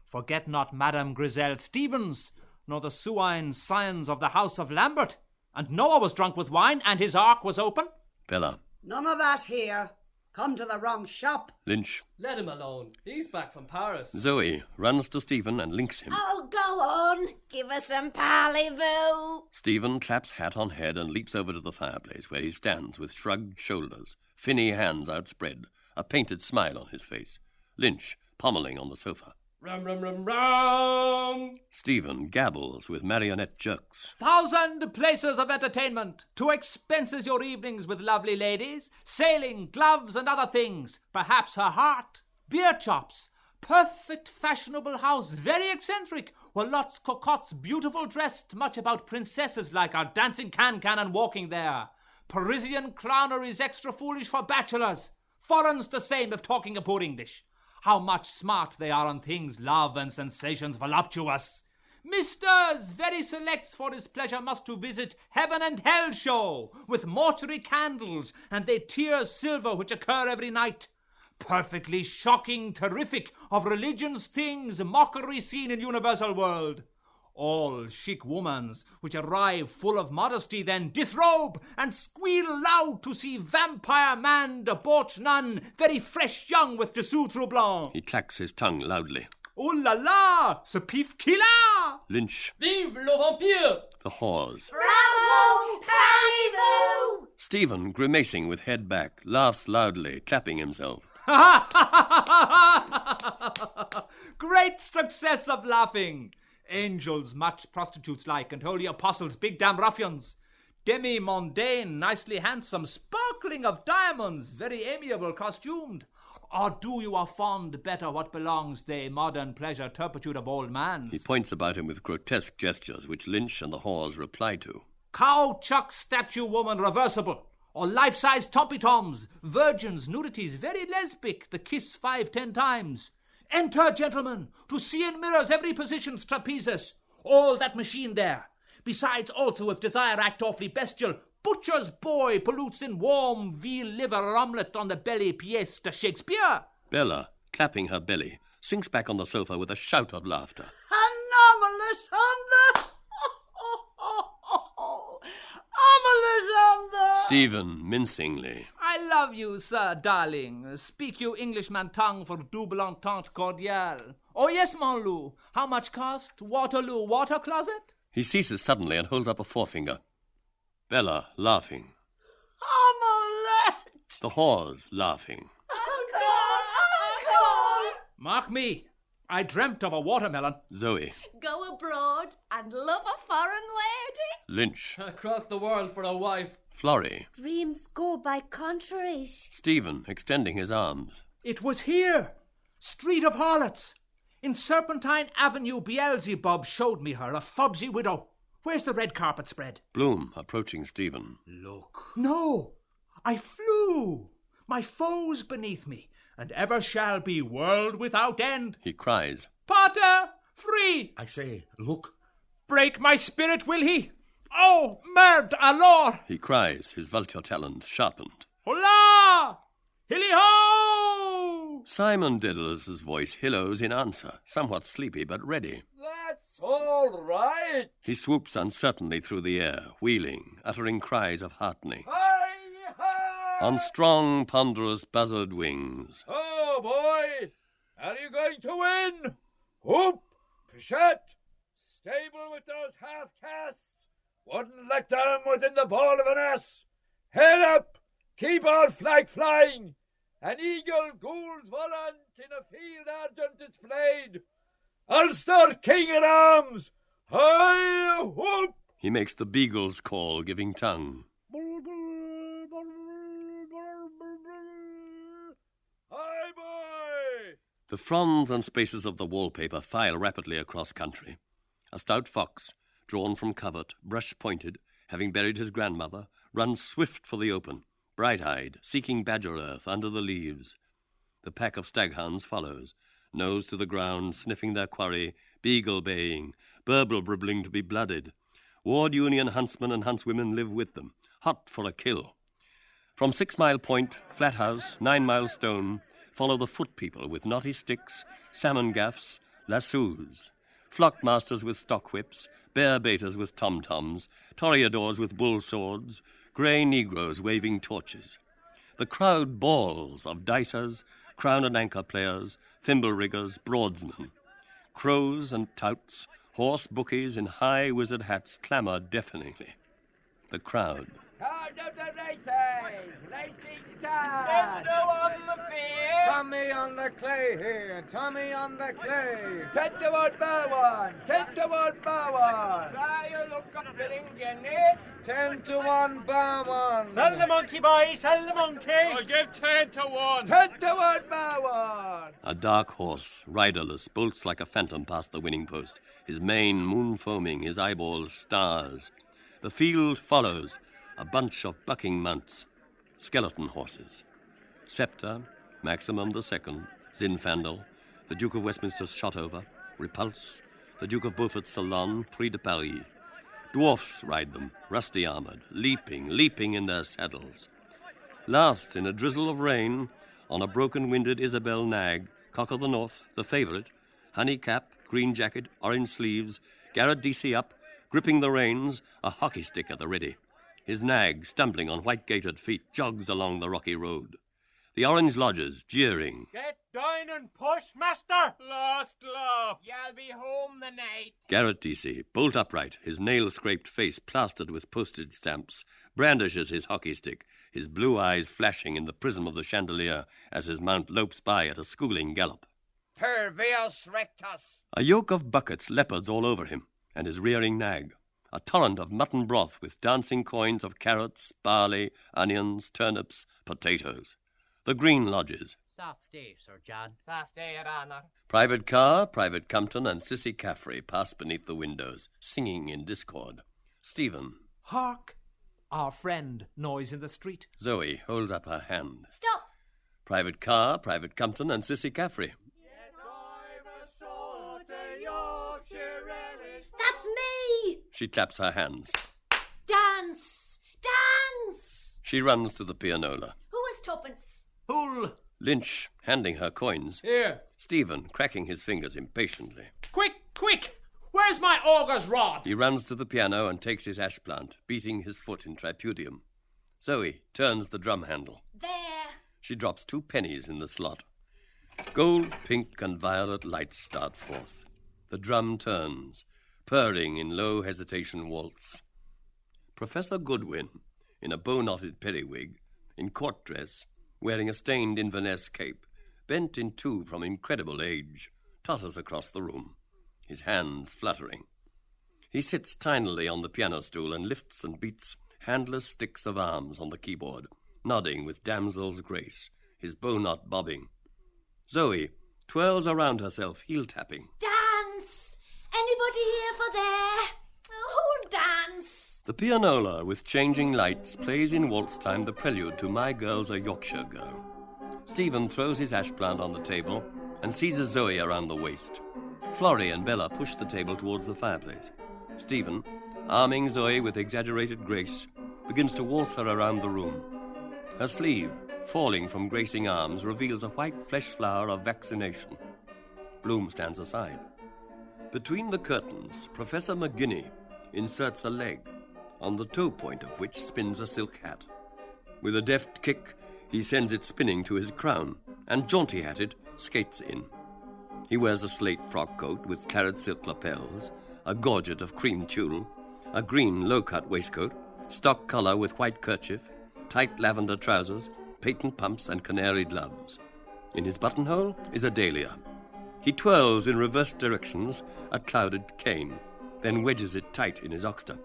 Forget not Madame Griselle Stevens, nor the swine scions of the house of Lambert. And Noah was drunk with wine, and his ark was open. Bella. None of that here. Come to the wrong shop. Lynch. Let him alone. He's back from Paris. Zoe runs to Stephen and links him. Oh, go on. Give us some parley-vous. Stephen claps hat on head and leaps over to the fireplace, where he stands with shrugged shoulders, finny hands outspread, a painted smile on his face. Lynch pommeling on the sofa. Rum. Stephen gabbles with marionette jerks. 1,000 places of entertainment. 2 expenses your evenings with lovely ladies. Sailing, gloves, and other things. Perhaps her heart. Beer chops. Perfect fashionable house. Very eccentric. Well, lots cocottes, beautiful dressed. Much about princesses like are dancing can-can and walking there. Parisian clowneries extra foolish for bachelors. Foreign's the same if talking a poor English. How much smart they are on things, love and sensations voluptuous. Misters very selects for his pleasure must to visit Heaven and Hell show, with mortuary candles, and they tears silver which occur every night. Perfectly shocking, terrific, of religion's things, mockery seen in universal world. All chic womans, which arrive full of modesty, then disrobe and squeal loud to see vampire man, debauch nun, very fresh young with dessous troublants. He clacks his tongue loudly. Oh la la, ce pif qu'il a! Lynch. Vive le vampire! The whores. Bravo, parley-vous! Stephen, grimacing with head back, laughs loudly, clapping himself. Great success of laughing! Angels much prostitutes like, and holy apostles big damn ruffians. Demi-mondaine, nicely handsome, sparkling of diamonds, very amiable costumed. Or do you are fond better what belongs the modern pleasure turpitude of old mans? He points about him with grotesque gestures, which Lynch and the whores reply to. Cow-chuck statue woman reversible, or life-size toppy-toms, virgins, nudities, very lesbic, the kiss 5-10 times. Enter, gentlemen, to see in mirrors every position's trapezes. All that machine there. Besides also, if desire act awfully bestial, butcher's boy pollutes in warm veal liver omelette on the belly pièce de Shakespeare. Bella, clapping her belly, sinks back on the sofa with a shout of laughter. Anomalous on the... Omelette on the... Stephen, mincingly. I love you, sir, darling. Speak you Englishman tongue for double entente cordiale. Oh, yes, mon loup. How much cost Waterloo water closet? He ceases suddenly and holds up a forefinger. Bella, laughing. Omelette! The whores laughing. Uncle! Mark me. I dreamt of a watermelon. Zoe. Go abroad and love a foreign lady. Lynch. Across the world for a wife. Florry. Dreams go by contraries. Stephen, extending his arms. It was here. Street of Harlots. In Serpentine Avenue, Beelzebub showed me her, a fubsy widow. Where's the red carpet spread? Bloom, approaching Stephen. Look. No. I flew. My foes beneath me, and ever shall be world without end. He cries. Potter, free! I say, look. Break my spirit, will he? Oh, merd alors! He cries, his vulture talons sharpened. Hola! Hilly-ho! Simon Dedalus' voice hilloes in answer, somewhat sleepy but ready. That's all right. He swoops uncertainly through the air, wheeling, uttering cries of heartening. On strong, ponderous, buzzard wings. Oh, boy! Are you going to win? Whoop! Pichette! Stable with those half-casts! Wouldn't let them within the ball of an ass! Head up! Keep our flag flying! An eagle gules volant in a field argent displayed! Ulster King at Arms! Hi! Whoop! He makes the beagle's call, giving tongue. Hi, boy! The fronds and spaces of the wallpaper file rapidly across country. A stout fox, drawn from covert, brush-pointed, having buried his grandmother, runs swift for the open, bright-eyed, seeking badger earth under the leaves. The pack of staghounds follows, nose to the ground, sniffing their quarry, beagle baying, burble bribbling to be blooded. Ward Union huntsmen and huntswomen live with them, hot for a kill. From 6 Mile Point, Flathouse, 9 Mile Stone, follow the foot people with knotty sticks, salmon gaffs, lassos, flock masters with stock whips, bear baiters with tom-toms, toreadors with bull swords, grey negroes waving torches. The crowd bawls of dicers, crown and anchor players, thimble riggers, broadsmen. Crows and touts, horse bookies in high wizard hats clamour deafeningly. The crowd. Card of the races! Racing time! Tento on the field! Tommy on the clay here! Tommy on the clay! 10 to 1 bar one! 10 to 1 bar one! Try your luck of spinning, Jenny! 10 to 1 bar one! Sell the monkey, boy! Sell the monkey! I'll give 10 to 1! 10 to 1 bar one! A dark horse, riderless, bolts like a phantom past the winning post, his mane moon-foaming, his eyeballs stars. The field follows, a bunch of bucking mounts, skeleton horses. Sceptre, Maximum II, Zinfandel, the Duke of Westminster's Shotover, Repulse, the Duke of Beaufort's Salon, Prix de Paris. Dwarfs ride them, rusty-armoured, leaping in their saddles. Last, in a drizzle of rain, on a broken-winded Isabel nag, Cock of the North, the favourite, honey cap, green jacket, orange sleeves, Garrett DC up, gripping the reins, a hockey stick at the ready. His nag, stumbling on white-gaitered feet, jogs along the rocky road. The orange lodgers, jeering. Get down and push, master! Lost love! You'll be home the night. Garrett DC, bolt upright, his nail-scraped face plastered with postage stamps, brandishes his hockey stick, his blue eyes flashing in the prism of the chandelier as his mount lopes by at a schooling gallop. Pervios rectus! A yoke of buckets leopards all over him, and his rearing nag. A torrent of mutton broth with dancing coins of carrots, barley, onions, turnips, potatoes. The green lodges. Softy, Sir John. Softy, Your Honour. Private Carr, Private Compton, and Cissy Caffrey pass beneath the windows, singing in discord. Stephen. Hark! Our friend, noise in the street. Zoe holds up her hand. Stop! Private Carr, Private Compton, and Cissy Caffrey. That's me! She claps her hands. Dance! Dance! She runs to the pianola. Who is tuppence? Pull! Lynch, handing her coins. Here. Stephen, cracking his fingers impatiently. Quick, quick! Where's my augur's rod? He runs to the piano and takes his ash plant, beating his foot in tripudium. Zoe turns the drum handle. There. She drops 2 pennies in the slot. Gold, pink, and violet lights start forth. The drum turns, purring in low hesitation waltz. Professor Goodwin, in a bow-knotted periwig, in court dress, wearing a stained Inverness cape, bent in two from incredible age, totters across the room, his hands fluttering. He sits tinily on the piano stool and lifts and beats handless sticks of arms on the keyboard, nodding with damsel's grace, his bow-knot bobbing. Zoe twirls around herself, heel-tapping. Dance! Anybody here for there? Who'll dance? The pianola, with changing lights, plays in waltz time the prelude to My Girl's a Yorkshire Girl. Stephen throws his ash plant on the table and seizes Zoe around the waist. Florry and Bella push the table towards the fireplace. Stephen, arming Zoe with exaggerated grace, begins to waltz her around the room. Her sleeve, falling from gracing arms, reveals a white flesh flower of vaccination. Bloom stands aside. Between the curtains, Professor McGinney inserts a leg, on the toe point of which spins a silk hat. With a deft kick, he sends it spinning to his crown, and jaunty-hatted, skates in. He wears a slate frock coat with claret silk lapels, a gorget of cream tulle, a green low-cut waistcoat, stock collar with white kerchief, tight lavender trousers, patent pumps and canary gloves. In his buttonhole is a dahlia. He twirls in reverse directions a clouded cane, then wedges it tight in his oxter.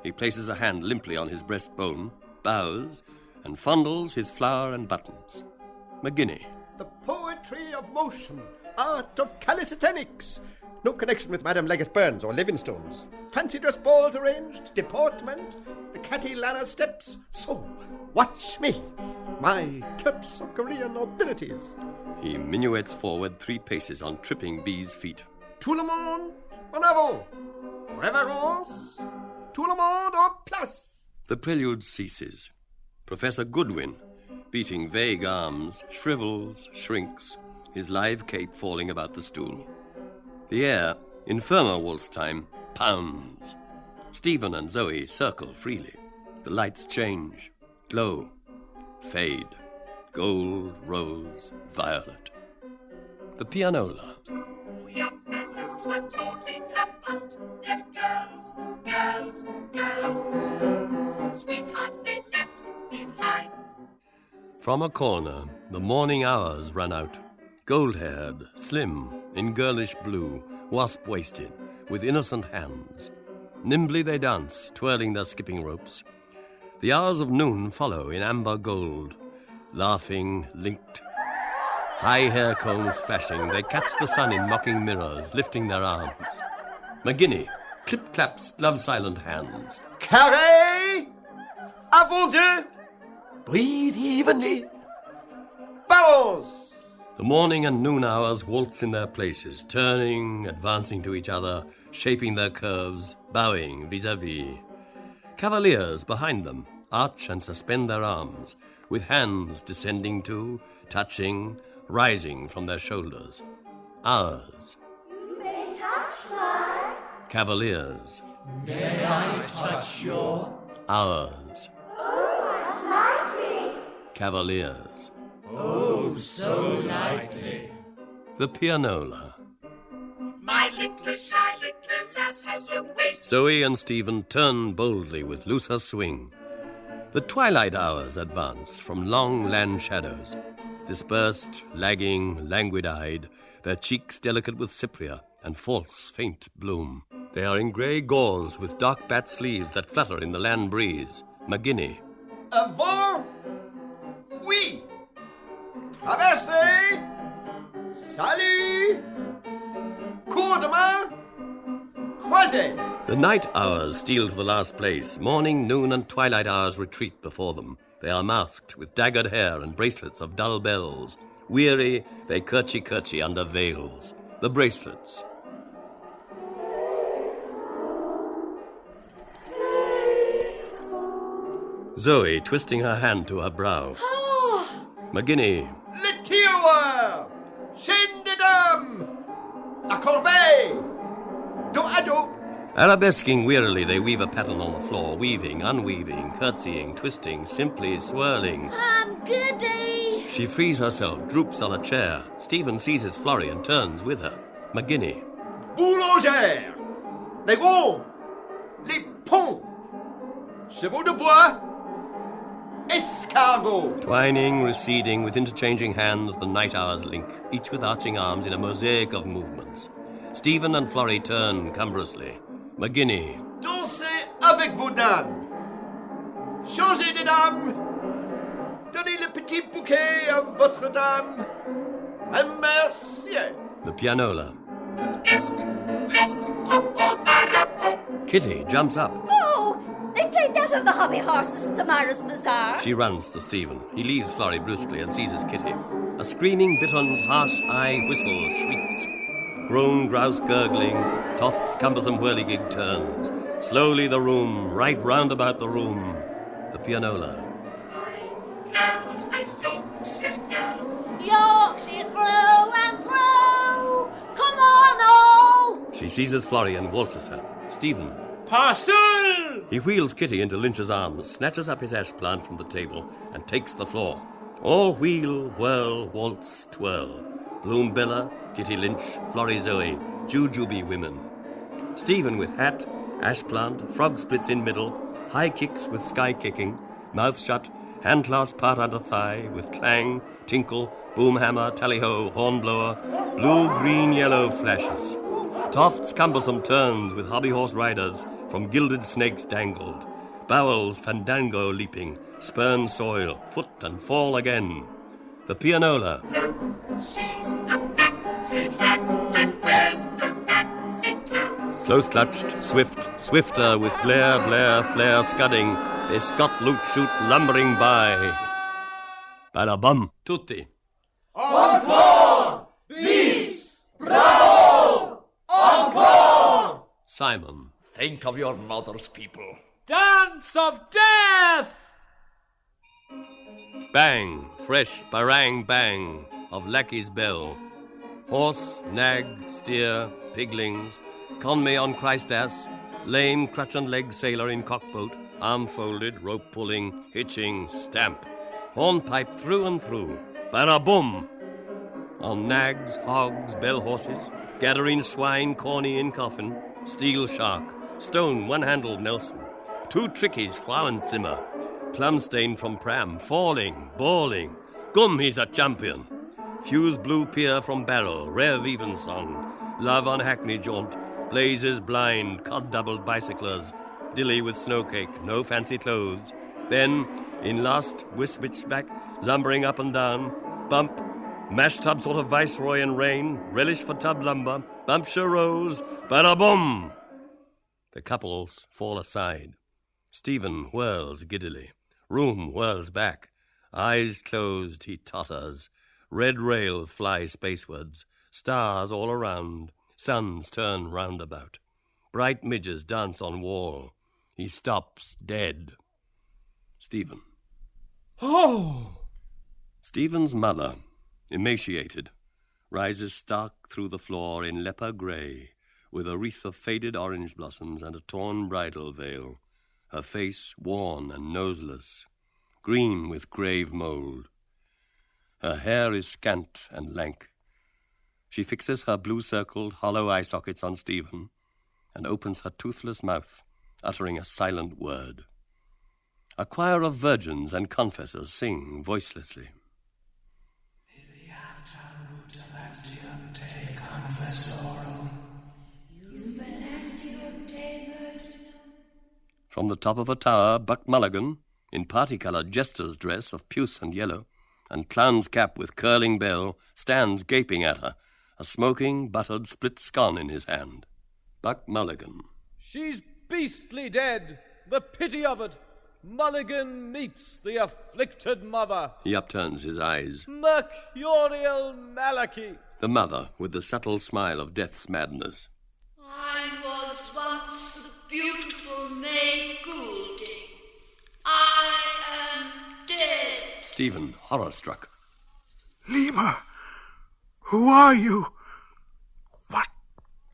He places a hand limply on his breastbone, bows, and fondles his flower and buttons. McGinney. The poetry of motion, art of calisthenics. No connection with Madame Leggett Burns or Livingstone's. Fancy dress balls arranged, deportment, the catty Lana steps. So, watch me, my Terpsichorean abilities. He minuets forward 3 paces on tripping bee's feet. Tout le monde en avant. Reverence. Tout le monde en place. The prelude ceases. Professor Goodwin, beating vague arms, shrivels, shrinks, his live cape falling about the stool. The air, in firmer waltz time, pounds. Stephen and Zoe circle freely. The lights change, glow, fade. Gold, rose, violet. The pianola. 2 young fellows were talking about them girls. Sweethearts they left behind. From a corner, the morning hours run out. Gold-haired, slim, in girlish blue, wasp-waisted, with innocent hands. Nimbly they dance, twirling their skipping ropes. The hours of noon follow in amber gold. Laughing, linked. High hair combs flashing, they catch the sun in mocking mirrors, lifting their arms. McGinney, clip-claps, glove-silent hands. Carré! Avant deux! Breathe evenly. Balance! The morning and noon hours waltz in their places, turning, advancing to each other, shaping their curves, bowing vis-à-vis. Cavaliers behind them arch and suspend their arms, with hands descending to, touching, rising from their shoulders. Ours. May I touch mine? Cavaliers. May I touch your? Ours. Oh, unlikely. Cavaliers. Oh, so likely. The pianola. My little shy little lass has a waist. Zoe and Stephen turn boldly with looser swing. The twilight hours advance from long land shadows, dispersed, lagging, languid-eyed, their cheeks delicate with cypria and false, faint bloom. They are in grey gauze with dark bat sleeves that flutter in the land breeze. McGinney. Avant! Oui! Traversez! Salut! Cours de main! Croisez! The night hours steal to the last place. Morning, noon, and twilight hours retreat before them. They are masked with daggered hair and bracelets of dull bells. Weary, they curtsy under veils. The bracelets. Zoe twisting her hand to her brow. McGinney. Le tiroir! Chaîne des dames! La corbeille! Dos à dos! Arabesquing wearily, they weave a pattern on the floor, weaving, unweaving, curtsying, twisting, simply swirling. I'm goody. She frees herself, droops on a chair. Stephen seizes Florry and turns with her. McGinney. Boulangère! Les ronds! Les ponts! Chevaux de bois! escargot. Twining, receding, with interchanging hands, the night hours link, each with arching arms in a mosaic of movements. Stephen and Florry turn cumbrously. McGinney. Dansez avec vos dames. Changez de dames. Donnez le petit bouquet à votre dame. Merci. The pianola. Kitty jumps up. Oh, they played that on the hobby horses at tomorrow's bazaar. She runs to Stephen. He leaves Florry brusquely and seizes Kitty. A screaming bittern's harsh eye whistle shrieks. Groan, grouse gurgling, Toft's cumbersome whirligig turns. Slowly the room, right round about the room. The pianola. Yorkshire through and through. Come on, all. She seizes Florry and waltzes her. Stephen. Parcel! He wheels Kitty into Lynch's arms, snatches up his ash plant from the table, and takes the floor. All wheel, whirl, waltz, twirl. Bloom Bella, Kitty Lynch, Florry Zoe, jujube women. Stephen with hat, ash plant, frog splits in middle, high kicks with sky kicking, mouth shut, hand clasp part under thigh, with clang, tinkle, boom hammer, tally-ho, horn blower, blue, green, yellow flashes. Toft's cumbersome turns with hobby horse riders, from gilded snakes dangled. Bowels fandango leaping, spurn soil, foot and fall again. The pianola. She's a fancy lass and wears no fancy clothes. Close clutched, swift, swifter, with glare, blare, flare, scudding, they scot, loot, shoot, lumbering by. Bada bum, tutti. Encore! Bis! Bravo! Encore! Simon. Think of your mother's people. Dance of death! Bang, fresh barang bang of lackey's bell. Horse, nag, steer, piglings, conmay on Christ ass, lame crutch and leg sailor in cockboat, arm folded, rope pulling, hitching, stamp. Hornpipe through and through, barabum. On nags, hogs, bell horses, gathering swine, corny in coffin, steel shark, stone one-handled Nelson, two trickies, Frauenzimmer, plum stain from pram, falling, bawling. Gum, he's a champion. Fuse blue pier from barrel, rare Evensong, love on hackney jaunt, blazes blind, cod-doubled bicyclers, dilly with snowcake, no fancy clothes. Then, in last, switchback, lumbering up and down, bump, mash tub sort of viceroy and rain, relish for tub lumber, bumpshire rose, bada-bum. The couples fall aside. Stephen whirls giddily. Room whirls back. Eyes closed, he totters. Red rails fly spacewards. Stars all around. Suns turn roundabout. Bright midges dance on wall. He stops dead. Stephen. Oh! Stephen's mother, emaciated, rises stark through the floor in leper grey, with a wreath of faded orange blossoms and a torn bridal veil, her face worn and noseless, green with grave mould. Her hair is scant and lank. She fixes her blue-circled, hollow eye sockets on Stephen and opens her toothless mouth, uttering a silent word. A choir of virgins and confessors sing voicelessly. From the top of a tower, Buck Mulligan, in party-coloured jester's dress of puce and yellow, and clown's cap with curling bell, stands gaping at her, a smoking, buttered, split scone in his hand. Buck Mulligan. She's beastly dead. The pity of it. Mulligan meets the afflicted mother. He upturns his eyes. Mercurial Malachi. The mother, with the subtle smile of death's madness. I was once the beautiful May Goulding. I am dead. Stephen, horror-struck. Lemur, who are you? What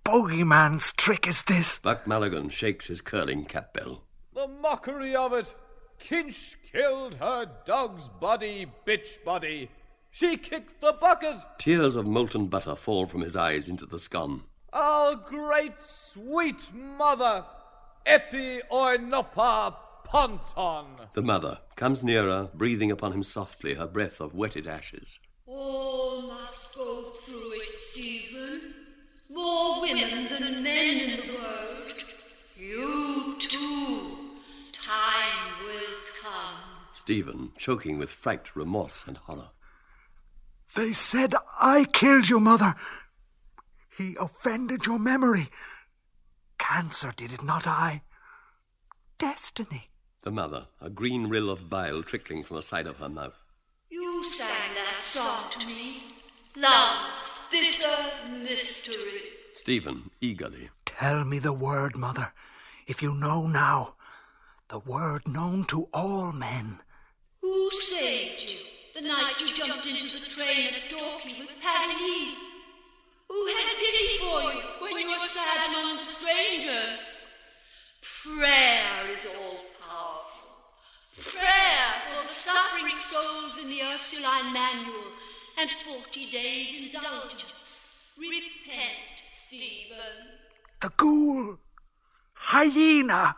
bogeyman's trick is this? Buck Mulligan shakes his curling cap bell. The mockery of it. Kinch killed her dog's body, bitch body. She kicked the bucket. Tears of molten butter fall from his eyes into the scone. Our great sweet mother, Epi Oinopa ponton. The mother comes nearer, breathing upon him softly, her breath of wetted ashes. All must go through it, Stephen. More women than men in the world. You too. Time will come. Stephen, choking with fright, remorse, and horror. They said I killed you, Mother. He offended your memory. Cancer did it, not I. Destiny. The mother, a green rill of bile trickling from the side of her mouth. You sang that song to me. Love's bitter mystery. Stephen, eagerly. Tell me the word, Mother, if you know now. The word known to all men. Who saved you the night you jumped into the train at Dorking with Paddy Lee? Who had pity for you when you were sad among the strangers? Prayer is all-powerful. Prayer for the suffering souls in the Ursuline Manual and 40 days indulgence. Repent, Stephen. The ghoul. Hyena.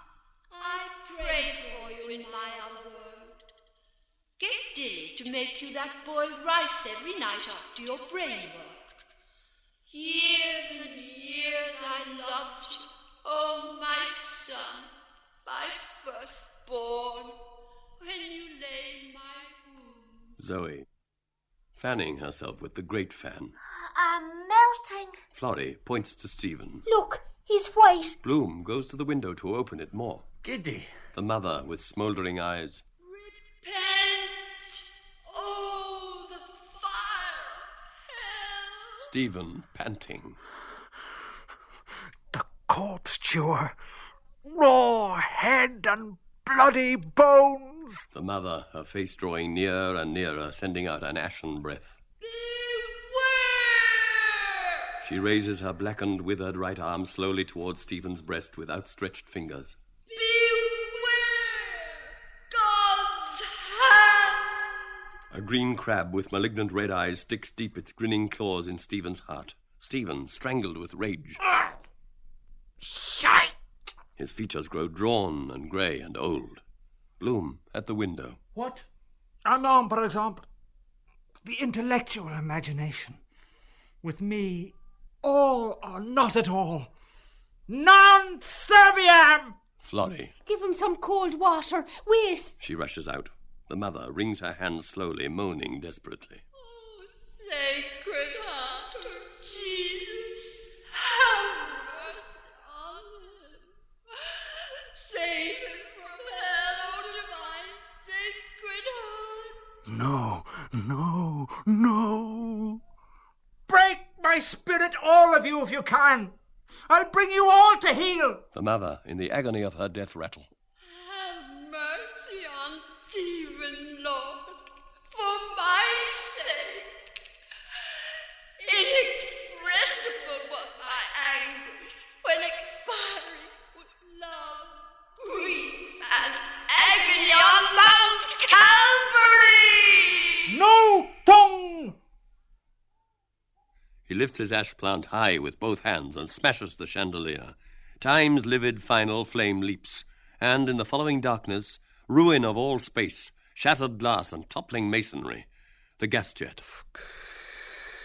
I pray for you in my other world. Get Dilly to make you that boiled rice every night after your brain work. Years and years I loved you, oh my son, my firstborn, when you lay in my womb. Zoe, fanning herself with the great fan. I'm melting. Florry points to Stephen. Look, he's white. Bloom goes to the window to open it more. Giddy. The mother, with smouldering eyes. Repent! Oh, the fire! Hell! Stephen, panting. The corpse chewer. Raw head and bloody bones. The mother, her face drawing near and nearer, sending out an ashen breath. Beware! She raises her blackened, withered right arm slowly towards Stephen's breast with outstretched fingers. A green crab with malignant red eyes sticks deep its grinning claws in Stephen's heart. Stephen, strangled with rage. Shite! His features grow drawn and grey and old. Bloom, at the window. What? Un homme, par exemple. The intellectual imagination. With me, all or not at all. Non serviam! Florry. Give him some cold water. Wait. She rushes out. The mother wrings her hands slowly, moaning desperately. Oh, Sacred Heart of Jesus, have mercy on him. Save him from hell, oh divine Sacred Heart. No, no, no. Break my spirit, all of you, if you can. I'll bring you all to heel. The mother, in the agony of her death rattle. Have mercy on Stephen, Lord, for my sake. Inexpressible was my anguish when expiring with love, grief, and agony on Mount Calvary. No tongue! He lifts his ash plant high with both hands and smashes the chandelier. Time's livid final flame leaps, and in the following darkness, ruin of all space, shattered glass and toppling masonry. The gas jet.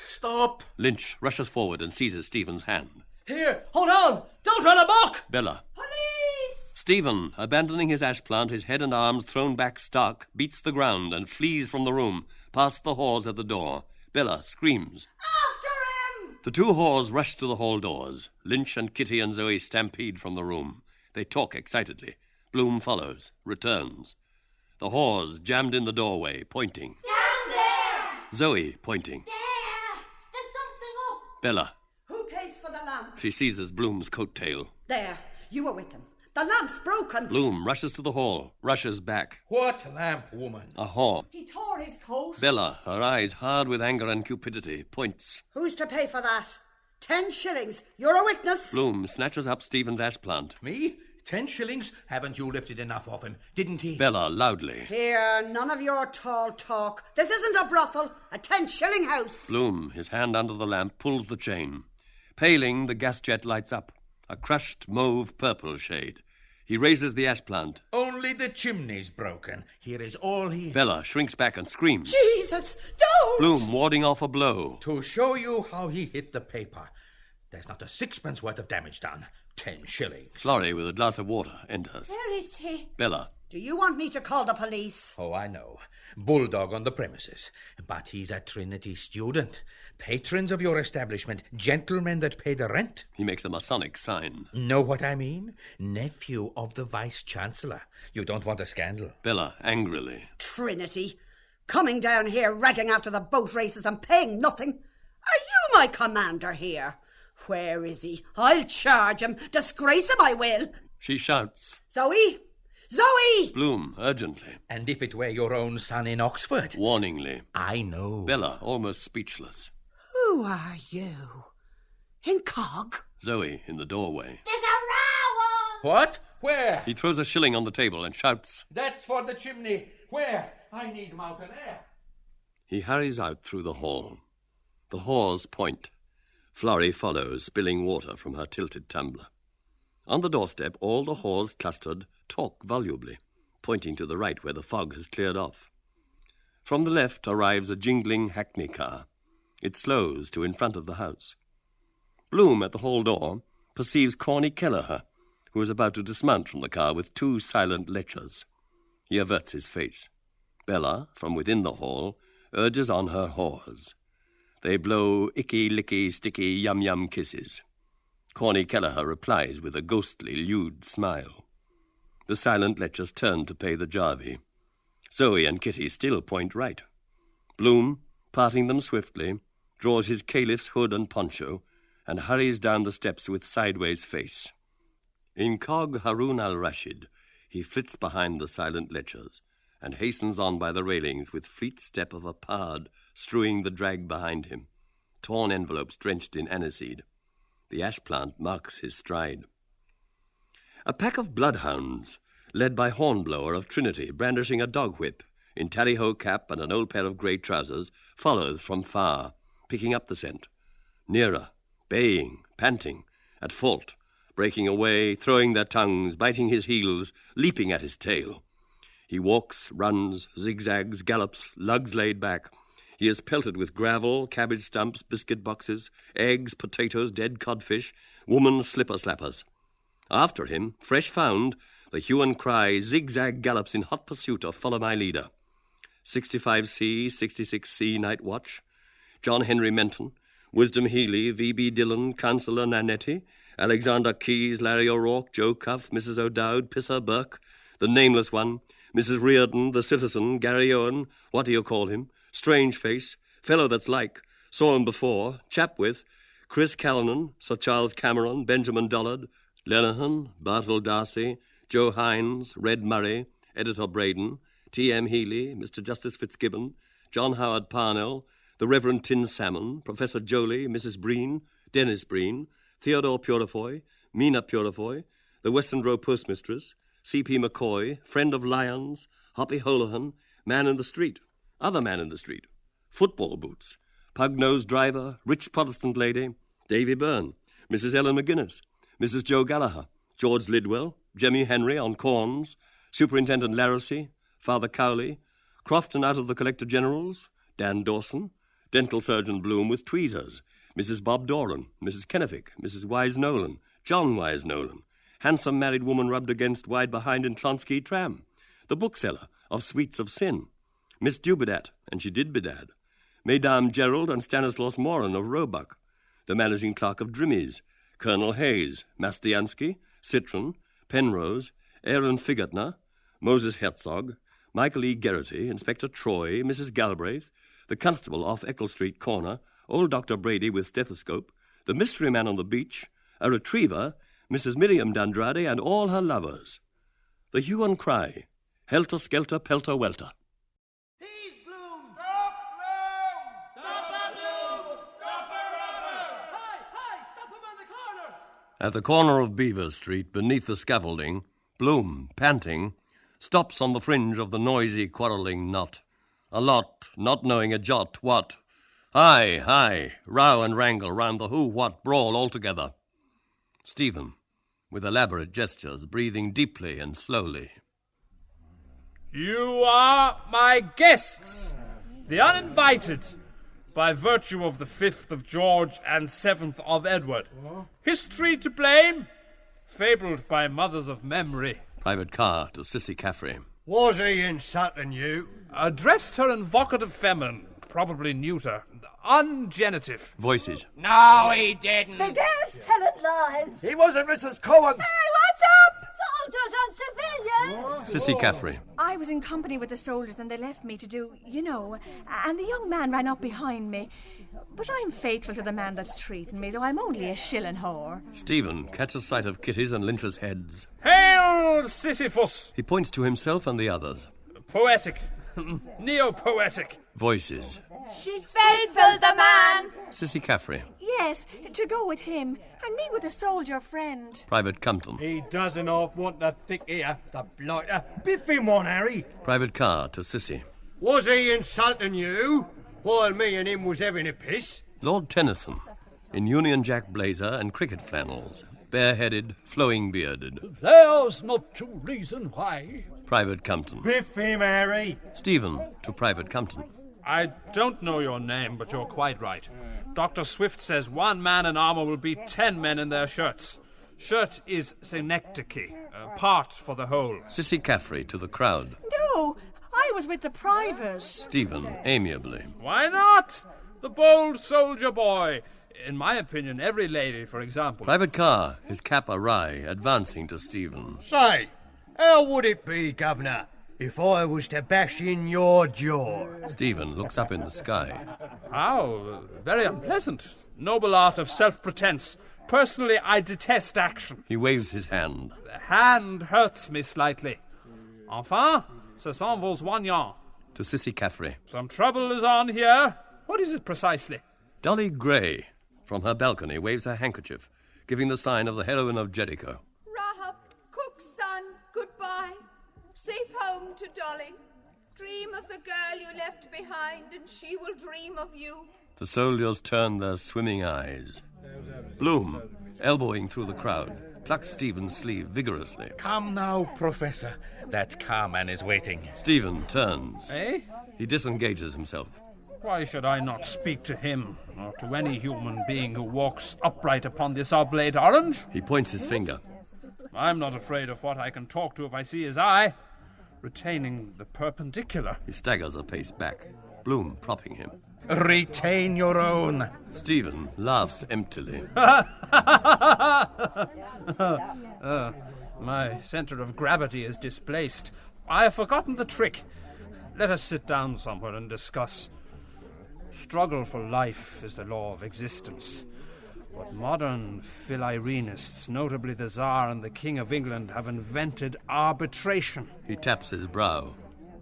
Stop! Lynch rushes forward and seizes Stephen's hand. Here, hold on! Don't run amok! Bella. Police! Stephen, abandoning his ash plant, his head and arms thrown back stark, beats the ground and flees from the room, past the whores at the door. Bella screams. The two whores rush to the hall doors. Lynch and Kitty and Zoe stampede from the room. They talk excitedly. Bloom follows, returns. The whores jammed in the doorway, pointing. Down there! Zoe pointing. There! There's something up. Bella. Who pays for the lamp? She seizes Bloom's coat tail. There, you were with him. The lamp's broken. Bloom rushes to the hall, rushes back. What lamp, woman? A whore. He tore his coat. Bella, her eyes hard with anger and cupidity, points. Who's to pay for that? 10 shillings. You're a witness. Bloom snatches up Stephen's ash plant. Me? 10 shillings? Haven't you lifted enough of him? Didn't he? Bella, loudly. Here, none of your tall talk. This isn't a brothel, a 10-shilling house. Bloom, his hand under the lamp, pulls the chain. Paling, the gas jet lights up. A crushed mauve-purple shade. He raises the ash plant. Only the chimney's broken. Here is all he... Bella shrinks back and screams. Jesus, don't! Bloom warding off a blow. To show you how he hit the paper. There's not a sixpence worth of damage done. 10 shillings. Florry, with a glass of water, enters. Where is he? Bella. Do you want me to call the police? Oh, I know. Bulldog on the premises. But he's a Trinity student. Patrons of your establishment. Gentlemen that pay the rent. He makes a Masonic sign. Know what I mean? Nephew of the Vice-Chancellor. You don't want a scandal. Bella, angrily. Trinity. Coming down here, ragging after the boat races and paying nothing. Are you my commander here? Where is he? I'll charge him. Disgrace him, I will. She shouts. Zoe! Zoe! Bloom, urgently. And if it were your own son in Oxford? Warningly. I know. Bella, almost speechless. Who are you? Incog? Zoe, in the doorway. There's a row! What? Where? He throws a shilling on the table and shouts. That's for the chimney. Where? I need mountain air. He hurries out through the hall. The whores point. Florry follows, spilling water from her tilted tumbler. On the doorstep, all the whores clustered talk volubly, pointing to the right where the fog has cleared off. From the left arrives a jingling hackney car. It slows to in front of the house. Bloom, at the hall door, perceives Corny Kelleher, who is about to dismount from the car with 2 silent lechers. He averts his face. Bella, from within the hall, urges on her whores. They blow icky, sticky, yum-yum kisses. Corny Kelleher replies with a ghostly, lewd smile. The silent lechers turn to pay the jarvey. Zoe and Kitty still point right. Bloom, parting them swiftly, draws his caliph's hood and poncho and hurries down the steps with sideways face. Incog Harun al-Rashid, he flits behind the silent lechers and hastens on by the railings with fleet step of a pard strewing the drag behind him, torn envelopes drenched in aniseed. The ash plant marks his stride. A pack of bloodhounds, led by Hornblower of Trinity, brandishing a dog whip, in tally-ho cap and an old pair of grey trousers, follows from far, picking up the scent. Nearer, baying, panting, at fault, breaking away, throwing their tongues, biting his heels, leaping at his tail. He walks, runs, zigzags, gallops, lugs laid back. He is pelted with gravel, cabbage stumps, biscuit boxes, eggs, potatoes, dead codfish, woman's slipper-slappers. After him, fresh found, the hue and cry zigzag gallops in hot pursuit of Follow My Leader. 65C, 66C Night Watch, John Henry Menton, Wisdom Healy, V.B. Dillon, Councillor Nanetti, Alexander Keyes, Larry O'Rourke, Joe Cuff, Mrs. O'Dowd, Pisser Burke, the Nameless One, Mrs. Reardon, the Citizen, Gary Owen, what do you call him, Strange Face, Fellow That's Like, Saw Him Before, Chap With, Chris Callanan, Sir Charles Cameron, Benjamin Dollard, Lenihan, Bartle Darcy, Joe Hines, Red Murray, Editor Braden, T.M. Healy, Mr. Justice Fitzgibbon, John Howard Parnell, the Reverend Tin Salmon, Professor Jolie, Mrs. Breen, Dennis Breen, Theodore Purifoy, Mina Purifoy, the Westland Row Postmistress, C.P. McCoy, Friend of Lions, Hoppy Holohan, Man in the Street, Other Man in the Street, Football Boots, Pug-Nosed Driver, Rich Protestant Lady, Davy Byrne, Mrs. Ellen McGuinness, Mrs. Joe Gallagher, George Lidwell, Jemmy Henry on corns, Superintendent Laracy, Father Cowley, Crofton out of the Collector General's, Dan Dawson, Dental Surgeon Bloom with tweezers, Mrs. Bob Doran, Mrs. Kennefic, Mrs. Wise Nolan, John Wise Nolan, handsome married woman rubbed against wide behind in Clonsky tram, the bookseller of Sweets of Sin, Miss Dubedat, and she did bedad, Mesdames Gerald and Stanislaus Moran of Roebuck, the managing clerk of Drimmy's, Colonel Hayes, Mastiansky, Citron, Penrose, Aaron Figatner, Moses Herzog, Michael E. Geraghty, Inspector Troy, Mrs. Galbraith, the constable off Eccles Street corner, old Dr. Brady with stethoscope, the mystery man on the beach, a retriever, Mrs. Miriam D'Andrade, and all her lovers. The hue and cry, helter-skelter, pelter-welter. He's Bloom! Stop, Bloom! Stop her, Bloom! Stop her, Robert! Hi! Stop him on the corner! At the corner of Beaver Street, beneath the scaffolding, Bloom, panting, stops on the fringe of the noisy, quarrelling knot. A lot, not knowing a jot, what? Hi, row and wrangle round the who-what brawl altogether. Stephen, with elaborate gestures, breathing deeply and slowly. You are my guests, the uninvited, by virtue of the 5th of George and 7th of Edward. History to blame, fabled by mothers of memory. Private Carr to Cissy Caffrey. Was he insulting you? Addressed her in vocative feminine, probably neuter, ungenitive. Voices. No, he didn't. The girl's telling lies. He wasn't Mrs Cohen. Hey, what's up? Soldiers on civilians. Cissy Caffrey. I was in company with the soldiers and they left me to do, and the young man ran up behind me. But I'm faithful to the man that's treating me, though I'm only a shilling whore. Stephen catches sight of Kitty's and Lynch's heads. Hail, Sisyphus! He points to himself and the others. Poetic. Neo-poetic. Voices. She's faithful, the man. Cissy Caffrey. Yes, to go with him, and me with a soldier friend. Private Compton. He doesn't half want the thick ear, the blighter. Biff him one, Harry. Private Carr to Cissy. Was he insulting you while me and him was having a piss? Lord Tennyson, in Union Jack blazer and cricket flannels, bareheaded, flowing bearded. There's not to reason why. Private Compton. Biff him, Harry. Stephen to Private Compton. I don't know your name, but you're quite right. Dr. Swift says 1 man in armour will beat 10 men in their shirts. Shirt is synecdoche, part for the whole. Cissy Caffrey to the crowd. No, I was with the private. Stephen, amiably. Why not? The bold soldier boy. In my opinion, every lady, for example. Private Carr, his cap awry, advancing to Stephen. Say, how would it be, Governor, if I was to bash in your jaw? Stephen looks up in the sky. How? Very unpleasant. Noble art of self-pretense. Personally, I detest action. He waves his hand. The hand hurts me slightly. Enfin, ce sont vos soignants. To Cissy Caffrey. Some trouble is on here. What is it precisely? Dolly Gray, from her balcony, waves her handkerchief, giving the sign of the heroine of Jericho. Rahab, cook's son, goodbye. Safe home to Dolly. Dream of the girl you left behind, and she will dream of you. The soldiers turn their swimming eyes. Bloom, elbowing through the crowd, plucks Stephen's sleeve vigorously. Come now, Professor. That carman is waiting. Stephen turns. Eh? He disengages himself. Why should I not speak to him, or to any human being who walks upright upon this oblate orange? He points his finger. I'm not afraid of what I can talk to if I see his eye. Retaining the perpendicular. He staggers a pace back, Bloom propping him. Retain your own. Stephen laughs emptily. My centre of gravity is displaced. I have forgotten the trick. Let us sit down somewhere and discuss. Struggle for life is the law of existence. But modern Philirenists, notably the Tsar and the King of England, have invented arbitration. He taps his brow.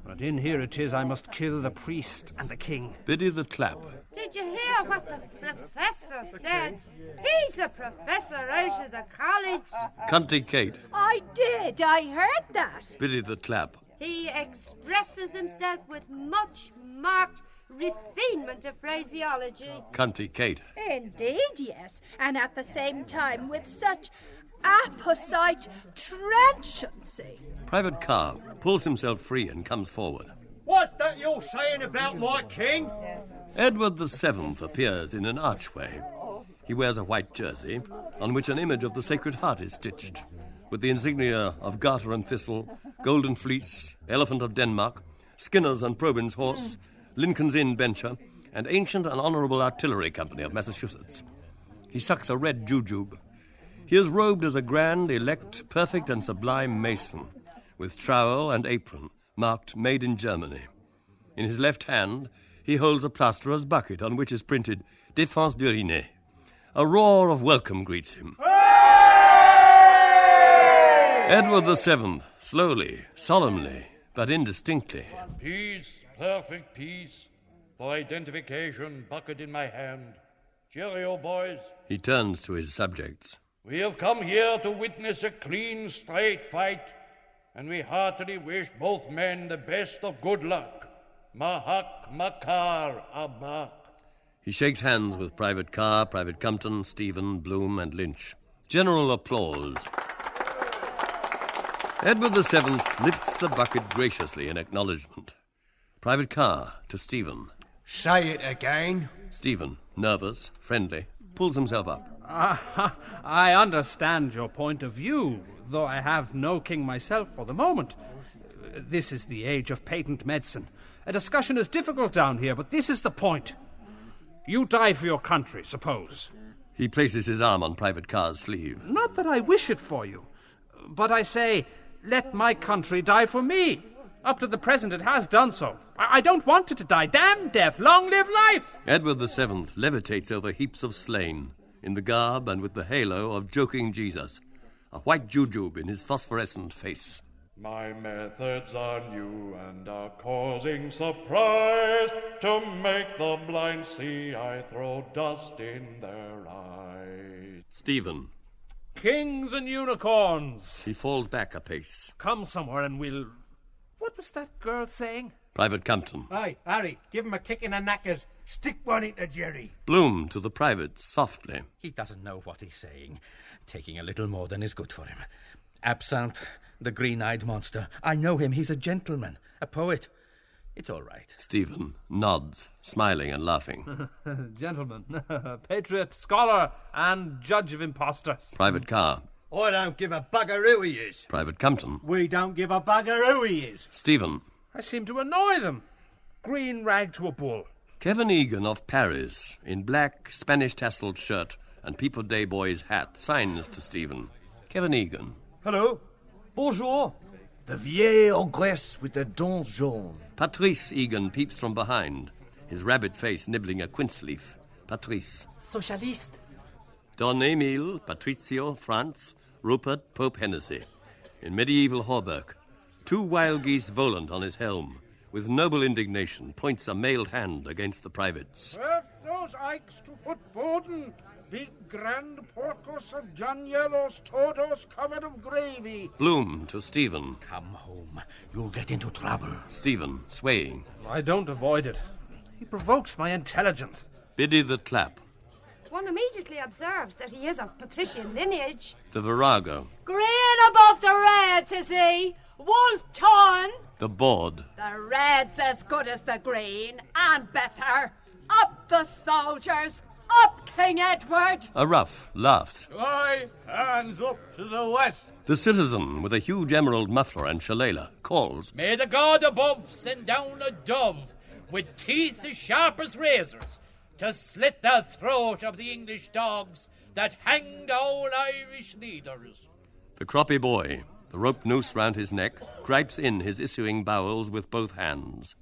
But in here it is I must kill the priest and the king. Biddy the clap. Did you hear what the professor said? He's a professor out of the college. Cunty Kate. I did. I heard that. Biddy the clap. He expresses himself with much marked refinement of phraseology. Cunty Kate. Indeed, yes. And at the same time with such apposite trenchancy. Private Carr pulls himself free and comes forward. What's that you're saying about my king? Edward VII appears in an archway. He wears a white jersey on which an image of the Sacred Heart is stitched, with the insignia of Garter and Thistle, Golden Fleece, Elephant of Denmark, Skinner's and Probin's Horse, Lincoln's Inn Bencher, and Ancient and Honourable Artillery Company of Massachusetts. He sucks a red jujube. He is robed as a grand, elect, perfect and sublime mason, with trowel and apron, marked Made in Germany. In his left hand, he holds a plasterer's bucket on which is printed Défense d'uriner. A roar of welcome greets him. Edward VII, slowly, solemnly, but indistinctly. Peace, perfect peace. For identification, bucket in my hand. Cheerio, boys. He turns to his subjects. We have come here to witness a clean, straight fight, and we heartily wish both men the best of good luck. Mahak Makar Abak. He shakes hands with Private Carr, Private Compton, Stephen, Bloom, and Lynch. General applause. Edward VII lifts the bucket graciously in acknowledgement. Private Carr to Stephen. Say it again. Stephen, nervous, friendly, pulls himself up. I understand your point of view, though I have no king myself for the moment. This is the age of patent medicine. A discussion is difficult down here, but this is the point. You die for your country, suppose. He places his arm on Private Carr's sleeve. Not that I wish it for you, but I say, let my country die for me. Up to the present it has done so. I don't want it to die. Damn death, long live life! Edward VII levitates over heaps of slain, in the garb and with the halo of joking Jesus, a white jujube in his phosphorescent face. My methods are new and are causing surprise. To make the blind see, I throw dust in their eyes. Stephen. Kings and unicorns. He falls back a pace. Come somewhere and we'll... What was that girl saying? Private Compton. Hey, Harry, give him a kick in the knackers. Stick one into Jerry. Bloom to the privates, softly. He doesn't know what he's saying, taking a little more than is good for him. Absinthe, the green-eyed monster. I know him. He's a gentleman, a poet. It's all right. Stephen nods, smiling and laughing. Gentleman, patriot, scholar, and judge of impostors. Private Carr. I don't give a bugger who he is. Private Compton. We don't give a bugger who he is. Stephen. I seem to annoy them. Green rag to a bull. Kevin Egan of Paris, in black Spanish-tasseled shirt and People Day boy's hat, signs to Stephen. Kevin Egan. Hello. Bonjour. The vieille ogress with the dents jaunes. Patrice Egan peeps from behind, his rabbit face nibbling a quince leaf. Patrice. Socialiste. Don Emile, Patrizio, France, Rupert, Pope Hennessy. In medieval hauberk, 2 wild geese volant on his helm, with noble indignation, points a mailed hand against the privates. Werf those ikes to put Bowden, big grand porcos of John Yellow's todos covered of gravy. Bloom to Stephen. Come home. You'll get into trouble. Stephen, swaying. I don't avoid it. He provokes my intelligence. Biddy the clap. One immediately observes that he is of patrician lineage. The virago. Green above the red, Cissy. Wolf torn. The board. The red's as good as the green, and better. Up the soldiers. Up King Edward. A ruff laughs. Aye, hands up to the west. The citizen, with a huge emerald muffler and shillelagh, calls. May the God above send down a dove with teeth as sharp as razors to slit the throat of the English dogs that hanged all Irish leaders. The croppy boy, the rope noose round his neck, gripes in his issuing bowels with both hands.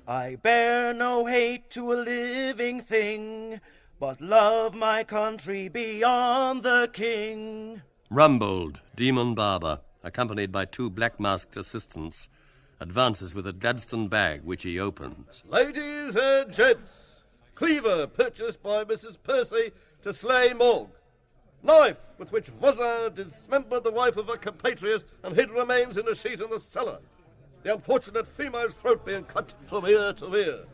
I bear no hate to a living thing, but love my country beyond the king. Rumbold, demon barber, accompanied by 2 black-masked assistants, advances with a Gladstone bag which he opens. Ladies and gents, cleaver purchased by Mrs. Percy to slay Morg. Knife with which Voisin dismembered the wife of a compatriot and hid remains in a sheet in the cellar. The unfortunate female's throat being cut from ear to ear.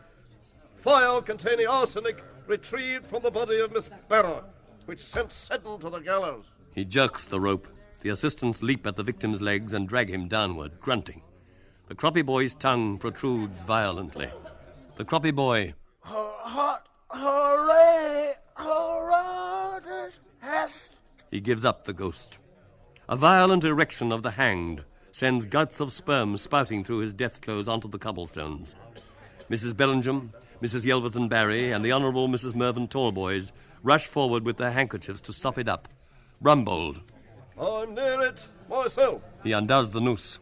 Phial containing arsenic retrieved from the body of Miss Barrow, which sent Seddon to the gallows. He jerks the rope. The assistants leap at the victim's legs and drag him downward, grunting. The croppy boy's tongue protrudes violently. The croppy boy... Hooray! Hooray! He gives up the ghost. A violent erection of the hanged sends guts of sperm spouting through his death clothes onto the cobblestones. Mrs. Bellingham, Mrs. Yelverton Barry, and the Honourable Mrs. Mervyn Tallboys rush forward with their handkerchiefs to stop it up. Rumbold. I'm near it myself. He undoes the noose.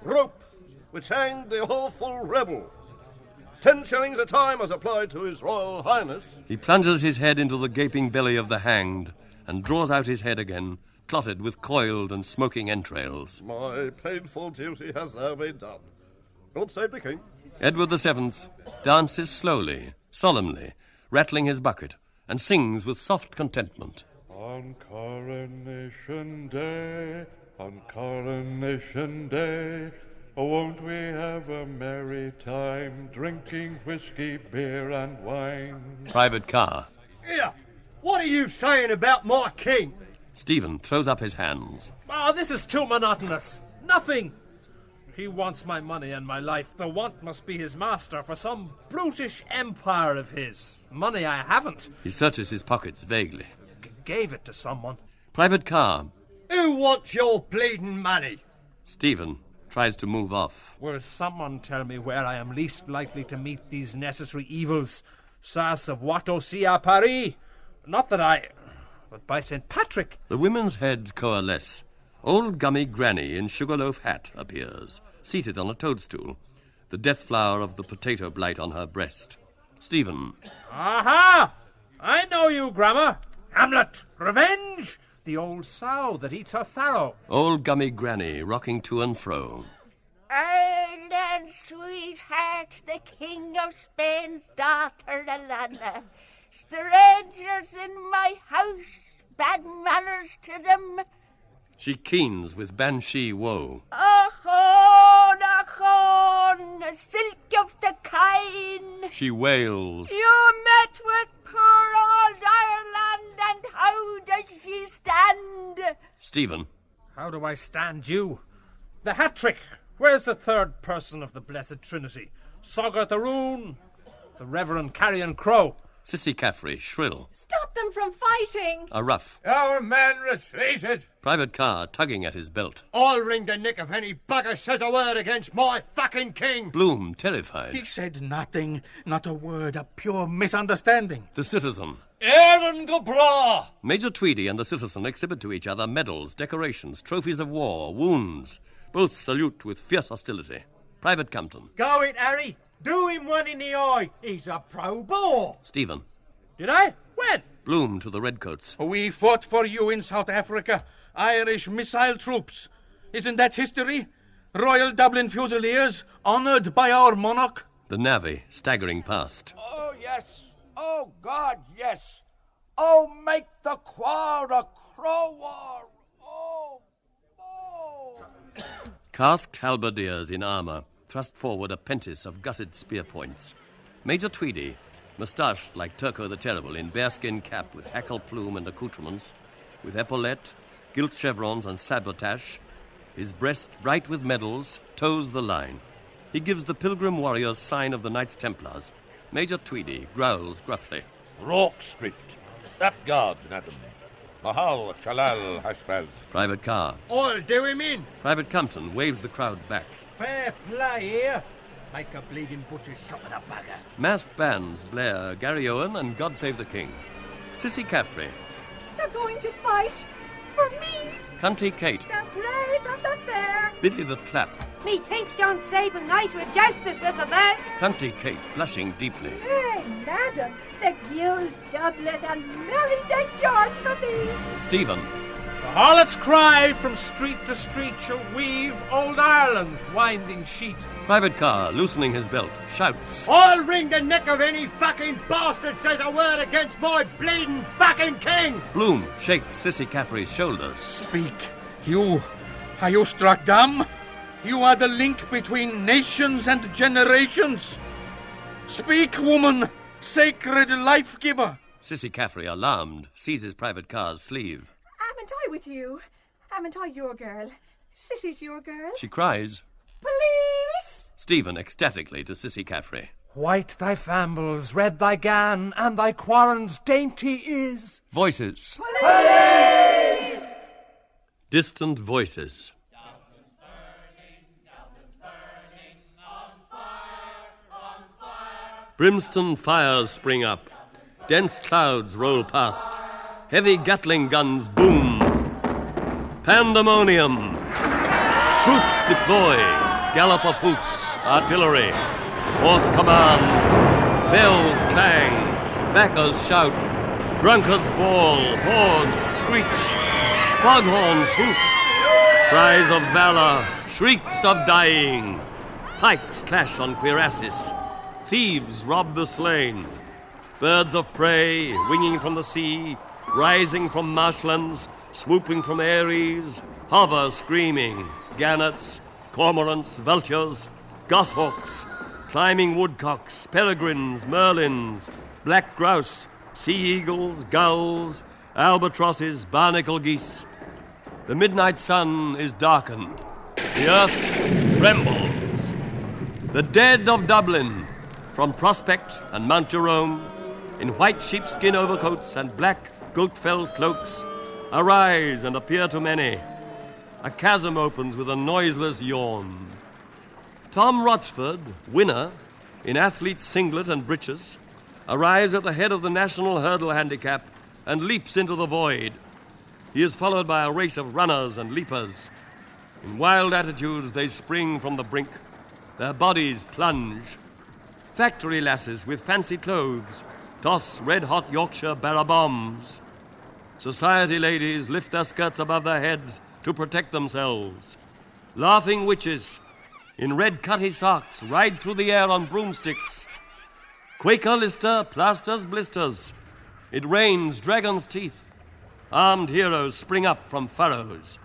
Rope, which hanged the awful rebel. 10 shillings a time as applied to His Royal Highness. He plunges his head into the gaping belly of the hanged and draws out his head again, clotted with coiled and smoking entrails. My painful duty has now been done. God save the King. Edward VII dances slowly, solemnly, rattling his bucket, and sings with soft contentment. On Coronation Day, won't we have a merry time, drinking whiskey, beer, and wine? Private Carr. Here, what are you saying about my king? Stephen throws up his hands. Oh, this is too monotonous. nothing. He wants my money and my life. The want must be his master for some brutish empire of his. Money I haven't. He searches his pockets vaguely. Gave it to someone. Private Carr. Who wants your bleeding money? Stephen tries to move off. Will someone tell me where I am least likely to meet these necessary evils? Circe of what aussi à Paris? Not that I... but by St. Patrick. The women's heads coalesce. Old gummy granny in sugarloaf hat appears, seated on a toadstool, the death flower of the potato blight on her breast. Stephen. Aha! I know you, Grammar. Hamlet. Revenge. The old sow that eats her farrow. Old gummy granny rocking to and fro. Ireland, sweetheart, the King of Spain's daughter, Alana. Strangers in my house, bad manners to them. She keens with banshee woe. Achon, achon, silk of the kine. She wails. You met with poor old Ireland, and how does she stand? Stephen. How do I stand you? The hat trick. Where's the third person of the Blessed Trinity? Sogger the Rune, the Reverend Carrion Crow. Cissy Caffrey, shrill. Stop them from fighting! A rough. Our man retreated. Private Carr tugging at his belt. I'll wring the neck if any bugger says a word against my fucking king. Bloom, terrified. He said nothing, not a word, a pure misunderstanding. The citizen. Aaron Gobra! Major Tweedy and the citizen exhibit to each other medals, decorations, trophies of war, wounds. Both salute with fierce hostility. Private Compton. Go it, Harry. Do him one in the eye. He's a pro-boar. Stephen. Did I? When? Bloom to the redcoats. We fought for you in South Africa. Irish missile troops. Isn't that history? Royal Dublin Fusiliers, honoured by our monarch. The navvy staggering past. Oh, yes. Oh, God, yes. Oh, make the choir a crowar. Oh, oh. Casqued halberdiers in armour thrust forward a pentis of gutted spear points. Major Tweedy, moustached like Turco the Terrible in bearskin cap with hackle plume and accoutrements, with epaulette, gilt chevrons and sabotage, his breast bright with medals, toes the line. He gives the pilgrim warriors sign of the Knights Templars. Major Tweedy growls gruffly. Rock Street. That guard's an atom. Mahal, Shalal, Hashfaz. Private Carr. I'll do him in. Private Compton waves the crowd back. Fair play here. Make a bleeding butcher's shop of the bugger. Masked bands blare Gary Owen and God Save the King. Cissy Caffrey. They're going to fight for me. Cunty Kate. The brave of the fair. Biddy the Clap. Methinks yon sable knight with justice with the best. Cunty Kate, blushing deeply. Hey, madam, the guild's doublet and merry St. George for me. Stephen. The harlot's cry from street to street shall weave old Ireland's winding sheet. Private Carr, loosening his belt, shouts. I'll wring the neck of any fucking bastard says a word against my bleeding fucking king! Bloom shakes Cissy Caffrey's shoulders. Speak. You. Are you struck dumb? You are the link between nations and generations. Speak, woman, sacred life-giver. Cissy Caffrey, alarmed, seizes Private Carr's sleeve. Haven't I with you? Haven't I your girl? Sissy's your girl? She cries. Police! Stephen ecstatically to Cissy Caffrey. White thy fambles, red thy gan, and thy quarren's dainty is. Voices. Police! Distant voices. Brimstone fires spring up. Dense clouds roll past. Heavy Gatling guns boom. Pandemonium. Troops deploy. Gallop of hoofs. Artillery. Horse commands. Bells clang. Backers shout. Drunkards bawl. Whores screech. Foghorns hoot. Cries of valor. Shrieks of dying. Pikes clash on cuirasses. Thieves rob the slain. Birds of prey, winging from the sea, rising from marshlands, swooping from eyries, hover screaming. Gannets, cormorants, vultures, goshawks, climbing woodcocks, peregrines, merlins, black grouse, sea eagles, gulls, albatrosses, barnacle geese. The midnight sun is darkened. The earth trembles. The dead of Dublin, from Prospect and Mount Jerome, in white sheepskin overcoats and black goat-fell cloaks, arise and appear to many. A chasm opens with a noiseless yawn. Tom Rochford, winner, in athlete's singlet and breeches, arrives at the head of the national hurdle handicap and leaps into the void. He is followed by a race of runners and leapers. In wild attitudes they spring from the brink. Their bodies plunge. Factory lasses with fancy clothes toss red-hot Yorkshire barra bombs. Society ladies lift their skirts above their heads to protect themselves. Laughing witches in red cutty socks ride through the air on broomsticks. Quaker Lister plasters blisters. It rains dragon's teeth. Armed heroes spring up from furrows.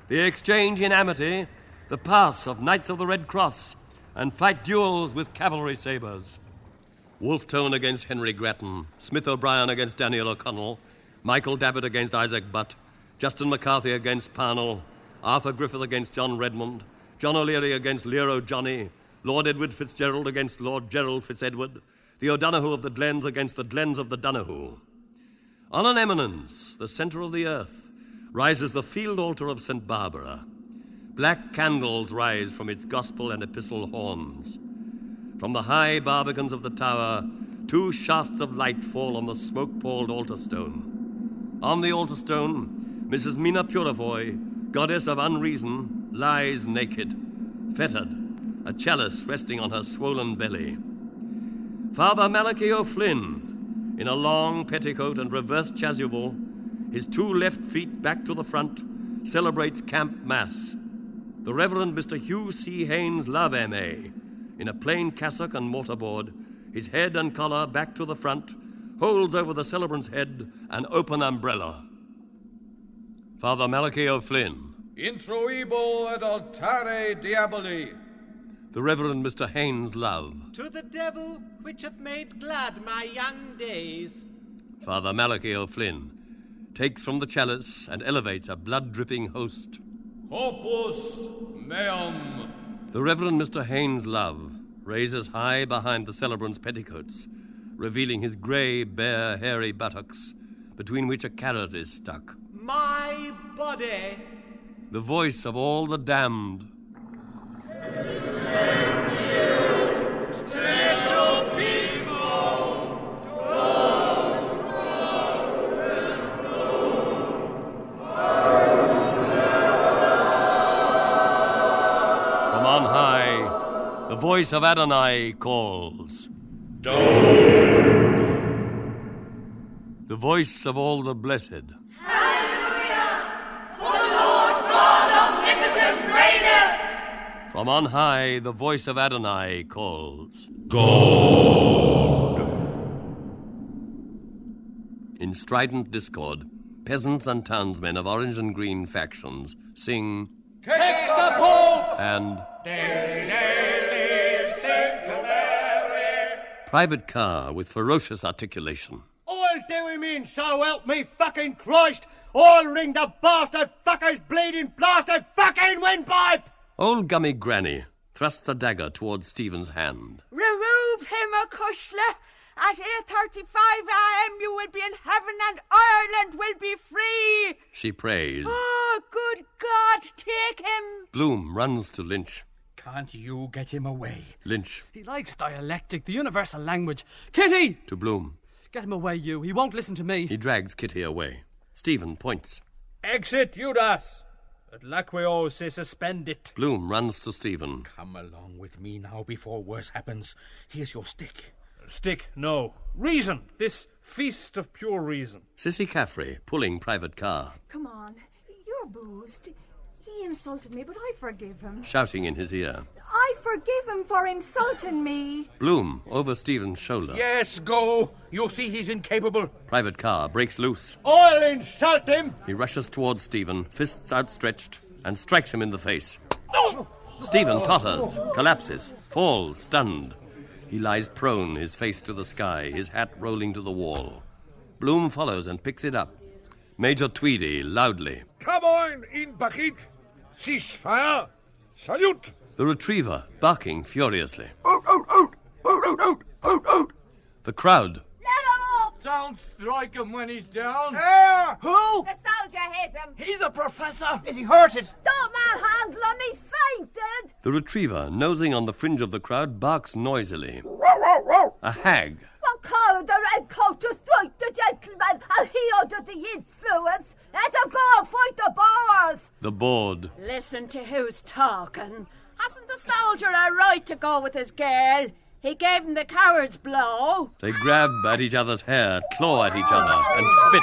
They exchange in amity the pass of Knights of the Red Cross and fight duels with cavalry sabres. Wolfe Tone against Henry Grattan, Smith O'Brien against Daniel O'Connell, Michael Davitt against Isaac Butt, Justin McCarthy against Parnell, Arthur Griffith against John Redmond, John O'Leary against Lear O'Johnny, Lord Edward Fitzgerald against Lord Gerald Fitzedward, the O'Donoghue of the Glens against the Glens of the Donoghue. On an eminence, the centre of the earth, rises the field altar of St. Barbara. Black candles rise from its gospel and epistle horns. From the high barbicans of the tower, 2 shafts of light fall on the smoke-palled altar stone. On the altar stone, Mrs. Mina Purefoy, goddess of unreason, lies naked, fettered, a chalice resting on her swollen belly. Father Malachi O'Flynn, in a long petticoat and reversed chasuble, his 2 left feet back to the front, celebrates camp mass. The Reverend Mr. Hugh C. Haynes Love M.A., in a plain cassock and mortarboard, his head and collar back to the front, holds over the celebrant's head an open umbrella. Father Malachi O'Flynn. Introibo et altare diaboli. The Reverend Mr. Haynes Love. To the devil which hath made glad my young days. Father Malachi O'Flynn takes from the chalice and elevates a blood-dripping host. Opus meum. The Reverend Mr. Haynes Love raises high behind the celebrant's petticoats, revealing his grey, bare, hairy buttocks, between which a carrot is stuck. My body. The voice of all the damned. The voice of Adonai calls. Don't. The voice of all the blessed. Hallelujah! For the Lord God omnipotent reigneth! From on high, the voice of Adonai calls. God! In strident discord, peasants and townsmen of orange and green factions sing, Kick the Pope! And Mary. Private Carr with ferocious articulation. I'll do him in, so help me fucking Christ! I'll ring the bastard fucker's bleeding blasted fucking windpipe! Old Gummy Granny thrusts a dagger towards Stephen's hand. Remove him, Acushla. At 8:35 a.m. you will be in heaven and Ireland will be free. She prays. Oh, good God, take him. Bloom runs to Lynch. Can't you get him away? Lynch. He likes dialectic, the universal language. Kitty! To Bloom. Get him away, you. He won't listen to me. He drags Kitty away. Stephen points. Exit, Judas. At Laqueo se suspendit. Bloom runs to Stephen. Come along with me now before worse happens. Here's your stick. Stick, no. Reason. This feast of pure reason. Cissy Caffrey, pulling Private Carr. Come on. You're boozed. He insulted me, but I forgive him. Shouting in his ear. I forgive him for insulting me. Bloom, over Stephen's shoulder. Yes, go. You'll see he's incapable. Private Carr breaks loose. I'll insult him. He rushes towards Stephen, fists outstretched, and strikes him in the face. Stephen totters, collapses, falls, stunned. He lies prone, his face to the sky, his hat rolling to the wall. Bloom follows and picks it up. Major Tweedy, loudly. Come on, in bucket. Ceasefire. Salute! The retriever, barking furiously. Out, out, out! Out, out, out! Out, out! The crowd. Don't strike him when he's down. Here! Who? The soldier hit him. He's a professor. Is he hurted? Don't manhandle him, he's fainted. The retriever, nosing on the fringe of the crowd, barks noisily. Wow, wow, wow! A hag. One call of the red coat to strike the gentleman, and he under the influence. Let him go and fight the Boers. The board. Listen to who's talking. Hasn't the soldier a right to go with his girl? He gave him the coward's blow. They grab at each other's hair, claw at each other, and spit.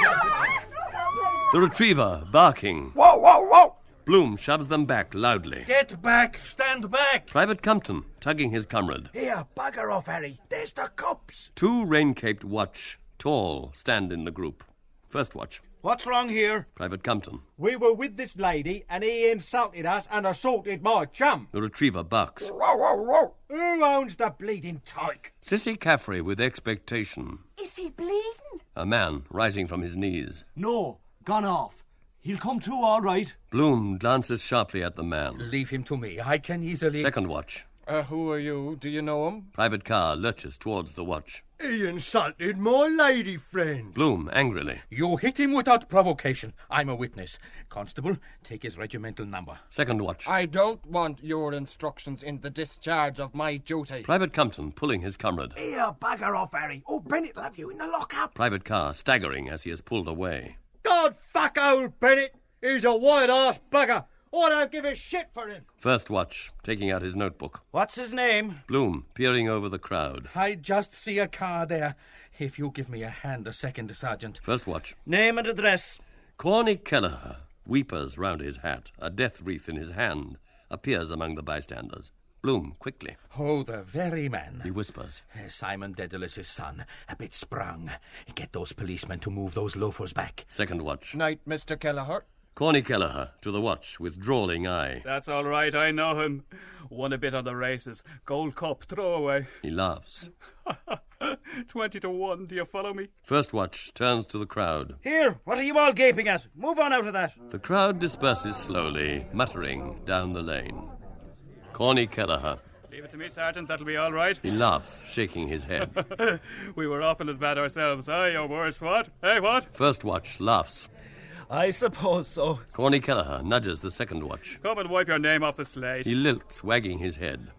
The retriever, barking. Wow, wow, wow! Bloom shoves them back loudly. Get back! Stand back! Private Compton, tugging his comrade. Here, bugger off, Harry. There's the cops. Two rain-caped watch, tall, stand in the group. First watch. What's wrong here? Private Compton. We were with this lady, and he insulted us and assaulted my chum. The retriever barks. Wow, wow, wow! Who owns the bleeding tyke? Cissy Caffrey with expectation. Is he bleeding? A man rising from his knees. No, gone off. He'll come to all right. Bloom glances sharply at the man. Leave him to me. I can easily... Second watch. Who are you? Do you know him? Private Carr lurches towards the watch. He insulted my lady friend. Bloom angrily. You hit him without provocation. I'm a witness. Constable, take his regimental number. Second watch. I don't want your instructions in the discharge of my duty. Private Compton pulling his comrade. Here, bugger off, Harry. Oh, Bennett'll have you in the lockup. Private Carr staggering as he is pulled away. God fuck old Bennett. He's a white-ass bugger. I don't give a shit for him. First watch, taking out his notebook. What's his name? Bloom, peering over the crowd. I just see a car there. If you give me a hand a second, Sergeant. First watch. Name and address. Corny Kelleher, weepers round his hat, a death wreath in his hand, appears among the bystanders. Bloom, quickly. Oh, the very man. He whispers. Simon Dedalus' son, a bit sprung. Get those policemen to move those loafers back. Second watch. Night, Mr. Kelleher. Corny Kelleher to the watch with drawling eye. That's all right, I know him. Won a bit on the races. Gold Cup, throwaway. He laughs. 20-1, do you follow me? First watch turns to the crowd. Here, what are you all gaping at? Move on out of that. The crowd disperses slowly, muttering down the lane. Corny Kelleher. Leave it to me, Sergeant, that'll be all right. He laughs, shaking his head. We were often as bad ourselves, aye, or worse, what? Hey, what? First watch laughs. I suppose so. Corny Kelleher nudges the second watch. Come and wipe your name off the slate. He lilts, wagging his head.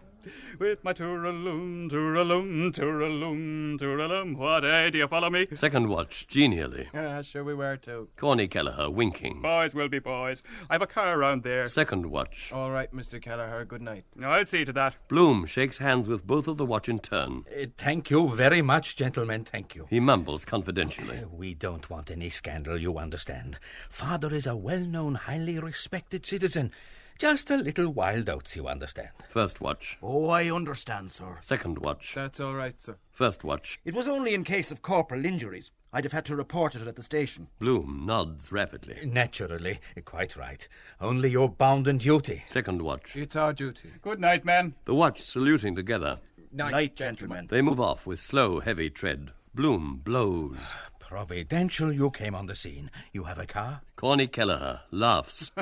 With my tooraloom, tooraloom, tooraloom, tooraloom. What, eh? Do you follow me? Second watch, genially. Sure we were too. Corny Kelleher winking. Boys will be boys. I have a car around there. Second watch. All right, Mr. Kelleher, good night. I'll see to that. Bloom shakes hands with both of the watch in turn. Thank you very much, gentlemen, thank you. He mumbles confidentially. We don't want any scandal, you understand. Father is a well-known, highly respected citizen. Just a little wild oats, you understand. First watch. Oh, I understand, sir. Second watch. That's all right, sir. First watch. It was only in case of corporal injuries. I'd have had to report it at the station. Bloom nods rapidly. Naturally, quite right. Only your bounden duty. Second watch. It's our duty. Good night, men. The watch saluting together. Night, gentlemen. They move off with slow, heavy tread. Bloom blows. Providential you came on the scene. You have a car? Corny Kelleher laughs,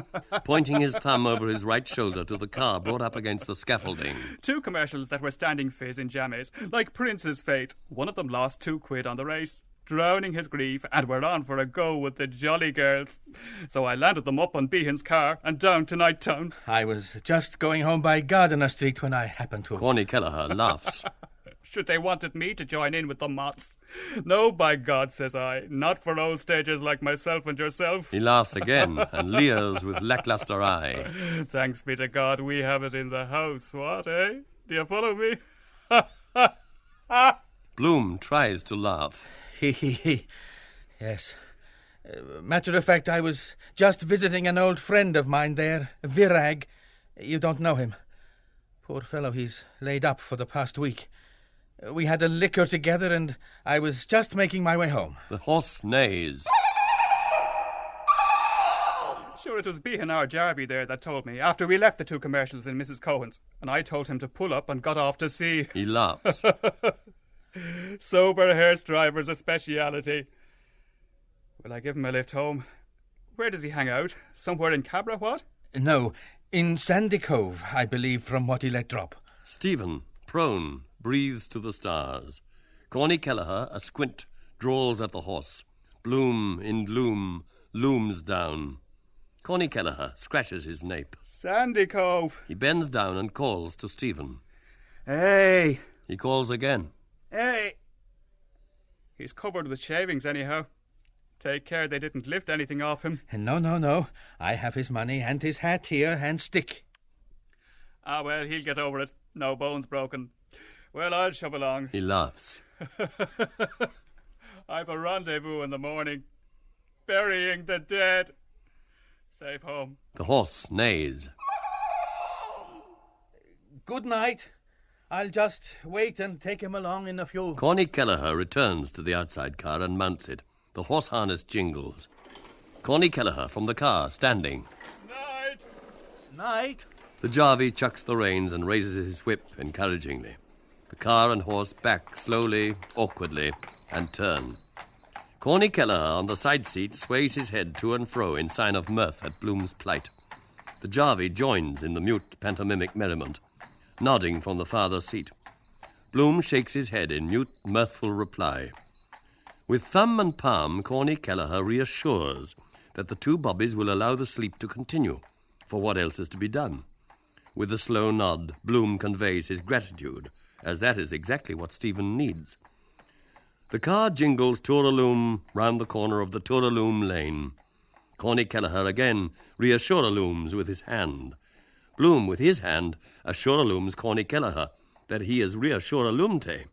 pointing his thumb over his right shoulder to the car brought up against the scaffolding. 2 commercials that were standing fizz in jammies, like Prince's fate. One of them lost £2 on the race, drowning his grief, and we're on for a go with the jolly girls. So I landed them up on Behan's car and down to Night Town. I was just going home by Gardiner Street when I happened to... Corny Kelleher laughs. Should they wanted me to join in with the mots? No, by God, says I, not for old stagers like myself and yourself. He laughs again and leers with lackluster eye. Thanks be to God, we have it in the house, what, eh? Do you follow me? Bloom tries to laugh. Yes. Matter of fact, I was just visiting an old friend of mine there, Virag. You don't know him. Poor fellow, he's laid up for the past week. We had a liquor together and I was just making my way home. The horse neighs. Sure, it was Behan our Jarvey there that told me, after we left the 2 commercials in Mrs Cohen's, and I told him to pull up and got off to sea. He laughs. Sober hearse driver's a speciality. Will I give him a lift home? Where does he hang out? Somewhere in Cabra, what? No, In Sandy Cove, I believe, from what he let drop. Stephen, prone, breathes to the stars. Corny Kelleher, a squint, drawls at the horse. Bloom, in gloom, looms down. Corny Kelleher scratches his nape. Sandy Cove. He bends down and calls to Stephen. Hey. He calls again. Hey. He's covered with shavings anyhow. Take care they didn't lift anything off him. No. I have his money and his hat here and stick. Ah, well, he'll get over it. No bones broken. Well, I'll shove along. He laughs. I've a rendezvous in the morning. Burying the dead. Safe home. The horse neighs. Good night. I'll just wait and take him along in a few... Corny Kelleher returns to the outside car and mounts it. The horse harness jingles. Corny Kelleher from the car, standing. Night. The jarvey chucks the reins and raises his whip encouragingly. The car and horse back slowly, awkwardly, and turn. Corny Kelleher on the side seat sways his head to and fro in sign of mirth at Bloom's plight. The jarvey joins in the mute pantomimic merriment, nodding from the farther seat. Bloom shakes his head in mute, mirthful reply. With thumb and palm, Corny Kelleher reassures that the two bobbies will allow the sleep to continue, for what else is to be done? With a slow nod, Bloom conveys his gratitude, as that is exactly what Stephen needs. The car jingles tooraloom round the corner of the tooraloom lane. Corny Kelleher again reassuralooms with his hand. Bloom, with his hand, assuralooms Corny Kelleher that he is reassuraloomte.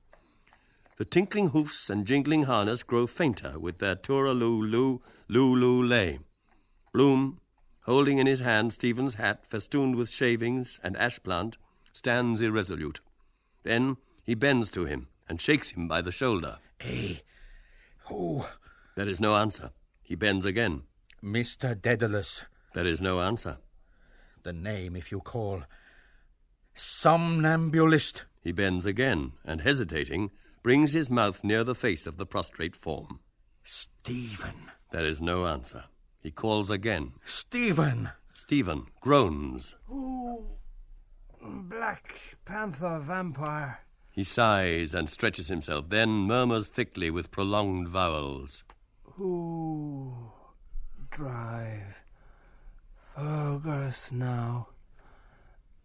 The tinkling hoofs and jingling harness grow fainter with their tooraloo-loo-loo-loo-lay. Bloom, holding in his hand Stephen's hat festooned with shavings and ashplant, stands irresolute. Then he bends to him and shakes him by the shoulder. Hey, who? There is no answer. He bends again. Mr. Daedalus. There is no answer. The name, if you call. Somnambulist. He bends again, and hesitating, brings his mouth near the face of the prostrate form. Stephen. There is no answer. He calls again. Stephen. Stephen groans. Ooh, Black Panther vampire. He sighs and stretches himself, then murmurs thickly with prolonged vowels. Who drive Fergus now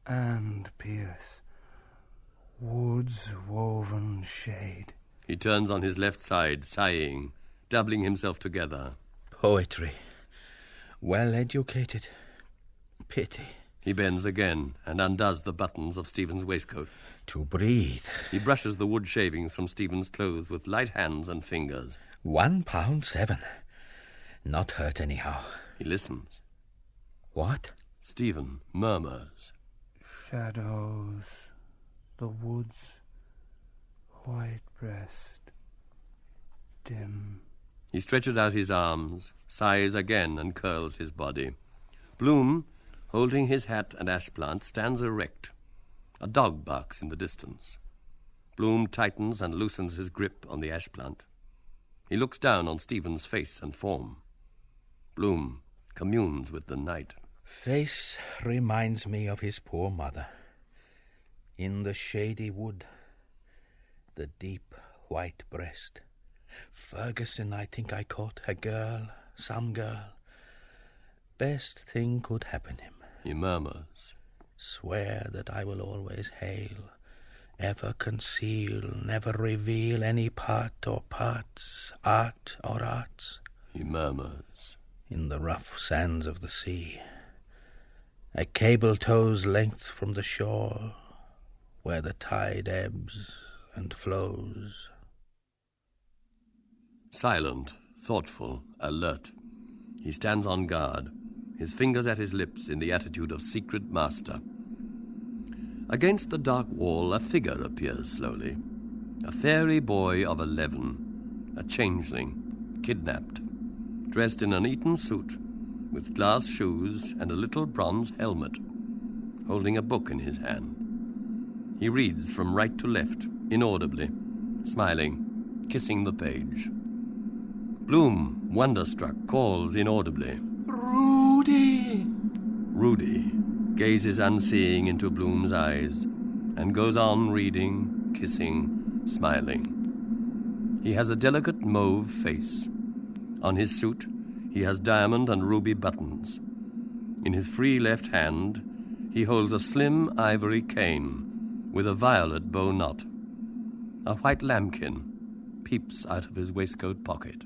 and Pierce woods woven shade. He turns on his left side, sighing, doubling himself together. Poetry. Well educated. Pity. He bends again and undoes the buttons of Stephen's waistcoat. To breathe. He brushes the wood shavings from Stephen's clothes with light hands and fingers. £1.7. Not hurt anyhow. He listens. What? Stephen murmurs. Shadows, the woods, white breast, dim. He stretches out his arms, sighs again, and curls his body. Bloom, holding his hat and ashplant, stands erect. A dog barks in the distance. Bloom tightens and loosens his grip on the ashplant. He looks down on Stephen's face and form. Bloom communes with the night. Face reminds me of his poor mother. In the shady wood, the deep white breast. Ferguson, I think I caught, a girl, some girl. Best thing could happen him. He murmurs. Swear that I will always hail, ever conceal, never reveal any part or parts, art or arts. He murmurs. In the rough sands of the sea, a cable tow's length from the shore, where the tide ebbs and flows. Silent, thoughtful, alert, he stands on guard, his fingers at his lips in the attitude of secret master. Against the dark wall a figure appears slowly. A fairy boy of 11, a changeling, kidnapped, dressed in an Eton suit, with glass shoes and a little bronze helmet, holding a book in his hand. He reads from right to left, inaudibly, smiling, kissing the page. Bloom, wonderstruck, calls inaudibly. Rudy! Rudy, gazes unseeing into Bloom's eyes, and goes on reading, kissing, smiling. He has a delicate mauve face. On his suit he has diamond and ruby buttons. In his free left hand he holds a slim ivory cane with a violet bow knot. A white lambkin peeps out of his waistcoat pocket.